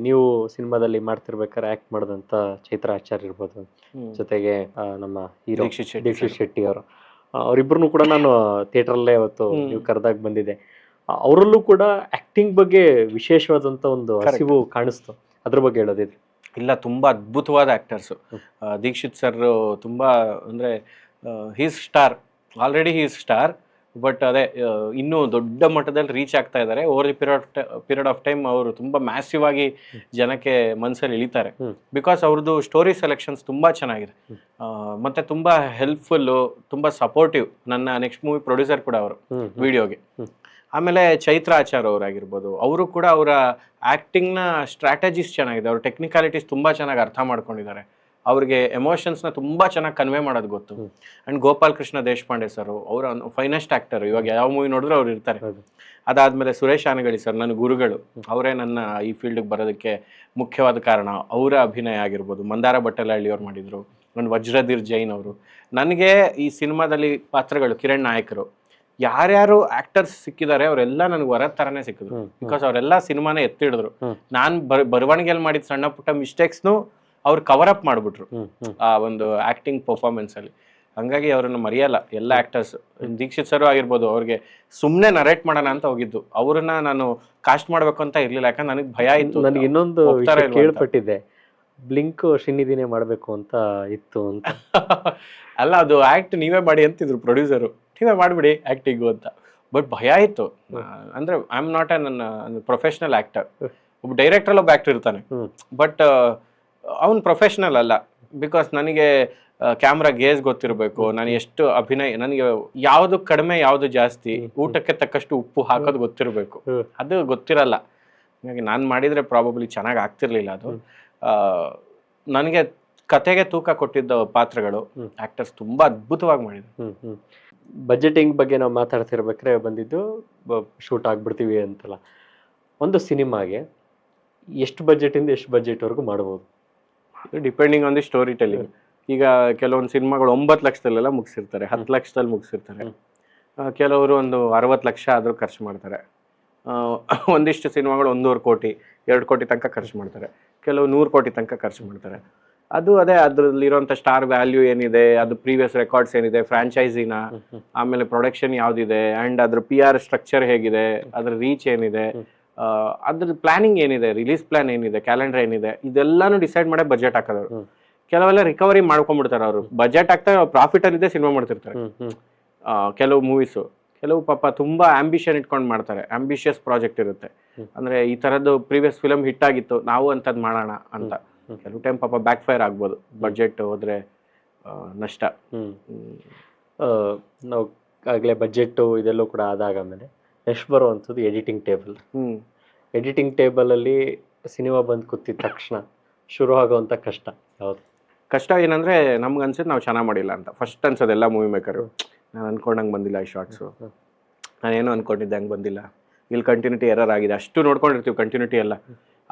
ನೀವು ಸಿನಿಮಾದಲ್ಲಿ ಮಾಡ್ತಿರ್ಬೇಕಾದ್ರೆ ಆ್ಯಕ್ಟ್ ಮಾಡಿದಂಥ ಚೈತ್ರ ಆಚಾರ್ ಇರ್ಬೋದು, ಜೊತೆಗೆ ನಮ್ಮ ಹೀರೋ ದೀಕ್ಷಿತ್ ಶೆಟ್ಟಿ ಅವರು, ಅವರಿಬ್ಬರನ್ನು ಕೂಡ ನಾನು ಥಿಯೇಟ್ರಲ್ಲೇ ಅವತ್ತು ನೀವು ಕರೆದಾಗ ಬಂದಿದ್ದೆ. ಅವರಲ್ಲೂ ಕೂಡ ಆ್ಯಕ್ಟಿಂಗ್ ಬಗ್ಗೆ ವಿಶೇಷವಾದಂಥ ಒಂದು ಹಸಿವು ಕಾಣಿಸ್ತು, ಅದ್ರ ಬಗ್ಗೆ ಹೇಳೋದಿದ್ರೆ. ಇಲ್ಲ, ತುಂಬ ಅದ್ಭುತವಾದ ಆ್ಯಕ್ಟರ್ಸು. ದೀಕ್ಷಿತ್ ಸರ್ ತುಂಬ ಅಂದರೆ he's star, already he's star. But ಅದೇ ಇನ್ನೂ ದೊಡ್ಡ ಮಟ್ಟದಲ್ಲಿ ರೀಚ್ ಆಗ್ತಾ ಇದ್ದಾರೆ. Over the period of time ಅವರು ತುಂಬ ಮ್ಯಾಸಿವ್ ಆಗಿ ಜನಕ್ಕೆ ಮನಸ್ಸಲ್ಲಿ ಇಳಿತಾರೆ. ಬಿಕಾಸ್ ಅವ್ರದ್ದು ಸ್ಟೋರಿ ಸೆಲೆಕ್ಷನ್ಸ್ ತುಂಬ ಚೆನ್ನಾಗಿದೆ, ಮತ್ತು ತುಂಬ ಹೆಲ್ಪ್ಫುಲ್ಲು, ತುಂಬ ಸಪೋರ್ಟಿವ್. ನನ್ನ ನೆಕ್ಸ್ಟ್ ಮೂವಿ ಪ್ರೊಡ್ಯೂಸರ್ ಕೂಡ ಅವರು ವಿಡಿಯೋಗೆ. ಆಮೇಲೆ ಚೈತ್ರ ಆಚಾರ್ ಅವರಾಗಿರ್ಬೋದು, ಅವರು ಕೂಡ ಅವರ ಆ್ಯಕ್ಟಿಂಗ್ನ ಸ್ಟ್ರಾಟಜೀಸ್ ಚೆನ್ನಾಗಿದೆ, ಅವ್ರ ಟೆಕ್ನಿಕಾಲಿಟೀಸ್ ತುಂಬ ಚೆನ್ನಾಗಿ ಅರ್ಥ ಮಾಡ್ಕೊಂಡಿದ್ದಾರೆ. ಅವ್ರಿಗೆ ಎಮೋಷನ್ಸ್ನ ತುಂಬ ಚೆನ್ನಾಗಿ ಕನ್ವೆ ಮಾಡೋದು ಗೊತ್ತು. ಆ್ಯಂಡ್ ಗೋಪಾಲ್ ಕೃಷ್ಣ ದೇಶಪಾಂಡೆ ಸರ್, ಅವರ ಫೈನೆಸ್ಟ್ ಆ್ಯಕ್ಟರ್, ಇವಾಗ ಯಾವ ಮೂವಿ ನೋಡಿದ್ರು ಅವ್ರು ಇರ್ತಾರೆ. ಅದಾದಮೇಲೆ ಸುರೇಶ್ ಆನಗಳಿ ಸರ್, ನನ್ನ ಗುರುಗಳು, ಅವರೇ ನನ್ನ ಈ ಫೀಲ್ಡಿಗೆ ಬರೋದಕ್ಕೆ ಮುಖ್ಯವಾದ ಕಾರಣ. ಅವರ ಅಭಿನಯ ಆಗಿರ್ಬೋದು, ಮಂದಾರ ಬಟ್ಟಲಹಳ್ಳಿ ಅವ್ರು ಮಾಡಿದರು, ನನ್ನ ವಜ್ರಧೀರ್ ಜೈನ್ ಅವರು. ನನಗೆ ಈ ಸಿನಿಮಾದಲ್ಲಿ ಪಾತ್ರಗಳು ಕಿರಣ್ ನಾಯಕರು, ಯಾರ್ಯಾರು ಆಕ್ಟರ್ಸ್ ಸಿಕ್ಕಿದ್ದಾರೆ ಅವರೆಲ್ಲ ನನಗೆ ವರದ ಥರನೇ ಸಿಕ್ಕಿದ್ರು. ಬಿಕಾಸ್ ಅವರೆಲ್ಲ ಸಿನಿಮಾನ ಎತ್ತಿಡಿದ್ರು. ನಾನು ಬರವಣಿಗೆಯಲ್ಲಿ ಮಾಡಿದ ಸಣ್ಣ ಪುಟ್ಟ ಮಿಸ್ಟೇಕ್ಸ್ನು ಅವ್ರು ಕವರ್ ಅಪ್ ಮಾಡಿಬಿಟ್ರು ಆ ಒಂದು ಆ್ಯಕ್ಟಿಂಗ್ ಪರ್ಫಾರ್ಮೆನ್ಸಲ್ಲಿ. ಹಂಗಾಗಿ ಅವರನ್ನು ಮರೆಯಲ್ಲ ಎಲ್ಲ ಆ್ಯಕ್ಟರ್ಸ್. ದೀಕ್ಷಿತ್ ಸರ್ ಆಗಿರ್ಬೋದು, ಅವ್ರಿಗೆ ಸುಮ್ಮನೆ ನರೇಟ್ ಮಾಡೋಣ ಅಂತ ಹೋಗಿದ್ದು, ಅವ್ರನ್ನ ನಾನು ಕಾಸ್ಟ್ ಮಾಡಬೇಕು ಅಂತ ಇರಲಿಲ್ಲ, ಯಾಕಂದ್ರೆ ನನಗೆ ಭಯ ಇತ್ತು. ನನಗೆ ಇನ್ನೊಂದು ಕೇಳ್ಪಟ್ಟಿದ್ದೆ, ಬ್ಲಿಂಕ್ ಶ್ರೀನಿಧಿನೇ ಮಾಡಬೇಕು ಅಂತ ಇತ್ತು ಅಂತ. ಅಲ್ಲ, ಅದು ಆ್ಯಕ್ಟ್ ನೀವೇ ಮಾಡಿ ಅಂತಿದ್ರು ಪ್ರೊಡ್ಯೂಸರು, ನೀವೇ ಮಾಡಿಬಿಡಿ ಆ್ಯಕ್ಟಿಂಗು ಅಂತ. ಬಟ್ ಭಯ ಇತ್ತು. ಅಂದರೆ ಐ ಆಮ್ ನಾಟ್ ನನ್ನ ಪ್ರೊಫೆಷ್ನಲ್ ಆ್ಯಕ್ಟರ್. ಒಬ್ಬ ಡೈರೆಕ್ಟರ್ ಒಬ್ಬ ಆಕ್ಟರ್ ಇರ್ತಾನೆ, ಬಟ್ ಅವನು ಪ್ರೊಫೆಷನಲ್ ಅಲ್ಲ. ಬಿಕಾಸ್ ನನಗೆ ಕ್ಯಾಮ್ರಾ ಗೇಜ್ ಗೊತ್ತಿರಬೇಕು, ನಾನು ಎಷ್ಟು ಅಭಿನಯ, ನನಗೆ ಯಾವುದು ಕಡಿಮೆ ಯಾವುದು ಜಾಸ್ತಿ, ಊಟಕ್ಕೆ ತಕ್ಕಷ್ಟು ಉಪ್ಪು ಹಾಕೋದು ಗೊತ್ತಿರಬೇಕು, ಅದು ಗೊತ್ತಿರಲ್ಲ. ಹಾಗಾಗಿ ನಾನು ಮಾಡಿದ್ರೆ ಪ್ರಾಬಬ್ಲಿ ಚೆನ್ನಾಗಿ ಆಗ್ತಿರ್ಲಿಲ್ಲ ಅದು. ನನಗೆ ಕತೆಗೆ ತೂಕ ಕೊಟ್ಟಿದ್ದ ಪಾತ್ರಗಳು, ಆಕ್ಟರ್ಸ್ ತುಂಬಾ ಅದ್ಭುತವಾಗಿ ಮಾಡಿದ್ರು. ಬಜೆಟಿಂಗ್ ಬಗ್ಗೆ ನಾವು ಮಾತಾಡ್ತಿರ್ಬೇಕಾದ್ರೆ ಬಂದಿದ್ದು ಶೂಟ್ ಆಗ್ಬಿಡ್ತೀವಿ ಅಂತಲ್ಲ, ಒಂದು ಸಿನಿಮಾಗೆ ಎಷ್ಟು ಬಜೆಟಿಂದ ಎಷ್ಟು ಬಜೆಟ್ವರೆಗೂ ಮಾಡ್ಬೋದು? Depending on the story telling. ಈಗ ಕೆಲವೊಂದು ಸಿನಿಮಾಗಳು 9 ಲಕ್ಷದಲ್ಲೆಲ್ಲ ಮುಗಿಸಿರ್ತಾರೆ, 10 ಲಕ್ಷದಲ್ಲಿ ಮುಗಿಸಿರ್ತಾರೆ. ಕೆಲವರು ಒಂದು 60 ಲಕ್ಷ ಆದರೂ ಖರ್ಚು ಮಾಡ್ತಾರೆ. ಒಂದಿಷ್ಟು ಸಿನಿಮಾಗಳು 1.5 ಕೋಟಿ 2 ಕೋಟಿ ತನಕ ಖರ್ಚು ಮಾಡ್ತಾರೆ. ಕೆಲವು 100 ಕೋಟಿ ತನಕ ಖರ್ಚು ಮಾಡ್ತಾರೆ. ಅದೇ ಅದರಲ್ಲಿರುವಂಥ ಸ್ಟಾರ್ ವ್ಯಾಲ್ಯೂ ಏನಿದೆ, ಅದು ಪ್ರೀವಿಯಸ್ ರೆಕಾರ್ಡ್ಸ್ ಏನಿದೆ, ಫ್ರಾಂಚೈಸಿನ, ಆಮೇಲೆ ಪ್ರೊಡಕ್ಷನ್ ಯಾವುದಿದೆ, ಆ್ಯಂಡ್ ಅದ್ರ PR ಸ್ಟ್ರಕ್ಚರ್ ಹೇಗಿದೆ, ಅದ್ರ ರೀಚ್ ಏನಿದೆ, ಅದ್ರ ಪ್ಲಾನಿಂಗ್ ಏನಿದೆ, ರಿಲೀಸ್ ಪ್ಲಾನ್ ಏನಿದೆ, ಕ್ಯಾಲೆಂಡರ್ ಏನಿದೆ, ಇದೆಲ್ಲಾನು ಡಿಸೈಡ್ ಮಾಡೇ ಬಜೆಟ್ ಹಾಕೋದವ್ರು. ಕೆಲವೆಲ್ಲ ರಿಕವರಿ ಮಾಡ್ಕೊಂಡ್ಬಿಡ್ತಾರೆ ಅವರು, ಬಜೆಟ್ ಹಾಕ್ತಾರೆ, ಪ್ರಾಫಿಟ್ ಅಲ್ಲಿದೆ ಸಿನಿಮಾ ಮಾಡ್ತಿರ್ತಾರೆ. ಕೆಲವು ಮೂವೀಸು, ಕೆಲವು ಪಾಪ ತುಂಬಾ ಆಂಬಿಷನ್ ಇಟ್ಕೊಂಡು ಮಾಡ್ತಾರೆ, ಆಂಬಿಷಿಯಸ್ ಪ್ರಾಜೆಕ್ಟ್ ಇರುತ್ತೆ. ಅಂದ್ರೆ ಈ ತರದ್ದು ಪ್ರೀವಿಯಸ್ ಫಿಲಮ್ ಹಿಟ್ ಆಗಿತ್ತು, ನಾವು ಅಂತದ್ ಮಾಡೋಣ ಅಂತ. ಕೆಲವು ಟೈಮ್ ಪಾಪ ಬ್ಯಾಕ್ ಫೈರ್ ಆಗ್ಬೋದು, ಬಜೆಟ್ ಹೋದ್ರೆ ನಷ್ಟ. ನಾವು ಆಗ್ಲೇ ಬಜೆಟ್ ಇದೆಲ್ಲೂ ಕೂಡ ಆದಾಗಮೇಲೆ ನೆಕ್ಸ್ಟ್ ಬರುವಂಥದ್ದು ಎಡಿಟಿಂಗ್ ಟೇಬಲ್. ಎಡಿಟಿಂಗ್ ಟೇಬಲಲ್ಲಿ ಸಿನಿಮಾ ಬಂದು ಕೂತಿದ ತಕ್ಷಣ ಶುರು ಆಗುವಂಥ ಕಷ್ಟ ಯಾವುದು? ಕಷ್ಟ ಏನಂದ್ರೆ ನಮ್ಗೆ ಅನ್ಸುತ್ತೆ ನಾವು ಚೆನ್ನಾಗಿ ಮಾಡಿಲ್ಲ ಅಂತ ಫಸ್ಟ್ ಅನ್ಸೋದು ಎಲ್ಲ ಮೂವಿ ಮೇಕರು. ನಾನು ಅನ್ಕೊಂಡಂಗೆ ಬಂದಿಲ್ಲ ಈ ಶಾರ್ಟ್ಸು, ನಾನೇನು ಅನ್ಕೊಂಡಿದ್ದೆ ಹಂಗೆ ಬಂದಿಲ್ಲ, ಇಲ್ಲಿ ಕಂಟಿನ್ಯೂಟಿ ಎರರ್ ಆಗಿದೆ, ಅಷ್ಟು ನೋಡ್ಕೊಂಡಿರ್ತೀವಿ ಕಂಟಿನ್ಯೂಟಿ ಎಲ್ಲ,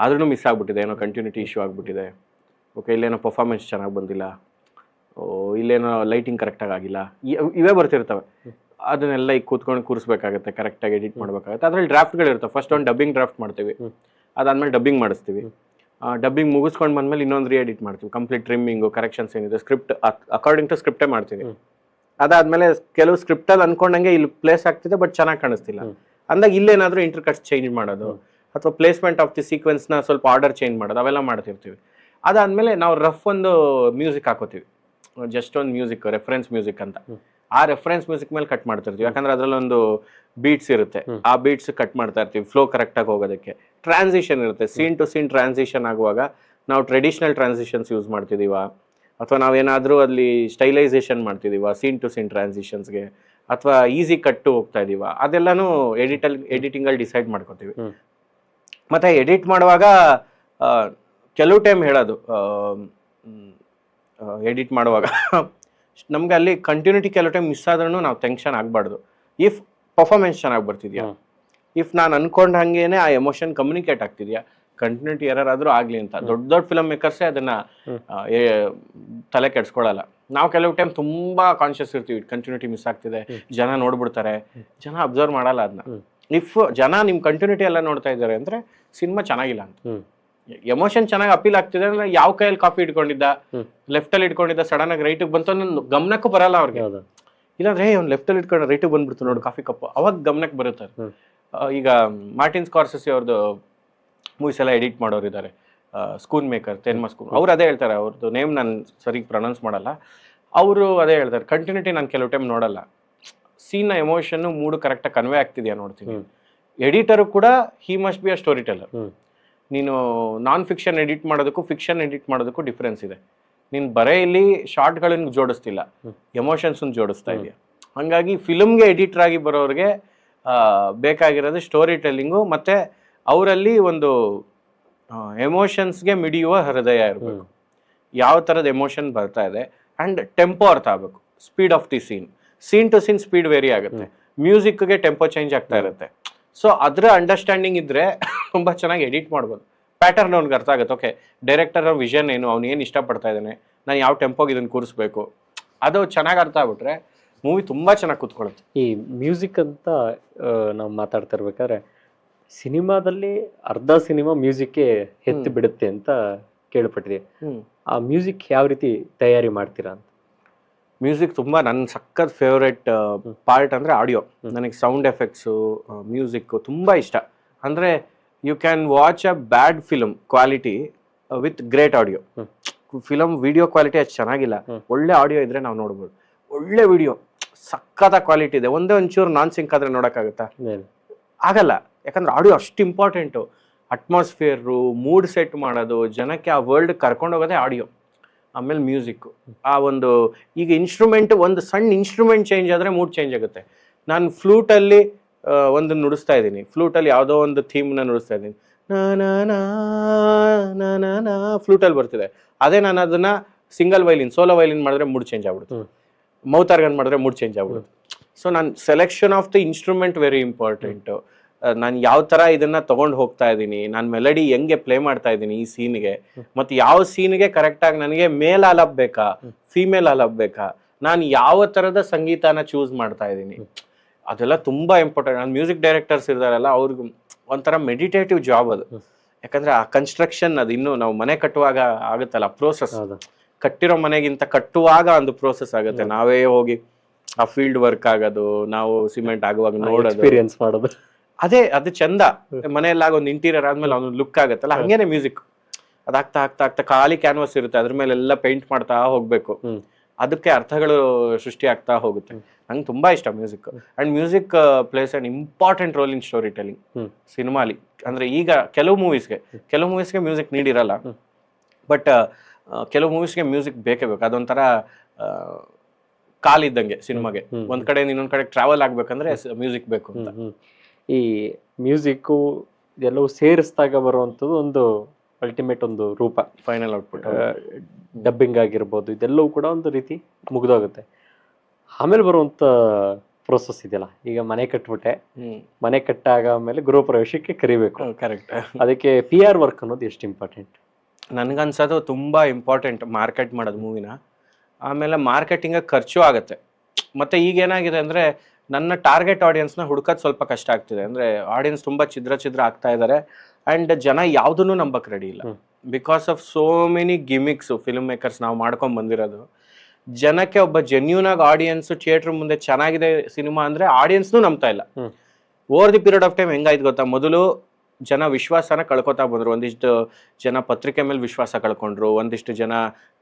ಆದ್ರೂ ಮಿಸ್ ಆಗ್ಬಿಟ್ಟಿದೆ, ಏನೋ ಕಂಟಿನ್ಯೂಟಿ ಇಶ್ಯೂ ಆಗ್ಬಿಟ್ಟಿದೆ. ಓಕೆ, ಇಲ್ಲೇನೋ ಪರ್ಫಾರ್ಮೆನ್ಸ್ ಚೆನ್ನಾಗಿ ಬಂದಿಲ್ಲ, ಇಲ್ಲೇನೋ ಲೈಟಿಂಗ್ ಕರೆಕ್ಟಾಗಿ ಆಗಿಲ್ಲ, ಇವೇ ಬರ್ತಿರ್ತವೆ. ಅದನ್ನೆಲ್ಲ ಈಗ ಕೂತ್ಕೊಂಡು ಕೂರಿಸ್ಬೇಕಾಗತ್ತೆ, ಕರೆಕ್ಟಾಗಿ ಎಡಿಟ್ ಮಾಡಬೇಕಾಗುತ್ತೆ. ಅದ್ರಲ್ಲಿ ಡ್ರಾಫ್ಟ್ಗಳಿರ್ತವೆ. ಫಸ್ಟ್ ಒಂದು ಡಬ್ಬಿಂಗ್ ಡ್ರಾಫ್ಟ್ ಮಾಡ್ತೀವಿ, ಅದಾದ್ಮೇಲೆ ಡಬ್ಬಿಂಗ್ ಮಾಡಿಸ್ತೀವಿ. ಡಬ್ಬಿಂಗ್ ಮುಗಿಸ್ಕೊಂಡು ಬಂದ್ಮೇಲೆ ಇನ್ನೊಂದು ಎಡಿಟ್ ಮಾಡ್ತೀವಿ, ಕಂಪ್ಲೀಟ್ ಟ್ರಿಮ್ಮಿಂಗು, ಕರೆಕ್ಷನ್ಸ್ ಏನಿದೆ, ಸ್ಕ್ರಿಪ್ಟ್ ಅಕಾರ್ಡಿಂಗ್ ಟು ಸ್ಕ್ರಿಪ್ಟೇ ಮಾಡ್ತೀವಿ. ಅದಾದ್ಮೇಲೆ ಕೆಲವು ಸ್ಕ್ರಿಪ್ಟಲ್ಲಿ ಅನ್ಕೊಂಡಂಗೆ ಇಲ್ಲಿ ಪ್ಲೇಸ್ ಆಗ್ತಿದೆ ಬಟ್ ಚೆನ್ನಾಗಿ ಕಾಣಿಸ್ತಿಲ್ಲ ಅಂದಾಗ ಇಲ್ಲೇನಾದ್ರೂ ಇಂಟರ್ ಕಟ್ಸ್ ಚೇಂಜ್ ಮಾಡೋದು, ಅಥವಾ ಪ್ಲೇಸ್ಮೆಂಟ್ ಆಫ್ ದಿ ಸೀಕ್ವೆನ್ಸ್ನ ಸ್ವಲ್ಪ ಆರ್ಡರ್ ಚೇಂಜ್ ಮಾಡೋದು, ಅವೆಲ್ಲ ಮಾಡ್ತಿರ್ತೀವಿ. ಅದಾದ್ಮೇಲೆ ನಾವು ರಫ್ ಒಂದು ಮ್ಯೂಸಿಕ್ ಹಾಕೋತೀವಿ, ಜಸ್ಟ್ ಒಂದು ಮ್ಯೂಸಿಕ್, ರೆಫರೆನ್ಸ್ ಮ್ಯೂಸಿಕ್ ಅಂತ. ಆ ರೆಫರೆನ್ಸ್ ಮ್ಯೂಸಿಕ್ ಮೇಲೆ ಕಟ್ ಮಾಡ್ತಿರ್ತೀವಿ, ಯಾಕಂದ್ರೆ ಅದ್ರಲ್ಲೊಂದು ಬೀಟ್ಸ್ ಇರುತ್ತೆ, ಆ ಬೀಟ್ಸ್ ಕಟ್ ಮಾಡ್ತಾ ಇರ್ತೀವಿ ಫ್ಲೋ ಕರೆಕ್ಟಾಗಿ ಹೋಗೋದಕ್ಕೆ. ಟ್ರಾನ್ಸಿಷನ್ ಇರುತ್ತೆ, ಸೀನ್ ಟು ಸೀನ್ ಟ್ರಾನ್ಸಿಷನ್ ಆಗುವಾಗ ನಾವು ಟ್ರೆಡಿಷನಲ್ ಟ್ರಾನ್ಸಿಷನ್ಸ್ ಯೂಸ್ ಮಾಡ್ತಿದೀವ, ಅಥವಾ ನಾವೇನಾದ್ರೂ ಅಲ್ಲಿ ಸ್ಟೈಲೈಸೇಷನ್ ಮಾಡ್ತಿದೀವ ಸೀನ್ ಟು ಸೀನ್ ಟ್ರಾನ್ಸಿಷನ್ಸ್ಗೆ, ಅಥವಾ ಈಸಿ ಕಟ್ಟು ಹೋಗ್ತಾ ಇದೀವ, ಅದೆಲ್ಲಾನು ಎಡಿಟಿಂಗಲ್ಲಿ ಡಿಸೈಡ್ ಮಾಡ್ಕೋತೀವಿ. ಮತ್ತೆ ಎಡಿಟ್ ಮಾಡುವಾಗ ಕೆಲವು ಟೈಮ್ ಹೇಳೋದು, ಎಡಿಟ್ ಮಾಡುವಾಗ ನಮ್ಗೆ ಅಲ್ಲಿ ಕಂಟಿನ್ಯೂಟಿ ಕೆಲವು ಟೈಮ್ ಮಿಸ್ ಆದ್ರೂ ನಾವು ಟೆನ್ಷನ್ ಆಗಬಾರ್ದು. ಇಫ್ ಪರ್ಫಾರ್ಮೆನ್ಸ್ ಚೆನ್ನಾಗಿ ಬರ್ತಿದ್ಯಾ, ಇಫ್ ನಾನು ಅನ್ಕೊಂಡ ಹಂಗೇನೆ ಆ ಎಮೋಷನ್ ಕಮ್ಯುನಿಕೇಟ್ ಆಗ್ತಿದ್ಯಾ, ಕಂಟಿನ್ಯೂಟಿ ಎರರ್ ಆದ್ರೂ ಆಗ್ಲಿ ಅಂತ ದೊಡ್ಡ ದೊಡ್ಡ ಫಿಲಮ್ ಮೇಕರ್ಸೇ ಅದನ್ನ ತಲೆ ಕೆಡ್ಸ್ಕೊಳ್ಳಲ್ಲ. ನಾವು ಕೆಲವು ಟೈಮ್ ತುಂಬಾ ಕಾನ್ಶಿಯಸ್ ಇರ್ತೀವಿ, ಕಂಟಿನ್ಯೂಟಿ ಮಿಸ್ ಆಗ್ತಿದೆ, ಜನ ನೋಡ್ಬಿಡ್ತಾರೆ, ಜನ ಅಬ್ಸರ್ವ್ ಮಾಡಲ್ಲ ಅದನ್ನ. ಇಫ್ ಜನ ನಿಮ್ ಕಂಟಿನ್ಯೂಟಿ ಎಲ್ಲ ನೋಡ್ತಾ ಇದ್ದಾರೆ ಅಂದ್ರೆ ಸಿನಿಮಾ ಚೆನ್ನಾಗಿಲ್ಲ ಅಂತ. ಎಮೋಷನ್ ಚೆನ್ನಾಗಿ ಅಪೀಲ್ ಆಗ್ತಿದೆ ಅಂದ್ರೆ ಯಾವ ಕೈಯಲ್ಲಿ ಕಾಫಿ ಇಟ್ಕೊಂಡಿದ್ದ, ಲೆಫ್ಟ್ ಅಲ್ಲಿ ಇಟ್ಕೊಂಡಿದ್ದ, ಸಡನ್ ಆಗಿ ರೈಟ್ ಬಂತು ಗಮನಕ್ಕೂ ಬರಲ್ಲ ಅವ್ರಿಗೆ. ಇಲ್ಲಾಂದ್ರೆ ಅವ್ನು ಲೆಫ್ಟ್ ಅಲ್ಲಿ ಇಟ್ಕೊಂಡು ರೈಟ್ ಬಂದ್ಬಿಡ್ತು ನೋಡು ಕಾಫಿ ಕಪ್, ಅವಾಗ ಗಮನಕ್ಕೆ ಬರುತ್ತೆ. ಈಗ ಮಾರ್ಟಿನ್ ಸ್ಕಾರ್ಸೆಸಿ ಅವ್ರದ್ದು ಮೂವೀಸ್ ಎಲ್ಲ ಎಡಿಟ್ ಮಾಡೋರು ಇದ್ದಾರೆ, ಸ್ಕೂನ್ ಮೇಕರ್, ತೆನ್ಮಾ ಸ್ಕೂನ್, ಅವ್ರು ಅದೇ ಹೇಳ್ತಾರೆ, ಅವ್ರದ್ದು ನೇಮ್ ನಾನು ಸರಿ ಪ್ರೊನೌನ್ಸ್ ಮಾಡಲ್ಲ, ಅವರು ಅದೇ ಹೇಳ್ತಾರೆ, ಕಂಟಿನ್ಯೂಟಿ ನಾನು ಕೆಲವು ಟೈಮ್ ನೋಡಲ್ಲ, ಸೀನ್ನ ಎಮೋಷನ್ ಮೂಡು ಕರೆಕ್ಟಾಗಿ ಕನ್ವೆ ಆಗ್ತಿದ್ಯಾ ನೋಡ್ತೀನಿ. ಎಡಿಟರು ಕೂಡ he must be a story teller. ನೀನು ನಾನ್ ಫಿಕ್ಷನ್ ಎಡಿಟ್ ಮಾಡೋದಕ್ಕೂ ಫಿಕ್ಷನ್ ಎಡಿಟ್ ಮಾಡೋದಕ್ಕೂ ಡಿಫ್ರೆನ್ಸ್ ಇದೆ. ನೀನು ಬರೇ ಇಲ್ಲಿ ಶಾರ್ಟ್ಗಳನ್ನು ಜೋಡಿಸ್ತಿಲ್ಲ, ಎಮೋಷನ್ಸ್ ಜೋಡಿಸ್ತಾ ಇದೆಯಾ. ಹಂಗಾಗಿ ಫಿಲ್ಮ್ಗೆ ಎಡಿಟರ್ ಆಗಿ ಬರೋರಿಗೆ ಬೇಕಾಗಿರೋದು ಸ್ಟೋರಿ ಟೆಲ್ಲಿಂಗು, ಮತ್ತೆ ಅವರಲ್ಲಿ ಒಂದು ಎಮೋಷನ್ಸ್ಗೆ ಮಿಡಿಯುವ ಹೃದಯ ಇರಬೇಕು. ಯಾವ ಥರದ ಎಮೋಷನ್ ಬರ್ತಾ ಇದೆ ಆ್ಯಂಡ್ ಟೆಂಪೋ ಅರ್ಥ ಆಗಬೇಕು, speed of the scene to scene speed vary ಆಗುತ್ತೆ, ಮ್ಯೂಸಿಕ್ಗೆ ಟೆಂಪೋ ಚೇಂಜ್ ಆಗ್ತಾ ಇರುತ್ತೆ. ಸೊ ಅದರ ಅಂಡರ್ಸ್ಟ್ಯಾಂಡಿಂಗ್ ಇದ್ರೆ ತುಂಬ ಚೆನ್ನಾಗಿ ಎಡಿಟ್ ಮಾಡ್ಬೋದು. ಪ್ಯಾಟರ್ನ್ ಅವ್ನಿಗೆ ಅರ್ಥ ಆಗುತ್ತೆ, ಓಕೆ ಡೈರೆಕ್ಟರ್ ವಿಷನ್ ಏನು, ಅವ್ನು ಏನು ಇಷ್ಟಪಡ್ತಾ ಇದ್ದಾನೆ, ನಾನು ಯಾವ ಟೆಂಪೋಗೆ ಇದನ್ನು ಕೂರಿಸ್ಬೇಕು, ಅದು ಚೆನ್ನಾಗಿ ಅರ್ಥ ಆಗ್ಬಿಟ್ರೆ ಮೂವಿ ತುಂಬ ಚೆನ್ನಾಗಿ ಕೂತ್ಕೊಳ್ಳುತ್ತೆ. ಈ ಮ್ಯೂಸಿಕ್ ಅಂತ ನಾವು ಮಾತಾಡ್ತಾ ಇರ್ಬೇಕಾದ್ರೆ ಸಿನಿಮಾದಲ್ಲಿ ಅರ್ಧ ಸಿನಿಮಾ ಮ್ಯೂಸಿಕ್ಗೆ ಎತ್ತಿ ಬಿಡುತ್ತೆ ಅಂತ ಕೇಳ್ಪಟ್ಟಿದೆ. ಆ ಮ್ಯೂಸಿಕ್ ಯಾವ ರೀತಿ ತಯಾರಿ ಮಾಡ್ತೀರಾ ಅಂತ? ಮ್ಯೂಸಿಕ್ ತುಂಬ ನನ್ನ ಸಖತ್ ಫೇವ್ರೆಟ್ ಪಾರ್ಟ್ ಅಂದರೆ ಆಡಿಯೋ. ನನಗೆ ಸೌಂಡ್ ಎಫೆಕ್ಟ್ಸು, ಮ್ಯೂಸಿಕ್ಕು ತುಂಬ ಇಷ್ಟ. ಅಂದರೆ you can watch a bad film quality with great audio. Film video quality ಅಷ್ಟು ಚೆನ್ನಾಗಿಲ್ಲ, ಒಳ್ಳೆ ಆಡಿಯೋ ಇದ್ರೆ ನಾವು ನೋಡ್ಬೋದು. ಒಳ್ಳೆ ವಿಡಿಯೋ ಸಖತ್ತ ಕ್ವಾಲಿಟಿ ಇದೆ, ಒಂದೇ ಒಂಚೂರು ನಾನ್ ಸಿಂಕ್ ಆದರೆ ನೋಡೋಕ್ಕಾಗುತ್ತಾ? ಆಗಲ್ಲ, ಯಾಕಂದ್ರೆ ಆಡಿಯೋ ಅಷ್ಟು ಇಂಪಾರ್ಟೆಂಟು. ಅಟ್ಮಾಸ್ಫಿಯರು, ಮೂಡ್ ಸೆಟ್ ಮಾಡೋದು, ಜನಕ್ಕೆ ಆ ವರ್ಲ್ಡ್ ಕರ್ಕೊಂಡು ಹೋಗೋದೇ ಆಡಿಯೋ, ಆಮೇಲೆ ಮ್ಯೂಸಿಕ್. ಆ ಒಂದು ಈಗ ಇನ್ಸ್ಟ್ರೂಮೆಂಟ್, ಒಂದು ಸಣ್ಣ ಇನ್ಸ್ಟ್ರೂಮೆಂಟ್ ಚೇಂಜ್ ಆದರೆ ಮೂಡ್ ಚೇಂಜ್ ಆಗುತ್ತೆ. ನಾನು ಫ್ಲೂಟಲ್ಲಿ ಒಂದು ನುಡಿಸ್ತಾ ಇದ್ದೀನಿ, ಫ್ಲೂಟಲ್ಲಿ ಯಾವುದೋ ಒಂದು ಥೀಮ್ನ ನುಡಿಸ್ತಾ ಇದ್ದೀನಿ, ನಾ ಫ್ಲೂಟಲ್ಲಿ ಬರ್ತಿದೆ. ಅದೇ ನಾನು ಅದನ್ನ ಸಿಂಗಲ್ ವೈಲಿನ್, ಸೋಲೋ ವೈಲಿನ್ ಮಾಡಿದ್ರೆ ಮೂಡ್ ಚೇಂಜ್ ಆಗ್ಬಿಡುತ್ತೆ, ಮೌತ್ ಆರ್ಗನ್ ಮಾಡಿದ್ರೆ ಮೂಡ್ ಚೇಂಜ್ ಆಗ್ಬಿಡುತ್ತೆ. ಸೊ ನಾನು selection of the instrument very important. ನಾನು ಯಾವ ಥರ ಇದನ್ನ ತೊಗೊಂಡು ಹೋಗ್ತಾ ಇದ್ದೀನಿ, ನಾನು ಮೆಲಡಿ ಹೆಂಗೆ ಪ್ಲೇ ಮಾಡ್ತಾ ಇದ್ದೀನಿ ಈ ಸೀನ್ಗೆ, ಮತ್ತು ಯಾವ ಸೀನ್ಗೆ ಕರೆಕ್ಟಾಗಿ ನನಗೆ ಮೇಲ್ ಆಲಾಪ್ ಬೇಕಾ, ಫೀಮೇಲ್ ಆಲಾಪ್ ಬೇಕಾ, ನಾನು ಯಾವ ಥರದ ಸಂಗೀತನ ಚೂಸ್ ಮಾಡ್ತಾ ಇದ್ದೀನಿ, ಅದೆಲ್ಲ ತುಂಬ ಇಂಪಾರ್ಟೆಂಟ್. ನಾನು ಮ್ಯೂಸಿಕ್ ಡೈರೆಕ್ಟರ್ಸ್ ಇರ್ತಾರಲ್ಲ, ಅವ್ರಿಗೆ ಒಂಥರ ಮೆಡಿಟೇಟಿವ್ ಜಾಬ್ ಅದು. ಯಾಕಂದ್ರೆ ಆ ಕನ್ಸ್ಟ್ರಕ್ಷನ್ ಅದು ಇನ್ನೂ ನಾವು ಮನೆ ಕಟ್ಟುವಾಗ ಆಗುತ್ತಲ್ಲ ಪ್ರೋಸೆಸ್, ಕಟ್ಟಿರೋ ಮನೆಗಿಂತ ಕಟ್ಟುವಾಗ ಒಂದು ಪ್ರೋಸೆಸ್ ಆಗುತ್ತೆ. ನಾವೇ ಹೋಗಿ ಆ ಫೀಲ್ಡ್ ವರ್ಕ್ ಆಗೋದು, ನಾವು ಸಿಮೆಂಟ್ ಆಗುವಾಗ ನೋಡೋದು, ಎಕ್ಸ್ಪೀರಿಯನ್ಸ್ ಮಾಡೋದು, ಅದು ಚಂದ. ಮನೆಯಲ್ಲಾಗ ಒಂದು ಇಂಟೀರಿಯರ್ ಆದ್ಮೇಲೆ ಒಂದು ಲುಕ್ ಆಗುತ್ತಲ್ಲ, ಹಂಗೇನೆ ಮ್ಯೂಸಿಕ್. ಅದಾಗ್ತಾ ಆಗ್ತಾ ಆಗ್ತಾ ಖಾಲಿ ಕ್ಯಾನ್ವಾಸ್ ಇರುತ್ತೆ, ಅದ್ರ ಮೇಲೆ ಎಲ್ಲ ಪೇಂಟ್ ಮಾಡ್ತಾ ಹೋಗ್ಬೇಕು, ಅದಕ್ಕೆ ಅರ್ಥಗಳು ಸೃಷ್ಟಿ ಆಗ್ತಾ ಹೋಗುತ್ತೆ. ನಂಗೆ ತುಂಬಾ ಇಷ್ಟ music. And music plays an important role in storytelling ಸಿನಿಮಾಲಿ. ಅಂದ್ರೆ ಈಗ ಕೆಲವು ಮೂವೀಸ್ಗೆ ಮ್ಯೂಸಿಕ್ ನೀಡಿರಲ್ಲ, ಬಟ್ ಕೆಲವು ಮೂವೀಸ್ಗೆ ಮ್ಯೂಸಿಕ್ ಬೇಕೇ ಬೇಕು. ಅದೊಂಥರ ಕಾಲಿದ್ದಂಗೆ ಸಿನಿಮಾಗೆ. ಒಂದ್ ಕಡೆ ಇನ್ನೊಂದ್ ಕಡೆ ಟ್ರಾವೆಲ್ ಆಗ್ಬೇಕಂದ್ರೆ ಮ್ಯೂಸಿಕ್ ಬೇಕು ಅಂತ. ಈ ಮ್ಯೂಸಿಕ್ಕು ಎಲ್ಲವೂ ಸೇರಿಸಿದಾಗ ಬರುವಂಥದ್ದು ಒಂದು ಅಲ್ಟಿಮೇಟ್ ಒಂದು ರೂಪ, ಫೈನಲ್ ಔಟ್ಪುಟ್. ಡಬ್ಬಿಂಗ್ ಆಗಿರ್ಬೋದು, ಇದೆಲ್ಲವೂ ಕೂಡ ಒಂದು ರೀತಿ ಮುಗ್ದೋಗುತ್ತೆ. ಆಮೇಲೆ ಬರುವಂಥ ಪ್ರೋಸೆಸ್ ಇದೆಯಲ್ಲ, ಈಗ ಮನೆ ಕಟ್ಬಿಟ್ಟೆ, ಮನೆ ಕಟ್ಟಾಗ ಮೇಲೆ ಗೃಹ ಪ್ರವೇಶಕ್ಕೆ ಕರಿಬೇಕು. ಕರೆಕ್ಟ್. ಅದಕ್ಕೆ ಪಿ ಆರ್ ವರ್ಕ್ ಅನ್ನೋದು ಎಷ್ಟು ಇಂಪಾರ್ಟೆಂಟ್? ನನ್ಗನ್ಸೋದು ತುಂಬಾ ಇಂಪಾರ್ಟೆಂಟ್ ಮಾರ್ಕೆಟ್ ಮಾಡೋದು ಮೂವಿನ. ಆಮೇಲೆ ಮಾರ್ಕೆಟಿಂಗ್ ಖರ್ಚು ಆಗುತ್ತೆ. ಮತ್ತೆ ಈಗ ಏನಾಗಿದೆ ಅಂದ್ರೆ, ನನ್ನ ಟಾರ್ಗೆಟ್ ಆಡಿಯನ್ಸ್ನ ಹುಡುಕೋದು ಸ್ವಲ್ಪ ಕಷ್ಟ ಆಗ್ತಿದೆ. ಅಂದ್ರೆ ಆಡಿಯನ್ಸ್ ತುಂಬಾ ಛಿದ್ರ ಆಗ್ತಾ ಇದ್ದಾರೆ, ಅಂಡ್ ಜನ ಯಾವುದನ್ನು ನಂಬಕ್ ರೆಡಿ ಇಲ್ಲ. Because of so many gimmicks film makers ನಾವು ಮಾಡ್ಕೊಂಡ್ ಬಂದಿರೋದು. ಜನಕ್ಕೆ ಒಬ್ಬ ಜೆನ್ಯೂನ್ ಆಗಿ ಆಡಿಯನ್ಸ್ ಥಿಯೇಟರ್ ಮುಂದೆ ಚೆನ್ನಾಗಿದೆ ಸಿನಿಮಾ ಅಂದ್ರೆ ಆಡಿಯನ್ಸ್ನು ನಂಬ್ತಾ ಇಲ್ಲ. Over the period of time ಹೆಂಗಾಯ್ತು ಗೊತ್ತಾ, ಮೊದಲು ಜನ ವಿಶ್ವಾಸನ ಕಳ್ಕೊತಾ ಬಂದ್ರು. ಒಂದಿಷ್ಟು ಜನ ಪತ್ರಿಕೆ ಮೇಲೆ ವಿಶ್ವಾಸ ಕಳ್ಕೊಂಡ್ರು, ಒಂದಿಷ್ಟು ಜನ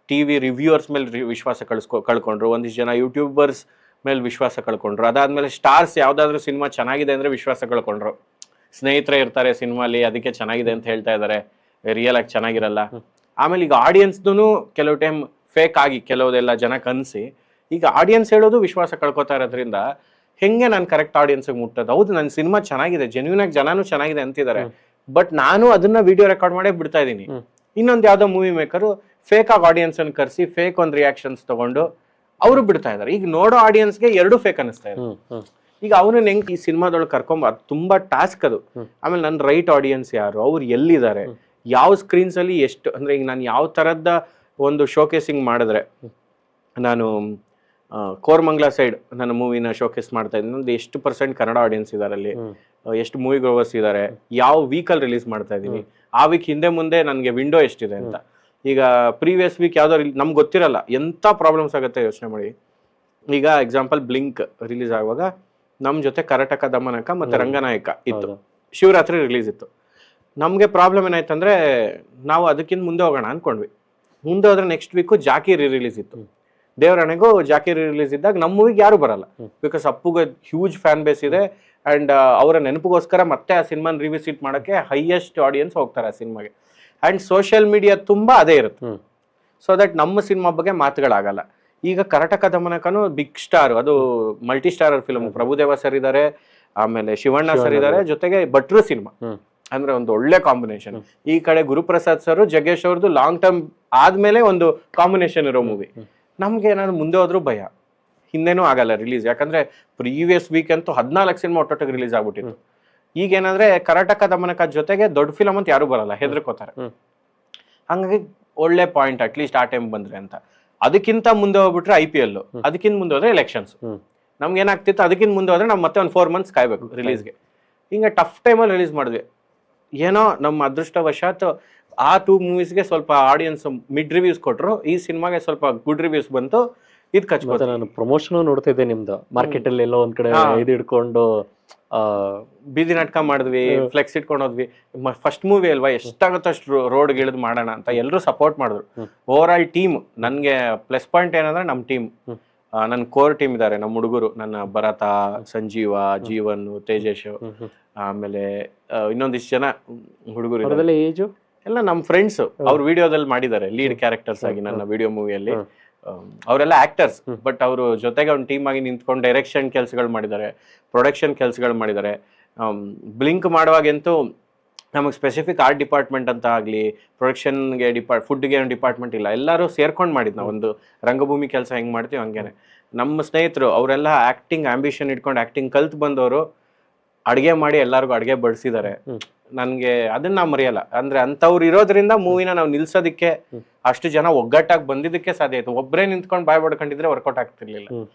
ಟಿವಿ ರಿವ್ಯೂವರ್ಸ್ ಮೇಲೆ ವಿಶ್ವಾಸ ಕಳ್ಕೊಂಡ್ರು, ಒಂದಿಷ್ಟು ಜನ ಯೂಟ್ಯೂಬರ್ಸ್ ಮೇಲೆ ವಿಶ್ವಾಸ ಕಳ್ಕೊಂಡ್ರು. ಅದಾದ್ಮೇಲೆ ಸ್ಟಾರ್ಸ್ ಯಾವ್ದಾದ್ರು ಸಿನಿಮಾ ಚೆನ್ನಾಗಿದೆ ಅಂದ್ರೆ ವಿಶ್ವಾಸ ಕಳ್ಕೊಂಡ್ರು. ಸ್ನೇಹಿತರೆ ಇರ್ತಾರೆ ಸಿನಿಮಾಲಿ, ಅದಕ್ಕೆ ಚೆನ್ನಾಗಿದೆ ಅಂತ ಹೇಳ್ತಾ ಇದಾರೆ, ರಿಯಲ್ ಆಗಿ ಚೆನ್ನಾಗಿರಲ್ಲ. ಆಮೇಲೆ ಈಗ ಆಡಿಯನ್ಸ್ದು ಕೆಲವು ಟೈಮ್ ಫೇಕ್ ಆಗಿ ಕೆಲವುದೆಲ್ಲ ಜನ ಕನ್ಸಿ, ಈಗ ಆಡಿಯನ್ಸ್ ಹೇಳೋದು ವಿಶ್ವಾಸ ಕಳ್ಕೊತಾ ಇರೋದ್ರಿಂದ ಹೆಂಗೆ ನಾನು ಕರೆಕ್ಟ್ ಆಡಿಯನ್ಸ್ಗೆ ಮುಟ್ಟೋದು? ಹೌದು, ನನ್ನ ಸಿನಿಮಾ ಚೆನ್ನಾಗಿದೆ, ಜೆನ್ಯೂನ್ ಆಗಿ ಜನನು ಚೆನ್ನಾಗಿದೆ ಅಂತಿದ್ದಾರೆ, ಬಟ್ ನಾನು ಅದನ್ನ ವಿಡಿಯೋ ರೆಕಾರ್ಡ್ ಮಾಡೇ ಬಿಡ್ತಾ ಇದ್ದೀನಿ. ಇನ್ನೊಂದು ಯಾವ್ದೋ ಮೂವಿ ಮೇಕರು ಫೇಕ್ ಆಗಿ ಆಡಿಯನ್ಸ್ ಅನ್ನು ಕರೆಸಿ ಫೇಕ್ ಒಂದು ರಿಯಾಕ್ಷನ್ಸ್ ತಗೊಂಡು ಅವರು ಬಿಡ್ತಾ ಇದಾರೆ. ಈಗ ನೋಡೋ ಆಡಿಯನ್ಸ್ಗೆ ಎರಡು ಫೇಕ್ ಅನಿಸ್ತಾ ಇದೆ. ಈಗ ಅವನನ್ನ ಹೆಂಗ್ ಈ ಸಿನಿಮಾದೊಳಗೆ ಕರ್ಕೊಂಬ, ಅದು ತುಂಬಾ ಟಾಸ್ಕ್ ಅದು. ಆಮೇಲೆ ನನ್ನ ರೈಟ್ ಆಡಿಯನ್ಸ್ ಯಾರು, ಅವ್ರು ಎಲ್ಲಿದ್ದಾರೆ, ಯಾವ ಸ್ಕ್ರೀನ್ಸ್ ಅಲ್ಲಿ ಎಷ್ಟು, ಅಂದ್ರೆ ಈಗ ನಾನು ಯಾವ ತರದ್ದ ಒಂದು ಶೋಕೇಸಿಂಗ್ ಮಾಡಿದ್ರೆ, ನಾನು ಕೋರ್ಮಂಗ್ಲಾ ಸೈಡ್ ನನ್ನ ಮೂವಿನ ಶೋಕೇಸ್ ಮಾಡ್ತಾ ಇದ್ದೀನಿ, ಒಂದು ಎಷ್ಟು % ಕನ್ನಡ ಆಡಿಯನ್ಸ್ ಇದಾರೆ ಅಲ್ಲಿ, ಎಷ್ಟು ಮೂವಿ ಗ್ರೋವರ್ಸ್ ಇದಾರೆ, ಯಾವ ವೀಕಲ್ಲಿ ರಿಲೀಸ್ ಮಾಡ್ತಾ ಇದ್ದೀನಿ, ಆ ವೀಕ್ ಹಿಂದೆ ಮುಂದೆ ನನಗೆ ವಿಂಡೋ ಎಷ್ಟಿದೆ ಅಂತ. ಈಗ ಪ್ರೀವಿಯಸ್ ವೀಕ್ ಯಾವ್ದೋ ನಮ್ಗೆ ಗೊತ್ತಿರಲ್ಲ, ಎಂತ ಪ್ರಾಬ್ಲಮ್ಸ್ ಆಗುತ್ತೆ ಯೋಚನೆ ಮಾಡಿ. ಈಗ ಎಕ್ಸಾಂಪಲ್ ಬ್ಲಿಂಕ್ ರಿಲೀಸ್ ಆಗುವಾಗ ನಮ್ ಜೊತೆ ಕರಟಕ ದಮನಕ ಮತ್ತೆ ರಂಗನಾಯಕ ಇತ್ತು, ಶಿವರಾತ್ರಿ ರಿಲೀಸ್ ಇತ್ತು. ನಮ್ಗೆ ಪ್ರಾಬ್ಲಮ್ ಏನಾಯ್ತಂದ್ರೆ, ನಾವು ಅದಕ್ಕಿಂತ ಮುಂದೆ ಹೋಗೋಣ ಅನ್ಕೊಂಡ್ವಿ. ಮುಂದೆ ಹೋದ್ರೆ ನೆಕ್ಸ್ಟ್ ವೀಕು ಜಾಕಿ ರಿಲೀಸ್ ಇತ್ತು. ದೇವರಾಣೆಗೂ ಜಾಕಿ ರಿಲೀಸ್ ಇದ್ದಾಗ ನಮ್ಮ ಮೂವಿಗೆ ಯಾರು ಬರಲ್ಲ, ಬಿಕಾಸ್ ಅಪ್ಪುಗೆ ಹ್ಯೂಜ್ ಫ್ಯಾನ್ ಬೇಸ್ ಇದೆ. ಅಂಡ್ ಅವರ ನೆನಪಿಗೋಸ್ಕರ ಮತ್ತೆ ಆ ಸಿನಿಮಾನ ರಿವಿಸಿಟ್ ಮಾಡಕ್ಕೆ ಹೈಯೆಸ್ಟ್ ಆಡಿಯನ್ಸ್ ಹೋಗ್ತಾರೆ ಆ ಸಿನಿಮಾಗೆ. ಅಂಡ್ ಸೋಷಿಯಲ್ ಮೀಡಿಯಾ ತುಂಬಾ ಅದೇ ಇರುತ್ತೆ, ಸೊ ದಟ್ ನಮ್ಮ ಸಿನಿಮಾ ಬಗ್ಗೆ ಮಾತುಗಳಾಗಲ್ಲ. ಈಗ ಕರಟಕ ದಮನಕನು ಬಿಗ್ ಸ್ಟಾರ್, ಅದು multi starrer film. Prabhudeva sir ಇದಾರೆ, ಆಮೇಲೆ ಶಿವಣ್ಣ ಸರ್ ಇದಾರೆ, ಜೊತೆಗೆ ಭಟ್ರು ಸಿನಿಮಾ, ಅಂದ್ರೆ ಒಂದು ಒಳ್ಳೆ ಕಾಂಬಿನೇಷನ್. ಈ ಕಡೆ ಗುರುಪ್ರಸಾದ್ ಸರ್ ಜಗ್ಗೇಶ್ ಅವ್ರದ್ದು ಲಾಂಗ್ ಟರ್ಮ್ ಆದ್ಮೇಲೆ ಒಂದು ಕಾಂಬಿನೇಷನ್ ಇರೋ ಮೂವಿ. ನಮ್ಗೆ ಏನಾದ್ರು ಮುಂದೆ ಹೋದ್ರೂ ಭಯ, ಹಿಂದೆನೂ ಆಗಲ್ಲ ರಿಲೀಸ್. ಯಾಕಂದ್ರೆ ಪ್ರೀವಿಯಸ್ ವೀಕ್ ಅಂತೂ 14 ಸಿನಿಮಾ ಒಟ್ಟೊಟ್ಟಿಗೆ ರಿಲೀಸ್ ಆಗ್ಬಿಟ್ಟಿತ್ತು. ಈಗ ಏನಂದ್ರೆ ಕರಟಕ ದಮನಕ ಜೊತೆಗೆ ದೊಡ್ಡ ಫಿಲಮ್ ಅಂತ ಯಾರು ಬರಲ್ಲ, ಹೆದರ್ಕೋತಾರೆ. ಹಂಗಾಗಿ ಒಳ್ಳೆ ಪಾಯಿಂಟ್, ಅಟ್ಲೀಸ್ಟ್ ಆ ಟೈಮ್ ಬಂದ್ರೆ ಅಂತ. ಅದಕ್ಕಿಂತ ಮುಂದೆ ಹೋಗ್ಬಿಟ್ರೆ IPL, ಅದಕ್ಕಿಂತ ಮುಂದೆ ಹೋದ್ರೆ ಎಲೆಕ್ಷನ್ಸ್. ನಮ್ಗೆ ಏನಾಗ್ತಿತ್ತು, ಅದಕ್ಕಿಂತ ಮುಂದೆ ಹೋದ್ರೆ ನಾವು ಮತ್ತೆ ಒಂದು 4 months ಕಾಯ್ಬೇಕು ರಿಲೀಸ್ಗೆ. ಹಿಂಗೆ ಟಫ್ ಟೈಮಲ್ಲಿ ರಿಲೀಸ್ ಮಾಡಿದ್ವಿ. ಏನೋ ನಮ್ಮ ಅದೃಷ್ಟವಶಾತ್ ಆ 2 ಮೂವೀಸ್ಗೆ ಸ್ವಲ್ಪ ಆಡಿಯನ್ಸ್ ಮಿಡ್ ರಿವ್ಯೂಸ್ ಕೊಟ್ರು, ಈ ಸಿನಿಮಾಗೆ ಸ್ವಲ್ಪ ಗುಡ್ ರಿವ್ಯೂಸ್ ಬಂತು. ಇದು ಕಚ್ಬೋದು. ನಾನು ಪ್ರಮೋಷನ್ ನೋಡ್ತಾ ಇದ್ದೆ ನಿಮ್ದು, ಮಾರ್ಕೆಟ್ ಅಲ್ಲಿ ಎಲ್ಲೋ ಒಂದ್ ಕಡೆ ಇದು ಹಿಡ್ಕೊಂಡು ಬೀದಿ ನಾಟಕ ಮಾಡಿದ್ವಿ, ಫ್ಲೆಕ್ಸ್ ಇಟ್ಕೊಂಡು ಹೋದ್ವಿ. ಫಸ್ಟ್ ಮೂವಿ ಅಲ್ವಾ, ಎಷ್ಟಾಗುತ್ತೋ ಅಷ್ಟು ರೋಡ್ಗೆ ಇಳಿದು ಮಾಡೋಣ ಅಂತ ಎಲ್ಲರೂ ಸಪೋರ್ಟ್ ಮಾಡಿದ್ರು. ಓವರ್ ಆಲ್ ಟೀಮ್, ನನ್ಗೆ ಪ್ಲಸ್ ಪಾಯಿಂಟ್ ಏನಂದ್ರೆ ನಮ್ಮ ಟೀಮ್ ನನ್ನ ಕೋರ್ ಟೀಮ್ ಇದ್ದಾರೆ, ನಮ್ಮ ಹುಡುಗರು, ನನ್ನ ಭರತ, ಸಂಜೀವ, ಜೀವನ್, ತೇಜೇಶ್, ಆಮೇಲೆ ಇನ್ನೊಂದಿಷ್ಟು ಜನ ಹುಡುಗರು ಅವರದೆಲ್ಲ ಏಜು ಎಲ್ಲ ನಮ್ಮ ಫ್ರೆಂಡ್ಸ್. ಅವ್ರ ವಿಡಿಯೋದಲ್ಲಿ ಮಾಡಿದ್ದಾರೆ ಲೀಡ್ ಕ್ಯಾರೆಕ್ಟರ್ಸ್ ಆಗಿ ನನ್ನ ವಿಡಿಯೋ ಮೂವಿಯಲ್ಲಿ. ಅವರೆಲ್ಲ ಆಕ್ಟರ್ಸ್, ಬಟ್ ಅವರು ಜೊತೆಗೆ ಒಂದು ಟೀಮ್ ಆಗಿ ನಿಂತ್ಕೊಂಡು ಡೈರೆಕ್ಷನ್ ಕೆಲಸಗಳು ಮಾಡಿದ್ದಾರೆ, ಪ್ರೊಡಕ್ಷನ್ ಕೆಲಸಗಳು ಮಾಡಿದ್ದಾರೆ. ಬ್ಲಿಂಕ್ ಮಾಡುವಾಗಂತೂ ನಮಗೆ ಸ್ಪೆಸಿಫಿಕ್ ಆರ್ಟ್ ಡಿಪಾರ್ಟ್ಮೆಂಟ್ ಅಂತ ಆಗಲಿ, ಪ್ರೊಡಕ್ಷನ್ಗೆ ಫುಡ್ಗೆ ಒಂದು ಡಿಪಾರ್ಟ್ಮೆಂಟ್ ಇಲ್ಲ, ಎಲ್ಲರೂ ಸೇರ್ಕೊಂಡು ಮಾಡಿದ್ದು ನಾವು. ಒಂದು ರಂಗಭೂಮಿ ಕೆಲಸ ಹೆಂಗೆ ಮಾಡ್ತೀವಿ ಹಂಗೇನೆ. ನಮ್ಮ ಸ್ನೇಹಿತರು ಅವರೆಲ್ಲ ಆ್ಯಕ್ಟಿಂಗ್ ಆಂಬಿಷನ್ ಇಟ್ಕೊಂಡು ಆ್ಯಕ್ಟಿಂಗ್ ಕಲ್ತು ಬಂದವರು ಅಡುಗೆ ಮಾಡಿ ಎಲ್ಲರಿಗೂ ಅಡುಗೆ ಬಡಿಸಿದ್ದಾರೆ. ನನಗೆ ಅದನ್ನ ನಾವು ಮರೆಯಲ್ಲ. ಅಂದರೆ ಅಂಥವ್ರು ಇರೋದ್ರಿಂದ ಮೂವಿನ ನಾವು ನಿಲ್ಸೋದಕ್ಕೆ, ಅಷ್ಟು ಜನ ಒಗ್ಗಟ್ಟಾಗಿ ಬಂದಿದ್ದಕ್ಕೆ ಸಾಧ್ಯ ಆಯಿತು. ಒಬ್ಬರೇ ನಿಂತ್ಕೊಂಡು ಬಾಯ್ ಬಡ್ಕೊಂಡಿದ್ರೆ ವರ್ಕೌಟ್ ಆಗ್ತಿರ್ಲಿಲ್ಲ.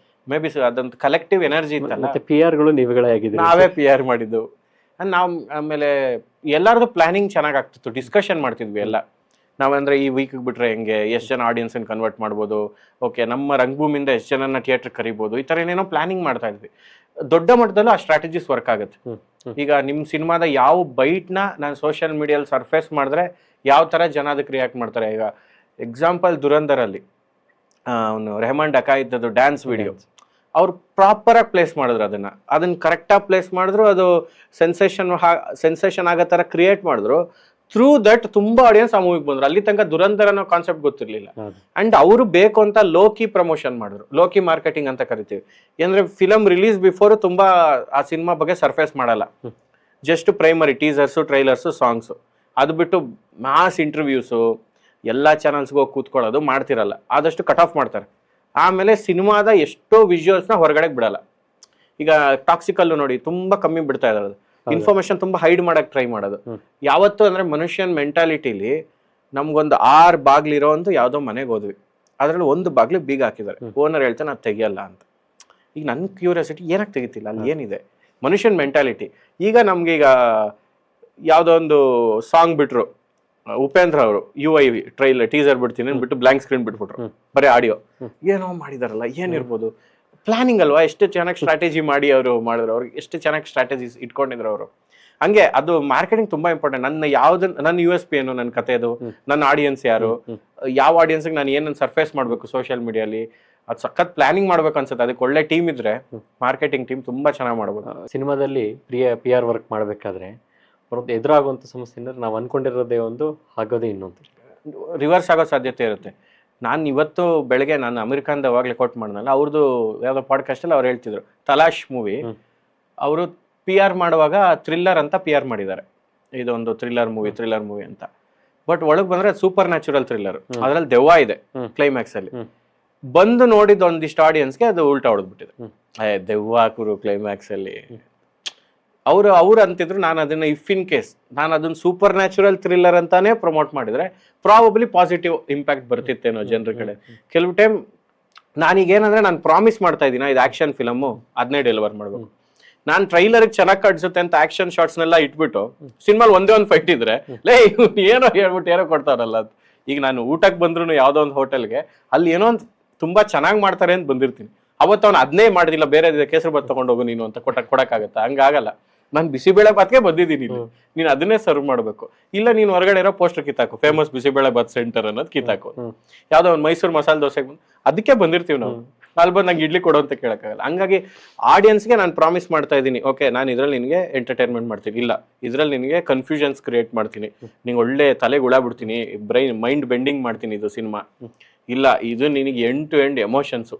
ಮೇ ಬಿ ಅದೊಂದು ಕಲೆಕ್ಟಿವ್ ಎನರ್ಜಿ ಇತ್ತಲ್ಲ. PR ನೀವುಗಳೇ ಆಗಿದ್ದೀರಿ, ನಾವೇ PR ಮಾಡಿದ್ದು. ನಾವು ಆಮೇಲೆ ಎಲ್ಲರದು ಪ್ಲಾನಿಂಗ್ ಚೆನ್ನಾಗಿ ಆಗ್ತಿತ್ತು, ಡಿಸ್ಕಷನ್ ಮಾಡ್ತಿದ್ವಿ ಎಲ್ಲ. ನಾವಂದ್ರೆ ಈ ವೀಕ್ಗೆ ಬಿಟ್ರೆ ಹೆಂಗೆ, ಎಷ್ಟು ಜನ ಆಡಿಯನ್ಸನ್ನು ಕನ್ವರ್ಟ್ ಮಾಡ್ಬೋದು, ಓಕೆ ನಮ್ಮ ರಂಗಭೂಮಿಯಿಂದ ಎಷ್ಟು ಜನನ ಥಿಯೇಟ್ರ್ ಕರಿಬೋದು, ಈ ಥರ ಏನೇನೋ ಪ್ಲಾನಿಂಗ್ ಮಾಡ್ತಾ ಇದ್ವಿ. ದೊಡ್ಡ ಮಟ್ಟದಲ್ಲೂ ಆ ಸ್ಟ್ರಾಟಜೀಸ್ ವರ್ಕ್ ಆಗುತ್ತೆ. ಈಗ ನಿಮ್ಮ ಸಿನಿಮಾದ ಯಾವ ಬೈಟ್ನ ನಾನು ಸೋಷಿಯಲ್ ಮೀಡಿಯಲ್ಲಿ ಸರ್ಫೇಸ್ ಮಾಡಿದ್ರೆ ಯಾವ ಥರ ಜನ ಅದಕ್ಕೆ ರಿಯಾಕ್ಟ್ ಮಾಡ್ತಾರೆ. ಈಗ ಎಕ್ಸಾಂಪಲ್ ದುರಂದರಲ್ಲಿ ಅವನು ರೆಹಮಾನ್ ಡಕಾ ಇದ್ದದ್ದು ಡ್ಯಾನ್ಸ್ ವಿಡಿಯೋ, ಅವ್ರು ಪ್ರಾಪರಾಗಿ ಪ್ಲೇಸ್ ಮಾಡಿದ್ರು, ಅದನ್ನ ಕರೆಕ್ಟಾಗಿ ಪ್ಲೇಸ್ ಮಾಡಿದ್ರು, ಅದು ಸೆನ್ಸೇಷನ್ ಆಗೋ ಥರ ಕ್ರಿಯೇಟ್ ಮಾಡಿದ್ರು. ಥ್ರೂ ದಟ್ ತುಂಬ ಆಡಿಯನ್ಸ್ ಆ ಮೂವಿಗೆ ಬಂದ್ರು. ಅಲ್ಲಿ ತನಕ ದುರಂತರ ಅನ್ನೋ ಕಾನ್ಸೆಪ್ಟ್ ಗೊತ್ತಿರಲಿಲ್ಲ. ಅಂಡ್ ಅವರು ಬೇಕು ಅಂತ ಲೋಕಿ ಪ್ರಮೋಷನ್ ಮಾಡಿದ್ರು, ಲೋಕಿ ಮಾರ್ಕೆಟಿಂಗ್ ಅಂತ ಕರಿತೀವಿ. ಅಂದ್ರೆ ಫಿಲಮ್ ರಿಲೀಸ್ ಬಿಫೋರ್ ತುಂಬಾ ಆ ಸಿನಿಮಾ ಬಗ್ಗೆ ಸರ್ಫೇಸ್ ಮಾಡಲ್ಲ, ಜಸ್ಟ್ ಪ್ರೈಮರಿ ಟೀಸರ್ಸು, ಟ್ರೈಲರ್ಸು, ಸಾಂಗ್ಸು. ಅದು ಬಿಟ್ಟು ಮಾಸ್ ಇಂಟರ್ವ್ಯೂಸು, ಎಲ್ಲ ಚಾನಲ್ಸ್ಗೆ ಹೋಗಿ ಕೂತ್ಕೊಳ್ಳೋದು ಮಾಡ್ತಿರಲ್ಲ, ಆದಷ್ಟು ಕಟ್ ಆಫ್ ಮಾಡ್ತಾರೆ. ಆಮೇಲೆ ಸಿನಿಮಾದ ಎಷ್ಟೋ ವಿಜುವಲ್ಸ್ನ ಹೊರಗಡೆ ಬಿಡಲ್ಲ. ಈಗ ಟಾಕ್ಸಿಕಲ್ಲು ನೋಡಿ ತುಂಬಾ ಕಮ್ಮಿ ಬಿಡ್ತಾ ಇದ್ದಾರೆ, ಇನ್ಫಾರ್ಮೇಶನ್ ತುಂಬಾ ಹೈಡ್ ಮಾಡಕ್ ಟ್ರೈ ಮಾಡೋದು. ಯಾವತ್ತು ಅಂದ್ರೆ ಮನುಷ್ಯನ್ ಮೆಂಟಾಲಿಟಿಲಿ ನಮ್ಗೊಂದು 6 ಬಾಗ್ಲಿರೋ ಒಂದು ಯಾವ್ದೋ ಮನೆಗೆ ಹೋದ್ವಿ, ಅದ್ರಲ್ಲಿ ಒಂದು ಬಾಗ್ಲಿಗೆ ಬೀಗ ಹಾಕಿದ್ದಾರೆ, ಓನರ್ ಹೇಳ್ತಾನೆ ಅದು ತೆಗಿಯಲ್ಲ ಅಂತ. ಈಗ ನನ್ನ ಕ್ಯೂರಿಯಾಸಿಟಿ ಏನಕ್ಕೆ ತೆಗಿತಿಲ್ಲ, ಅಲ್ಲಿ ಏನಿದೆ ಮನುಷ್ಯನ್ ಮೆಂಟಾಲಿಟಿ. ಈಗ ನಮ್ಗೆ ಈಗ ಯಾವ್ದೋ ಒಂದು ಸಾಂಗ್ ಬಿಟ್ರು, ಉಪೇಂದ್ರ ಅವರು UIV ಟ್ರೈಲರ್ ಟೀಸರ್ ಬಿಡ್ತೀನಿ ಅಂದ್ಬಿಟ್ಟು ಬ್ಲಾಂಕ್ ಸ್ಕ್ರೀನ್ ಬಿಟ್ಬಿಟ್ರು, ಬರೀ ಆಡಿಯೋ. ಏನೋ ಮಾಡಿದಾರಲ್ಲ, ಏನಿರ್ಬೋದು ಪ್ಲಾನಿಂಗ್ ಅಲ್ವಾ, ಎಷ್ಟು ಚೆನ್ನಾಗಿ ಸ್ಟ್ರಾಟಜಿ ಮಾಡಿ ಅವರು ಮಾಡಿದ್ರು, ಅವ್ರಿಗೆ ಎಷ್ಟು ಚೆನ್ನಾಗಿ ಸ್ಟ್ರಾಟಜೀಸ್ ಇಟ್ಕೊಂಡಿದ್ರು ಅವರು. ಹಂಗೆ ಅದು ಮಾರ್ಕೆಟಿಂಗ್ ತುಂಬಾ ಇಂಪಾರ್ಟೆಂಟ್. ನನ್ನ USP ಏನು, ನನ್ನ ಕಥೆದು, ನನ್ನ ಆಡಿಯನ್ಸ್ ಯಾರು, ಯಾವ ಆಡಿಯನ್ಸ್ಗೆ ನಾನು ಏನನ್ನು ಸರ್ಫೇಸ್ ಮಾಡಬೇಕು ಸೋಷಿಯಲ್ ಮೀಡಿಯಲ್ಲಿ, ಅದು ಸಖತ್ ಪ್ಲಾನಿಂಗ್ ಮಾಡ್ಬೇಕು ಅನ್ಸುತ್ತೆ. ಅದಕ್ಕೆ ಒಳ್ಳೆ ಟೀಮ್ ಇದ್ರೆ, ಮಾರ್ಕೆಟಿಂಗ್ ಟೀಮ್ ತುಂಬಾ ಚೆನ್ನಾಗಿ ಮಾಡ್ಬೋದು. ಸಿನಿಮಾದಲ್ಲಿ PR ವರ್ಕ್ ಮಾಡಬೇಕಾದ್ರೆ ಎದುರಾಗುವಂಥ ಸಮಸ್ಯೆ ಅಂದ್ರೆ ನಾವು ಅನ್ಕೊಂಡಿರೋದೇ ಒಂದು, ಆಗೋದೇ ಇನ್ನೊಂದು, ರಿವರ್ಸ್ ಆಗೋ ಸಾಧ್ಯತೆ ಇರುತ್ತೆ. ನಾನು ಇವತ್ತು ಬೆಳಗ್ಗೆ ನಾನು ಅಮೆರಿಕನ್ದ ಅವಾಗಲೇ ಕೋಟ್ ಮಾಡಿದ್ನಲ್ಲ, ಅವ್ರದ್ದು ಯಾವುದೋ ಪಾಡ್ಕಾಸ್ಟಲ್ಲಿ ಅವ್ರು ಹೇಳ್ತಿದ್ರು, ತಲಾಶ್ ಮೂವಿ ಅವರು PR ಮಾಡುವಾಗ ಥ್ರಿಲ್ಲರ್ ಅಂತ PR ಮಾಡಿದ್ದಾರೆ, ಇದೊಂದು ಥ್ರಿಲ್ಲರ್ ಮೂವಿ ಅಂತ. ಬಟ್ ಒಳಗೆ ಬಂದ್ರೆ ಸೂಪರ್ ನ್ಯಾಚುರಲ್ ಥ್ರಿಲ್ಲರ್, ಅದ್ರಲ್ಲಿ ದೆವ್ವ ಇದೆ ಕ್ಲೈಮ್ಯಾಕ್ಸ್ ಅಲ್ಲಿ. ಬಂದು ನೋಡಿದ ಒಂದಿಷ್ಟು ಆಡಿಯನ್ಸ್ಗೆ ಅದು ಉಲ್ಟಾ ಹೊಡೆದ್ಬಿಟ್ಟಿದೆ, ದೆವ್ವ ಹಾಕುರು ಕ್ಲೈಮ್ಯಾಕ್ಸ್ ಅಲ್ಲಿ. ಅವ್ರು ಅಂತಿದ್ರು, ನಾನು ಅದನ್ನ ಇಫ್ ಇನ್ ಕೇಸ್ ನಾನು ಅದನ್ನ ಸೂಪರ್ ನ್ಯಾಚುರಲ್ ಥ್ರಿಲ್ಲರ್ ಅಂತಾನೆ ಪ್ರಮೋಟ್ ಮಾಡಿದ್ರೆ ಪ್ರಾಬಬ್ಲಿ ಪಾಸಿಟಿವ್ ಇಂಪ್ಯಾಕ್ಟ್ ಬರ್ತಿತ್ತೇನೋ ಜನರ ಕಡೆ. ಕೆಲವು ಟೈಮ್ ನಾನೀಗೇನಂದ್ರೆ ನಾನು ಪ್ರಾಮಿಸ್ ಮಾಡ್ತಾ ಇದ್ದೀನ ಇದು ಆಕ್ಷನ್ ಫಿಲಮು, ಅದನ್ನೇ ಡೆಲಿವರ್ ಮಾಡ್ಬೇಕು. ನಾನು ಟ್ರೈಲರ್ಗೆ ಚೆನ್ನಾಗಿ ಕಾಣಿಸುತ್ತೆ ಅಂತ ಆಕ್ಷನ್ ಶಾರ್ಟ್ಸ್ನೆಲ್ಲ ಇಟ್ಬಿಟ್ಟು ಸಿನಿಮಾಲ್ ಒಂದೇ ಒಂದು ಫೈಟ್ ಇದ್ರೆ ಏನೋ ಹೇಳ್ಬಿಟ್ಟು ಏನೋ ಕೊಡ್ತಾರಲ್ಲ ಅಂತ. ಈಗ ನಾನು ಊಟಕ್ಕೆ ಬಂದ್ರು ಯಾವುದೋ ಒಂದು ಹೋಟೆಲ್ಗೆ, ಅಲ್ಲಿ ಏನೋ ಒಂದು ತುಂಬಾ ಚೆನ್ನಾಗಿ ಮಾಡ್ತಾರೆ ಅಂತ ಬಂದಿರ್ತೀನಿ, ಅವತ್ತು ಅವ್ನು ಅದನ್ನೇ ಮಾಡಿದಿಲ್ಲ, ಬೇರೆ ಕೇಸರಿ ಬಾತ್ ತಗೊಂಡು ಹೋಗು ನೀನು ಅಂತ ಕೊಡಕ್ಕಾಗತ್ತಾ? ಹಂಗಾಗಲ್ಲ. ನಾನು ಬಿಸಿಬೇಳೆ ಬಾತ್ಗೆ ಬಂದಿದ್ದೀನಿ, ನೀನು ಅದನ್ನೇ ಸರ್ವ್ ಮಾಡಬೇಕು. ಇಲ್ಲ ನೀನು ಹೊರಗಡೆ ಇರೋ ಪೋಸ್ಟರ್ ಕಿತ್ತಾಕು, ಫೇಮಸ್ ಬಿಸಿಬೇಳೆ ಬಾತ್ ಸೆಂಟರ್ ಅನ್ನೋದು ಕಿತ್ತಾಕು. ಯಾವ್ದೋ ಒಂದು ಮೈಸೂರು ಮಸಾಲೆ ದೋಸೆಗೆ ಅದಕ್ಕೆ ಬಂದಿರ್ತೀವಿ ನಾವು, ಅಲ್ಲಿ ಬಂದು ನಂಗೆ ಇಡ್ಲಿ ಕೊಡು ಅಂತ ಕೇಳಕ್ಕಾಗಲ್ಲ. ಹಂಗಾಗಿ ಆಡಿಯನ್ಸ್ಗೆ ನಾನು ಪ್ರಾಮಿಸ್ ಮಾಡ್ತಾ ಇದ್ದೀನಿ, ಓಕೆ ನಾನು ಇದ್ರಲ್ಲಿ ನಿನಗೆ ಎಂಟರ್ಟೈನ್ಮೆಂಟ್ ಮಾಡ್ತೀನಿ, ಇಲ್ಲ ಇದ್ರಲ್ಲಿ ನಿನಗೆ ಕನ್ಫ್ಯೂಷನ್ಸ್ ಕ್ರಿಯೇಟ್ ಮಾಡ್ತೀನಿ, ನಿಂಗೆ ಒಳ್ಳೆ ತಲೆಗೆ ಹುಳ ಬಿಡ್ತೀನಿ, ಮೈಂಡ್ ಬೆಂಡಿಂಗ್ ಮಾಡ್ತೀನಿ ಇದು ಸಿನಿಮಾ, ಇಲ್ಲ ಇದು ನಿನಗೆ ಎಂಡ್ ಟು ಎಂಡ್ ಎಮೋಷನ್ಸು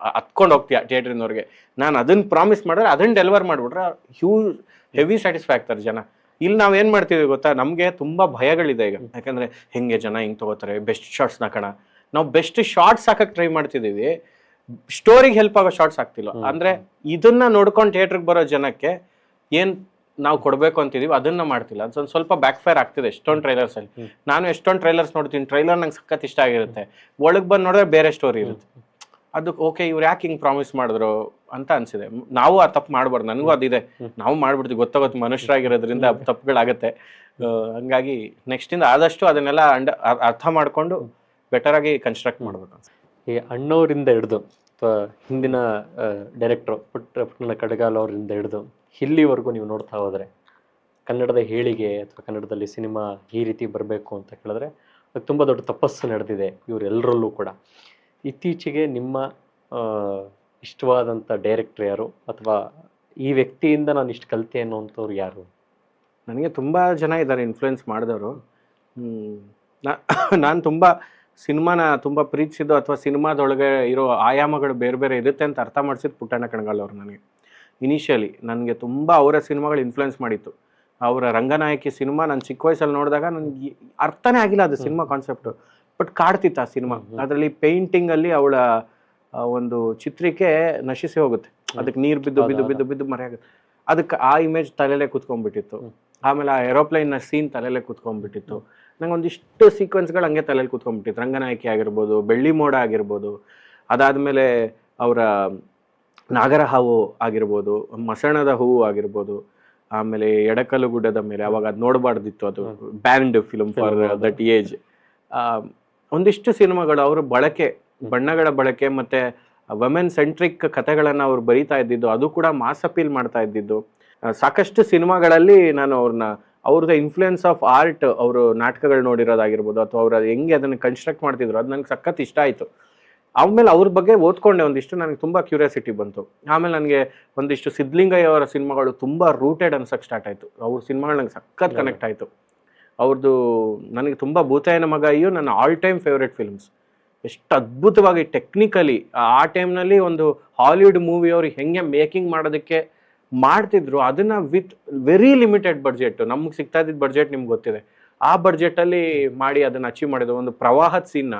ಹತ್ಕೊಂಡು ಹೋಗ್ತೀಯ ಥಿಯೇಟ್ರಿನವ್ರಿಗೆ. ನಾನು ಅದನ್ನ ಪ್ರಾಮಿಸ್ ಮಾಡಿದ್ರೆ ಅದನ್ನ ಡೆಲಿವರ್ ಮಾಡಿಬಿಟ್ರೆ ಹೆವಿ ಸ್ಯಾಟಿಸ್ಫೈ ಆಗ್ತಾರೆ ಜನ. ಇಲ್ಲಿ ನಾವೇನು ಮಾಡ್ತೀವಿ ಗೊತ್ತಾ, ನಮಗೆ ತುಂಬ ಭಯಗಳಿದೆ ಈಗ. ಯಾಕಂದರೆ ಹೆಂಗೆ ಜನ ಹಿಂಗೆ ತೊಗೋತಾರೆ, ಬೆಸ್ಟ್ ಶಾರ್ಟ್ಸ್ ಹಾಕೋಣ, ನಾವು ಬೆಸ್ಟ್ ಶಾರ್ಟ್ಸ್ ಹಾಕಕ್ಕೆ ಟ್ರೈ ಮಾಡ್ತಿದ್ದೀವಿ, ಸ್ಟೋರಿಗೆ ಹೆಲ್ಪ್ ಆಗೋ ಶಾರ್ಟ್ಸ್ ಆಗ್ತಿಲ್ಲ. ಅಂದರೆ ಇದನ್ನ ನೋಡ್ಕೊಂಡು ಥಿಯೇಟ್ರಿಗೆ ಬರೋ ಜನಕ್ಕೆ ಏನು ನಾವು ಕೊಡಬೇಕು ಅಂತಿದೀವಿ ಅದನ್ನ ಮಾಡ್ತಿಲ್ಲ. ಅದು ಸ್ವಲ್ಪ ಬ್ಯಾಕ್ ಫೈರ್ ಆಗ್ತಿದೆ ಎಷ್ಟೊಂದು ಟ್ರೈಲರ್ಸಲ್ಲಿ. ನಾನು ಎಷ್ಟೊಂದು ಟ್ರೈಲರ್ಸ್ ನೋಡ್ತೀನಿ, ಟ್ರೈಲರ್ ನಂಗೆ ಸಖತ್ ಇಷ್ಟ ಆಗಿರುತ್ತೆ, ಒಳಗೆ ಬಂದು ನೋಡಿದ್ರೆ ಬೇರೆ ಸ್ಟೋರಿ ಇರುತ್ತೆ. ಅದು ಓಕೆ ಇವ್ರು ಯಾಕೆ ಹಿಂಗೆ ಪ್ರಾಮಿಸ್ ಮಾಡಿದ್ರು ಅಂತ ಅನ್ಸಿದೆ. ನಾವು ಆ ತಪ್ಪು ಮಾಡ್ಬಾರ್ದು, ನನಗೂ ಅದಿದೆ, ನಾವು ಮಾಡ್ಬಿಡ್ತೀವಿ ಗೊತ್ತಾಗುತ್ತೆ, ಮನುಷ್ಯರಾಗಿರೋದ್ರಿಂದ ತಪ್ಪುಗಳಾಗತ್ತೆ. ಹಂಗಾಗಿ ನೆಕ್ಸ್ಟಿಂದ ಆದಷ್ಟು ಅದನ್ನೆಲ್ಲ ಅರ್ಥ ಮಾಡಿಕೊಂಡು ಬೆಟರಾಗಿ ಕನ್ಸ್ಟ್ರಕ್ಟ್ ಮಾಡ್ಬೇಕು. ಈ ಅಣ್ಣವರಿಂದ ಹಿಡಿದು ಅಥವಾ ಹಿಂದಿನ ಡೈರೆಕ್ಟ್ರು ಪುಟ್ಟಣ್ಣ ಕಡಗಾಲ್ ಅವರಿಂದ ಹಿಡಿದು ಇಲ್ಲಿವರೆಗೂ ನೀವು ನೋಡ್ತಾ ಹೋದರೆ ಕನ್ನಡದ ಏಳಿಗೆ ಅಥವಾ ಕನ್ನಡದಲ್ಲಿ ಸಿನಿಮಾ ಈ ರೀತಿ ಬರಬೇಕು ಅಂತ ಕೇಳಿದ್ರೆ ತುಂಬ ದೊಡ್ಡ ತಪಸ್ಸು ನಡೆದಿದೆ ಇವರೆಲ್ಲರಲ್ಲೂ ಕೂಡ. ಇತ್ತೀಚೆಗೆ ನಿಮ್ಮ ಆ, ಇಷ್ಟವಾದಂಥ ಡೈರೆಕ್ಟ್ರ್ ಯಾರು, ಅಥವಾ ಈ ವ್ಯಕ್ತಿಯಿಂದ ನಾನು ಇಷ್ಟು ಕಲಿತೆ ಅನ್ನೋಂಥವ್ರು ಯಾರು? ನನಗೆ ತುಂಬ ಜನ ಇದ್ದಾರೆ ಇನ್ಫ್ಲುಯೆನ್ಸ್ ಮಾಡಿದವರು. ನಾನು ತುಂಬ ಸಿನಿಮಾನ ತುಂಬ ಪ್ರೀತಿಸಿದ್ದು ಅಥವಾ ಸಿನಿಮಾದೊಳಗೆ ಇರೋ ಆಯಾಮಗಳು ಬೇರೆ ಬೇರೆ ಇರುತ್ತೆ ಅಂತ ಅರ್ಥ ಮಾಡಿಸಿದ್ದು ಪುಟ್ಟಣ್ಣ ಕಣಗಾಲ್ ಅವರು. ನನಗೆ ಇನಿಷಿಯಲಿ ನನಗೆ ತುಂಬ ಅವರ ಸಿನಿಮಾಗಳು ಇನ್ಫ್ಲುಯೆನ್ಸ್ ಮಾಡಿತ್ತು. ಅವರ ರಂಗನಾಯಕಿ ಸಿನಿಮಾ ನಾನು ಚಿಕ್ಕ ವಯಸ್ಸಲ್ಲಿ ನೋಡಿದಾಗ ನನಗೆ ಅರ್ಥನೇ ಆಗಿಲ್ಲ ಅದು ಸಿನಿಮಾ ಕಾನ್ಸೆಪ್ಟು, ಬಟ್ ಕಾಡ್ತಿತ್ತು ಆ ಸಿನಿಮಾ. ಅದರಲ್ಲಿ ಪೇಂಟಿಂಗಲ್ಲಿ ಅವಳ ಒಂದು ಚಿತ್ರಿಕೆ ನಶಿಸಿ ಹೋಗುತ್ತೆ, ಅದಕ್ಕೆ ನೀರು ಬಿದ್ದು ಬಿದ್ದು ಬಿದ್ದು ಬಿದ್ದು ಮರೆಯಾಗುತ್ತೆ. ಅದಕ್ಕೆ ಆ ಇಮೇಜ್ ತಲೆಯಲ್ಲೇ ಕೂತ್ಕೊಂಡ್ಬಿಟ್ಟಿತ್ತು. ಆಮೇಲೆ ಆ ಏರೋಪ್ಲೈನ್ನ ಸೀನ್ ತಲೆಯಲ್ಲೇ ಕೂತ್ಕೊಂಡ್ಬಿಟ್ಟಿತ್ತು. ನಂಗೆ ಒಂದಿಷ್ಟು ಸೀಕ್ವೆನ್ಸ್ಗಳು ಹಂಗೆ ತಲೆಯಲ್ಲಿ ಕೂತ್ಕೊಂಡ್ಬಿಟ್ಟಿತ್ತು. ರಂಗನಾಯಕಿ ಆಗಿರ್ಬೋದು, ಬೆಳ್ಳಿ ಮೋಡ ಆಗಿರ್ಬೋದು, ಅದಾದಮೇಲೆ ಅವರ ನಾಗರ ಹಾವು ಆಗಿರ್ಬೋದು, ಮಸಣದ ಹೂವು ಆಗಿರ್ಬೋದು, ಆಮೇಲೆ ಎಡಕಲ್ಲು ಗುಡ್ಡದ ಮೇಲೆ, ಅವಾಗ ಅದು ನೋಡಬಾರ್ದಿತ್ತು, ಅದು band film for that age. ಒಂದಿಷ್ಟು ಸಿನಿಮಾಗಳು ಅವರು ಬಳಕೆ, ಬಣ್ಣಗಳ ಬಳಕೆ ಮತ್ತು ವುಮೆನ್ ಸೆಂಟ್ರಿಕ್ ಕಥೆಗಳನ್ನು ಅವ್ರು ಬರೀತಾ ಇದ್ದಿದ್ದು, ಅದು ಕೂಡ ಮಾಸ್ ಅಪೀಲ್ ಮಾಡ್ತಾ ಇದ್ದಿದ್ದು. ಸಾಕಷ್ಟು ಸಿನಿಮಾಗಳಲ್ಲಿ ನಾನು ಅವ್ರದ್ದು ಇನ್ಫ್ಲುಯೆನ್ಸ್ ಆಫ್ ಆರ್ಟ್, ಅವರು ನಾಟಕಗಳು ನೋಡಿರೋದಾಗಿರ್ಬೋದು ಅಥವಾ ಅವ್ರು ಹೆಂಗೆ ಅದನ್ನು ಕನ್ಸ್ಟ್ರಕ್ಟ್ ಮಾಡ್ತಿದ್ರು, ಅದು ನನಗೆ ಸಖತ್ ಇಷ್ಟ ಆಯಿತು. ಆಮೇಲೆ ಅವ್ರ ಬಗ್ಗೆ ಓದ್ಕೊಂಡೆ ಒಂದಿಷ್ಟು, ನನಗೆ ತುಂಬ ಕ್ಯೂರಿಯಾಸಿಟಿ ಬಂತು. ಆಮೇಲೆ ನನಗೆ ಒಂದಿಷ್ಟು ಸಿದ್ಧಲಿಂಗಯ್ಯ ಅವರ ಸಿನಿಮಾಗಳು ತುಂಬ ರೂಟೆಡ್ ಅನ್ಸಕ್ಕೆ ಸ್ಟಾರ್ಟ್ ಆಯಿತು. ಅವ್ರ ಸಿನಿಮಾಗಳು ನನಗೆ ಸಖತ್ ಕನೆಕ್ಟ್ ಆಯಿತು. ಅವ್ರದ್ದು ನನಗೆ ತುಂಬ ಭೂತಾಯನ ಮಗ ಅಯ್ಯೋ ನನ್ನ ಆಲ್ ಟೈಮ್ ಫೇವ್ರೆಟ್ ಫಿಲ್ಮ್ಸ್. ಎಷ್ಟು ಅದ್ಭುತವಾಗಿ ಟೆಕ್ನಿಕಲಿ ಆ ಟೈಮ್ನಲ್ಲಿ ಒಂದು ಹಾಲಿವುಡ್ ಮೂವಿಯವರು ಹೆಂಗೆ ಮೇಕಿಂಗ್ ಮಾಡೋದಕ್ಕೆ ಮಾಡ್ತಿದ್ರು, ಅದನ್ನು ವಿತ್ ವೆರಿ ಲಿಮಿಟೆಡ್ ಬಡ್ಜೆಟ್, ನಮಗೆ ಸಿಗ್ತಾ ಇದ್ದಿದ್ದು ಬಡ್ಜೆಟ್ ನಿಮ್ಗೆ ಗೊತ್ತಿದೆ, ಆ ಬಡ್ಜೆಟಲ್ಲಿ ಮಾಡಿ ಅದನ್ನು ಅಚೀವ್ ಮಾಡಿದ್ರು. ಒಂದು ಪ್ರವಾಹದ ಸೀನ್ನ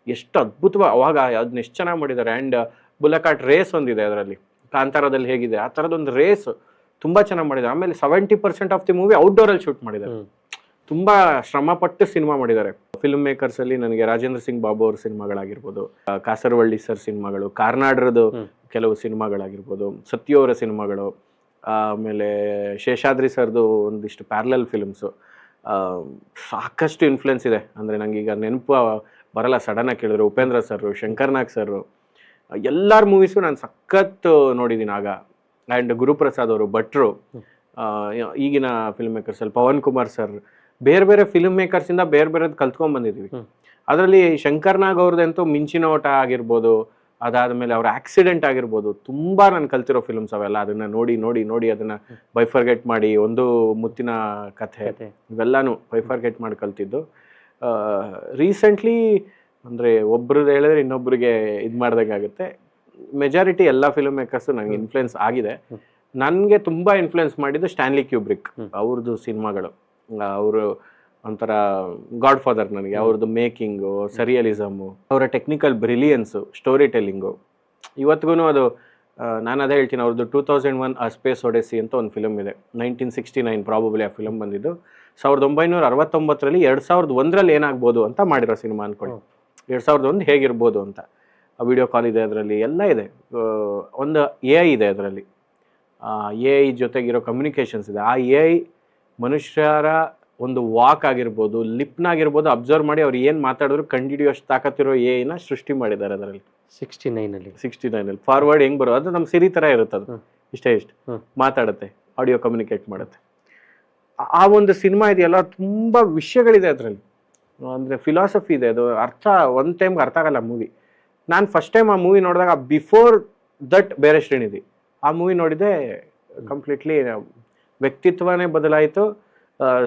ಎಷ್ಟು ಅದ್ಭುತವಾಗಿ ಅವಾಗ ಅದನ್ನ ಎಷ್ಟು ಚೆನ್ನಾಗಿ ಮಾಡಿದ್ದಾರೆ. ಆ್ಯಂಡ್ ಬುಲಕಾಟ್ ರೇಸ್ ಒಂದಿದೆ ಅದರಲ್ಲಿ, ಕಾಂತಾರದಲ್ಲಿ ಹೇಗಿದೆ ಆ ಥರದೊಂದು ರೇಸ್ ತುಂಬ ಚೆನ್ನಾಗಿ ಮಾಡಿದ್ದಾರೆ. ಆಮೇಲೆ 70% ಆಫ್ ದಿ ಮೂವಿ ಔಟ್ಡೋರಲ್ಲಿ ಶೂಟ್ ಮಾಡಿದ್ದಾರೆ. ತುಂಬ ಶ್ರಮಪಟ್ಟು ಸಿನಿಮಾ ಮಾಡಿದ್ದಾರೆ. ಫಿಲ್ಮ್ ಮೇಕರ್ಸಲ್ಲಿ ನನಗೆ ರಾಜೇಂದ್ರ ಸಿಂಗ್ ಬಾಬು ಅವ್ರ ಸಿನಿಮಾಗಳಾಗಿರ್ಬೋದು, ಕಾಸರವಳ್ಳಿ ಸರ್ ಸಿನಿಮಾಗಳು, ಕಾರ್ನಾಡ್ರದ್ದು ಕೆಲವು ಸಿನಿಮಾಗಳಾಗಿರ್ಬೋದು, ಸತ್ಯ ಅವರ ಸಿನಿಮಾಗಳು, ಆಮೇಲೆ ಶೇಷಾದ್ರಿ ಸರ್ದು ಒಂದಿಷ್ಟು ಪ್ಯಾರಲಲ್ ಫಿಲ್ಮ್ಸು, ಸಾಕಷ್ಟು ಇನ್ಫ್ಲುಯೆನ್ಸ್ ಇದೆ. ಅಂದರೆ ನನಗೆ ಈಗ ನೆನಪು ಬರಲ್ಲ, ಸಡನ್ನಾಗಿ ಕೇಳಿದ್ರು. ಉಪೇಂದ್ರ ಸರ್, ಶಂಕರ್ನಾಗ್ ಸರ್, ಎಲ್ಲರ ಮೂವೀಸು ನಾನು ಸಖತ್ ನೋಡಿದ್ದೀನಿ ಆಗ. ಆ್ಯಂಡ್ ಗುರುಪ್ರಸಾದ್ ಅವರು, ಭಟ್ರು, ಈಗಿನ ಫಿಲ್ಮ್ ಮೇಕರ್ಸಲ್ಲಿ ಪವನ್ ಕುಮಾರ್ ಸರ್, ಬೇರೆ ಬೇರೆ ಫಿಲ್ಮ್ ಮೇಕರ್ಸಿಂದ ಬೇರೆ ಬೇರೆದು ಕಲ್ತ್ಕೊಂಡ್ಬಂದಿದ್ದೀವಿ. ಅದರಲ್ಲಿ ಶಂಕರ್ನಾಗ್ ಅವ್ರದ್ದಂತೂ ಮಿಂಚಿನ ಓಟ ಆಗಿರ್ಬೋದು, ಅದಾದಮೇಲೆ ಅವ್ರ ಆಕ್ಸಿಡೆಂಟ್ ಆಗಿರ್ಬೋದು, ತುಂಬ ನಾನು ಕಲ್ತಿರೋ ಫಿಲ್ಮ್ಸ್ ಅವೆಲ್ಲ. ಅದನ್ನು ನೋಡಿ ನೋಡಿ ನೋಡಿ ಅದನ್ನು ಬೈಫರ್ಗೆಟ್ ಮಾಡಿ, ಒಂದು ಮುತ್ತಿನ ಕಥೆ, ಇವೆಲ್ಲನೂ ಬೈಫರ್ಗೆಟ್ ಮಾಡಿ ಕಲ್ತಿದ್ದು. ರೀಸೆಂಟ್ಲಿ ಅಂದರೆ ಒಬ್ರದ್ದು ಹೇಳಿದ್ರೆ ಇನ್ನೊಬ್ರಿಗೆ ಇದು ಮಾಡ್ದಂಗಾಗುತ್ತೆ. ಮೆಜಾರಿಟಿ ಎಲ್ಲ ಫಿಲ್ಮ್ ಮೇಕರ್ಸು ನನಗೆ ಇನ್ಫ್ಲುಯೆನ್ಸ್ ಆಗಿದೆ. ನನಗೆ ತುಂಬ ಇನ್ಫ್ಲುಯೆನ್ಸ್ ಮಾಡಿದ್ದು ಸ್ಟ್ಯಾನ್ಲಿ ಕ್ಯೂಬ್ರಿಕ್ ಅವ್ರದ್ದು ಸಿನಿಮಾಗಳು. ಅವರು ಒಂಥರ ಗಾಡ್ ಫಾದರ್ ನನಗೆ. ಅವ್ರದ್ದು ಮೇಕಿಂಗು, ಸರಿಯಲಿಸಮು, ಅವರ ಟೆಕ್ನಿಕಲ್ ಬ್ರಿಲಿಯನ್ಸು, ಸ್ಟೋರಿ ಟೆಲ್ಲಿಂಗು ಇವತ್ತಿಗೂ ಅದು ನಾನು ಅದೇ ಹೇಳ್ತೀನಿ. ಅವ್ರದ್ದು 2001 ಅ ಸ್ಪೇಸ್ ಒಡೆಸಿ ಅಂತ ಒಂದು ಫಿಲಮ್ ಇದೆ, 1969 ಪ್ರಾಬಬಲಿ ಆ ಫಿಲಮ್ ಬಂದಿದ್ದು. 1969ರಲ್ಲಿ 2001ರಲ್ಲಿ ಏನಾಗ್ಬೋದು ಅಂತ ಮಾಡಿರೋ ಸಿನಿಮಾ ಅಂದ್ಕೊಳ್ಳಿ. 2001 ಹೇಗಿರ್ಬೋದು ಅಂತ. ಆ ವಿಡಿಯೋ ಕಾಲ್ ಇದೆ ಅದರಲ್ಲಿ, ಎಲ್ಲ ಇದೆ. ಒಂದು AI ಇದೆ ಅದರಲ್ಲಿ, AI ಜೊತೆಗಿರೋ ಕಮ್ಯುನಿಕೇಷನ್ಸ್ ಇದೆ. ಆ AI ಮನುಷ್ಯರ ಒಂದು ವಾಕ್ ಆಗಿರ್ಬೋದು, ಲಿಪ್ನಾಗಿರ್ಬೋದು ಅಬ್ಸರ್ವ್ ಮಾಡಿ ಅವ್ರು ಏನು ಮಾತಾಡಿದ್ರು ಕಂಡುಹಿಡಿಯೋಷ್ಟು ತಾಕತ್ತಿರೋ AI-ನ ಸೃಷ್ಟಿ ಮಾಡಿದ್ದಾರೆ ಅದರಲ್ಲಿ. 69ನಲ್ಲಿ ಫಾರ್ವರ್ಡ್ ಹೆಂಗೆ ಬರೋ, ಅದು ನಮ್ಮ ಸಿರಿ ಥರ ಇರುತ್ತೆ. ಅದು ಇಷ್ಟೇ ಮಾತಾಡುತ್ತೆ, ಆಡಿಯೋ ಕಮ್ಯುನಿಕೇಟ್ ಮಾಡುತ್ತೆ. ಆ ಒಂದು ಸಿನಿಮಾ ಇದೆಯಲ್ಲ, ತುಂಬ ವಿಷಯಗಳಿದೆ ಅದರಲ್ಲಿ. ಅಂದರೆ ಫಿಲಾಸಫಿ ಇದೆ. ಅದು ಒಂದು ಟೈಮ್ಗೆ ಅರ್ಥ ಆಗಲ್ಲ ಮೂವಿ. ನಾನು ಫಸ್ಟ್ ಟೈಮ್ ಆ ಮೂವಿ ನೋಡಿದಾಗ, ಬಿಫೋರ್ ದಟ್ ಬೇರೆ ಶ್ರೇಣಿದಿ ಆ ಮೂವಿ ನೋಡಿದೆ, ಕಂಪ್ಲೀಟ್ಲಿ ವ್ಯಕ್ತಿತ್ವನೇ ಬದಲಾಯಿತು,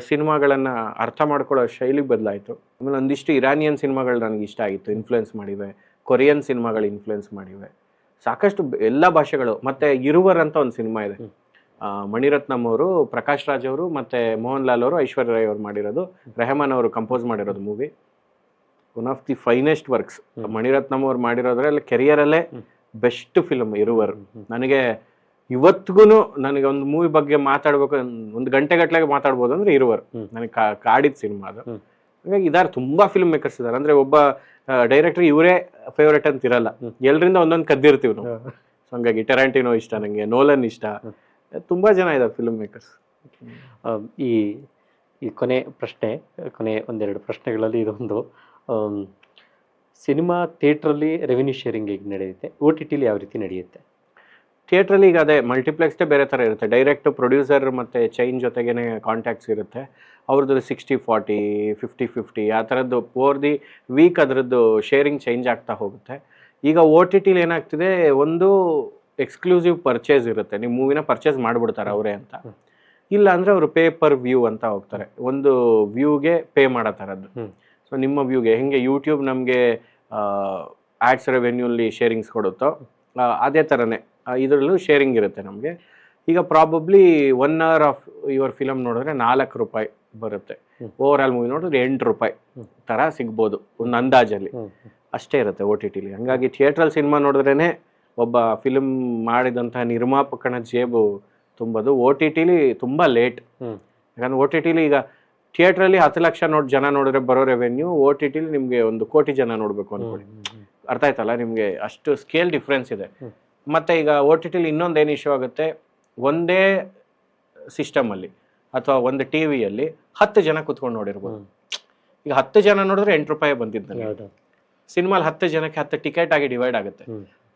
ಸಿನಿಮಾಗಳನ್ನು ಅರ್ಥ ಮಾಡ್ಕೊಳ್ಳೋ ಶೈಲಿ ಬದಲಾಯಿತು. ಆಮೇಲೆ ಒಂದಿಷ್ಟು ಇರಾನಿಯನ್ ಸಿನಿಮಾಗಳು ನನಗೆ ಇಷ್ಟ ಆಗಿತ್ತು, ಇನ್ಫ್ಲುಯೆನ್ಸ್ ಮಾಡಿವೆ. ಕೊರಿಯನ್ ಸಿನಿಮಾಗಳು ಇನ್ಫ್ಲುಯೆನ್ಸ್ ಮಾಡಿವೆ. ಸಾಕಷ್ಟು ಎಲ್ಲ ಭಾಷೆಗಳು. ಮತ್ತು ಇರುವರ್ ಅಂತ ಒಂದು ಸಿನಿಮಾ ಇದೆ, ಮಣಿರತ್ನಂ ಅವರು, ಪ್ರಕಾಶ್ ರಾಜ್ ಅವರು ಮತ್ತು ಮೋಹನ್ ಲಾಲ್ ಅವರು, ಐಶ್ವರ್ಯ ರೈ ಅವರು ಮಾಡಿರೋದು, ರೆಹಮಾನ್ ಅವರು ಕಂಪೋಸ್ ಮಾಡಿರೋದು movie. One of the finest works. Mani Ratnam ಅವ್ರು ಮಾಡಿರೋದ್ರಲ್ಲಿ ಕೆರಿಯರಲ್ಲೇ ಬೆಸ್ಟ್ ಫಿಲ್ಮ್ ಇರುವರ್. ನನಗೆ ಇವತ್ತಿಗೂ ನನಗೆ ಒಂದು ಮೂವಿ ಬಗ್ಗೆ ಮಾತಾಡ್ಬೇಕು, ಒಂದು ಗಂಟೆಗಟ್ಟಲೆಗೆ ಮಾತಾಡ್ಬೋದು ಅಂದರೆ ಇರುವರ್ ನನಗೆ ಕಾಡಿದ ಸಿನಿಮಾ ಅದು. ಹಾಗಾಗಿ ಇದಾರೆ ತುಂಬ ಫಿಲ್ಮ್ ಮೇಕರ್ಸ್ ಇದ್ದಾರೆ. ಅಂದರೆ ಒಬ್ಬ ಡೈರೆಕ್ಟರ್ ಇವರೇ ಫೇವ್ರೇಟ್ ಅಂತ ಇರಲ್ಲ, ಎಲ್ಲರಿಂದ ಒಂದೊಂದು ಕದ್ದಿರ್ತೀವಿ ನಾವು. ಸೊ ಹಂಗಾಗಿ ಟೆರಾಂಟಿನೋ ಇಷ್ಟ ನನಗೆ, ನೋಲನ್ ಇಷ್ಟ, ತುಂಬ ಜನ ಇದ್ದಾರೆ ಫಿಲ್ಮ್ ಮೇಕರ್ಸ್. ಈ ಕೊನೆ ಒಂದೆರಡು ಪ್ರಶ್ನೆಗಳಲ್ಲಿ ಇದೊಂದು, ಸಿನಿಮಾ ಥಿಯೇಟ್ರಲ್ಲಿ ರೆವಿನ್ಯೂ ಶೇರಿಂಗ್ ಹೇಗೆ ನಡೆಯುತ್ತೆ, OTTಲಿ ಯಾವ ರೀತಿ ನಡೆಯುತ್ತೆ? ಥಿಯೇಟ್ರಲ್ಲಿ ಈಗ ಅದೇ ಮಲ್ಟಿಪ್ಲೆಕ್ಸ್ದೇ ಬೇರೆ ಥರ ಇರುತ್ತೆ. ಡೈರೆಕ್ಟ್ ಪ್ರೊಡ್ಯೂಸರ್ ಮತ್ತು ಚೈನ್ ಜೊತೆಗೇ ಕಾಂಟ್ಯಾಕ್ಟ್ಸ್ ಇರುತ್ತೆ. ಅವ್ರದ್ದು 60-40, 50-50 ಆ ಥರದ್ದು ಓವರ್ ದಿ ವೀಕ್ ಅದರದ್ದು ಶೇರಿಂಗ್ ಚೇಂಜ್ ಆಗ್ತಾ ಹೋಗುತ್ತೆ. ಈಗ ಓ ಟಿ ಟಿಲಿ ಏನಾಗ್ತಿದೆ, ಒಂದು ಎಕ್ಸ್ಕ್ಲೂಸಿವ್ ಪರ್ಚೇಸ್ ಇರುತ್ತೆ, ನೀವು ಮೂವಿನ ಪರ್ಚೇಸ್ ಮಾಡಿಬಿಡ್ತಾರೆ ಅವರೇ ಅಂತ. ಇಲ್ಲ ಅಂದರೆ ಅವರು ಪೇ ಪರ್ ವ್ಯೂ ಅಂತ ಹೋಗ್ತಾರೆ, ಒಂದು ವ್ಯೂಗೆ ಪೇ ಮಾಡೋ ಥರದ್ದು. ಸೊ ನಿಮ್ಮ ವ್ಯೂಗೆ ಹೆಂಗೆ ಯೂಟ್ಯೂಬ್ ನಮಗೆ ಆ್ಯಡ್ಸ್ ರೆವೆನ್ಯೂಲಿ ಶೇರಿಂಗ್ಸ್ ಕೊಡುತ್ತೋ ಅದೇ ಥರನೇ ಇದರಲ್ಲೂ ಶೇರಿಂಗ್ ಇರುತ್ತೆ ನಮಗೆ. ಈಗ probably 1 hour of your film ನೋಡಿದ್ರೆ 4 ರೂಪಾಯಿ ಬರುತ್ತೆ, ಓವರ್ ಆಲ್ ಮೂವಿ ನೋಡಿದ್ರೆ 8 ರೂಪಾಯಿ ಥರ ಸಿಗ್ಬೋದು ಒಂದು ಅಂದಾಜಲ್ಲಿ. ಅಷ್ಟೇ ಇರುತ್ತೆ ಓ ಟಿ ಟಿಲಿ. ಹಂಗಾಗಿ ಥಿಯೇಟ್ರಲ್ಲಿ ಸಿನಿಮಾ ನೋಡಿದ್ರೇ ಒಬ್ಬ ಫಿಲ್ಮ್ ಮಾಡಿದಂಥ ನಿರ್ಮಾಪಕನ ಜೇಬು ತುಂಬೋದು. ಓ ಟಿ ಟಿಲಿ ತುಂಬ ಲೇಟ್. ಯಾಕಂದ್ರೆ ಓ ಟಿ ಟಿಲಿ ಈಗ ಥಿಯೇಟ್ರಲ್ಲಿ 10 ಲಕ್ಷ ಜನ ನೋಡಿದ್ರೆ ಬರೋ ರೆವೆನ್ಯೂ, ಓ ಟಿ ಟಿಲಿ ನಿಮಗೆ 1 ಕೋಟಿ ಜನ ನೋಡಬೇಕು ಅಂದ್ಕೊಳ್ಳಿ. ಅರ್ಥ ಆಯ್ತಲ್ಲ ನಿಮಗೆ? ಅಷ್ಟು ಸ್ಕೇಲ್ ಡಿಫ್ರೆನ್ಸ್ ಇದೆ. ಮತ್ತು ಈಗ ಓ ಟಿ ಟಿಲಿ ಇನ್ನೊಂದೇನು ಇಶ್ಯೂ ಆಗುತ್ತೆ, ಒಂದೇ ಸಿಸ್ಟಮಲ್ಲಿ ಅಥವಾ ಒಂದು ಟಿ ವಿಯಲ್ಲಿ 10 ಜನ ಕೂತ್ಕೊಂಡು ನೋಡಿರ್ಬೋದು. ಈಗ 10 ಜನ ನೋಡಿದ್ರೆ 8 ರೂಪಾಯಿ ಬಂದಿದ್ದು. ಸಿನಿಮಾಲ್ 10 ಜನಕ್ಕೆ 10 ಟಿಕೆಟ್ ಆಗಿ ಡಿವೈಡ್ ಆಗುತ್ತೆ.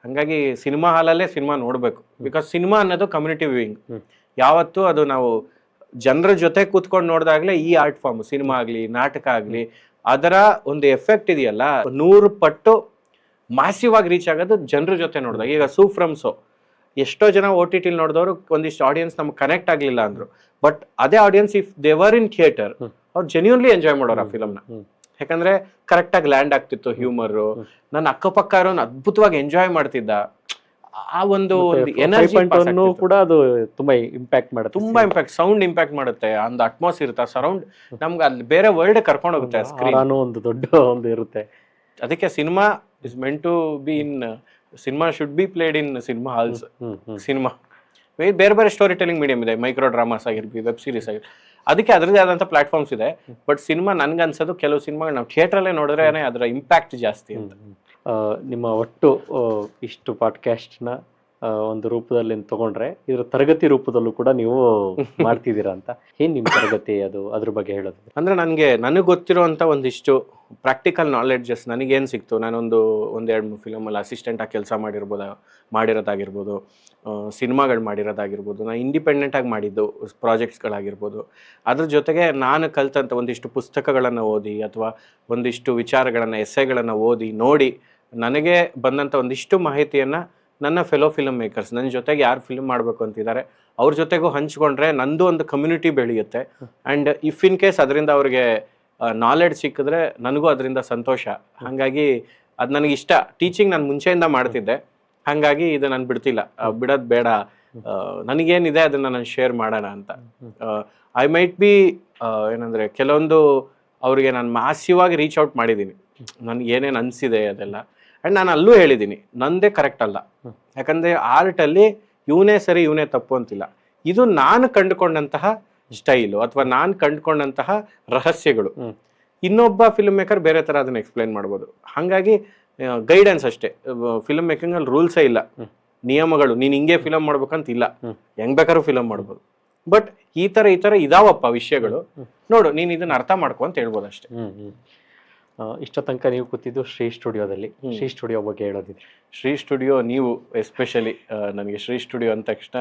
ಹಾಗಾಗಿ ಸಿನಿಮಾ ಹಾಲಲ್ಲೇ ಸಿನಿಮಾ ನೋಡಬೇಕು. ಬಿಕಾಸ್ ಸಿನಿಮಾ ಅನ್ನೋದು ಕಮ್ಯುನಿಟಿ ವ್ಯೂಯಿಂಗ್. ಯಾವತ್ತೂ ಅದು ನಾವು ಜನರ ಜೊತೆ ಕೂತ್ಕೊಂಡು ನೋಡಿದಾಗಲೇ ಈ ಆರ್ಟ್ ಫಾರ್ಮ್, ಸಿನಿಮಾ ಆಗಲಿ ನಾಟಕ ಆಗಲಿ, ಅದರ ಒಂದು ಎಫೆಕ್ಟ್ ಇದೆಯಲ್ಲ 100 ಪಟ್ಟು ಮಾಸಿವ್ ಆಗಿ ರೀಚ್ ಆಗೋದು ಜನರ ಜೊತೆ ನೋಡಿದಾಗ. ಈಗ ಸೂಫ್ರಮ್ಸು ಎಷ್ಟೋ ಜನ ಓ ಟಿ ಟಿಲಿ ನೋಡಿದವರು ಒಂದಿಷ್ಟು ಆಡಿಯನ್ಸ್ ನಮ್ಗೆ ಕನೆಕ್ಟ್ ಆಗಲಿಲ್ಲ ಅಂದರು. ಬಟ್ ಅದೇ ಆಡಿಯನ್ಸ್ ಇಫ್ ದೇವರ್ ಇನ್ ಥಿಯೇಟರ್, ಅವ್ರು ಜೆನ್ಯೂನ್ಲಿ ಎಂಜಾಯ್ ಮಾಡೋರು ಆ ಫಿಲಮ್ನ. ಯಾಕಂದ್ರೆ ಕರೆಕ್ಟಾಗಿ ಲ್ಯಾಂಡ್ ಆಗ್ತಿತ್ತು ಹ್ಯೂಮರು. ನನ್ನ ಅಕ್ಕಪಕ್ಕ ಇರೋನು ಅದ್ಭುತವಾಗಿ ಎಂಜಾಯ್ ಮಾಡ್ತಿದ್ದ. ಆ ಒಂದು ಎನರ್ಜಿ ಕೂಡ ಅದು ತುಂಬಾ ಇಂಪ್ಯಾಕ್ಟ್ ಮಾಡುತ್ತೆ. ತುಂಬಾ ಇಂಪ್ಯಾಕ್ಟ್, ಸೌಂಡ್ ಇಂಪ್ಯಾಕ್ಟ್ ಮಾಡುತ್ತೆ. ಒಂದು ಅಟ್ಮಾಸ್ಫಿಯರ್ ಇರುತ್ತೆ, ಸರೌಂಡ್ ನಮ್ಗೆ ಅಲ್ಲಿ ಬೇರೆ ವರ್ಲ್ಡ್ ಕರ್ಕೊಂಡು ಹೋಗುತ್ತೆ. ಸ್ಕ್ರೀನ್ ಒಂದು ದೊಡ್ಡ ಒಂದು ಇರುತ್ತೆ. ಅದಕ್ಕೆ cinema is meant to be in, cinema should be played in cinema halls. Cinema ಬೇರೆ ಬೇರೆ ಸ್ಟೋರಿ ಟೆಲಿಂಗ್ ಮೀಡಿಯಂ ಇದೆ, ಮೈಕ್ರೋ ಡ್ರಾಮಾಸ್ ಆಗಿರ್ಬೋದು, ವೆಬ್ ಸೀರೀಸ್ ಆಗಿರ್ಬೋದು, ಅದಕ್ಕೆ ಅದರದೇ ಆದಂಥ ಪ್ಲಾಟ್ಫಾರ್ಮ್ಸ್ ಇದೆ. ಬಟ್ ಸಿನಿಮಾ ನನ್ಗನ್ಸೋದು ಕೆಲವು ಸಿನಿಮಾಗಳು ನಾವು ಥಿಯೇಟ್ರಲ್ಲೇ ನೋಡಿದ್ರೆ ಅದರ ಇಂಪ್ಯಾಕ್ಟ್ ಜಾಸ್ತಿ ಅಂತ. ನಿಮ್ಮ ಒಟ್ಟು ಇಷ್ಟು ಪಾಡ್ಕಾಸ್ಟ್ನ ಒಂದು ರೂಪದಲ್ಲಿ ತಗೊಂಡ್ರೆ ಇದ್ರ ತರಗತಿ ರೂಪದಲ್ಲೂ ಕೂಡ ನೀವು ಮಾಡ್ತಿದ್ದೀರಾ ಅಂತ. ಏನ್ ನಿಮ್ಮ ತರಗತಿ, ಅದು ಅದ್ರ ಬಗ್ಗೆ ಹೇಳೋದು? ಅಂದ್ರೆ ನನಗೆ ಗೊತ್ತಿರುವಂತ ಒಂದಿಷ್ಟು ಪ್ರಾಕ್ಟಿಕಲ್ ನಾಲೆಡ್ಜಸ್ ನನಗೇನು ಸಿಕ್ತು. ನಾನೊಂದು 1-2 ಫಿಲಮಲ್ಲಿ ಅಸಿಸ್ಟೆಂಟಾಗಿ ಕೆಲಸ ಮಾಡಿರೋದಾಗಿರ್ಬೋದು, ಸಿನಿಮಾಗಳು ಮಾಡಿರೋದಾಗಿರ್ಬೋದು, ನಾನು ಇಂಡಿಪೆಂಡೆಂಟಾಗಿ ಮಾಡಿದ್ದು ಪ್ರಾಜೆಕ್ಟ್ಸ್ಗಳಾಗಿರ್ಬೋದು. ಅದ್ರ ಜೊತೆಗೆ ನಾನು ಕಲ್ತಂಥ ಒಂದಿಷ್ಟು ಪುಸ್ತಕಗಳನ್ನು ಓದಿ ಅಥವಾ ಒಂದಿಷ್ಟು ವಿಚಾರಗಳನ್ನು, ಎಸ್ಸೆಗಳನ್ನು ಓದಿ ನೋಡಿ ನನಗೆ ಬಂದಂಥ ಒಂದಿಷ್ಟು ಮಾಹಿತಿಯನ್ನು ನನ್ನ ಫೆಲೋ ಫಿಲ್ಮ್ ಮೇಕರ್ಸ್, ನನ್ನ ಜೊತೆಗೆ ಯಾರು ಫಿಲ್ಮ್ ಮಾಡಬೇಕು ಅಂತಿದ್ದಾರೆ ಅವ್ರ ಜೊತೆಗೂ ಹಂಚ್ಕೊಂಡ್ರೆ ನಂದು ಒಂದು ಕಮ್ಯುನಿಟಿ ಬೆಳೆಯುತ್ತೆ. ಆ್ಯಂಡ್ ಇಫ್ ಇನ್ ಕೇಸ್ ಅದರಿಂದ ಅವ್ರಿಗೆ ನಾಲೆಡ್ಜ್ ಸಿಕ್ಕಿದ್ರೆ ನನಗೂ ಅದರಿಂದ ಸಂತೋಷ. ಹಾಗಾಗಿ ಅದು ನನಗೆ ಇಷ್ಟ. ಟೀಚಿಂಗ್ ನಾನು ಮುಂಚೆಯಿಂದ ಮಾಡ್ತಿದ್ದೆ, ಹಾಗಾಗಿ ಇದು ನಾನು ಬಿಡೋದು ಬೇಡ, ನನಗೇನಿದೆ ಅದನ್ನು ನಾನು ಶೇರ್ ಮಾಡೋಣ ಅಂತ. ಐ ಮೈಟ್ ಬಿ ಏನಂದರೆ ಕೆಲವೊಂದು ಅವರಿಗೆ ನಾನು ಮಾಸಿವ್ ಆಗಿ ರೀಚ್ ಔಟ್ ಮಾಡಿದ್ದೀನಿ, ನನಗೆ ಏನೇನು ಅನಿಸಿದೆ ಅದೆಲ್ಲ. ಆ್ಯಂಡ್ ನಾನು ಅಲ್ಲೂ ಹೇಳಿದ್ದೀನಿ ನಂದೇ ಕರೆಕ್ಟ್ ಅಲ್ಲ. ಯಾಕಂದರೆ ಆರ್ಟಲ್ಲಿ ಇವನೇ ಸರಿ ಇವನೇ ತಪ್ಪು ಅಂತಿಲ್ಲ. ಇದು ನಾನು ಕಂಡುಕೊಂಡಂತಹ ಸ್ಟೈಲು ಅಥವಾ ನಾನು ಕಂಡುಕೊಂಡಂತಹ ರಹಸ್ಯಗಳು. ಇನ್ನೊಬ್ಬ ಫಿಲ್ಮ್ ಮೇಕರ್ ಬೇರೆ ಥರ ಅದನ್ನು ಎಕ್ಸ್ಪ್ಲೈನ್ ಮಾಡ್ಬೋದು. ಹಾಗಾಗಿ ಗೈಡೆನ್ಸ್ ಅಷ್ಟೇ. ಫಿಲ್ಮ್ ಮೇಕಿಂಗಲ್ಲಿ ರೂಲ್ಸೇ ಇಲ್ಲ, ನಿಯಮಗಳು. ನೀನು ಹಿಂಗೆ ಫಿಲಮ್ ಮಾಡ್ಬೇಕಂತ ಇಲ್ಲ, ಹೆಂಗ್ ಬೇಕಾದ್ರೂ ಫಿಲಮ್ ಮಾಡ್ಬೋದು. ಬಟ್ ಈ ಥರ ಇದಾವಪ್ಪ ವಿಷಯಗಳು, ನೋಡು ನೀನು ಇದನ್ನ ಅರ್ಥ ಮಾಡ್ಕೊ ಅಂತ ಹೇಳ್ಬೋದು ಅಷ್ಟೇ. ಇಷ್ಟ ತನಕ ನೀವು ಕೂತಿದ್ದು ಶ್ರೀ ಸ್ಟುಡಿಯೋದಲ್ಲಿ. ಶ್ರೀ ಸ್ಟುಡಿಯೋ ಬಗ್ಗೆ ಹೇಳೋದಿದೆ. ಶ್ರೀ ಸ್ಟುಡಿಯೋ, ನೀವು ಎಸ್ಪೆಷಲಿ ನನಗೆ ಶ್ರೀ ಸ್ಟುಡಿಯೋ ಅಂದ ತಕ್ಷಣ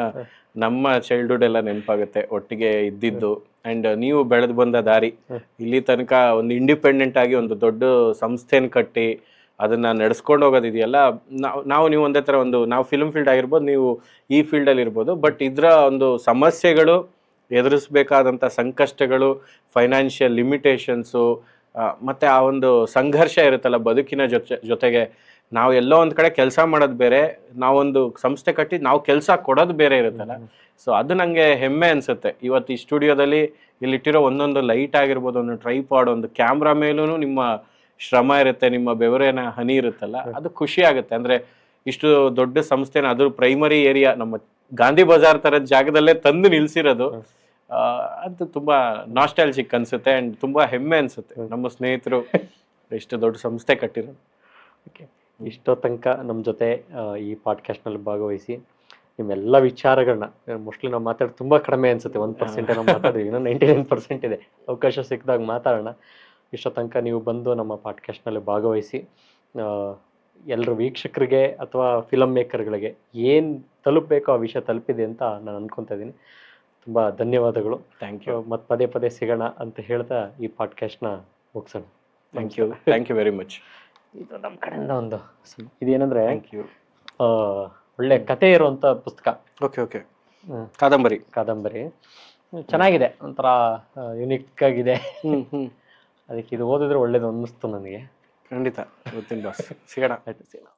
ನಮ್ಮ ಚೈಲ್ಡ್ಹುಡ್ ಎಲ್ಲ ನೆನಪಾಗುತ್ತೆ, ಒಟ್ಟಿಗೆ ಇದ್ದಿದ್ದು. ಆ್ಯಂಡ್ ನೀವು ಬೆಳೆದು ಬಂದ ದಾರಿ ಇಲ್ಲಿ ತನಕ ಒಂದು ಇಂಡಿಪೆಂಡೆಂಟ್ ಆಗಿ ಒಂದು ದೊಡ್ಡ ಸಂಸ್ಥೆನ ಕಟ್ಟಿ ಅದನ್ನು ನಡೆಸ್ಕೊಂಡು ಹೋಗೋದಿದೆಯಲ್ಲ. ನಾವು ನೀವು ಒಂದೇ ಥರ ನಾವು ಫಿಲ್ಮ್ ಫೀಲ್ಡ್ ಆಗಿರ್ಬೋದು, ನೀವು ಈ ಫೀಲ್ಡಲ್ಲಿ ಇರ್ಬೋದು. ಬಟ್ ಇದರ ಒಂದು ಸಮಸ್ಯೆಗಳು, ಎದುರಿಸ್ಬೇಕಾದಂಥ ಸಂಕಷ್ಟಗಳು, ಫೈನಾನ್ಷಿಯಲ್ ಲಿಮಿಟೇಷನ್ಸು, ಮತ್ತು ಆ ಒಂದು ಸಂಘರ್ಷ ಇರುತ್ತಲ್ಲ ಬದುಕಿನ ಜೊತೆಗೆ. ನಾವು ಎಲ್ಲೋ ಒಂದು ಕಡೆ ಕೆಲಸ ಮಾಡೋದು ಬೇರೆ, ನಾವೊಂದು ಸಂಸ್ಥೆ ಕಟ್ಟಿ ನಾವು ಕೆಲಸ ಕೊಡೋದು ಬೇರೆ ಇರುತ್ತಲ್ಲ. ಸೊ ಅದು ನನಗೆ ಹೆಮ್ಮೆ ಅನಿಸುತ್ತೆ. ಇವತ್ತು ಈ ಸ್ಟುಡಿಯೋದಲ್ಲಿ ಇಲ್ಲಿಟ್ಟಿರೋ ಒಂದೊಂದು ಲೈಟ್ ಆಗಿರ್ಬೋದು, ಒಂದು ಟ್ರೈಪಾಡ್, ಒಂದು ಕ್ಯಾಮ್ರಾ ಮೇಲೂ ನಿಮ್ಮ ಶ್ರಮ ಇರುತ್ತೆ, ನಿಮ್ಮ ಬೆವರಿನ ಹನಿ ಇರುತ್ತಲ್ಲ, ಅದು ಖುಷಿ ಆಗುತ್ತೆ. ಅಂದರೆ ಇಷ್ಟು ದೊಡ್ಡ ಸಂಸ್ಥೆನ ಅದು ಪ್ರೈಮರಿ ಏರಿಯಾ ನಮ್ಮ ಗಾಂಧಿ ಬಜಾರ್ ಥರದ ಜಾಗದಲ್ಲೇ ತಂದು ನಿಲ್ಲಿಸಿರೋದು, ಅದು ತುಂಬ ನಾಸ್ಟಾಲ್ಜಿಕ್ ಅನಿಸುತ್ತೆ. ಆ್ಯಂಡ್ ತುಂಬ ಹೆಮ್ಮೆ ಅನಿಸುತ್ತೆ ನಮ್ಮ ಸ್ನೇಹಿತರು ಇಷ್ಟು ದೊಡ್ಡ ಸಂಸ್ಥೆ ಕಟ್ಟಿರೋದು. ಓಕೆ, ಇಷ್ಟೋ ತನಕ ನಮ್ಮ ಜೊತೆ ಈ ಪಾಡ್ಕಾಸ್ಟ್ನಲ್ಲಿ ಭಾಗವಹಿಸಿ ನಿಮ್ಮೆಲ್ಲ ವಿಚಾರಗಳನ್ನ, ಮೋಸ್ಟ್ಲಿ ನಾವು ಮಾತಾಡೋದು ತುಂಬ ಕಡಿಮೆ ಅನಿಸುತ್ತೆ, 1% ನಾವು ಮಾತಾಡಿದ್ವಿ, ಇನ್ನೂ 99% ಇದೆ. ಅವಕಾಶ ಸಿಕ್ಕಿದಾಗ ಮಾತಾಡೋಣ. ಇಷ್ಟೋ ತನಕ ನೀವು ಬಂದು ನಮ್ಮ ಪಾಡ್ಕಾಸ್ಟ್ನಲ್ಲಿ ಭಾಗವಹಿಸಿ ಎಲ್ಲರೂ ವೀಕ್ಷಕರಿಗೆ ಅಥವಾ ಫಿಲಮ್ ಮೇಕರ್ಗಳಿಗೆ ಏನು ತಲುಪಬೇಕೋ ಆ ವಿಷಯ ತಲುಪಿದೆ ಅಂತ ನಾನು ಅನ್ಕೊತಾ ಇದ್ದೀನಿ. ತುಂಬ ಧನ್ಯವಾದಗಳು. Thank you. ಮತ್ತು ಪದೇ ಸಿಗೋಣ ಅಂತ ಹೇಳ್ತಾ ಈ ಪಾಡ್ಕಾಸ್ಟ್ನ ಮುಗಿಸೋಣ. Thank you very much. ಇದು ನಮ್ಮ ಕಡೆಯಿಂದ ಒಂದು ಇದೇನಂದ್ರೆ ಥ್ಯಾಂಕ್ ಯು. ಒಳ್ಳೆ ಕತೆ ಇರುವಂತ ಪುಸ್ತಕ. Okay okay. ಕಾದಂಬರಿ. ಕಾದಂಬರಿ ಚೆನ್ನಾಗಿದೆ, ಒಂಥರ ಯುನಿಕ್ ಆಗಿದೆ. ಅದಕ್ಕೆ ಇದು ಓದಿದ್ರೆ ಒಳ್ಳೇದು ಅನ್ನಿಸ್ತು ನನಗೆ. ಖಂಡಿತ ಗೊತ್ತಿಲ್ಲ ಬಾಸ್, ಸಿಗೋಣ. ಆಯ್ತು, ಸಿಗೋಣ.